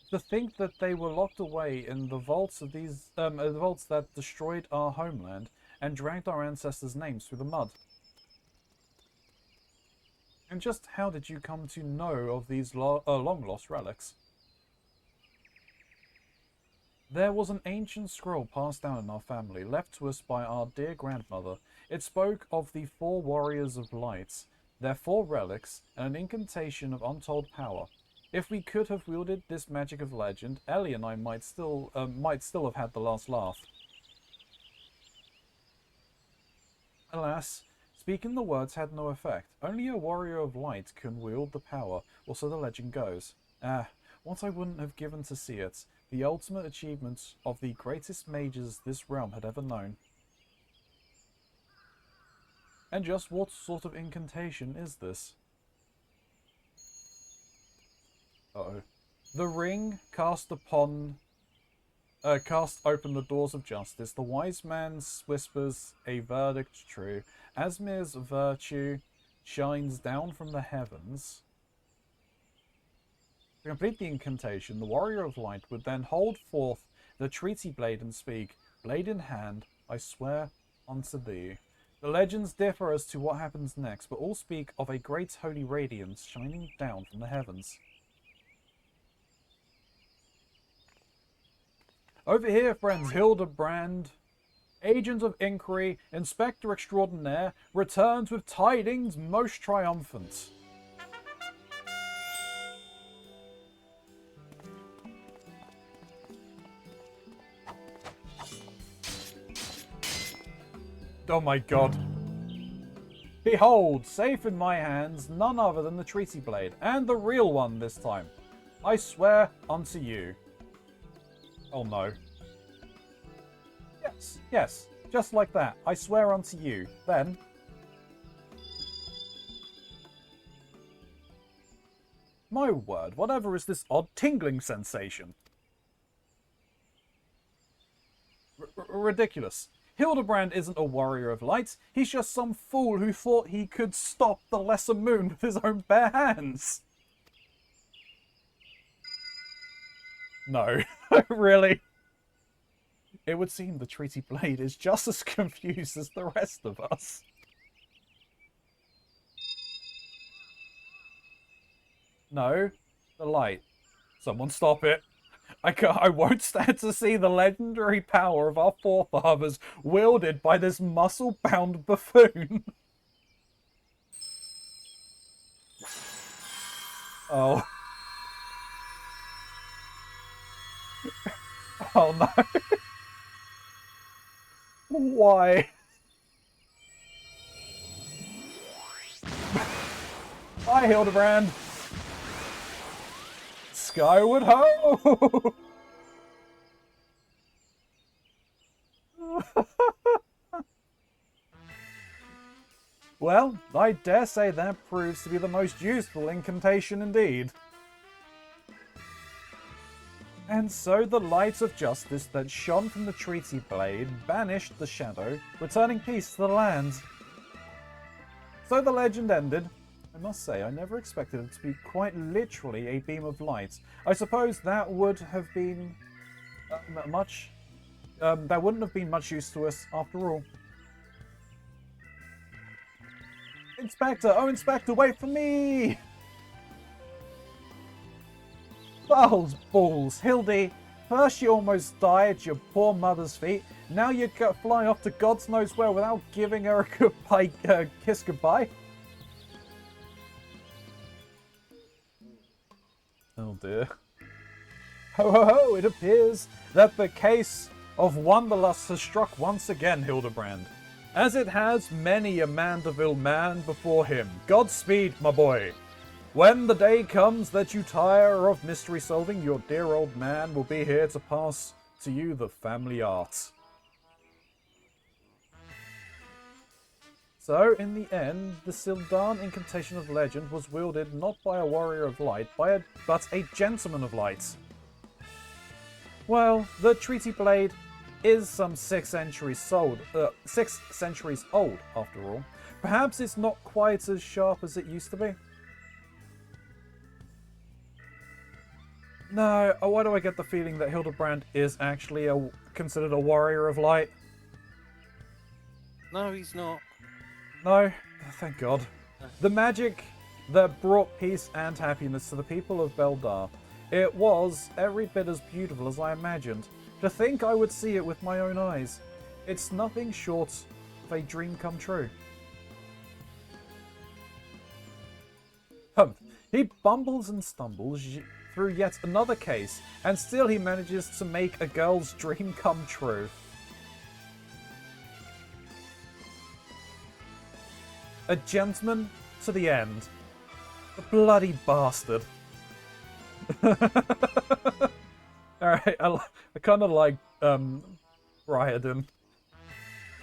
To think that they were locked away in the vaults of these, the vaults that destroyed our homeland and dragged our ancestors' names through the mud. And just how did you come to know of these long-lost relics? There was an ancient scroll passed down in our family, left to us by our dear grandmother. It spoke of the 4 warriors of light, their 4 relics, and an incantation of untold power. If we could have wielded this magic of legend, Ellie and I might still have had the last laugh. Alas, speaking the words had no effect. Only a warrior of light can wield the power, or so the legend goes. Ah, what I wouldn't have given to see it. The ultimate achievement of the greatest mages this realm had ever known. And just what sort of incantation is this? Uh-oh. The ring cast open the doors of justice. The wise man whispers a verdict true. Asmir's virtue shines down from the heavens. To complete the incantation, the Warrior of Light would then hold forth the treaty blade and speak, "Blade in hand, I swear unto thee." The legends differ as to what happens next, but all speak of a great holy radiance shining down from the heavens. Over here, friends, Hildebrand, agent of inquiry, inspector extraordinaire, returns with tidings most triumphant. Oh my god. Behold, safe in my hands, none other than the treaty blade, and the real one this time. I swear unto you. Oh no. Yes, yes. Just like that, I swear unto you. Then... My word, whatever is this odd tingling sensation? Ridiculous. Hildebrand isn't a warrior of light. He's just some fool who thought he could stop the lesser moon with his own bare hands. No, really? It would seem the Treaty Blade is just as confused as the rest of us. No, the light. Someone stop it. I won't stand to see the legendary power of our forefathers wielded by this muscle-bound buffoon. Oh. Oh no. Why? Hi, Hildebrand. Skyward ho! Well, I dare say that proves to be the most useful incantation indeed. And so the light of justice that shone from the treaty blade banished the shadow, returning peace to the land. So the legend ended. I must say, I never expected it to be quite literally a beam of light. I suppose that would have been that wouldn't have been much use to us after all. Inspector! Oh, Inspector, wait for me! Balls, Hildy. First you almost died at your poor mother's feet. Now you go flying off to God's knows where without giving her a goodbye, kiss goodbye. Oh dear. Ho ho ho! It appears that the case of Wanderlust has struck once again, Hildebrand, as it has many a Mandeville man before him. Godspeed, my boy. When the day comes that you tire of mystery solving, your dear old man will be here to pass to you the family art. So, in the end, the Sildan incantation of legend was wielded not by a warrior of light, but a gentleman of light. Well, the treaty blade is some 6 centuries old, after all. Perhaps it's not quite as sharp as it used to be. No, why do I get the feeling that Hildebrand is actually considered a warrior of light? No, he's not. No, thank God. The magic that brought peace and happiness to the people of Beldar. It was every bit as beautiful as I imagined. To think I would see it with my own eyes. It's nothing short of a dream come true. He bumbles and stumbles through yet another case, and still he manages to make a girl's dream come true. A gentleman to the end. The bloody bastard. Alright, I kind of like Briarden.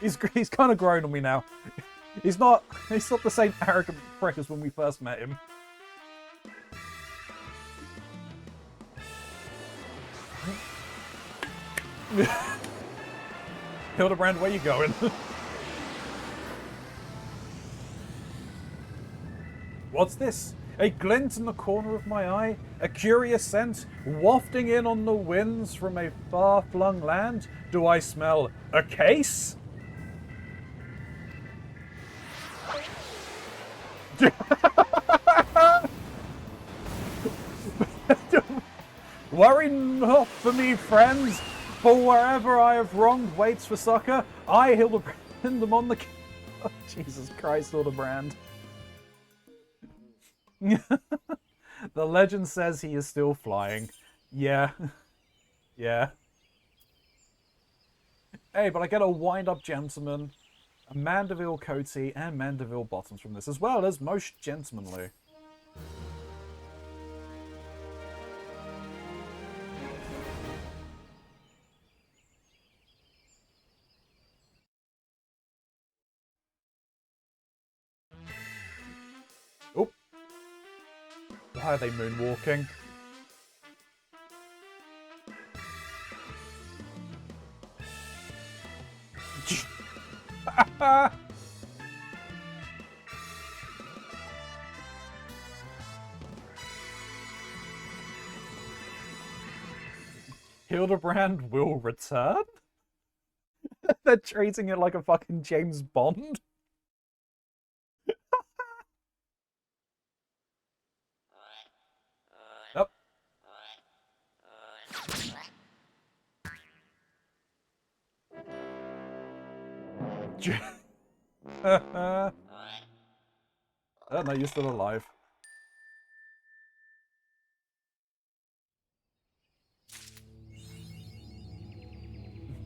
He's kind of grown on me now. He's not the same arrogant prick as when we first met him. Hildebrand, where you going? What's this? A glint in the corner of my eye? A curious scent wafting in on the winds from a far-flung land? Do I smell a case? Worry not for me, friends, for wherever I have wronged waits for succor. I, Hildebrand, am on the... Oh, Jesus Christ, Hildebrand. The legend says he is still flying. Yeah. Yeah. Hey, but I get a wind-up gentleman, a Mandeville coatee, and Mandeville bottoms from this, as well as most gentlemanly. Why are they moonwalking? Hildebrand will return? They're treating it like a fucking James Bond. Yep. Oh no, you're still alive.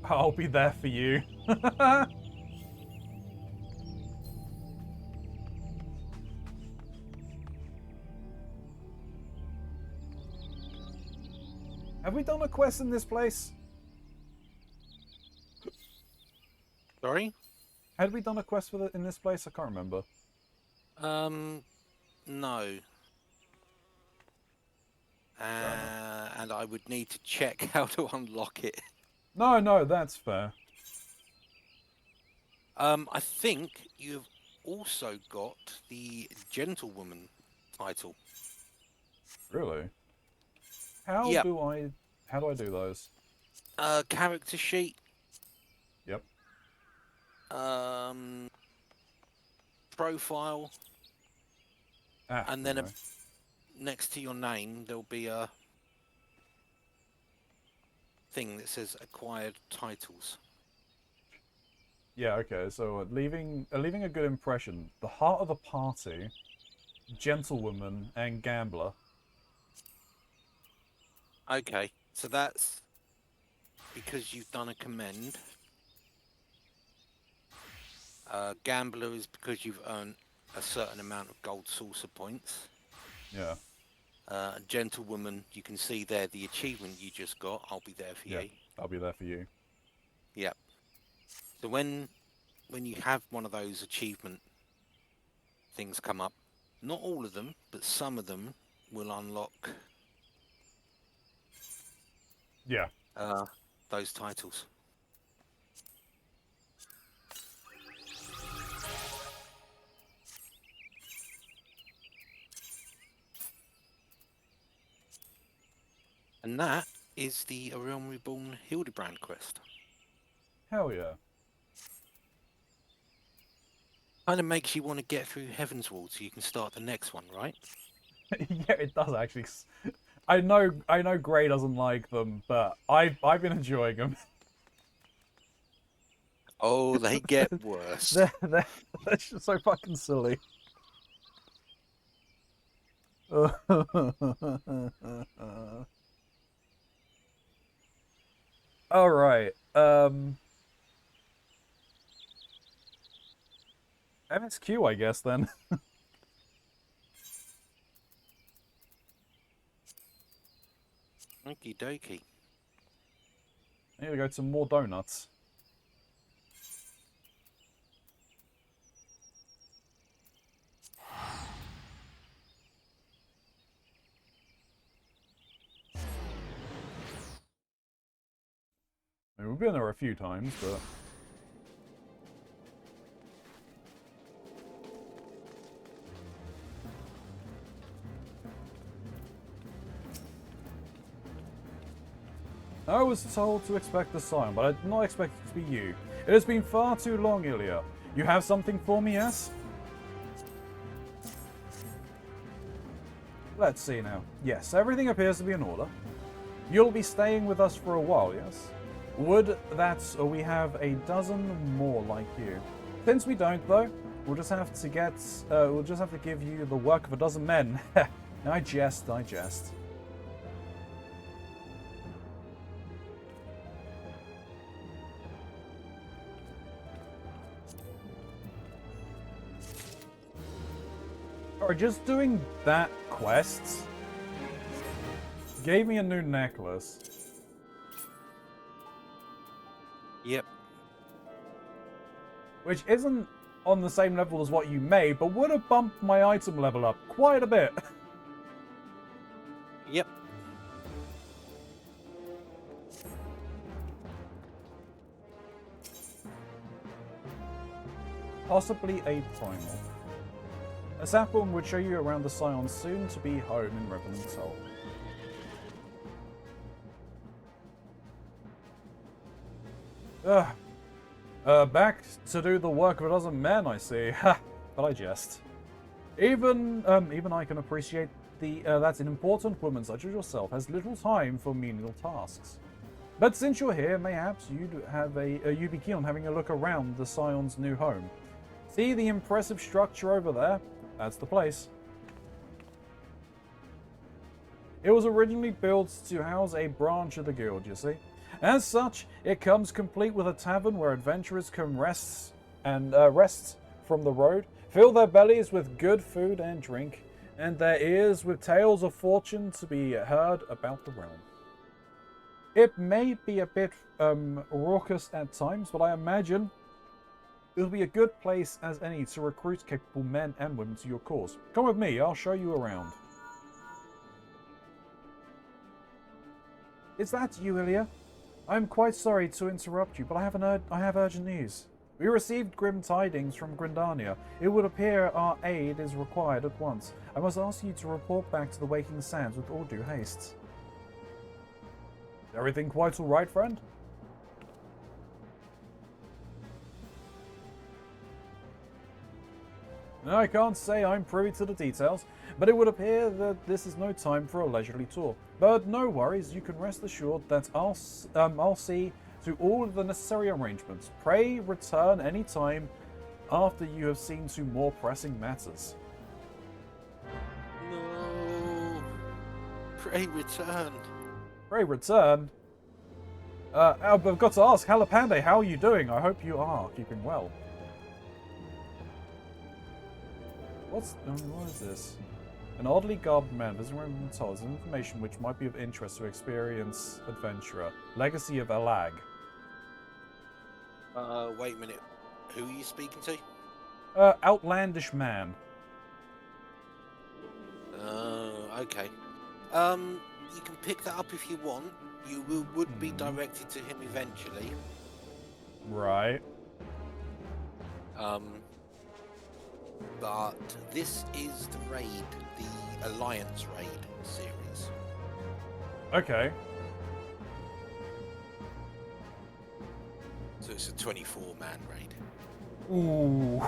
I'll be there for you. Have we done a quest in this place? Sorry? Had we done a quest with it in this place? I can't remember. No. And I would need to check how to unlock it. No, that's fair. I think you've also got the gentlewoman title. Really? How Yep. do I do those? Character sheet. Yep. Profile. And then okay. next to your name, there'll be a thing that says acquired titles. Yeah, okay, so leaving a good impression. The heart of the party, gentlewoman, and gambler. Okay, so that's because you've done a commend. Gambler is because you've earned a certain amount of gold saucer points. Yeah. Gentlewoman, you can see there the achievement you just got. I'll be there for you. I'll be there for you. Yep. So when you have one of those achievement things come up, not all of them, but some of them will unlock Yeah. those titles. And that is the A Realm Reborn Hildebrand quest. Hell yeah. Kind of makes you want to get through Heaven's Wall so you can start the next one, right? Yeah, it does actually. I know Gray doesn't like them, but I've been enjoying them. Oh, they get worse. they're just so fucking silly. All right. MSQ, I guess then. Okie dokie. I need to go to some more donuts. I mean, we've been there a few times, but... I was told to expect a sign, but I did not expect it to be you. It has been far too long, Ilya. You have something for me, yes? Let's see now. Yes, everything appears to be in order. You'll be staying with us for a while, yes? Would that we have a dozen more like you. Since we don't, though, we'll just have to give you the work of a dozen men. I jest. Or just doing that quest gave me a new necklace. Yep. Which isn't on the same level as what you made, but would have bumped my item level up quite a bit. Yep. Possibly a primal. A sapling would show you around the Scion's soon-to-be home in Revenant's Hole. Back to do the work of a dozen men, I see. Ha! But I jest. Even I can appreciate that an important woman such as yourself has little time for menial tasks. But since you're here, mayhaps you'd be keen on having a look around the Scion's new home. See the impressive structure over there? That's the place. It was originally built to house a branch of the guild, you see. As such, it comes complete with a tavern where adventurers can rest from the road, fill their bellies with good food and drink, and their ears with tales of fortune to be heard about the realm. It may be a bit raucous at times, but I imagine it'll be a good place as any to recruit capable men and women to your cause. Come with me, I'll show you around. Is that you, Ilya? I'm quite sorry to interrupt you, but I have urgent news. We received grim tidings from Grindania. It would appear our aid is required at once. I must ask you to report back to the Waking Sands with all due haste. Everything quite all right, friend? No, I can't say I'm privy to the details, but it would appear that this is no time for a leisurely tour. But no worries, you can rest assured that I'll see to all of the necessary arrangements. Pray return any time after you have seen to more pressing matters. No. Pray return. Pray return? I've got to ask, Halapande, how are you doing? I hope you are keeping well. What is this? An oddly garbed man visiting Revenant's Hall is information which might be of interest to experienced adventurer. Legacy of Alag. Wait a minute. Who are you speaking to? Outlandish man. Okay. You can pick that up if you want. You would be directed to him eventually. Right. But this is the raid, the Alliance raid series. Okay. So it's a 24-man raid. Ooh.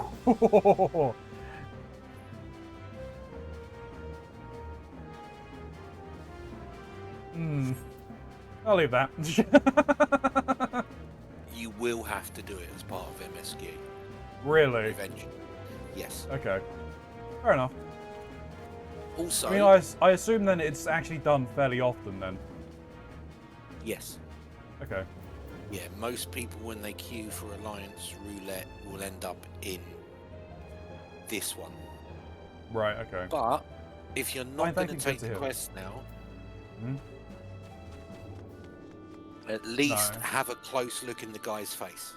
I'll leave that. You will have to do it as part of MSQ. Really? Eventually. Yes. Okay. Fair enough. Also... I mean, I assume then it's actually done fairly often then. Yes. Okay. Yeah, most people when they queue for Alliance Roulette will end up in this one. Right, okay. But if you're not going to good take to the hear. quest now, at least No. have a close look in the guy's face.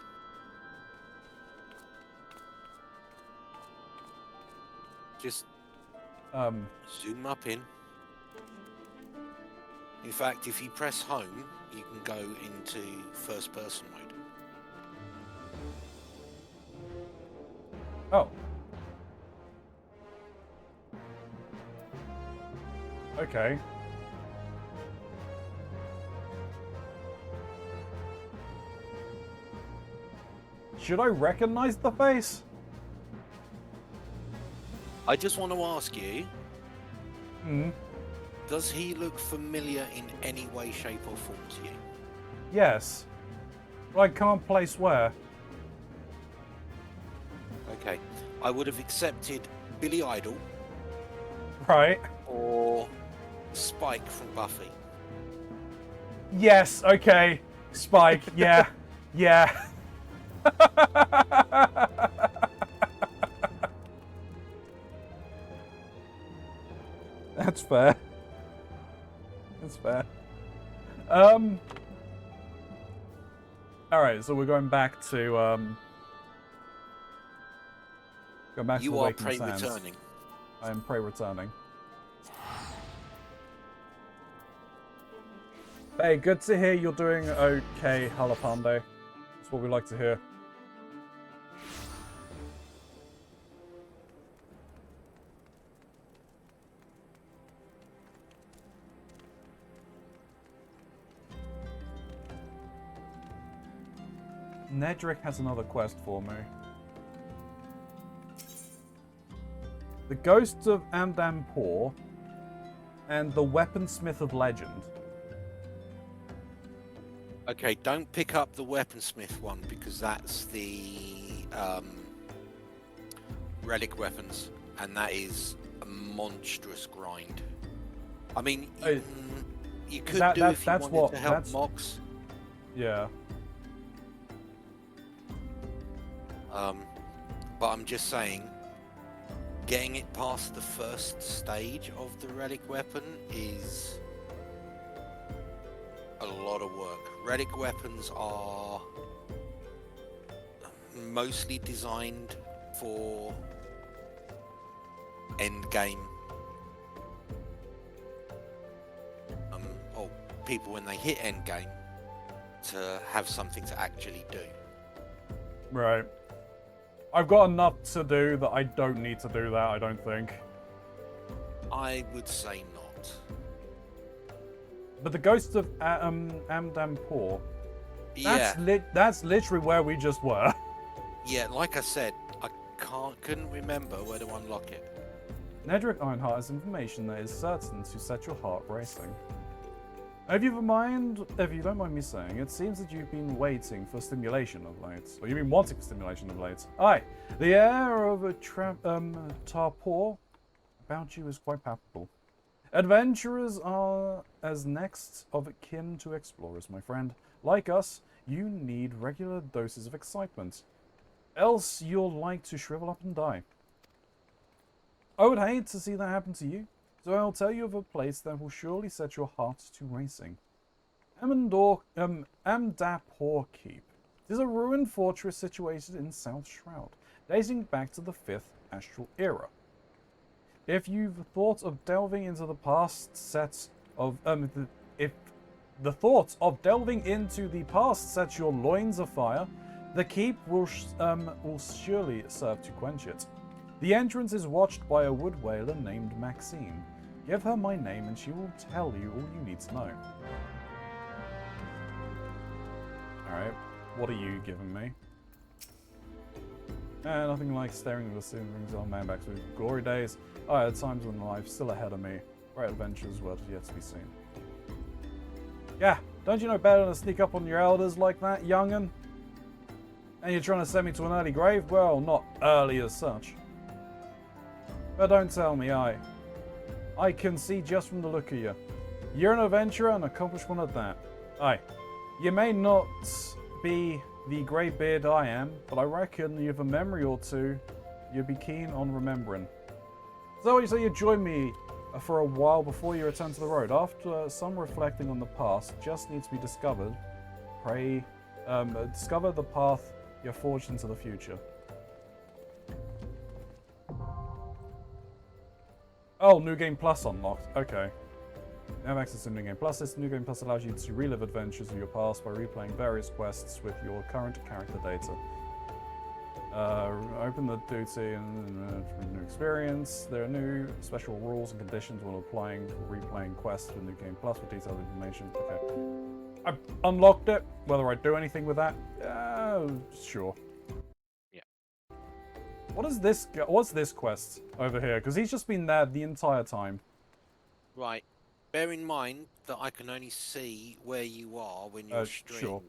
Just zoom up in. In fact, if you press home, you can go into first person mode. Oh. Okay. Should I recognize the face? I just want to ask you, Hmm. does he look familiar in any way, shape or form to you? Yes. But I can't place where. Okay. I would have accepted Billy Idol Right. or Spike from Buffy. Yes, okay. Spike, yeah. Yeah. That's fair. That's fair. Alright, so we're going back to going back to You the are Waking prey Sands. returning. I am prey returning. Hey, good to hear you're doing okay, Halapande. That's what we like to hear. Nedrick has another quest for me. The Ghosts of Amdampor and the Weaponsmith of Legend. Okay, don't pick up the weaponsmith one because that's the relic weapons, and that is a monstrous grind. I mean, you could do if you wanted to help Mox. Yeah. But I'm just saying, getting it past the first stage of the relic weapon is a lot of work. Relic weapons are mostly designed for end game. Or people when they hit end game to have something to actually do. Right. I've got enough to do that I don't need to do that, I don't think. I would say not. But the Ghosts of Amdampor, Yeah. that's literally where we just were. Yeah, like I said, I couldn't remember where to unlock it. Nedrick Ironheart has information that is certain to set your heart racing. If you don't mind me saying, it seems that you've been waiting for stimulation of late. Or you've been wanting for stimulation of late. Aye, the air of a Tarpor about you is quite palpable. Adventurers are as next of kin to explorers, my friend. Like us, you need regular doses of excitement. Else you'll like to shrivel up and die. I would hate to see that happen to you. So I'll tell you of a place that will surely set your heart to racing. Amdapor Keep. It is a ruined fortress situated in South Shroud, dating back to the 5th Astral Era. If you've thought of delving into the past sets of if the thought of delving into the past sets your loins afire, the keep will surely serve to quench it. The entrance is watched by a wood whaler named Maxine. Give her my name and she will tell you all you need to know. Alright, what are you giving me? Nothing like staring at the ceilings on manbacks with glory days. I had times when life's still ahead of me. Great adventures were yet to be seen. Yeah, don't you know better than to sneak up on your elders like that, young'un? And you're trying to send me to an early grave? Well, not early as such. But don't tell me, I can see just from the look of you. You're an adventurer and accomplished one at that. Aye, you may not be the greybeard I am, but I reckon you've a memory or two you'd be keen on remembering. So you say you join me for a while before you return to the road. After some reflecting on the past just needs to be discovered, discover the path you're forged into the future. Oh, New Game Plus unlocked. Okay. You have access to New Game Plus. This New Game Plus allows you to relive adventures of your past by replaying various quests with your current character data. Open the duty and new experience. There are new special rules and conditions when applying or replaying quests with New Game Plus for detailed information. Okay. I've unlocked it. Whether I do anything with that? Sure. What's this quest over here? Because he's just been there the entire time. Right. Bear in mind that I can only see where you are when you're streaming. Sure.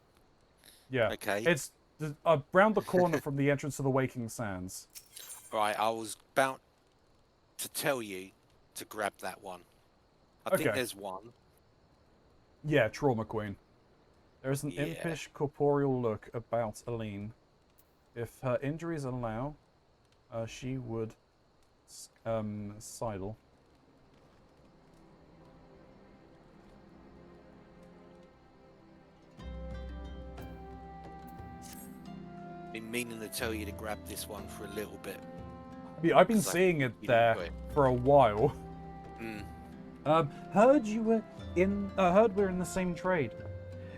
Yeah. Okay. It's around the corner from the entrance to the Waking Sands. Right, I was about to tell you to grab that one. I think there's one. Yeah, Trauma Queen. There is an impish corporeal look about Aline. If her injuries allow, she would sidle. Been meaning to tell you to grab this one for a little bit. I've been seeing it there for a while. Heard you were in. Heard we're in the same trade.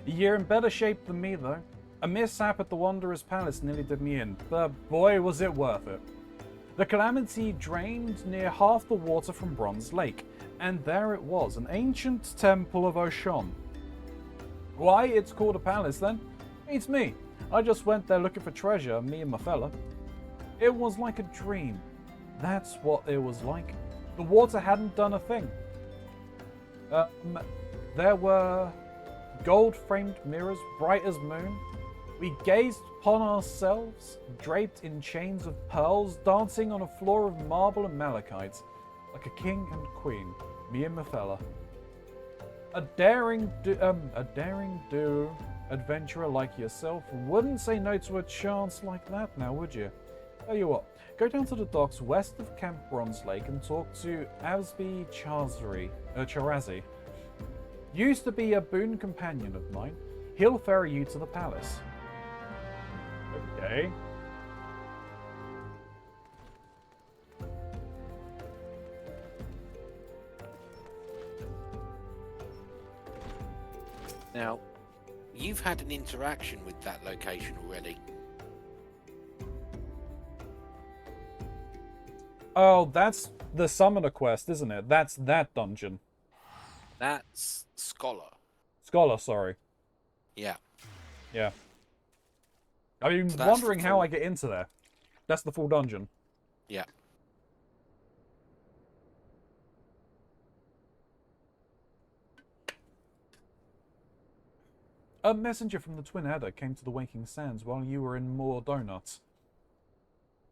You're in better shape than me, though. A mishap at the Wanderer's Palace nearly did me in, but boy, was it worth it. The calamity drained near half the water from Bronze Lake, and there it was, an ancient temple of Oshon. Why it's called a palace, then? It's me. I just went there looking for treasure, me and my fella. It was like a dream. That's what it was like. The water hadn't done a thing. There were gold-framed mirrors, bright as moon. We gazed upon ourselves, draped in chains of pearls, dancing on a floor of marble and malachite, like a king and queen, me and my fella. A daring do adventurer like yourself wouldn't say no to a chance like that now, would you? Tell you what, go down to the docks west of Camp Bronze Lake and talk to Asby Charazi. Used to be a boon companion of mine. He'll ferry you to the palace. Okay. Now, you've had an interaction with that location already. Oh, that's the summoner quest, isn't it? That's that dungeon. That's Scholar. Scholar, sorry. Yeah. Yeah. I've been So that's wondering the how full- I get into there. That's the full dungeon. Yeah. A messenger from the Twin Adder came to the Waking Sands while you were in Moor Donuts.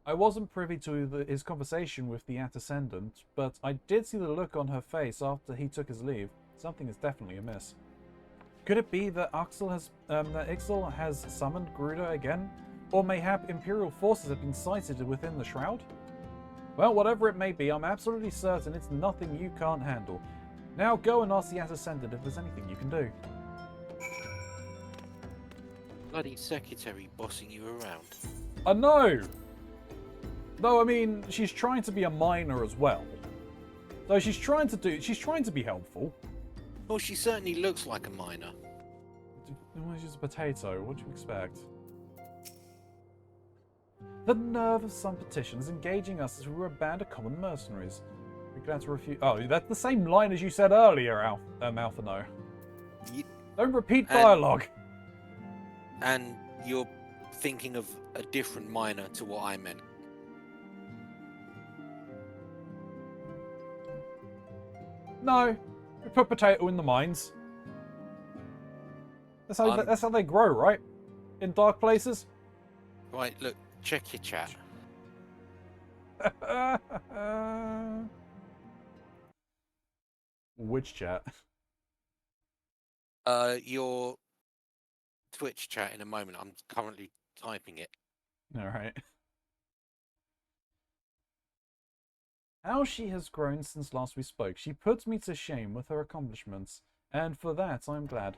I wasn't privy to his conversation with the Ascendant, but I did see the look on her face after he took his leave. Something is definitely amiss. Could it be that Ixel has summoned Gruda again? Or mayhap Imperial forces have been sighted within the Shroud? Well, whatever it may be, I'm absolutely certain it's nothing you can't handle. Now go and ask the Ascendant if there's anything you can do. Bloody secretary bossing you around. I know! Though, I mean, she's trying to be a miner as well. So she's trying to be helpful. Well, she certainly looks like a miner. Well, she's a potato, what do you expect? The nerve of some petitions engaging us as we were a band of common mercenaries. We're glad to refuse. Oh, that's the same line as you said earlier, Alphino. Don't repeat dialogue. And you're thinking of a different miner to what I meant. No, we put potato in the mines. That's how they grow, right? In dark places. Right, look, check your chat. Which chat? Your Twitch chat in a moment. I'm currently typing it. All right. How she has grown since last we spoke. She puts me to shame with her accomplishments, and for that I'm glad.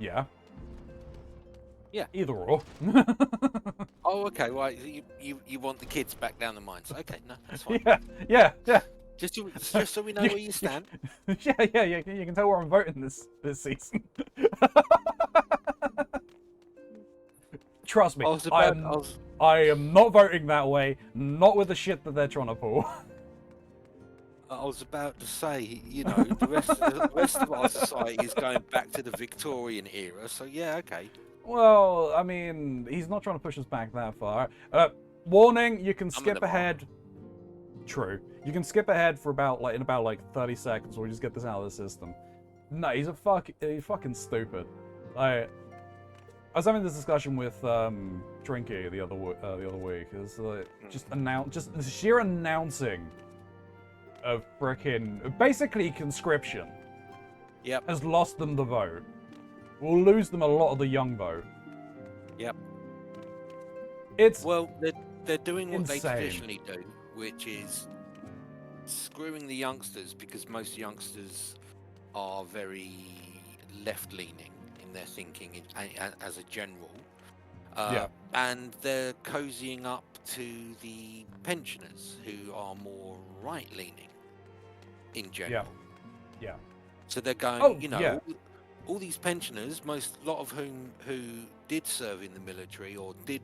Yeah. Yeah. Either or. Oh, okay. Right. You want the kids back down the mines? Okay, no, that's fine. Yeah. Just so we know where you stand. Yeah. You can tell where I'm voting this season. Trust me, I am not voting that way. Not with the shit that they're trying to pull. I was about to say, you know, the rest of our society is going back to the Victorian era. So yeah, okay. Well, I mean, he's not trying to push us back that far. Warning: you can skip ahead. True. You can skip ahead for about 30 seconds, or we just get this out of the system. No, he's fucking stupid. I was having this discussion with Trinky the other week. It's just the sheer announcing of frickin' basically conscription. Yep. Has lost them the vote. We'll lose them a lot of the young vote. Yep. Well, they're doing what insane. they traditionally do, which is screwing the youngsters, because most youngsters are very left-leaning in their thinking as a general. Yeah. And they're cozying up to the pensioners, who are more right-leaning in general. Yeah. So they're going, Oh, you know, yeah. all these pensioners, a lot of whom who did serve in the military or did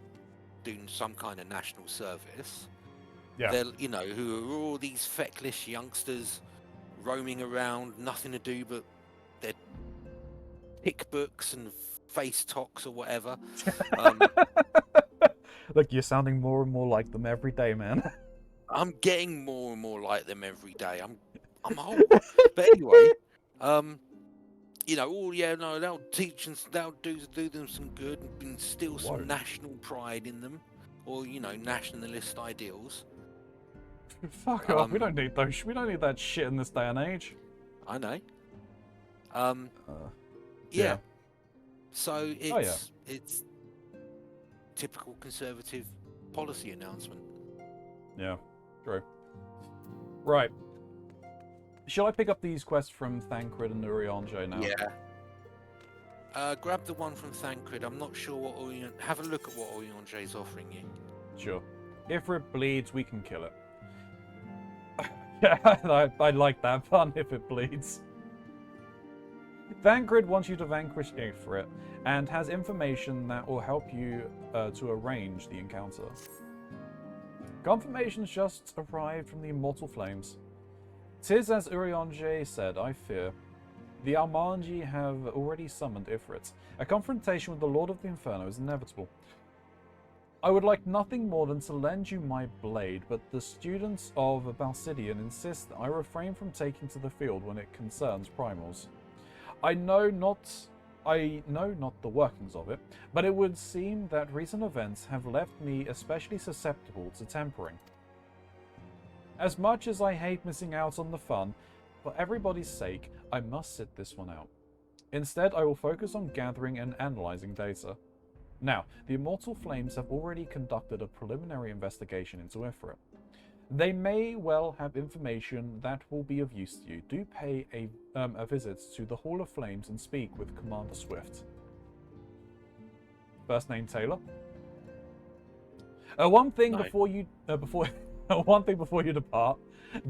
do some kind of national service. Yeah. They're, you know, who are all these feckless youngsters roaming around, nothing to do but their pick books and face talks or whatever. Look, you're sounding more and more like them every day, man. I'm getting more and more like them every day. I'm old, but anyway, you know, they'll teach and they'll do them some good and instill some Whoa. national pride in them, or you know, nationalist ideals. Fuck off. We don't need those. We don't need that shit in this day and age. I know. Yeah. So Oh, yeah. it's typical conservative policy announcement. Yeah. True. Right. Shall I pick up these quests from Thancred and Urianger now? Yeah. Grab the one from Thancred. I'm not sure what have a look at what Urianger is offering you. Sure. If it bleeds, we can kill it. Yeah, I like that pun, if it bleeds. Thancred wants you to vanquish Ifrit, and has information that will help you to arrange the encounter. Confirmation's just arrived from the Immortal Flames. 'Tis as Urianger said, I fear. The Almanji have already summoned Ifrit. A confrontation with the Lord of the Inferno is inevitable. I would like nothing more than to lend you my blade, but the students of Balsidian insist that I refrain from taking to the field when it concerns primals. I know not the workings of it, but it would seem that recent events have left me especially susceptible to tempering. As much as I hate missing out on the fun, for everybody's sake, I must sit this one out. Instead, I will focus on gathering and analyzing data. Now, the Immortal Flames have already conducted a preliminary investigation into Ifrit. They may well have information that will be of use to you. Do pay a visit to the Hall of Flames and speak with Commander Swift. First name Taylor. One thing before you depart.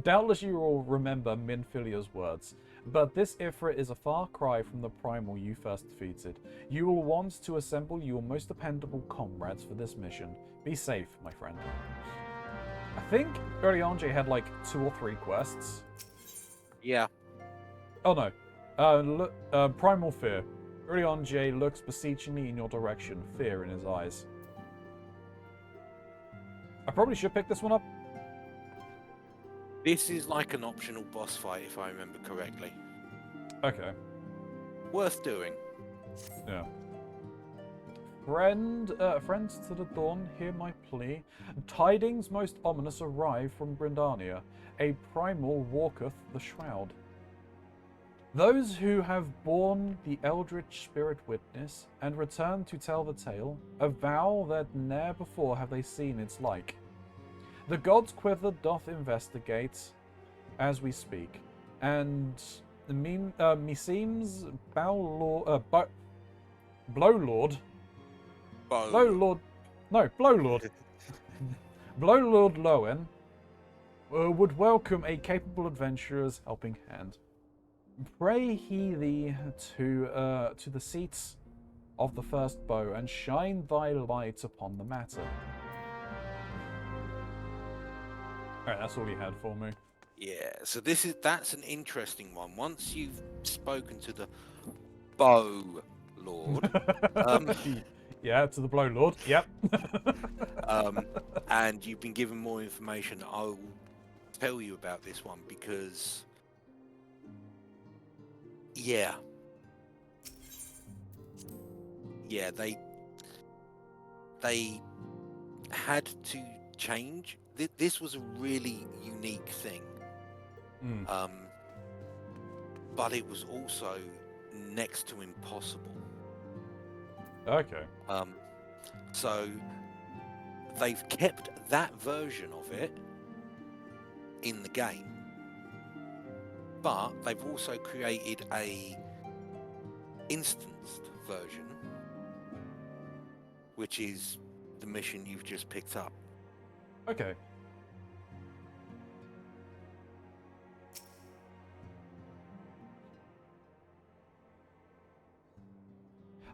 Doubtless you will remember Minfilia's words, but this Ifrit is a far cry from the primal you first defeated. You will want to assemble your most dependable comrades for this mission. Be safe, my friend. I think Urianger had like 2 or 3 quests. Yeah. Oh no. Primal Fear. Urianger looks beseechingly in your direction, fear in his eyes. I probably should pick this one up. This is like an optional boss fight, if I remember correctly. Okay. Worth doing. Yeah. Friends to the dawn, hear my plea. Tidings most ominous arrive from Brindania. A primal walketh the shroud. Those who have borne the eldritch spirit witness, and return to tell the tale, avow that ne'er before have they seen its like. The god's quiver doth investigate as we speak, and meseems Blowlord Blowlord Lowen would welcome a capable adventurer's helping hand. Pray he thee to the seats of the first bow, and shine thy light upon the matter. Alright, that's all he had for me. Yeah, so that's an interesting one. Once you've spoken to the Bow Lord, yeah, to the Blow Lord. Yep. and you've been given more information, I'll tell you about this one because, yeah, they had to change. This was a really unique thing. But it was also next to impossible. Okay. So they've kept that version of it in the game, but they've also created a instanced version which is the mission you've just picked up. Okay.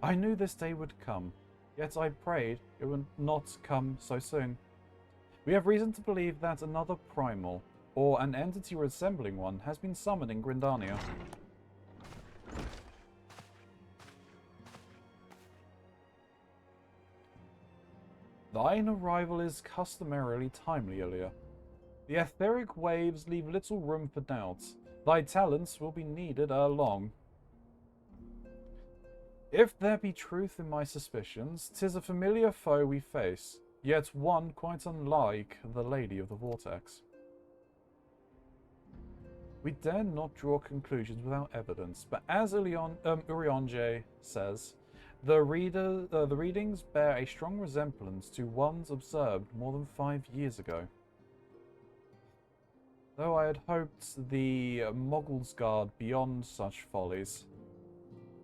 I knew this day would come, yet I prayed it would not come so soon. We have reason to believe that another primal, or an entity resembling one, has been summoned in Grindania. Thine arrival is customarily timely, Ilya. The etheric waves leave little room for doubt. Thy talents will be needed ere long. If there be truth in my suspicions, 'tis a familiar foe we face, yet one quite unlike the Lady of the Vortex. We dare not draw conclusions without evidence, but as Urionje says, the readings bear a strong resemblance to ones observed more than 5 years ago. Though I had hoped the Moggles guard beyond such follies.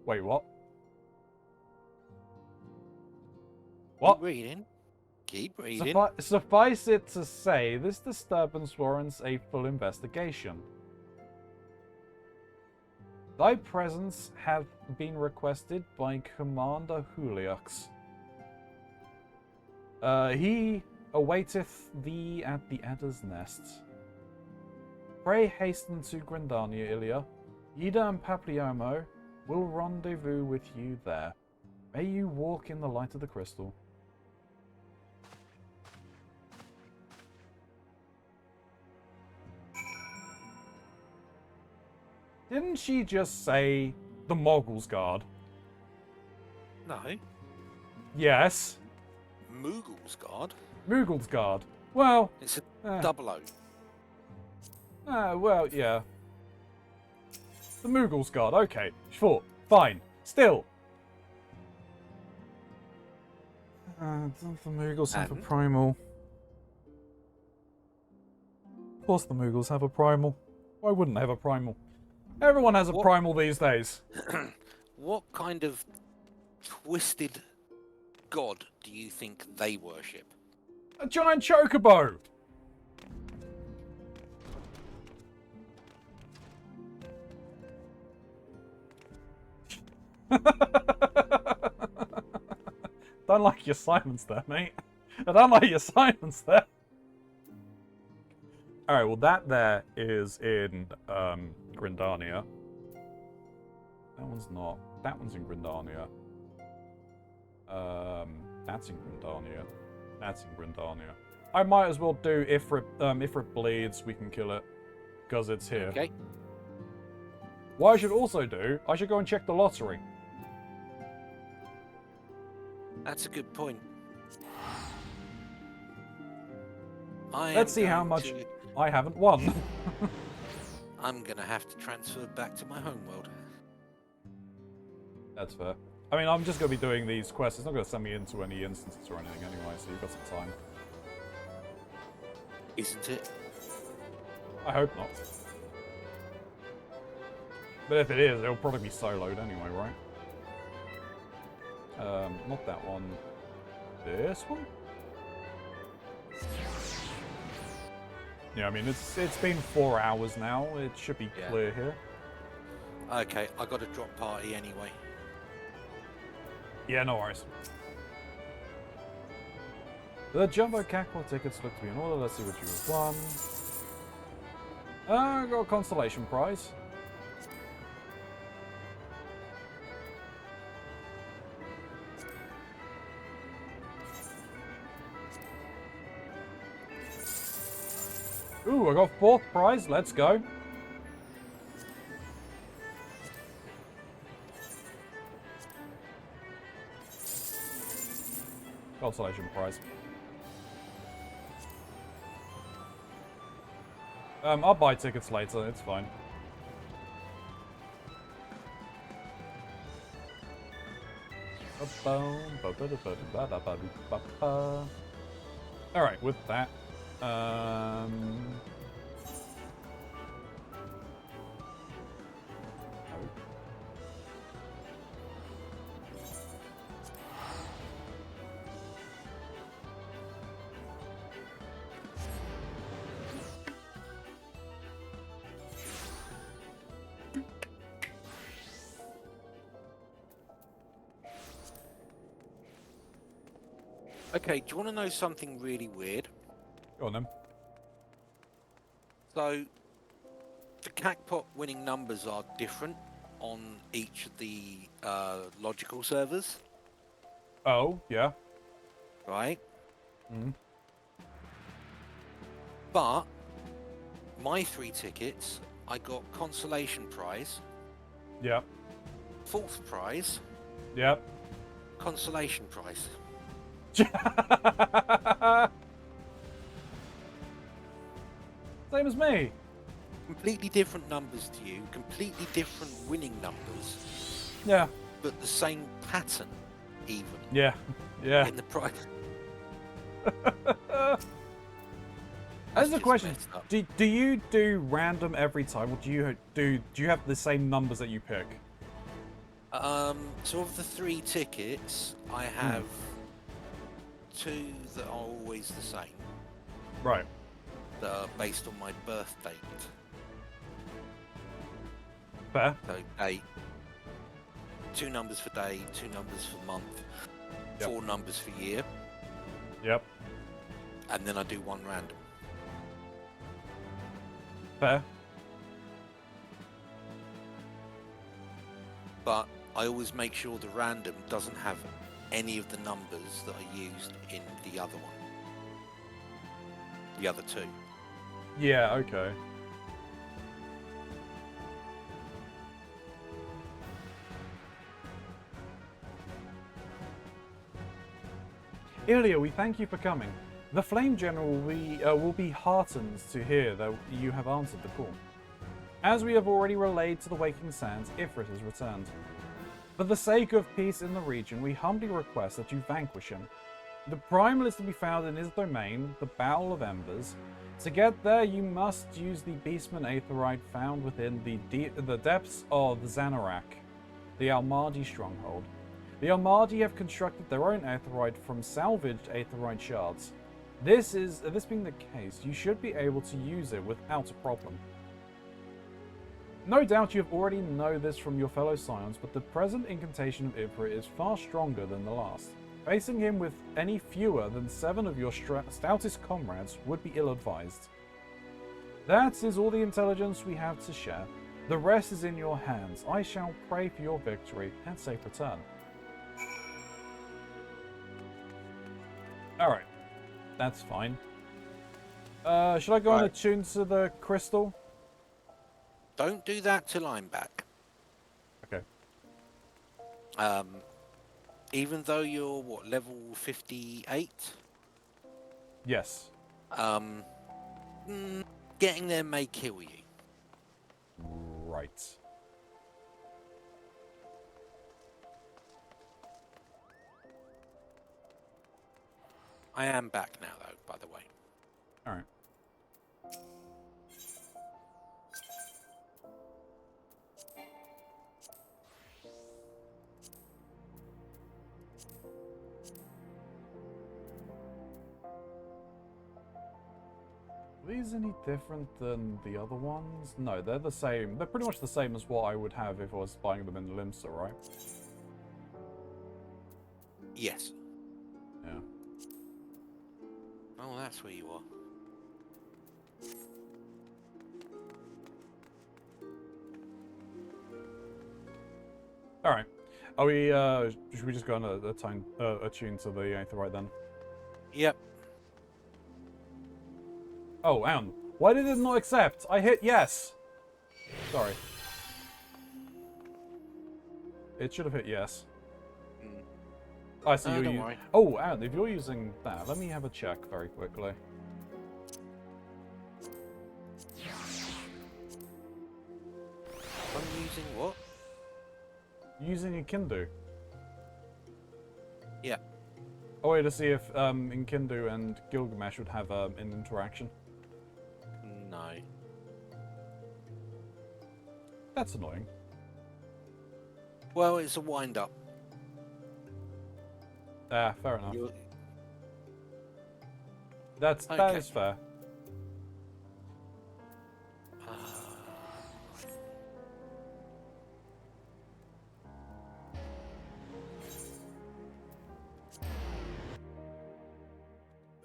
Wait, what? What? Keep reading. Keep reading. Suffice it to say, this disturbance warrants a full investigation. Thy presence hath been requested by Commander Juliux. He awaiteth thee at the Adder's Nest. Pray hasten to Grindania, Ilya. Ida and Papliamo will rendezvous with you there. May you walk in the light of the crystal. Didn't she just say the Moggles guard? No. Yes. Moogle's guard. Moogle's guard. Well, It's a double O. well, yeah. The Moogle's guard. Okay, sure, fine. Still. Don't the Moogles have a And? primal? Of course the Moogles have a primal. Why wouldn't they have a primal? Everyone has a What? primal these days. What kind of twisted god do you think they worship? A giant chocobo! Don't like your silence there, mate. I don't like your silence there. Alright, well that there is in Grindania. That one's not. That one's in Grindania. That's in Grindania. That's in Grindania. I might as well do if it bleeds, we can kill it. Because it's here. Okay. What I should also do, I should go and check the lottery. That's a good point. Let's see how much I haven't won. I'm gonna have to transfer back to my homeworld. That's fair. I mean, I'm just going to be doing these quests. It's not going to send me into any instances or anything anyway, so you've got some time. Isn't it? I hope not. But if it is, it'll probably be soloed anyway, right? Not that one. This one? Yeah, I mean, it's been 4 hours now. It should be Yeah. clear here. Okay, I got a drop party anyway. Yeah, no worries. The Jumbo Cackwell tickets look to be in order. Let's see what you've won. I got a consolation prize. Ooh, I got 4th prize. Let's go. Consolation prize. I'll buy tickets later, it's fine. Alright, with that, Okay, do you want to know something really weird? Go on then. So, the Crackpot winning numbers are different on each of the logical servers, Oh, yeah. right? Mm. But my 3 tickets, I got consolation prize, Yep. 4th prize, Yep. consolation prize. Same as me. Completely different numbers to you, completely different winning numbers, Yeah. but the same pattern, even Yeah. Yeah. in the prize. That's the just question. messed up. Do you do random every time, or do you have the same numbers that you pick? So of the 3 tickets, I have 2 that are always the same, Right. that are based on my birth date. Fair. So date, 2 numbers for day, 2 numbers for month, Yep. 4 numbers for year, Yep. and then I do 1 random. Fair. But I always make sure the random doesn't have any of the numbers that are used in the other one. The other 2. Yeah. Okay. Ilya, we thank you for coming. The Flame General will be heartened to hear that you have answered the call. As we have already relayed to the Waking Sands, Ifrit has returned. For the sake of peace in the region, we humbly request that you vanquish him. The primal is to be found in his domain, the Battle of Embers. To get there, you must use the Beastman Aetherite found within the depths of Xanarak, the Almadi stronghold. The Almadi have constructed their own Aetherite from salvaged Aetherite shards. This being the case, you should be able to use it without a problem. No doubt you have already know this from your fellow Scions, but the present incantation of Ifrit is far stronger than the last. Facing him with any fewer than 7 of your stoutest comrades would be ill-advised. That is all the intelligence we have to share. The rest is in your hands. I shall pray for your victory and safe return. Alright. That's fine. Should I go and attune to the crystal? Don't do that till I'm back. Okay. Even though you're, what, level 58? Yes. Getting there may kill you. Right. I am back now, though, by the way. Alright. Are these any different than the other ones? No, they're the same. They're pretty much the same as what I would have if I was buying them in Limsa, right? Yes. Yeah. Oh, that's where you are. Alright. Are we, should we just go on attune to the Aetherite then? Yep. Oh, Anne. Why did it not accept? I hit yes! Sorry. It should have hit yes. I see No, you're don't worry. Oh, Anne, if you're using that, let me have a check very quickly. I'm using what? Using a Kindu. Yeah. Oh, wait to see if Inkindu and Gilgamesh would have an interaction. No. That's annoying. Well, it's a wind-up. Ah, fair enough. You're- That Okay. is fair.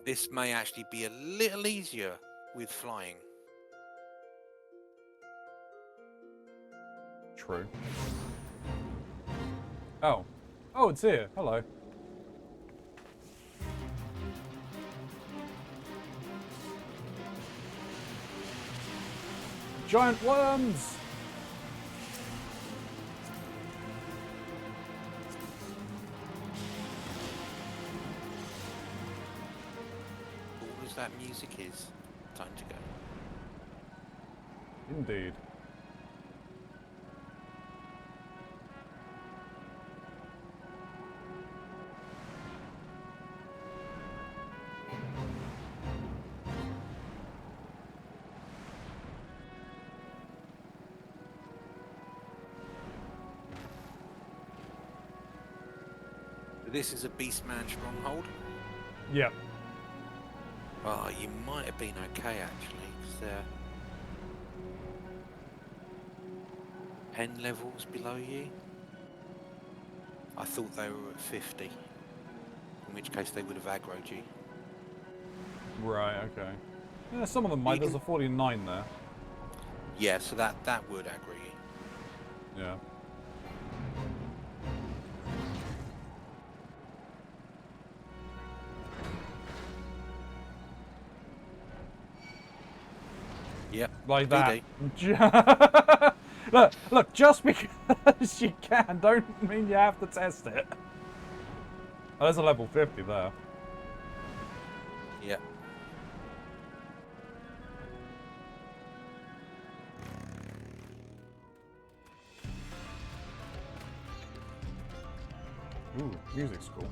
This may actually be a little easier with flying. True. Oh. Oh, it's here. Hello. Giant worms! All as that music is, time to go. Indeed. This is a Beastman stronghold. Yep. Oh, you might have been okay actually, because they're 10 levels below you. I thought they were at 50, in which case they would have aggroed you. Right, okay. Yeah, some of them might. There's a 49 there. Yeah, so that would aggro you. Yeah. Yep. Like that. DD. Look, just because you can, don't mean you have to test it. Oh, there's a level 50 there. Yep. Ooh, music's cool.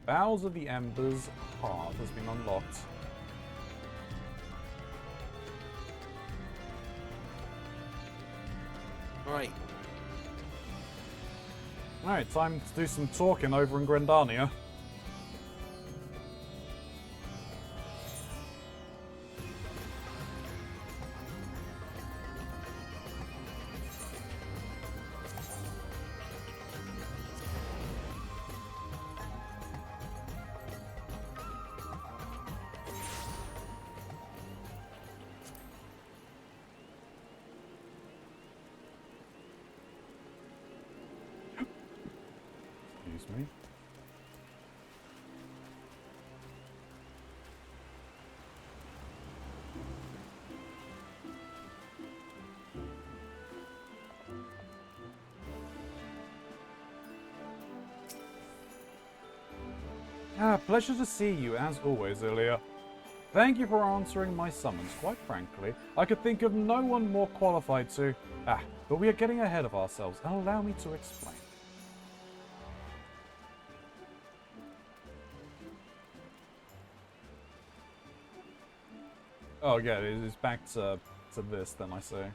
Bowels of the Ember's heart has been unlocked. Right. Alright, time to do some talking over in Grandania. Excuse me. Pleasure to see you, as always, Ilya. Thank you for answering my summons. Quite frankly, I could think of no one more qualified to... but we are getting ahead of ourselves, and allow me to explain. Oh, yeah, it is back to this, then, I say.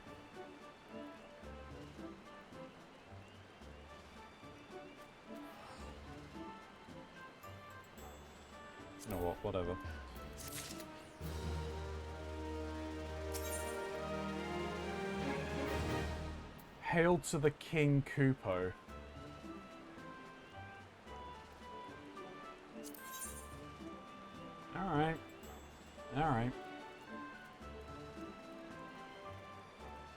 You know what, whatever. Hail to the King Kupo. Alright. Alright.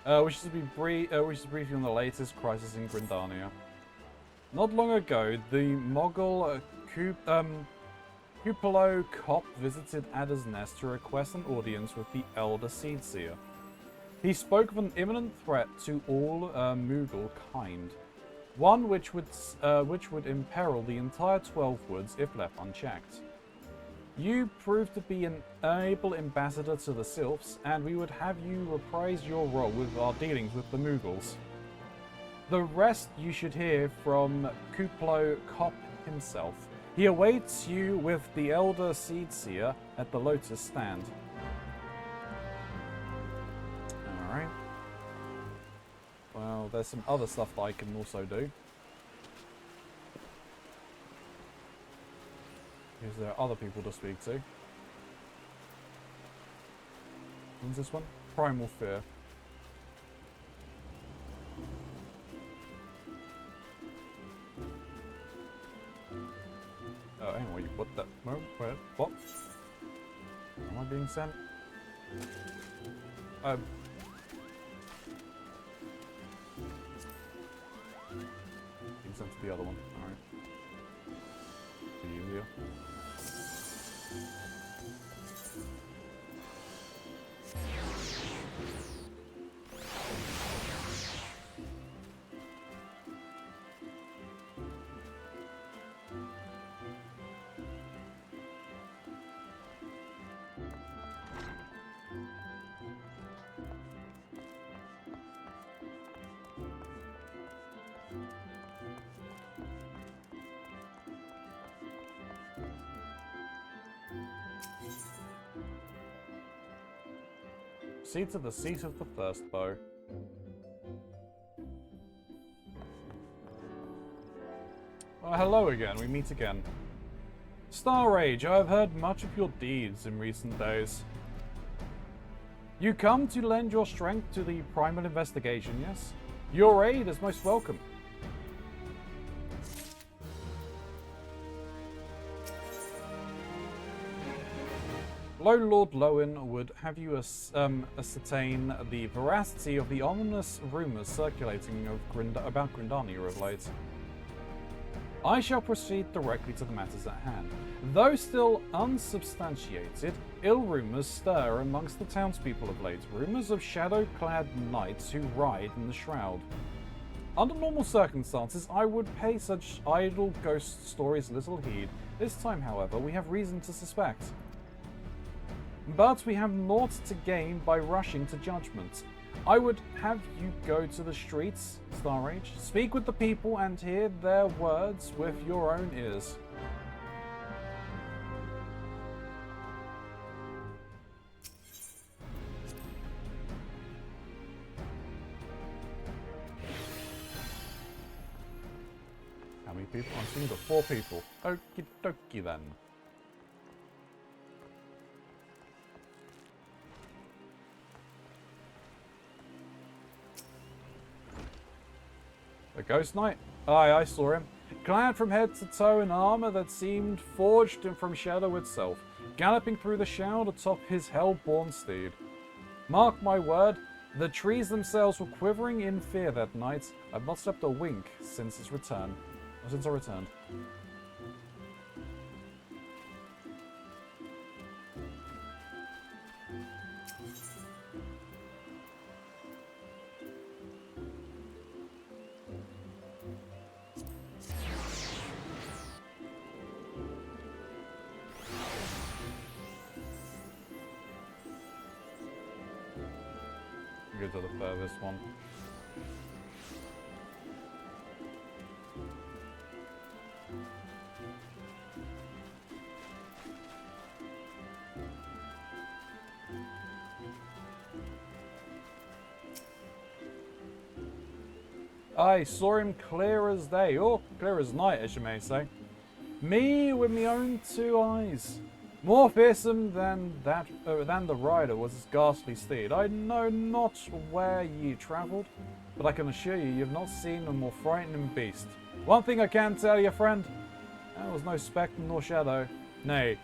Wishes to brief you on the latest crisis in Grindania. Not long ago, the Mogul Kupalo Cop visited Ada's nest to request an audience with the Elder Seedseer. He spoke of an imminent threat to all Mughal kind, one which would imperil the entire 12 Woods if left unchecked. You proved to be an able ambassador to the Sylphs, and we would have you reprise your role with our dealings with the Mughals. The rest you should hear from Kuplo Kop himself. He awaits you with the Elder Seedseer at the Lotus Stand. Alright. Well, there's some other stuff that I can also do. Is there other people to speak to? What's this one? Primal Fear. Oh, hang on, what the? Where? What? Am I being sent? Being sent to the other one. Alright. Be easier. Proceed to the seat of the first bow. Oh, hello again, we meet again. Star Rage, I have heard much of your deeds in recent days. You come to lend your strength to the primal investigation, yes? Your aid is most welcome. Lord Lowen would have you ascertain the veracity of the ominous rumours circulating about Grindania of late. I shall proceed directly to the matters at hand. Though still unsubstantiated, ill rumours stir amongst the townspeople of late. Rumours of shadow-clad knights who ride in the shroud. Under normal circumstances, I would pay such idle ghost stories little heed. This time, however, we have reason to suspect. But we have naught to gain by rushing to judgment. I would have you go to the streets, Starrage, speak with the people and hear their words with your own ears. How many people? I'm seeing the 4 people. Okie dokie then. A ghost knight? Aye, I saw him. Clad from head to toe in armour that seemed forged from shadow itself, galloping through the shroud atop his hell-born steed. Mark my word, the trees themselves were quivering in fear that night. I've not slept a wink since I returned. Go to the furthest one. I saw him clear as day, or clear as night, as you may say. Me with me own 2 eyes. More fearsome than the rider was his ghastly steed. I know not where ye travelled, but I can assure you you've not seen a more frightening beast. One thing I can tell you, friend, there was no spectre nor shadow. Nay,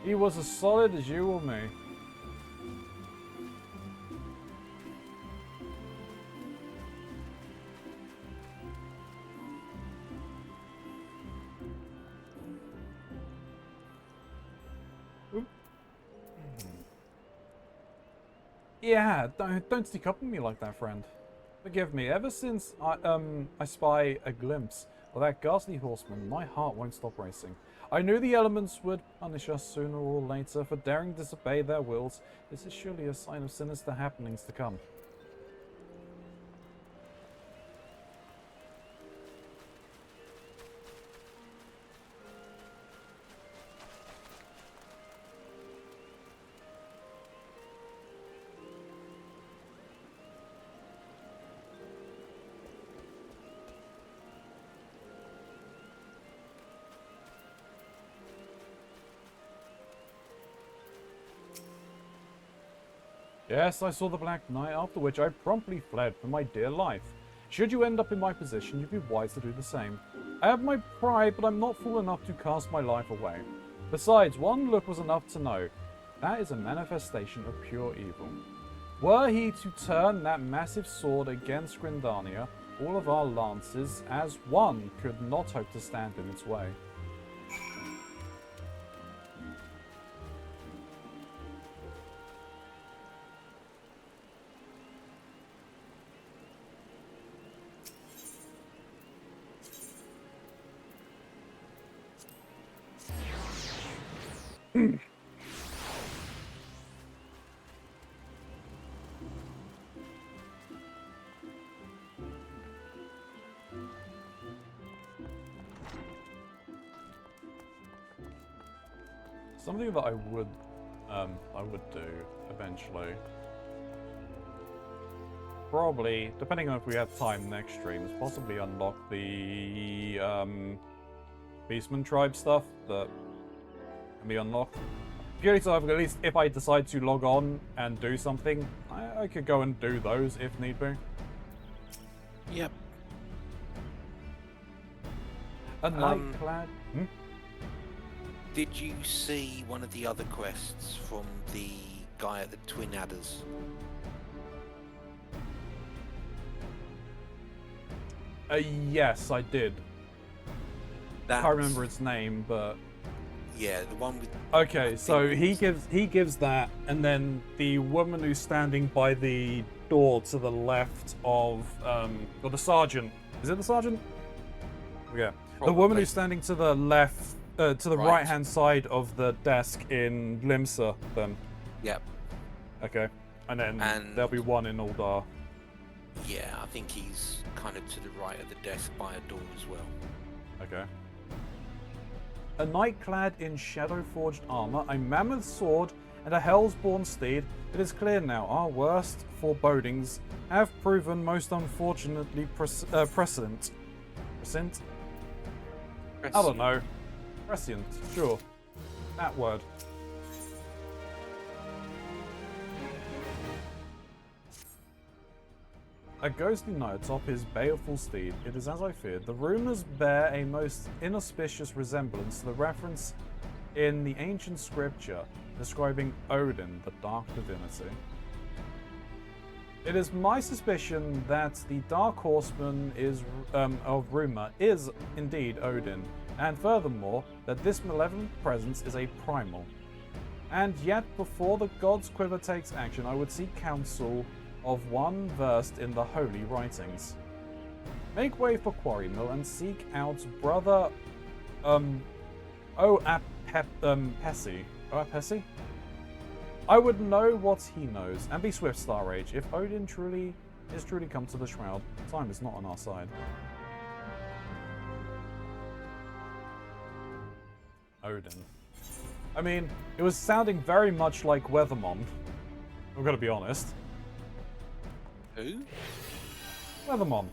he was as solid as you or me. Yeah, don't stick up on me like that, friend. Forgive me, ever since I spy a glimpse of that ghastly horseman, my heart won't stop racing. I knew the elements would punish us sooner or later for daring to disobey their wills. This is surely a sign of sinister happenings to come. Yes, I saw the Black Knight, after which I promptly fled for my dear life. Should you end up in my position, you'd be wise to do the same. I have my pride, but I'm not fool enough to cast my life away. Besides, one look was enough to know. That is a manifestation of pure evil. Were he to turn that massive sword against Grindania, all of our lances, as one, could not hope to stand in its way. Something that I would do eventually. Probably, depending on if we have time next stream, is possibly unlock the Beastman tribe stuff that can be unlocked. Purely so, at least if I decide to log on and do something, I could go and do those if need be. Yep. A Nightclad. Did you see one of the other quests from the guy at the Twin Adders? Yes, I did. That's, Can't remember its name, but yeah, the one with. okay. So he gives that, and then the woman who's standing by the door to the left of or the sergeant. Is it the sergeant? Yeah, the woman Probably. who's standing to the left, to the Right. right-hand side of the desk in Limsa. Then Yep. okay, and then And- there'll be one in Uldar. Yeah, I think he's kind of to the right of the desk by a door as well. Okay. A knight clad in shadow-forged armor, a mammoth sword, and a hellsborn steed, it is clear now our worst forebodings have proven most unfortunately prescient. Prescient? I don't know. Prescient, sure. That word. A ghostly knight atop his baleful steed, it is as I feared. The rumours bear a most inauspicious resemblance to the reference in the ancient scripture describing Odin, the dark divinity. It is my suspicion that the Dark Horseman of rumour is indeed Odin, and furthermore, that this malevolent presence is a primal. And yet, before the god's quiver takes action, I would seek counsel of one versed in the holy writings. Make way for Quarry Mill and seek out brother Oapesi. Oapesi? I would know what he knows, and be swift, Star Age. If Odin is truly come to the Shroud, time is not on our side. Odin. I mean, it was sounding very much like Weathermon. I'm gonna be honest. Who? Weathermon.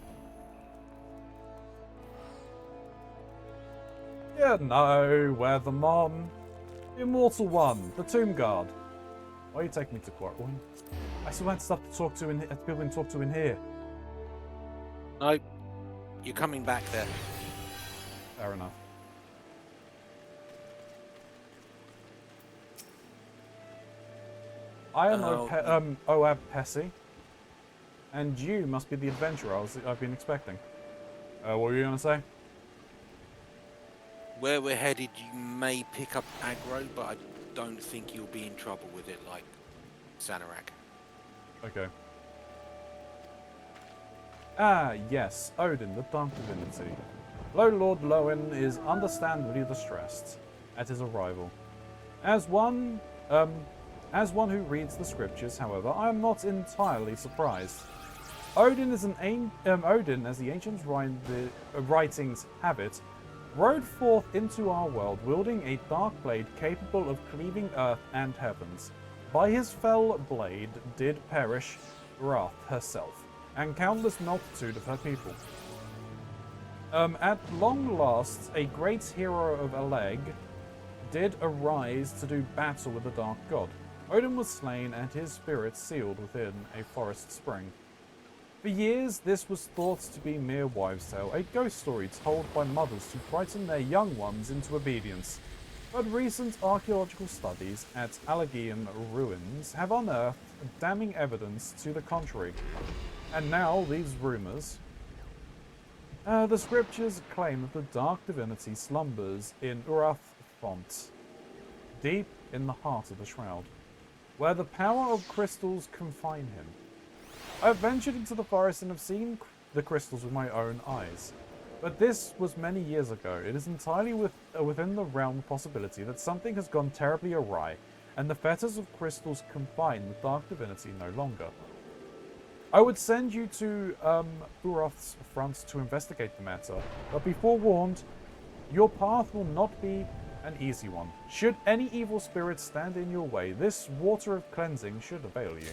Yeah, no, Weathermon. The Immortal One, the Tomb Guard. Why are you taking me to Quarry? I still had stuff to talk to people to talk to in here. No, you're coming back there. Fair enough. I am Oab Pesi, and you must be the adventurer I've been expecting. What were you gonna say? Where we're headed, you may pick up aggro, but I don't think you'll be in trouble with it like Xanarak. Okay. Ah, yes, Odin, the Dark Divinity. Lord Lowen is understandably distressed at his arrival. As one who reads the scriptures, however, I am not entirely surprised. Odin, as the ancient writings have it, rode forth into our world wielding a dark blade capable of cleaving earth and heavens. By his fell blade did perish Wrath herself, and countless multitude of her people. At long last, a great hero of Aleg did arise to do battle with the Dark God. Odin was slain and his spirit sealed within a forest spring. For years, this was thought to be mere wives' tale, a ghost story told by mothers to frighten their young ones into obedience. But recent archaeological studies at Allegheny ruins have unearthed damning evidence to the contrary. And now these rumors. The scriptures claim that the dark divinity slumbers in Urath Font, deep in the heart of the shroud, where the power of crystals confine him. I have ventured into the forest and have seen the crystals with my own eyes. But this was many years ago. It is entirely within the realm of possibility that something has gone terribly awry, and the fetters of crystals confine the dark divinity no longer. I would send you to Urath's front to investigate the matter, but be forewarned, your path will not be an easy one. Should any evil spirit stand in your way, this water of cleansing should avail you.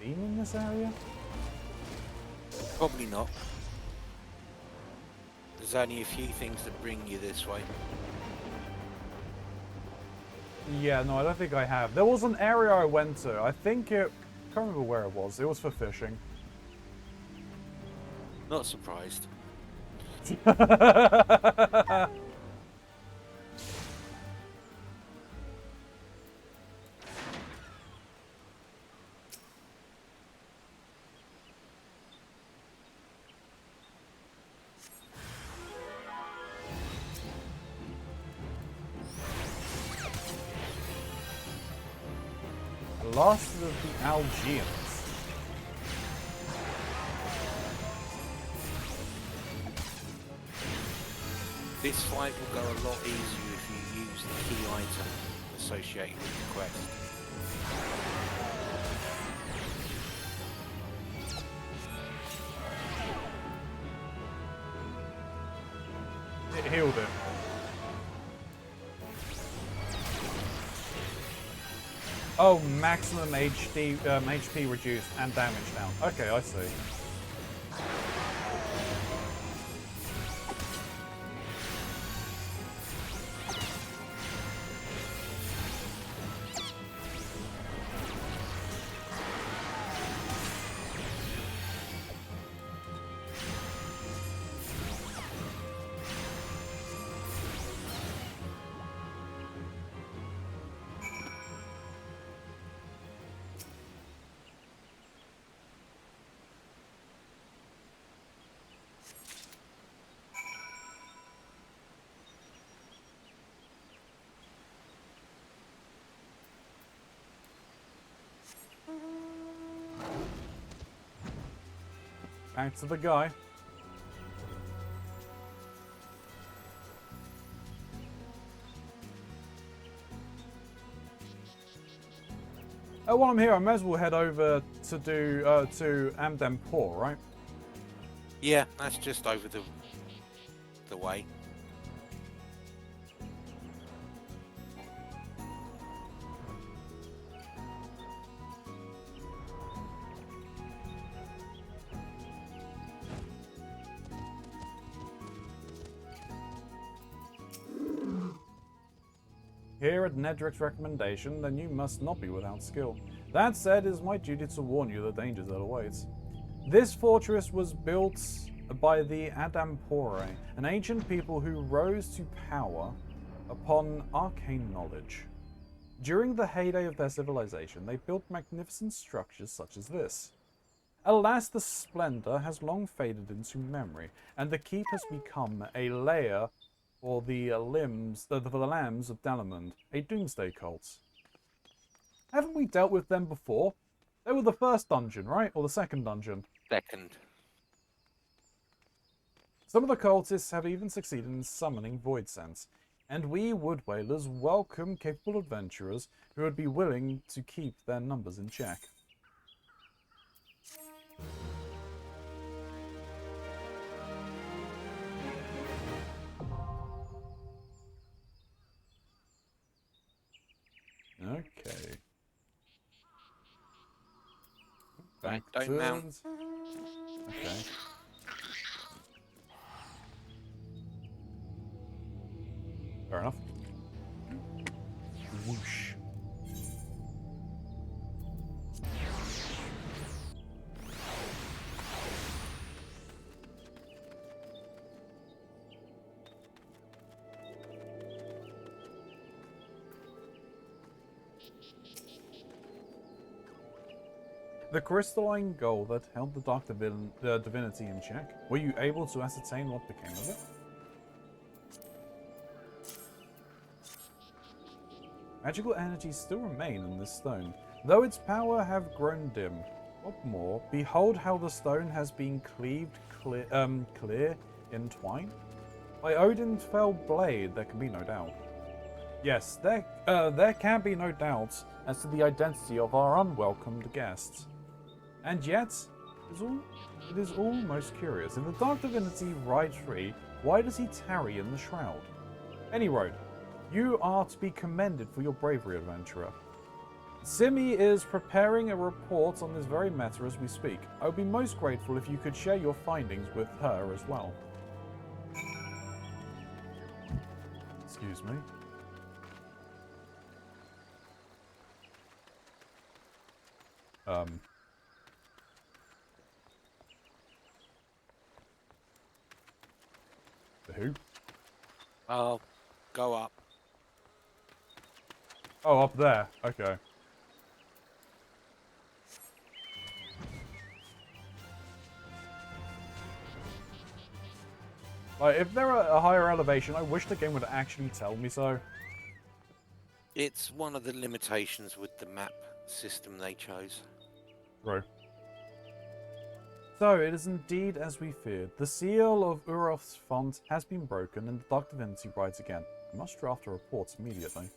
Been in this area? Probably not. There's only a few things that bring you this way. Yeah, no, I don't think I have. There was an area I went to. I think it... I can't remember where it was. It was for fishing. Not surprised. Last of the Algians. This fight will go a lot easier if you use the key item associated with the quest. It healed it. Oh, maximum HP reduced and damage down. Okay, I see. Back to the guy. While I'm here, I may as well head over to do to Amdampur, right? Yeah, that's just over the way. Here at Nedric's recommendation, then you must not be without skill. That said, it is my duty to warn you of the dangers that await. This fortress was built by the Adampore, an ancient people who rose to power upon arcane knowledge. During the heyday of their civilization, they built magnificent structures such as this. Alas, the splendor has long faded into memory, and the keep has become a lair for the for the lambs of Dalamund, a doomsday cult. Haven't we dealt with them before? They were the first dungeon, right? Or the second dungeon? Second. Some of the cultists have even succeeded in summoning void sense, and we wood whalers welcome capable adventurers who would be willing to keep their numbers in check. Okay. Right, Back don't mount. Okay. Fair enough. Whoosh. The crystalline gold that held the Dark Divinity in check, were you able to ascertain what became of it? Magical energies still remain in this stone, though its power have grown dim. What more, behold how the stone has been cleaved clear in twine. By Odin's fell blade, there can be no doubt. Yes, there can be no doubt as to the identity of our unwelcomed guests. And yet, it is all most curious. If the Dark Divinity rides free, why does he tarry in the shroud? Any road, you are to be commended for your bravery, adventurer. Simi is preparing a report on this very matter as we speak. I would be most grateful if you could share your findings with her as well. Excuse me. Who? I'll go up. Oh, up there. Okay. Like, if they're at a higher elevation, I wish the game would actually tell me so. It's one of the limitations with the map system they chose. True. So, it is indeed as we feared. The seal of Urof's font has been broken and the Dark Divinity rides again. I must draft a report immediately.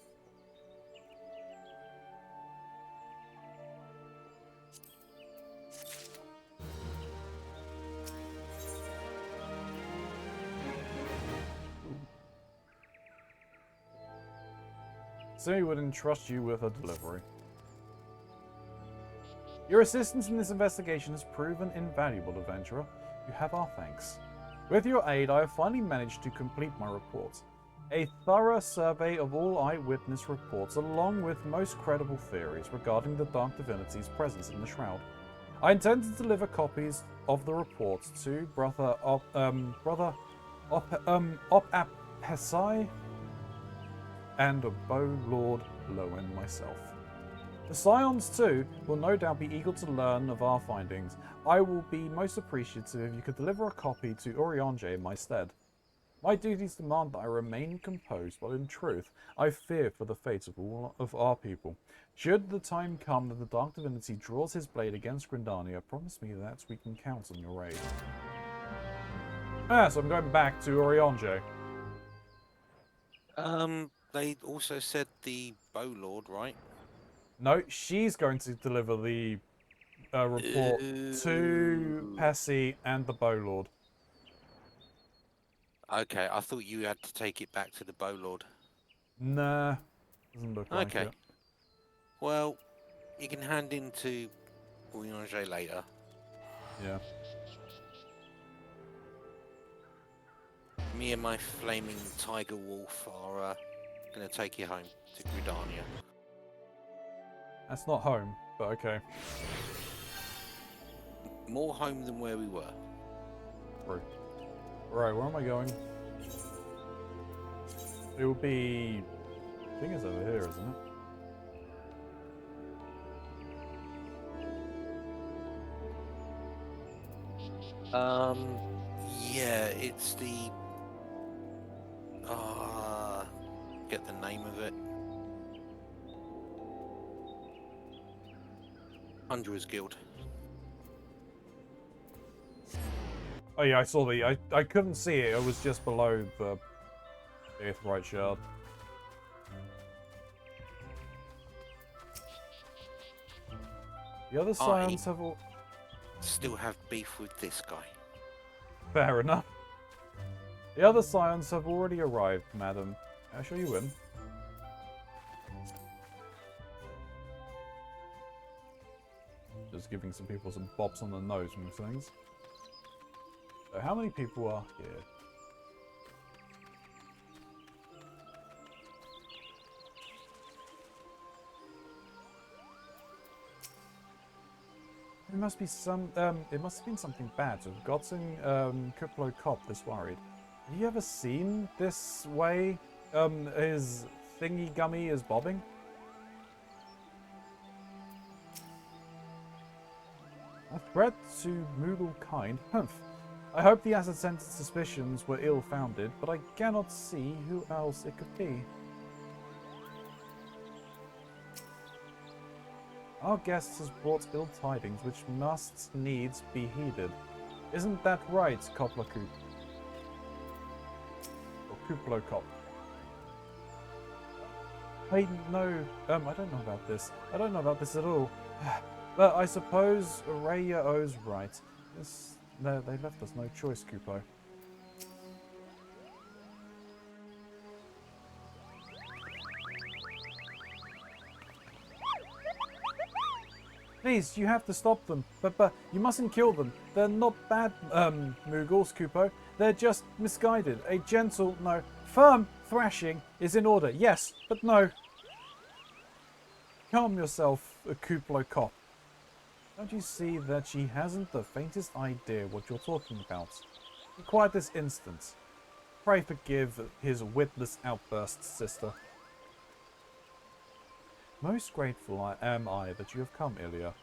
Simi would entrust you with a delivery. Your assistance in this investigation has proven invaluable, adventurer. You have our thanks. With your aid, I have finally managed to complete my report. A thorough survey of all eyewitness reports, along with most credible theories regarding the Dark Divinity's presence in the Shroud. I intend to deliver copies of the reports to Brother Op-Apesai and Bow Lord Lowen myself. The Scions, too, will no doubt be eager to learn of our findings. I will be most appreciative if you could deliver a copy to Orionje in my stead. My duties demand that I remain composed, but in truth, I fear for the fate of all of our people. Should the time come that the Dark Divinity draws his blade against Grindania, promise me that we can count on your aid. Ah, so I'm going back to Orionje. They also said the Bow Lord, right? No, she's going to deliver the report to Pessy and the Bow Lord. Okay, I thought you had to take it back to the Bow Lord. Nah, doesn't look like Okay. it. Well, you can hand in to Orionje later. Yeah. Me and my flaming tiger wolf are going to take you home to Gridania. That's not home, but okay. More home than where we were. True. Right, where am I going? It will be... I think it's over here, isn't it? Yeah, it's the... Oh, forget the name of it. Hunter's Guild. Oh yeah, I saw the. I couldn't see it. It was just below the Aetheryte shard. The other scions have all. Still have beef with this guy. Fair enough. The other scions have already arrived, madam. Can I show you in? Just giving some people some bops on the nose and things. So how many people are here? It must be some. It must have been something bad to have gotten Kuplo Cop this worried. Have you ever seen this way? His thingy gummy is bobbing. A threat to Moogle kind. Humph. I hope the Ascendant's suspicions were ill-founded, but I cannot see who else it could be. Our guest has brought ill tidings which must needs be heeded. Isn't that right, Kopla Coop? Or Kuplo Cop? Hey, no, I don't know about this. I don't know about this at all. But I suppose Raya O's right. Yes, no, they left us no choice, Kupo. Please, you have to stop them. But you mustn't kill them. They're not bad, Moogles, Kupo. They're just misguided. A gentle, no, firm thrashing is in order. Yes, but no. Calm yourself, Kuplo Cop. Don't you see that she hasn't the faintest idea what you're talking about? Be quiet this instant. Pray forgive his witless outbursts, sister. Most grateful am I that you have come, Ilya.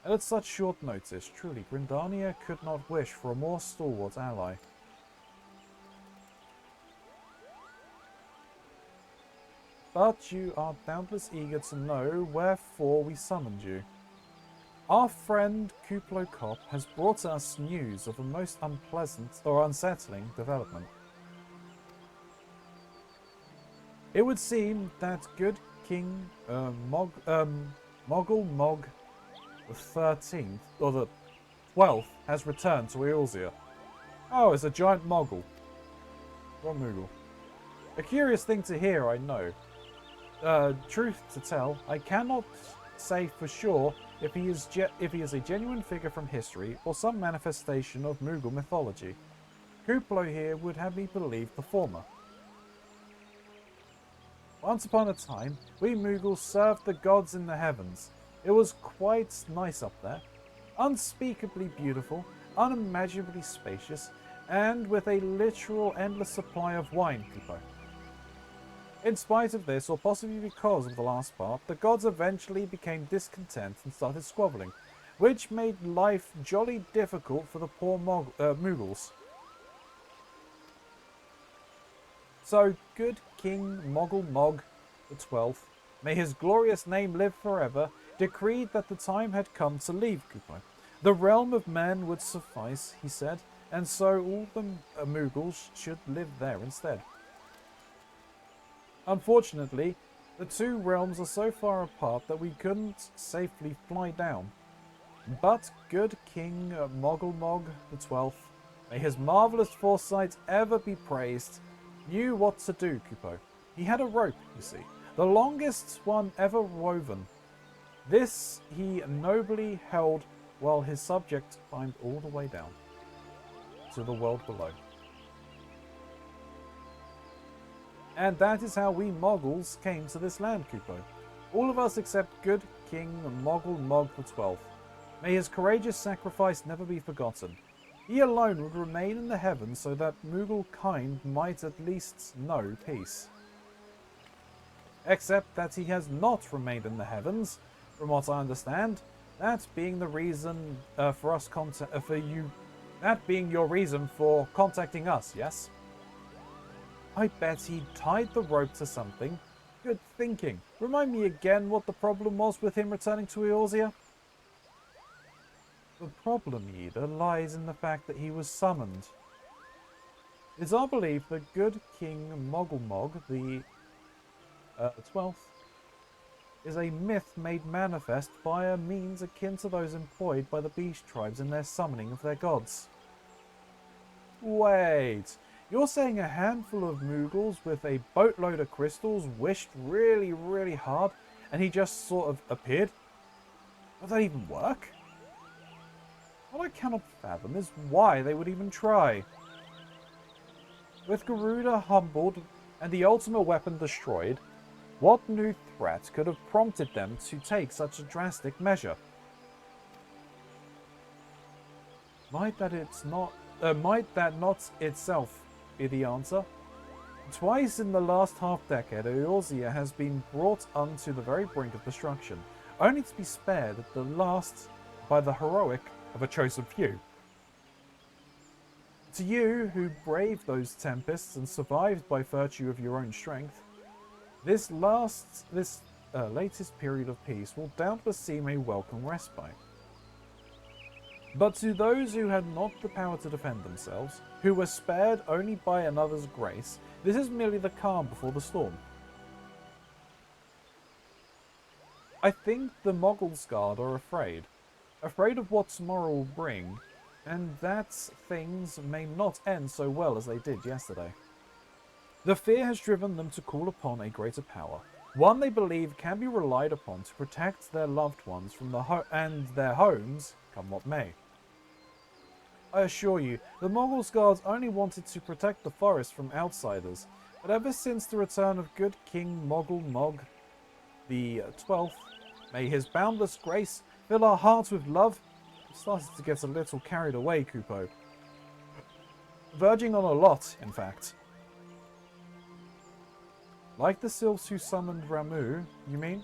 And at such short notice, truly, Grindania could not wish for a more stalwart ally. But you are doubtless eager to know wherefore we summoned you. Our friend Kuplo Cop has brought us news of a most unpleasant or unsettling development. It would seem that good King Moggle Mog the 13th, or the 12th, has returned to Eolzia. Oh, it's a giant Moggle. Wrong Moogle. A curious thing to hear, I know. Truth to tell, I cannot say for sure if he is a genuine figure from history or some manifestation of Moogle mythology. Kuplo here would have me believe the former. Once upon a time, we Moogles served the gods in the heavens. It was quite nice up there. Unspeakably beautiful, unimaginably spacious, and with a literal endless supply of wine, Kuplo. In spite of this, or possibly because of the last part, the gods eventually became discontent and started squabbling, which made life jolly difficult for the poor Moogles. So, good King Moggle Mog the 12th, may his glorious name live forever, decreed that the time had come to leave Kuplo. The realm of men would suffice, he said, and so all the Moogles should live there instead. Unfortunately, the two realms are so far apart that we couldn't safely fly down. But good King Moggle Mog the 12th, may his marvellous foresight ever be praised, knew what to do, Kupo. He had a rope, you see, the longest one ever woven. This he nobly held while his subject climbed all the way down to the world below. And that is how we Moggles came to this land, Kupo. All of us except good King Moggle Mog the 12th. May his courageous sacrifice never be forgotten. He alone would remain in the heavens so that Moogle kind might at least know peace. Except that he has not remained in the heavens, from what I understand. That being the reason for us that being your reason for contacting us, yes? I bet he tied the rope to something. Good thinking. Remind me again what the problem was with him returning to Eorzea? The problem, Ida, lies in the fact that he was summoned. It's our belief that good King Mogulmog, the 12th, is a myth made manifest by a means akin to those employed by the beast tribes in their summoning of their gods. Wait, you're saying a handful of Moogles with a boatload of crystals wished really, really hard and he just sort of appeared? Would that even work? What I cannot fathom is why they would even try. With Garuda humbled and the ultimate weapon destroyed, what new threat could have prompted them to take such a drastic measure? Might that not itself be the answer? Twice in the last half-decade, Eorzea has been brought unto the very brink of destruction, only to be spared at the last by the heroic of a chosen few. To you, who braved those tempests and survived by virtue of your own strength, this latest period of peace will doubtless seem a welcome respite. But to those who had not the power to defend themselves, who were spared only by another's grace, this is merely the calm before the storm. I think the Mogulsguard are afraid of what tomorrow will bring, and that things may not end so well as they did yesterday. The fear has driven them to call upon a greater power, one they believe can be relied upon to protect their loved ones from and their homes, come what may. I assure you, the Mogulsguards only wanted to protect the forest from outsiders, but ever since the return of good King Mogulmog the 12th, may his boundless grace fill our hearts with love. I've started to get a little carried away, Kupo. Verging on a lot, in fact. Like the sylphs who summoned Ramu, you mean?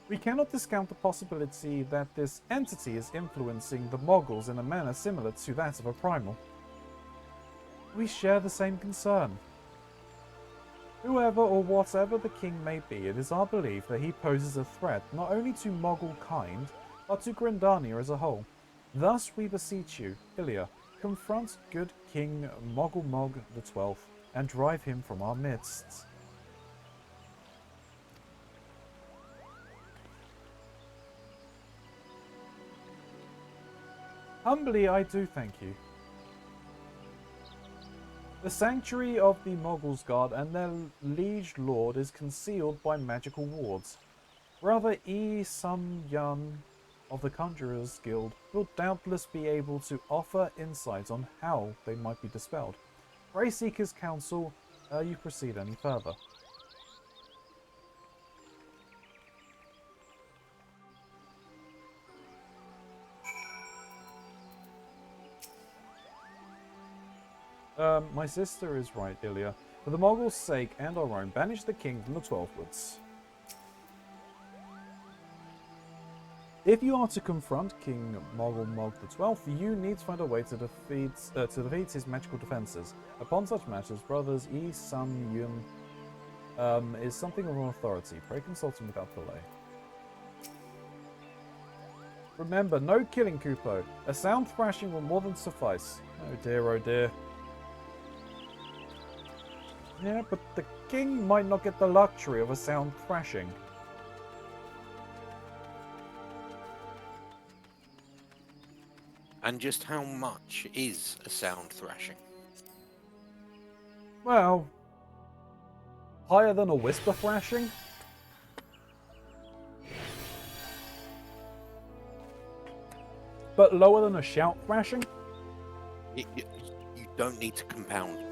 We cannot discount the possibility that this entity is influencing the Moguls in a manner similar to that of a primal. We share the same concern. Whoever or whatever the king may be, it is our belief that he poses a threat not only to Mogul kind, but to Grindania as a whole. Thus we beseech you, Ilya, confront good King Mogulmog the 12th and drive him from our midst. Humbly I do thank you. The sanctuary of the Mogulsguard and their liege lord is concealed by magical wards. Brother E. Sum Yun of the Conjurers Guild will doubtless be able to offer insight on how they might be dispelled. Pray seek his counsel ere you proceed any further. My sister is right, Ilya. For the Mogul's sake and our own, banish the king from the 12 woods. If you are to confront King Mogulmog the 12th, you need to find a way to defeat his magical defenses. Upon such matters, brothers E. Sum Yun is something of an authority. Pray consult him without delay. Remember, no killing, Kupo. A sound thrashing will more than suffice. Oh dear, oh dear. Yeah, but the king might not get the luxury of a sound thrashing. And just how much is a sound thrashing? Well, higher than a whisper thrashing? But lower than a shout thrashing? You don't need to compound.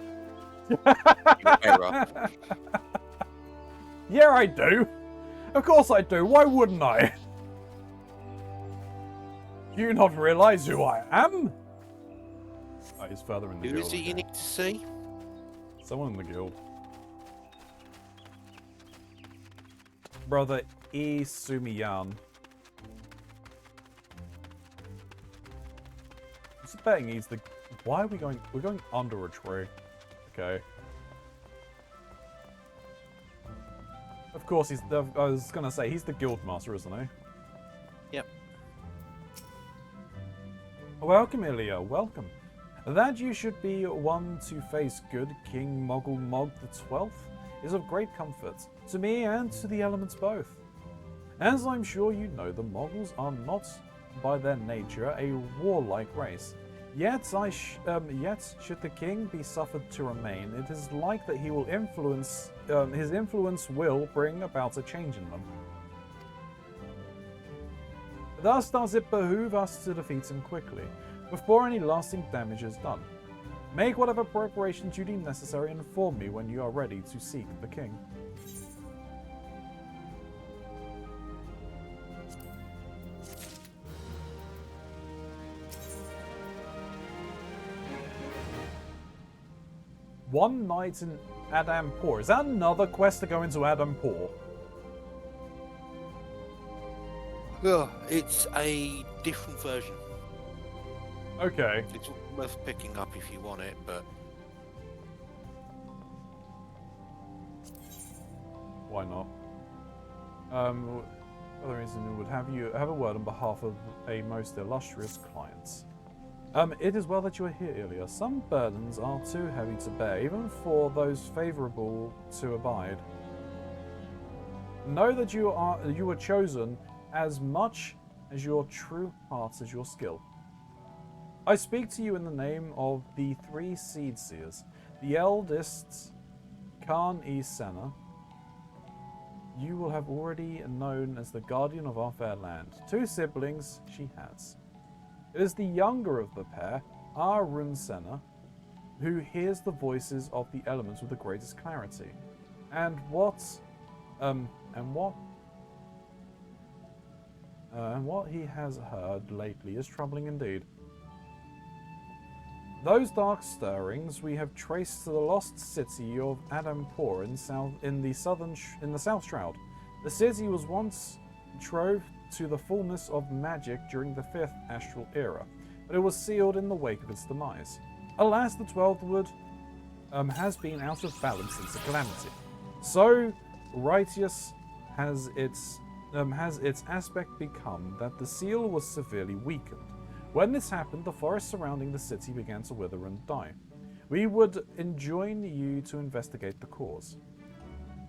Your error. Yeah, I do. Of course I do. Why wouldn't I? Do you not realize who I am? Oh, he's further in the Who guild. is it you need to see? Someone in the guild. Brother E. Sumiyan. I'm betting he's the Why are we going? We're going under a tree. Okay. Of course, he's the. I was gonna say he's the guild master, isn't he? Yep. Welcome, Ilya. Welcome. That you should be one to face good King Mogul Mog the 12th is of great comfort to me and to the elements both. As I'm sure you know, the Moguls are not, by their nature, a warlike race. Yet, should the king be suffered to remain, it is like that he will influence. His influence will bring about a change in them. Thus does it behoove us to defeat him quickly, before any lasting damage is done. Make whatever preparations you deem necessary and inform me when you are ready to seek the king. One night in Adampur. Is that another quest to go into Adampur? Yeah, it's a different version. Okay. It's worth picking up if you want it, but Why not? Other reason would have you have a word on behalf of a most illustrious client. It is well that you are here, Ilya. Some burdens are too heavy to bear, even for those favourable to abide. Know that you were chosen as much as your true heart as your skill. I speak to you in the name of the 3 Seed Seers, the eldest, Khan-e-Senna. You will have already known as the guardian of our fair land. 2 siblings she has. It is the younger of the pair, Arun Senna, who hears the voices of the elements with the greatest clarity. And what he has heard lately is troubling indeed. Those dark stirrings we have traced to the lost city of Adampur in the South Shroud. The city was once trove to the fullness of magic during the 5th astral era, but it was sealed in the wake of its demise. Alas, the 12th wood has been out of balance since the calamity. So righteous has its aspect become that the seal was severely weakened. When this happened, the forest surrounding the city began to wither and die. We would enjoin you to investigate the cause.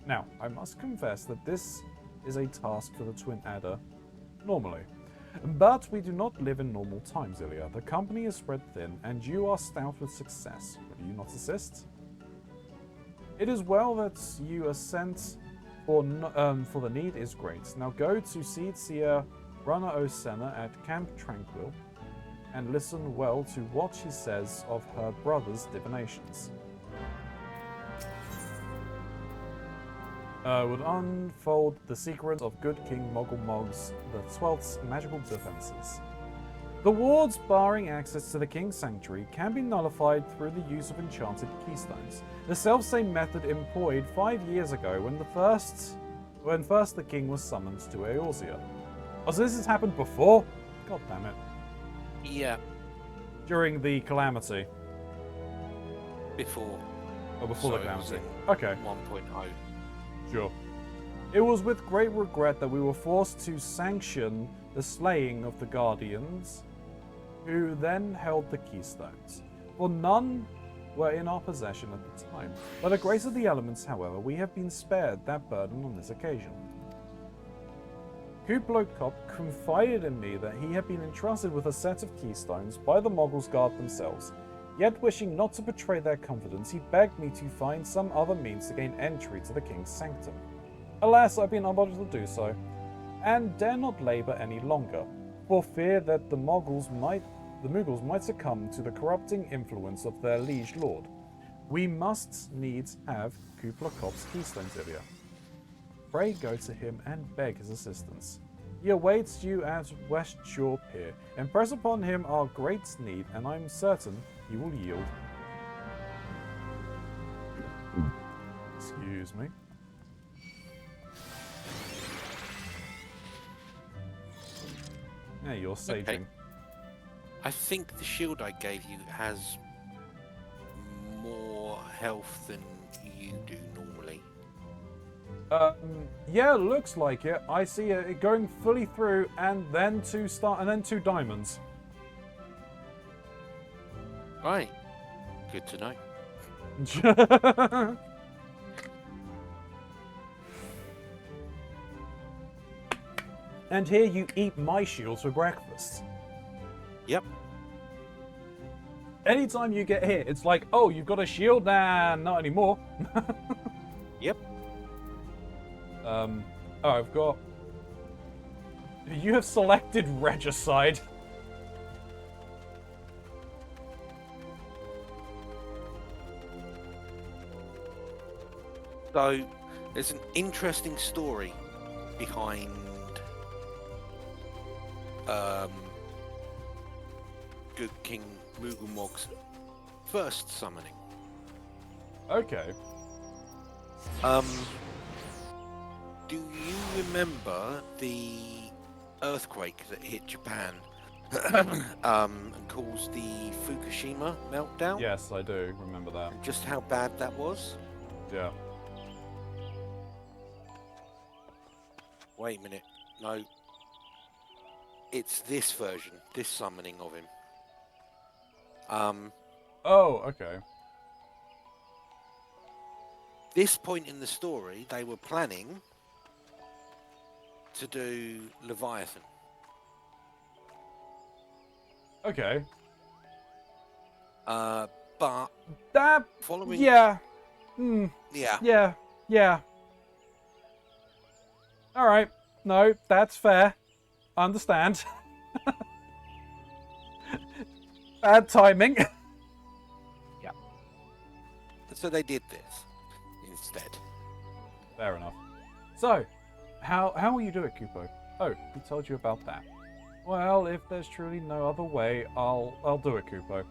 Now, I must confess that this is a task for the Twin Adder, normally. But we do not live in normal times, Ilya. The company is spread thin, and you are stout with success. Will you not assist? It is well that you are sent, for the need is great. Now go to Seed Seer Runner Osenna at Camp Tranquil, and listen well to what she says of her brother's divinations. Would unfold the secret of good King Mogul Mog's the 12th's magical defenses. The wards barring access to the King's Sanctuary can be nullified through the use of enchanted keystones, the self-same method employed 5 years ago when first the King was summoned to Eorzea. Oh, so this has happened before? God damn it. yeah, During the calamity. before. Oh, before the So it was calamity. in Okay. 1.0. Sure. It was with great regret that we were forced to sanction the slaying of the Guardians, who then held the keystones, for none were in our possession at the time. By the grace of the elements, however, we have been spared that burden on this occasion. Kublokop confided in me that he had been entrusted with a set of keystones by the Moguls Guard themselves. Yet wishing not to betray their confidence, he begged me to find some other means to gain entry to the King's Sanctum. Alas, I've been unable to do so, and dare not labour any longer, for fear that the Mughals might succumb to the corrupting influence of their liege lord. We must needs have Kublokop's keystones, Ilya. Pray go to him and beg his assistance. He awaits you at West Shore Pier. Impress upon him our great need, and I'm certain he will yield. Excuse me. Yeah, you're saging. Okay. I think the shield I gave you has health than you do normally. Yeah, looks like it. I see it going fully through, and then two diamonds. Right. Good to know. And here you eat my shields for breakfast. Yep. Anytime you get hit, it's like, oh, you've got a shield? Nah, not anymore. Yep. Oh, I've got... You have selected Regicide. So, there's an interesting story behind Good King Moogelmog's first summoning. Okay. Do you remember the earthquake that hit Japan and caused the Fukushima meltdown? Yes, I do remember that. And just how bad that was? Yeah. Wait a minute. No. It's this version, this summoning of him. Oh, okay. This point in the story, they were planning to do Leviathan. Okay. But That... following... Yeah. Yeah. Yeah. Alright. No, that's fair. Understand. Bad timing. So they did this instead. Fair enough. So, how will you do it, Kupo? Oh, he told you about that. Well, if there's truly no other way, I'll do it, Kupo.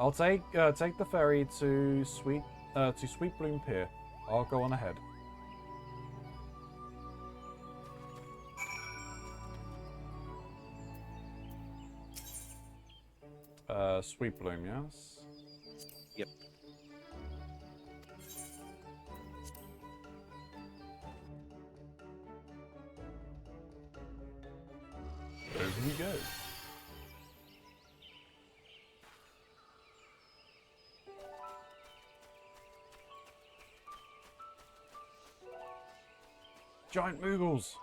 I'll take the ferry to Sweet Bloom Pier. I'll go on ahead. Sweet Bloom, yes. Yep. Over we go. Giant Moogles.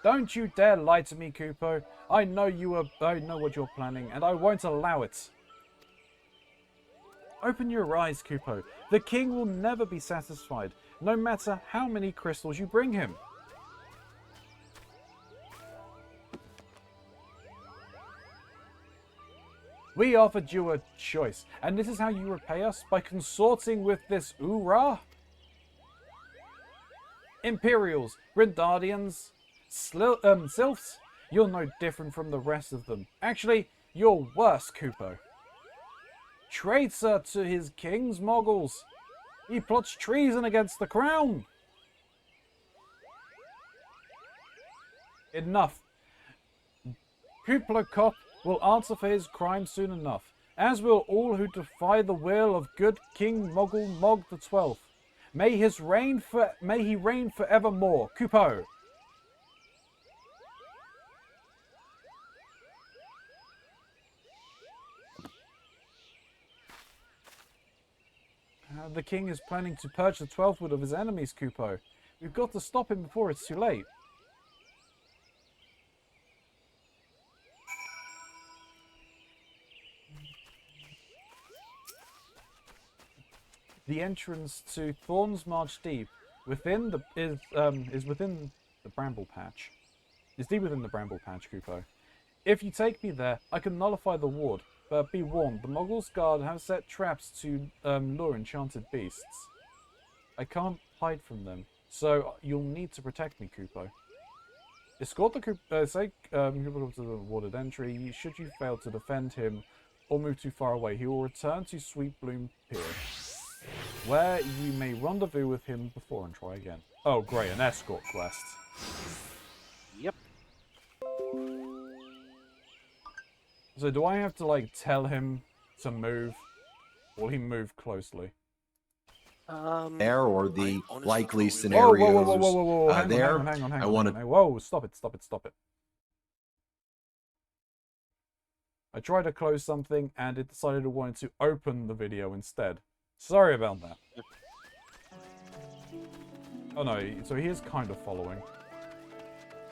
Don't you dare lie to me, Kupo. I know what you're planning, and I won't allow it. Open your eyes, Kupo. The king will never be satisfied, no matter how many crystals you bring him. We offered you a choice, and this is how you repay us? By consorting with this Ura? Imperials, Grindardians, Sylphs, you're no different from the rest of them. Actually, you're worse, Kupo. Traitor to his kings, Moggles. He plots treason against the crown. Enough. Kuplo Kop will answer for his crime soon enough, as will all who defy the will of good King Moggle Mog the 12th. May he reign forevermore, Kupo. The king is planning to purge the 12th Wood of his enemies, Kupo. We've got to stop him before it's too late. The entrance to Thorn's March Deep is within the Bramble Patch. Is deep within the Bramble Patch, Kupo. If you take me there, I can nullify the ward. But be warned, the Moggles Guard have set traps to lure enchanted beasts. I can't hide from them, so you'll need to protect me, Kupo. Escort the Kupo to the warded entry. Should you fail to defend him or move too far away, he will return to Sweet Bloom Pier, where you may rendezvous with him before and try again. Oh, great, an escort quest. Yep. So do I have to, like, tell him to move? Will he move closely? There or I the honestly likely can't remember. Whoa, scenarios. whoa, whoa, whoa, whoa, whoa, whoa. Hang there, on, hang on, hang I on, want hang to. on. Whoa, stop it, stop it, stop it. I tried to close something and it decided it wanted to open the video instead. Sorry about that. Oh no, so he is kind of following.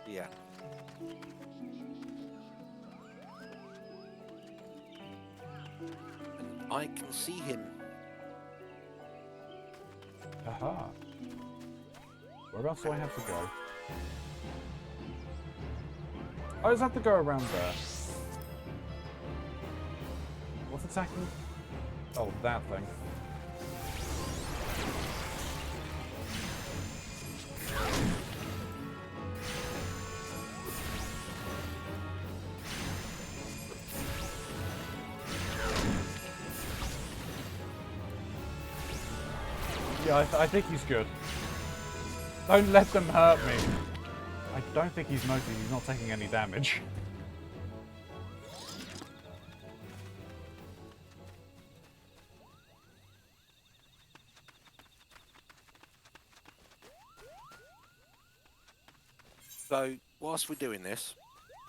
Yeah. And I can see him. Aha. Whereabouts do I have to go? I just have to go around there. What's attacking? Oh, that thing. Yeah, I think he's good. Don't let them hurt me. I don't think he's noticing. He's not taking any damage. So, whilst we're doing this,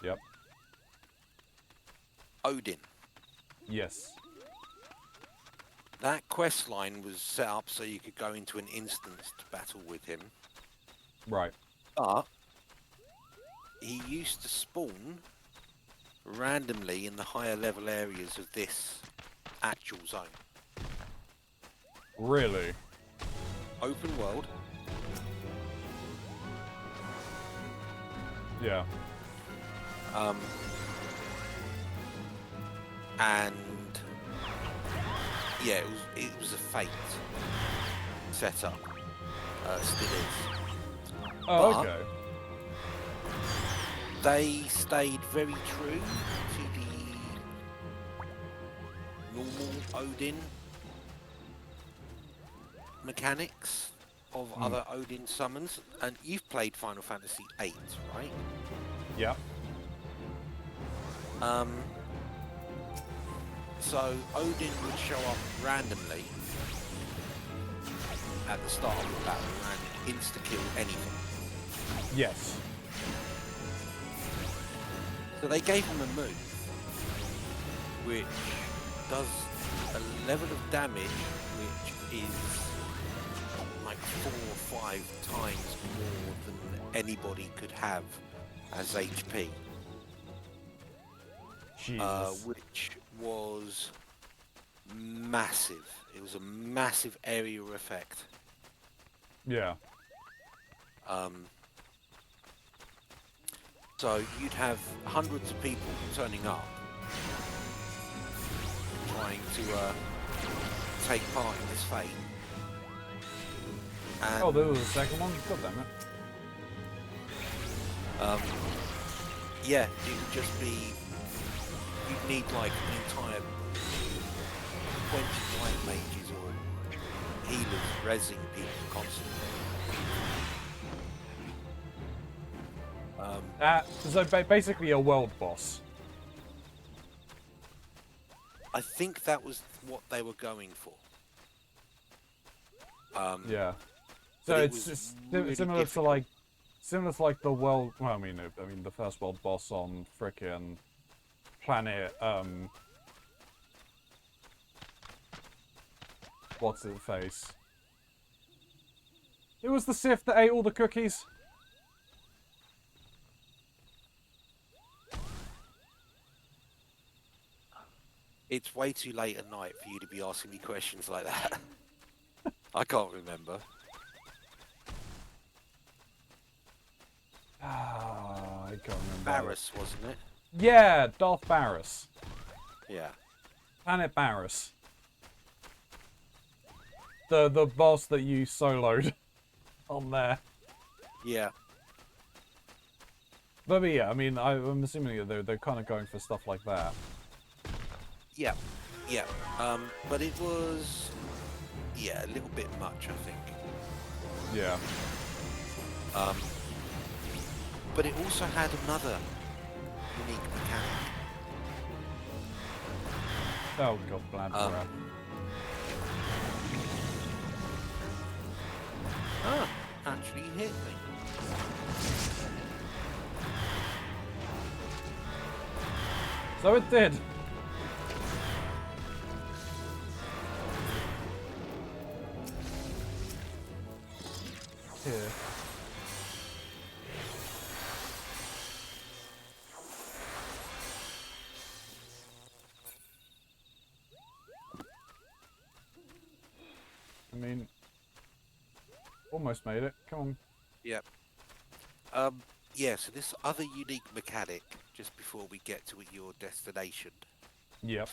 Yep. Odin. Yes. That quest line was set up so you could go into an instanced battle with him. Right. But he used to spawn randomly in the higher level areas of this actual zone. Really? Open world. Yeah. And yeah, it was a fate setup. Still is. Oh, But okay. they stayed very true to the normal Odin mechanics of other Odin summons. And you've played Final Fantasy VIII, right? Yeah. So Odin would show up randomly at the start of the battle and insta-kill anything. Yes. So they gave him a move which does a level of damage which is like 4 or 5 times more than anybody could have as HP. Jesus. Which was massive. It was a massive area effect. Yeah. So you'd have hundreds of people turning up, trying to take part in this fate. And, Oh, there was a second one? God damn it. yeah, it would just be, you'd need like an entire 20 light mages or healers rezzing people constantly. So basically a world boss. I think that was what they were going for. Yeah. So But it it's was similar really to like the world. Well, I mean the first world boss on frickin' planet. What's it face? It was the Sith that ate all the cookies. It's way too late at night for you to be asking me questions like that. I can't remember. Ah, I can't remember. Barris, wasn't it? Yeah, Darth Barris. Yeah. Planet Barris. The boss that you soloed on there. Yeah. But yeah, I mean, I'm assuming that they're kind of going for stuff like that. Yeah. Yeah. But it was, yeah, a little bit much, I think. Yeah. But it also had another unique mechanic. Oh god, bland crap. Actually hit me. So it did. Here. I mean, almost made it. Come on. Yep. Yeah, so this other unique mechanic, just before we get to your destination, Yep.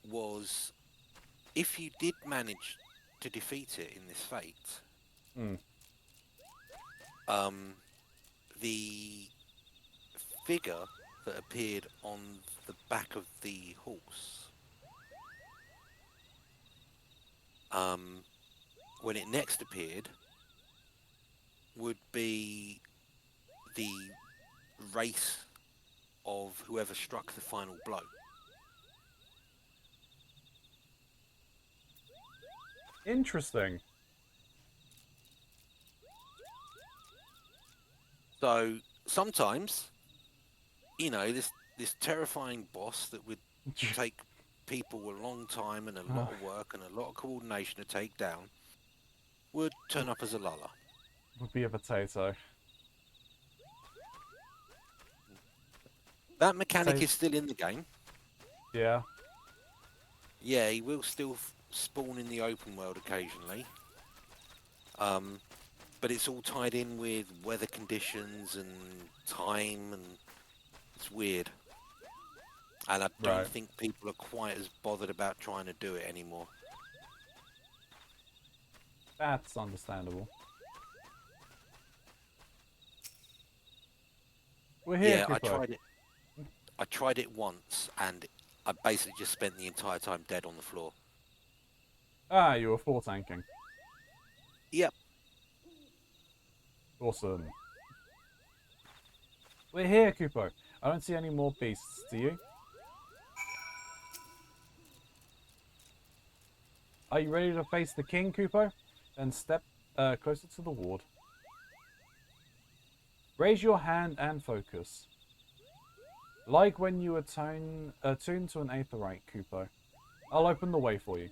was if you did manage to defeat it in this fate, the figure that appeared on the back of the horse, when it next appeared, would be the race of whoever struck the final blow. Interesting. So sometimes, you know, this terrifying boss that would take people a long time and a lot of work and a lot of coordination to take down would turn up as a Lala. Would be a potato. That mechanic is still in the game. Yeah. Yeah, he will still spawn in the open world occasionally. But it's all tied in with weather conditions and time, and it's weird. And I don't think people are quite as bothered about trying to do it anymore. That's understandable. We're here, Yeah, Kupo. I tried it once, and I basically just spent the entire time dead on the floor. Ah, you were 4 tanking. Yep. Awesome. We're here, Kupo. I don't see any more beasts, do you? Are you ready to face the king, Kupo? Then step closer to the ward. Raise your hand and focus. Like when you attune to an aetherite, Kupo. I'll open the way for you.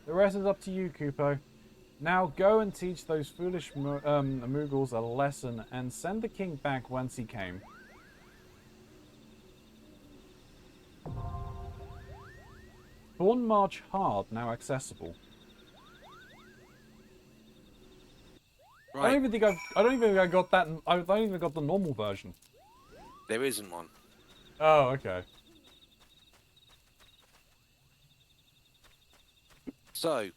The rest is up to you, Kupo. Now go and teach those foolish Moogles a lesson and send the king back whence he came. Thorn March Hard now accessible. Right. I don't even think I got that. I don't even got the normal version. There isn't one. Oh, okay. So,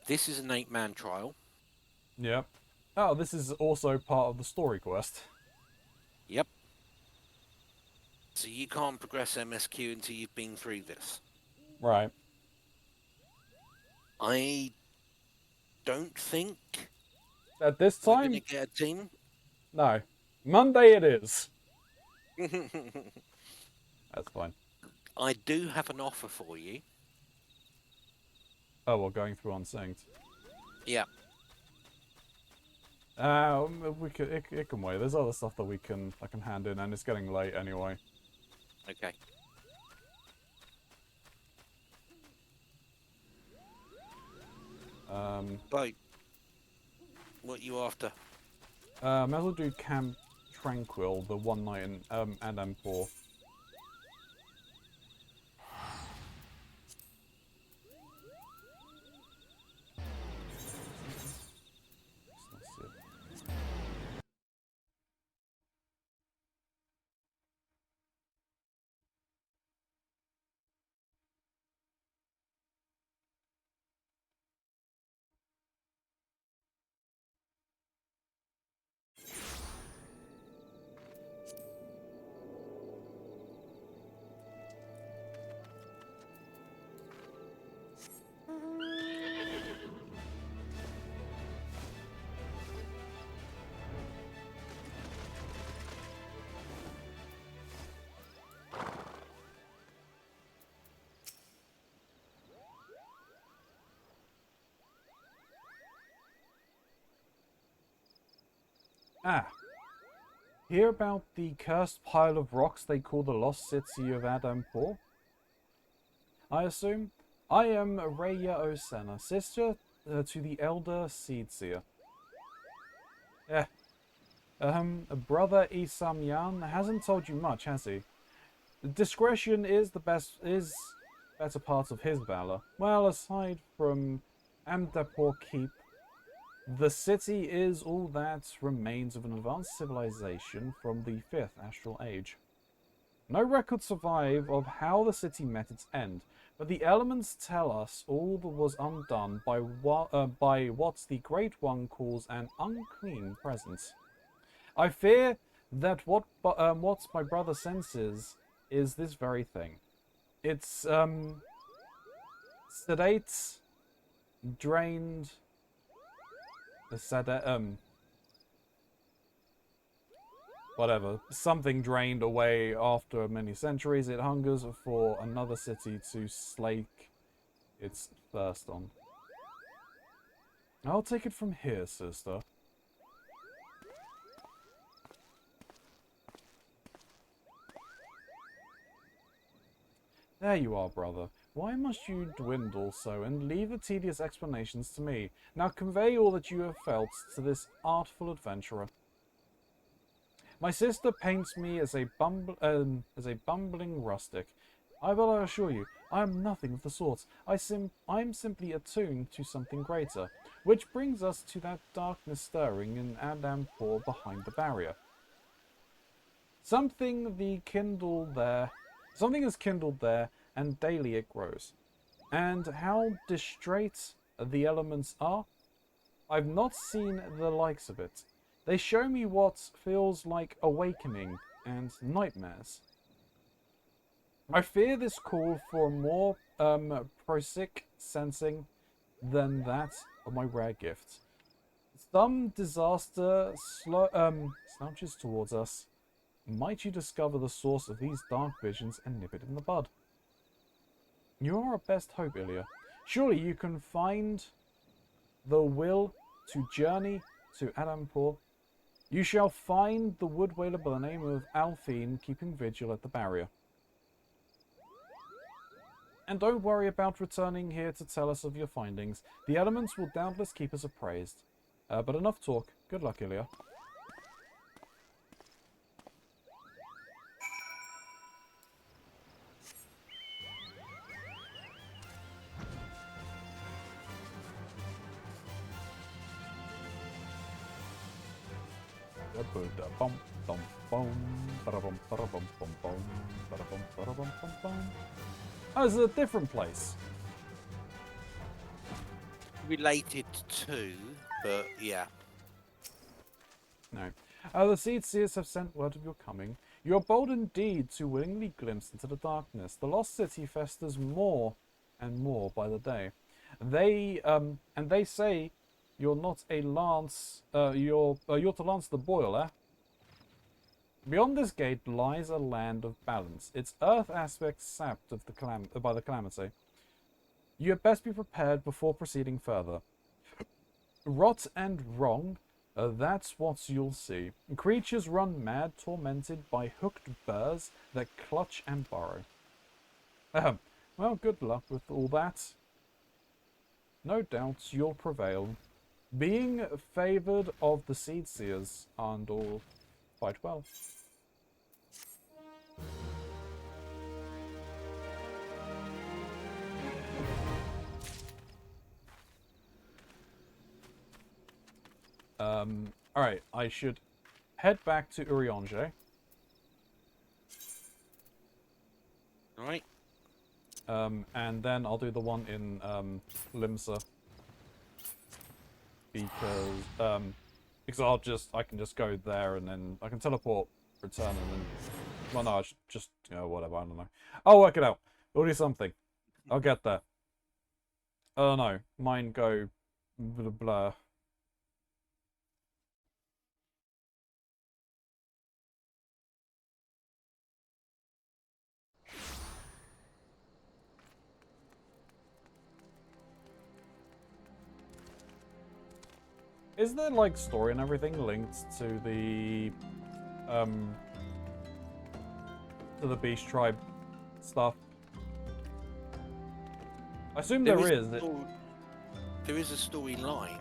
this is an 8-man trial. Yep. Oh, this is also part of the story quest. Yep. So you can't progress MSQ until you've been through this. Right. I don't think At this we're time, going to get a team. no. Monday it is. That's fine. I do have an offer for you. Oh, we're going through unsynced. Yeah. We could. It can wait. There's other stuff that I can hand in, and it's getting late anyway. Okay. But what you after? Might as well do Camp Tranquil, the one night in and M4. Ah, hear about the cursed pile of rocks they call the lost city of Adampur? I assume? I am Raya Osena, sister to the elder Seed Seer. Brother Isamyan hasn't told you much, has he? Discretion is better part of his valor. Well, aside from Amdapur Keep, the city is all that remains of an advanced civilization from the 5th Astral Age. No records survive of how the city met its end, but the elements tell us all that was undone by what the Great One calls an unclean presence. I fear that what my brother senses is this very thing. It's sedate, drained, whatever, something drained away after many centuries. It hungers for another city to slake its thirst on. I'll take it from here, sister. There you are, brother. Why must you dwindle so and leave the tedious explanations to me? Now convey all that you have felt to this artful adventurer. My sister paints me as a bumbling rustic. I will assure you, I am nothing of the sort. I am simply attuned to something greater, which brings us to that darkness stirring in Adampur behind the barrier. Something is kindled there, and daily it grows. And how distrait the elements are, I've not seen the likes of it. They show me what feels like awakening and nightmares. I fear this call for more prosaic sensing than that of my rare gift. Some disaster slouches towards us. Might you discover the source of these dark visions and nip it in the bud? You are our best hope, Ilya. Surely you can find the will to journey to Adampur. You shall find the wood whaler by the name of Alphine keeping vigil at the barrier. And don't worry about returning here to tell us of your findings. The elements will doubtless keep us appraised. But enough talk. Good luck, Ilya. Oh, this is a different place. Related to, but yeah. No. The Seed Seers have sent word of your coming. You are bold indeed to willingly glimpse into the darkness. The lost city festers more and more by the day. They say you're not a lance. You're to lance the boil, eh? Beyond this gate lies a land of balance, its earth aspect sapped of by the calamity. You had best be prepared before proceeding further. Rot and wrong, that's what you'll see. Creatures run mad, tormented by hooked burrs that clutch and burrow. Well, good luck with all that. No doubt you'll prevail. Being favoured of the Seed Seers and all quite well. Alright, I should head back to Urianger. Alright. And then I'll do the one in Limsa. Because I can just go there and then I can teleport, return, and then, well, no, I should just, whatever, I don't know. I'll work it out. We'll do something. I'll get there. I don't know. Mine go blur. Is there like story and everything linked to the Beast Tribe stuff? I assume there is. There is a storyline.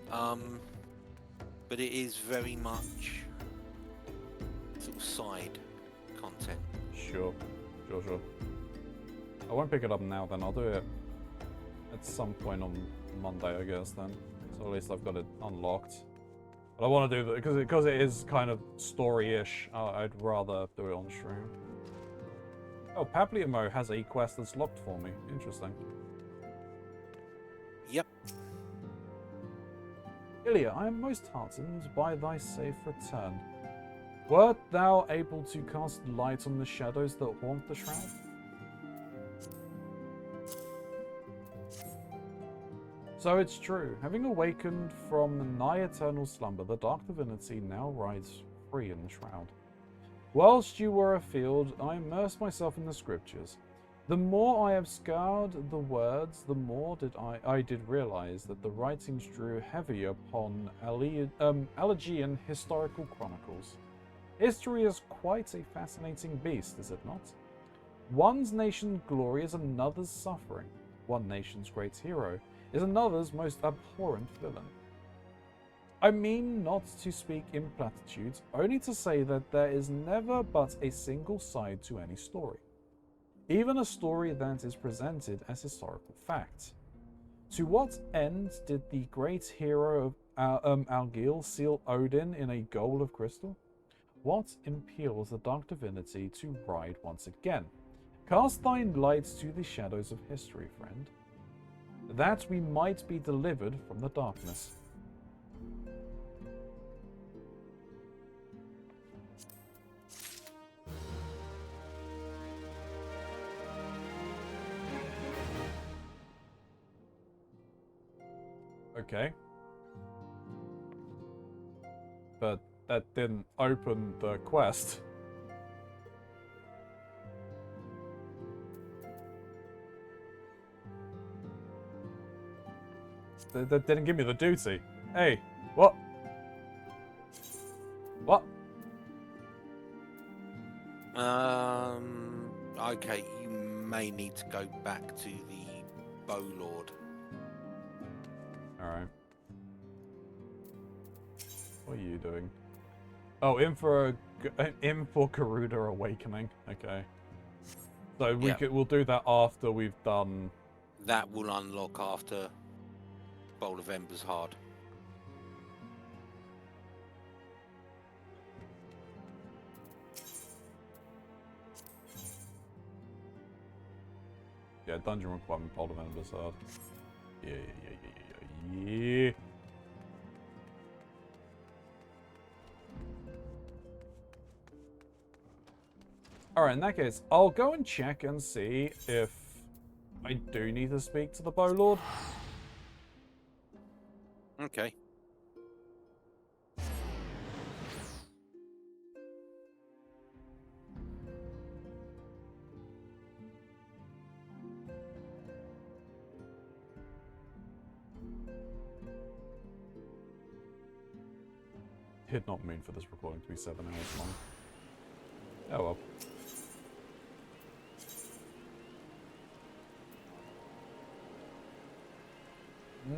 But it is very much sort of side content. Sure. I won't pick it up now then, I'll do it at some point on Monday, I guess then. So at least I've got it unlocked. But I want to do that, because it is kind of story-ish, I'd rather do it on stream. Oh, Papliamo has a quest that's locked for me. Interesting. Yep. Ilya, I am most heartened by thy safe return. Wert thou able to cast light on the shadows that haunt the shroud? So it's true. Having awakened from nigh eternal slumber, the dark divinity now rides free in the shroud. Whilst you were afield, I immersed myself in the scriptures. The more I have scoured the words, the more I did realize that the writings drew heavy upon Elegian historical chronicles. History is quite a fascinating beast, is it not? One's nation's glory is another's suffering. One nation's great hero is another's most abhorrent villain. I mean not to speak in platitudes, only to say that there is never but a single side to any story. Even a story that is presented as historical fact. To what end did the great hero of Algil seal Odin in a goal of crystal? What impels the dark divinity to ride once again? Cast thine light to the shadows of history, friend, that we might be delivered from the darkness. Okay. But that didn't open the quest. That didn't give me the duty. Hey, what? What? Okay, you may need to go back to the Bow Lord. Alright. What are you doing? Oh, in for Garuda Awakening. Okay. So we'll do that after we've done. That will unlock after Bowl of Embers Hard. Yeah, dungeon requirement, Bowl of Embers Hard. Yeah. Alright, in that case, I'll go and check and see if I do need to speak to the Bow Lord. Okay. Did not mean for this recording to be 7 hours long. Oh well.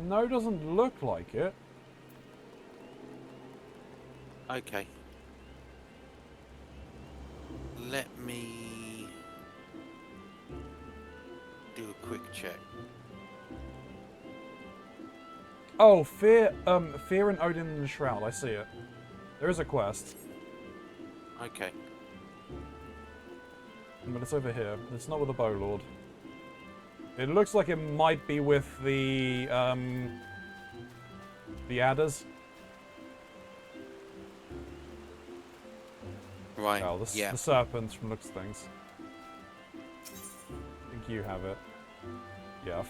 No, doesn't look like it. Okay. Let me do a quick check. Oh, Fear and Odin in the Shroud, I see it. There is a quest. Okay. But it's over here. It's not with the Bow Lord. It looks like it might be with the adders. Right. Oh, the serpents from looks things. I think you have it. Yeah.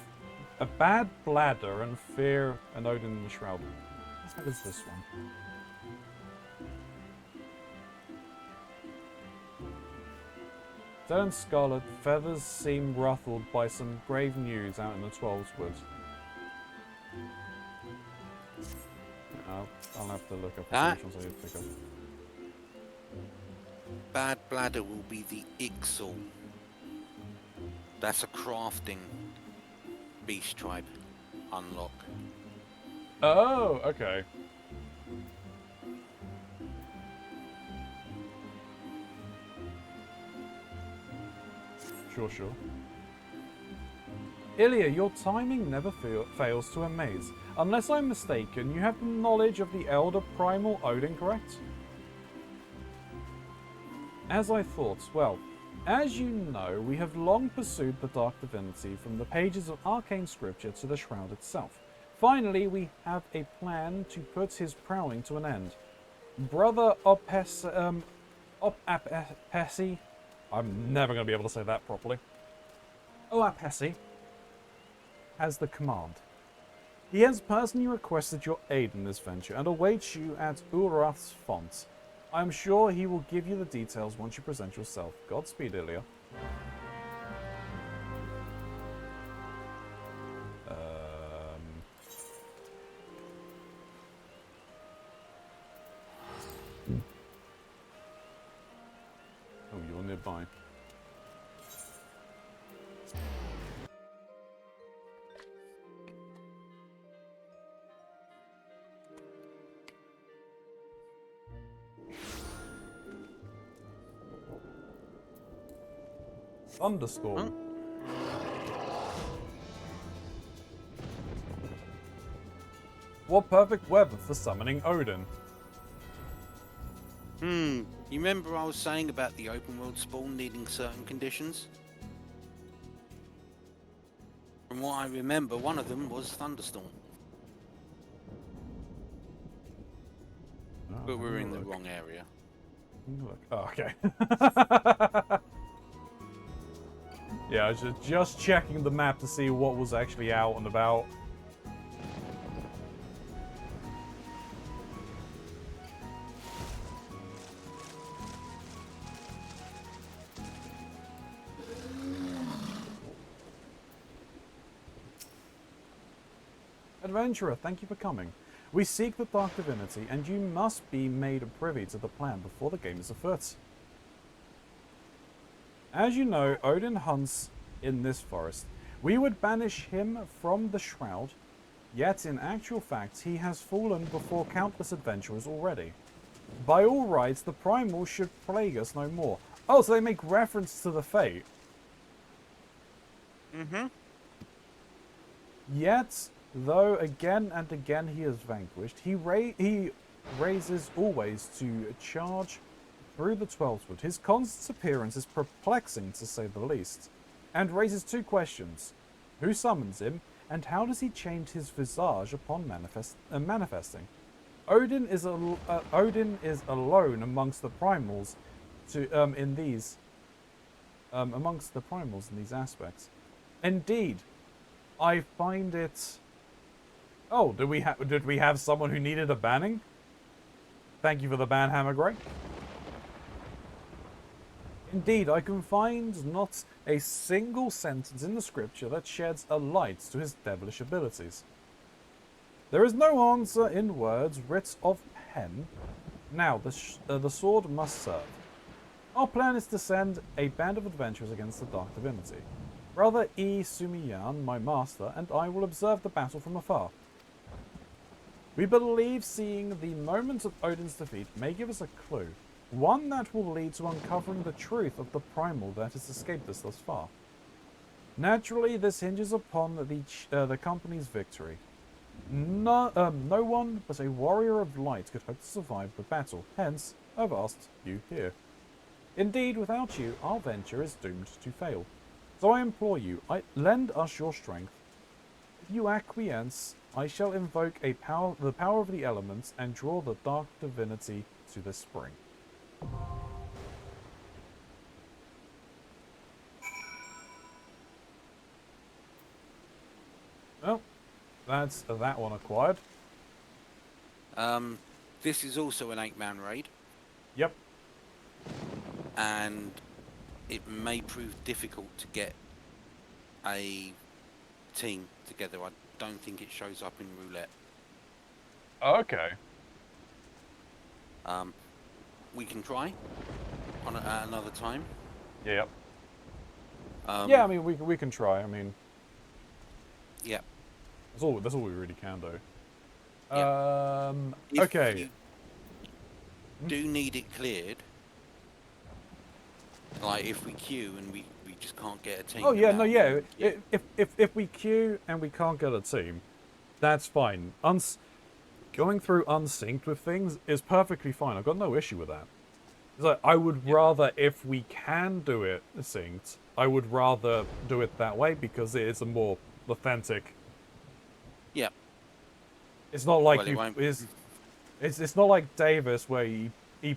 A bad bladder and Fear and Odin in the Shroud. What is this one? Dead Scarlet, feathers seem ruffled by some grave news out in the Twelves Woods. I'll have to look up That- which ones I need to pick up. Bad Bladder will be the Ixal. That's a crafting beast tribe unlock. Oh, okay. Sure. Ilya, your timing never fails to amaze. Unless I'm mistaken, you have the knowledge of the Elder Primal Odin, correct? As I thought, well, as you know, we have long pursued the Dark Divinity from the pages of arcane scripture to the Shroud itself. Finally, we have a plan to put his prowling to an end. Brother Opesi, I'm never going to be able to say that properly. Oapesi has the command. He has personally requested your aid in this venture and awaits you at Urath's font. I am sure he will give you the details once you present yourself. Godspeed, Ilya. Oh, you're nearby. Thunderstorm. What perfect weather for summoning Odin. You remember I was saying about the open world spawn needing certain conditions? From what I remember, one of them was thunderstorm. Oh, But we're in the look. wrong area. Look. Oh, okay. Yeah, I was just checking the map to see what was actually out and about. Adventurer, thank you for coming. We seek the Dark Divinity, and you must be made privy to the plan before the game is afoot. As you know, Odin hunts in this forest. We would banish him from the Shroud, yet in actual fact he has fallen before countless adventurers already. By all rights, the Primal should plague us no more. Oh, so they make reference to the fate. Yet, though again and again he is vanquished, he raises always to charge through the Twelvewood. His constant appearance is perplexing, to say the least, and raises two questions. Who summons him, and how does he change his visage upon manifesting? Odin is alone amongst the primals in these aspects. Indeed, I find it... Oh, did we have someone who needed a banning? Thank you for the ban, Hammer Grey. Indeed, I can find not a single sentence in the scripture that sheds a light to his devilish abilities. There is no answer in words writ of pen. Now, the sword must serve. Our plan is to send a band of adventurers against the Dark Divinity. Brother E. Sumiyan, my master, and I will observe the battle from afar. We believe seeing the moment of Odin's defeat may give us a clue, one that will lead to uncovering the truth of the primal that has escaped us thus far. Naturally, this hinges upon the company's victory. No one but a warrior of light could hope to survive the battle, hence, I've asked you here. Indeed, without you, our venture is doomed to fail. So I implore you, lend us your strength. If you acquiesce, I shall invoke the power of the elements and draw the Dark Divinity to the spring. Well, that's that one acquired. This is also an 8-man raid, Yep. and it may prove difficult to get a team together. I don't think it shows up in roulette. Okay. We can try at another time. Yeah. Um, I mean, we can try. I mean, yeah. that's all we really can do. Yeah. If Okay. you do need it cleared, like if we queue and we just can't get a team. Oh yeah, no, yeah. Yeah. If we queue and we can't get a team, that's fine. Going through unsynced with things is perfectly fine. I've got no issue with that. It's like, I would rather, if we can do it synced, I would rather do it that way because it is a more authentic. Yeah. It's not like Well, it won't. it's not like Davis where he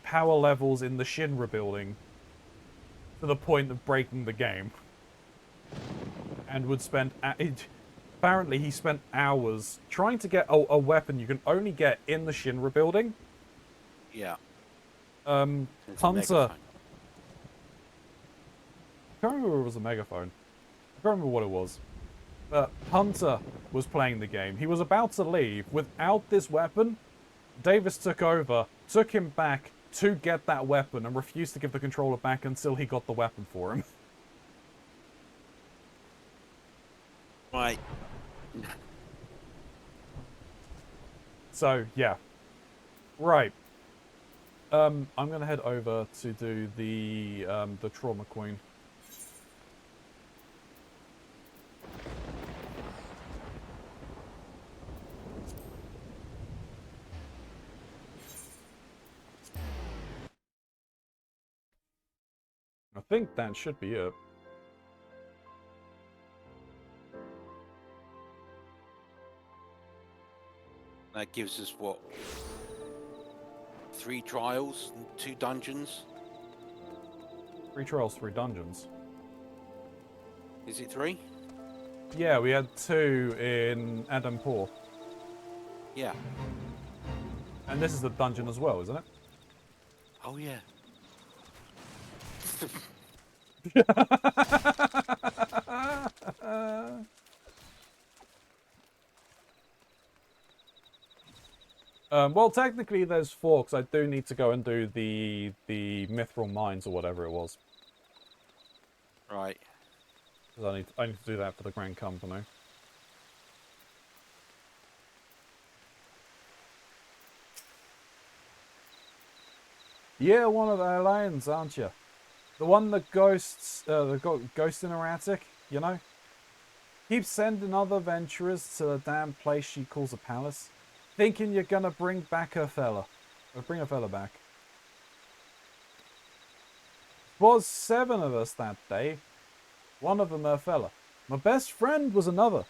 power levels in the Shinra building to the point of breaking the game, and would spend. Apparently, he spent hours trying to get a weapon you can only get in the Shinra building. Yeah. It's a Hunter. megaphone. I can't remember if it was a megaphone. I can't remember what it was. But Hunter was playing the game. He was about to leave without this weapon. Davis took over, took him back to get that weapon, and refused to give the controller back until he got the weapon for him. Right. So, yeah. Right. I'm gonna head over to do the Trauma Queen. I think that should be it. That gives us what? 3 trials, 2 dungeons. 3 trials, 3 dungeons. Is it 3? Yeah, we had 2 in Adampur. Yeah. And this is the dungeon as well, isn't it? Oh yeah. Well, technically there's 4, because I do need to go and do the Mithril Mines or whatever it was. Right. Because I need to do that for the Grand Company. Yeah, one of the aliens, aren't you? The one that ghosts, ghost in her attic, you know? Keeps sending other venturers to the damn place she calls a palace, thinking you're gonna bring back her fella. Or bring her fella back. Was 7 of us that day. One of them her fella. My best friend was another.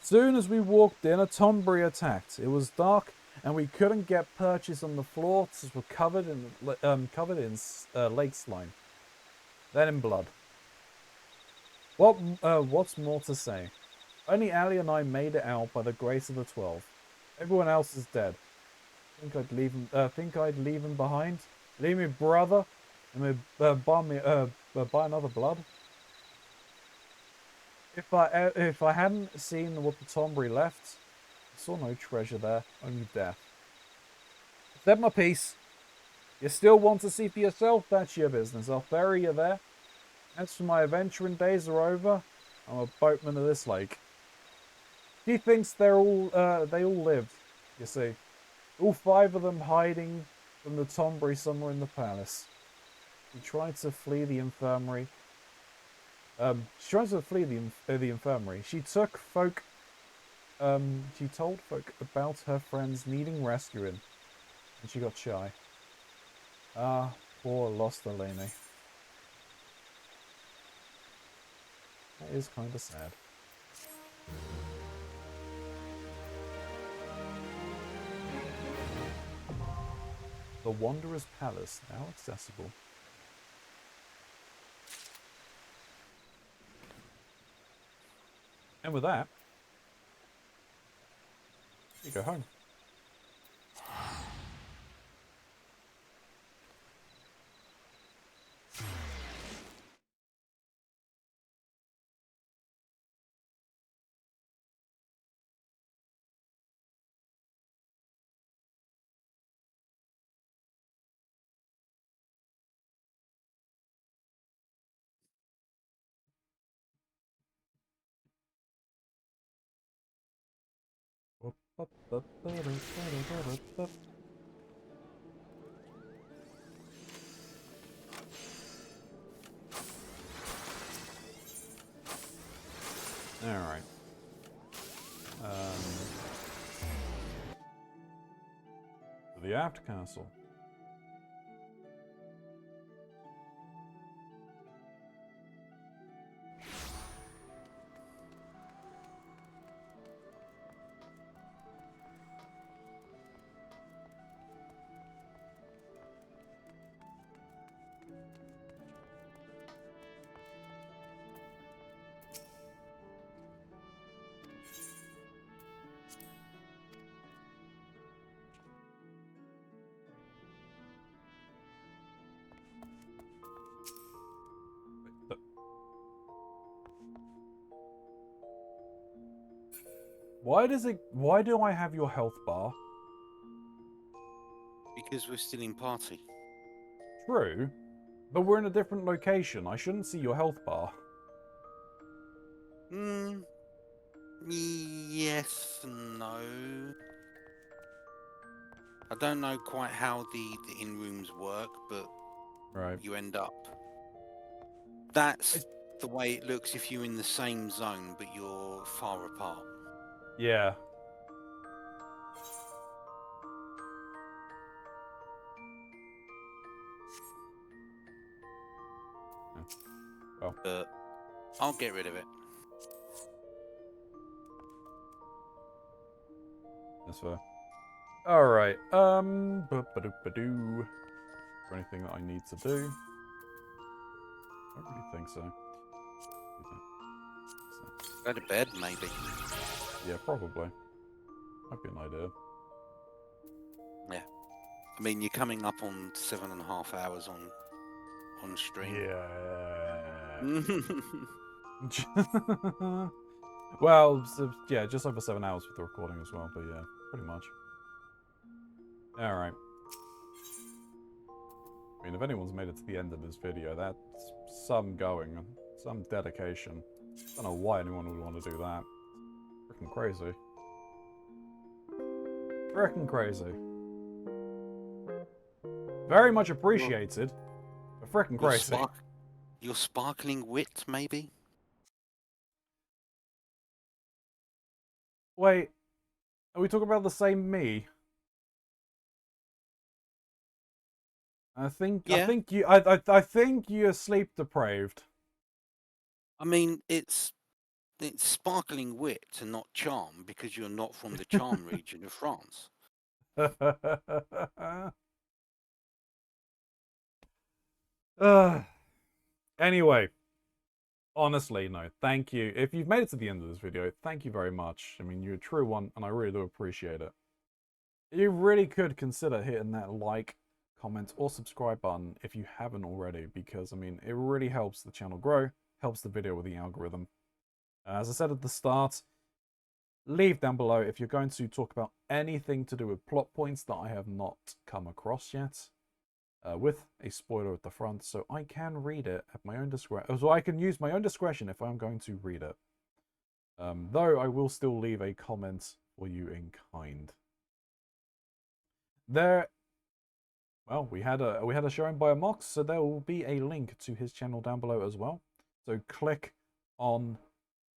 Soon as we walked in, a Tombury attacked. It was dark, and we couldn't get perches on the floor since we're covered in lake slime. Then in blood. What's more to say? Only Ali and I made it out by the grace of the 12. Everyone else is dead. Think I'd leave him behind? Leave me brother, and buy another blood. If I hadn't seen what the Tombury left, I saw no treasure there, only death. Said my piece. You still want to see for yourself? That's your business. I'll ferry you there. As for my adventuring days are over, I'm a boatman of this lake. He thinks they all lived, you see. All 5 of them hiding from the Tombury somewhere in the palace. He tried to flee the infirmary. She tries to flee the infirmary. She told folk about her friends needing rescuing, and she got shy. Ah, poor lost Eleni. That is kind of sad. The Wanderer's Palace, now accessible. And with that, you go home. Alright. The Aft Castle. Why do I have your health bar? Because we're still in party. True, but we're in a different location. I shouldn't see your health bar. Yes and no. I don't know quite how the in-rooms work, but Right. you end up. That's the way it looks if you're in the same zone, but you're far apart. Yeah. Well. But I'll get rid of it. That's fair. Alright, ba-ba-doo-ba-doo. Is there anything that I need to do? I don't really think so. Go to bed, maybe. Yeah, probably. Might be an idea. Yeah. I mean, you're coming up on 7.5 hours on stream. Yeah. Well, so, yeah, just over 7 hours with the recording as well, but yeah, pretty much. Alright. I mean, if anyone's made it to the end of this video, that's some going, some dedication. I don't know why anyone would want to do that. Freaking crazy. Freaking crazy. Very much appreciated, but freaking crazy. Your sparkling wit, maybe? Wait, are we talking about the same me? I think you're sleep deprived. I mean, it's sparkling wit and not charm because you're not from the charm region of France. Anyway, honestly, no, thank you. If you've made it to the end of this video, thank you very much. I mean, you're a true one, and I really do appreciate it. You really could consider hitting that like, comment, or subscribe button if you haven't already, because, I mean, it really helps the channel grow, helps the video with the algorithm. As I said at the start, leave down below if you're going to talk about anything to do with plot points that I have not come across yet, with a spoiler at the front, so I can read it at my own discretion. So I can use my own discretion if I'm going to read it. Though I will still leave a comment for you in kind. Well, we had a showing by a Mox, so there will be a link to his channel down below as well. So click on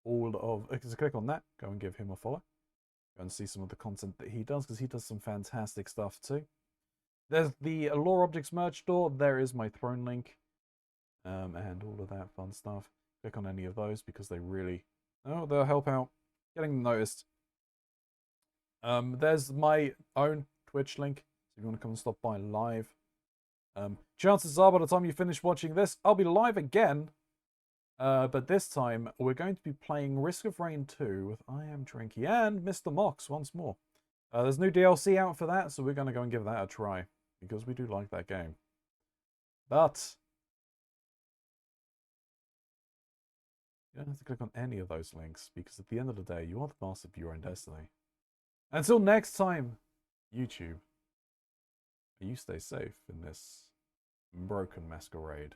click on that, go and give him a follow. Go and see some of the content that he does, because he does some fantastic stuff too. There's the Lore Objects merch store. There is my throne link, and all of that fun stuff. Click on any of those because they'll help out getting noticed. There's my own Twitch link, so if you want to come and stop by live. Chances are by the time you finish watching this, I'll be live again. But this time, we're going to be playing Risk of Rain 2 with I Am Drinky and Mr. Mox once more. There's new DLC out for that, so we're going to go and give that a try, because we do like that game. But you don't have to click on any of those links, because at the end of the day, you are the master of your own destiny. Until next time, YouTube, you stay safe in this broken masquerade.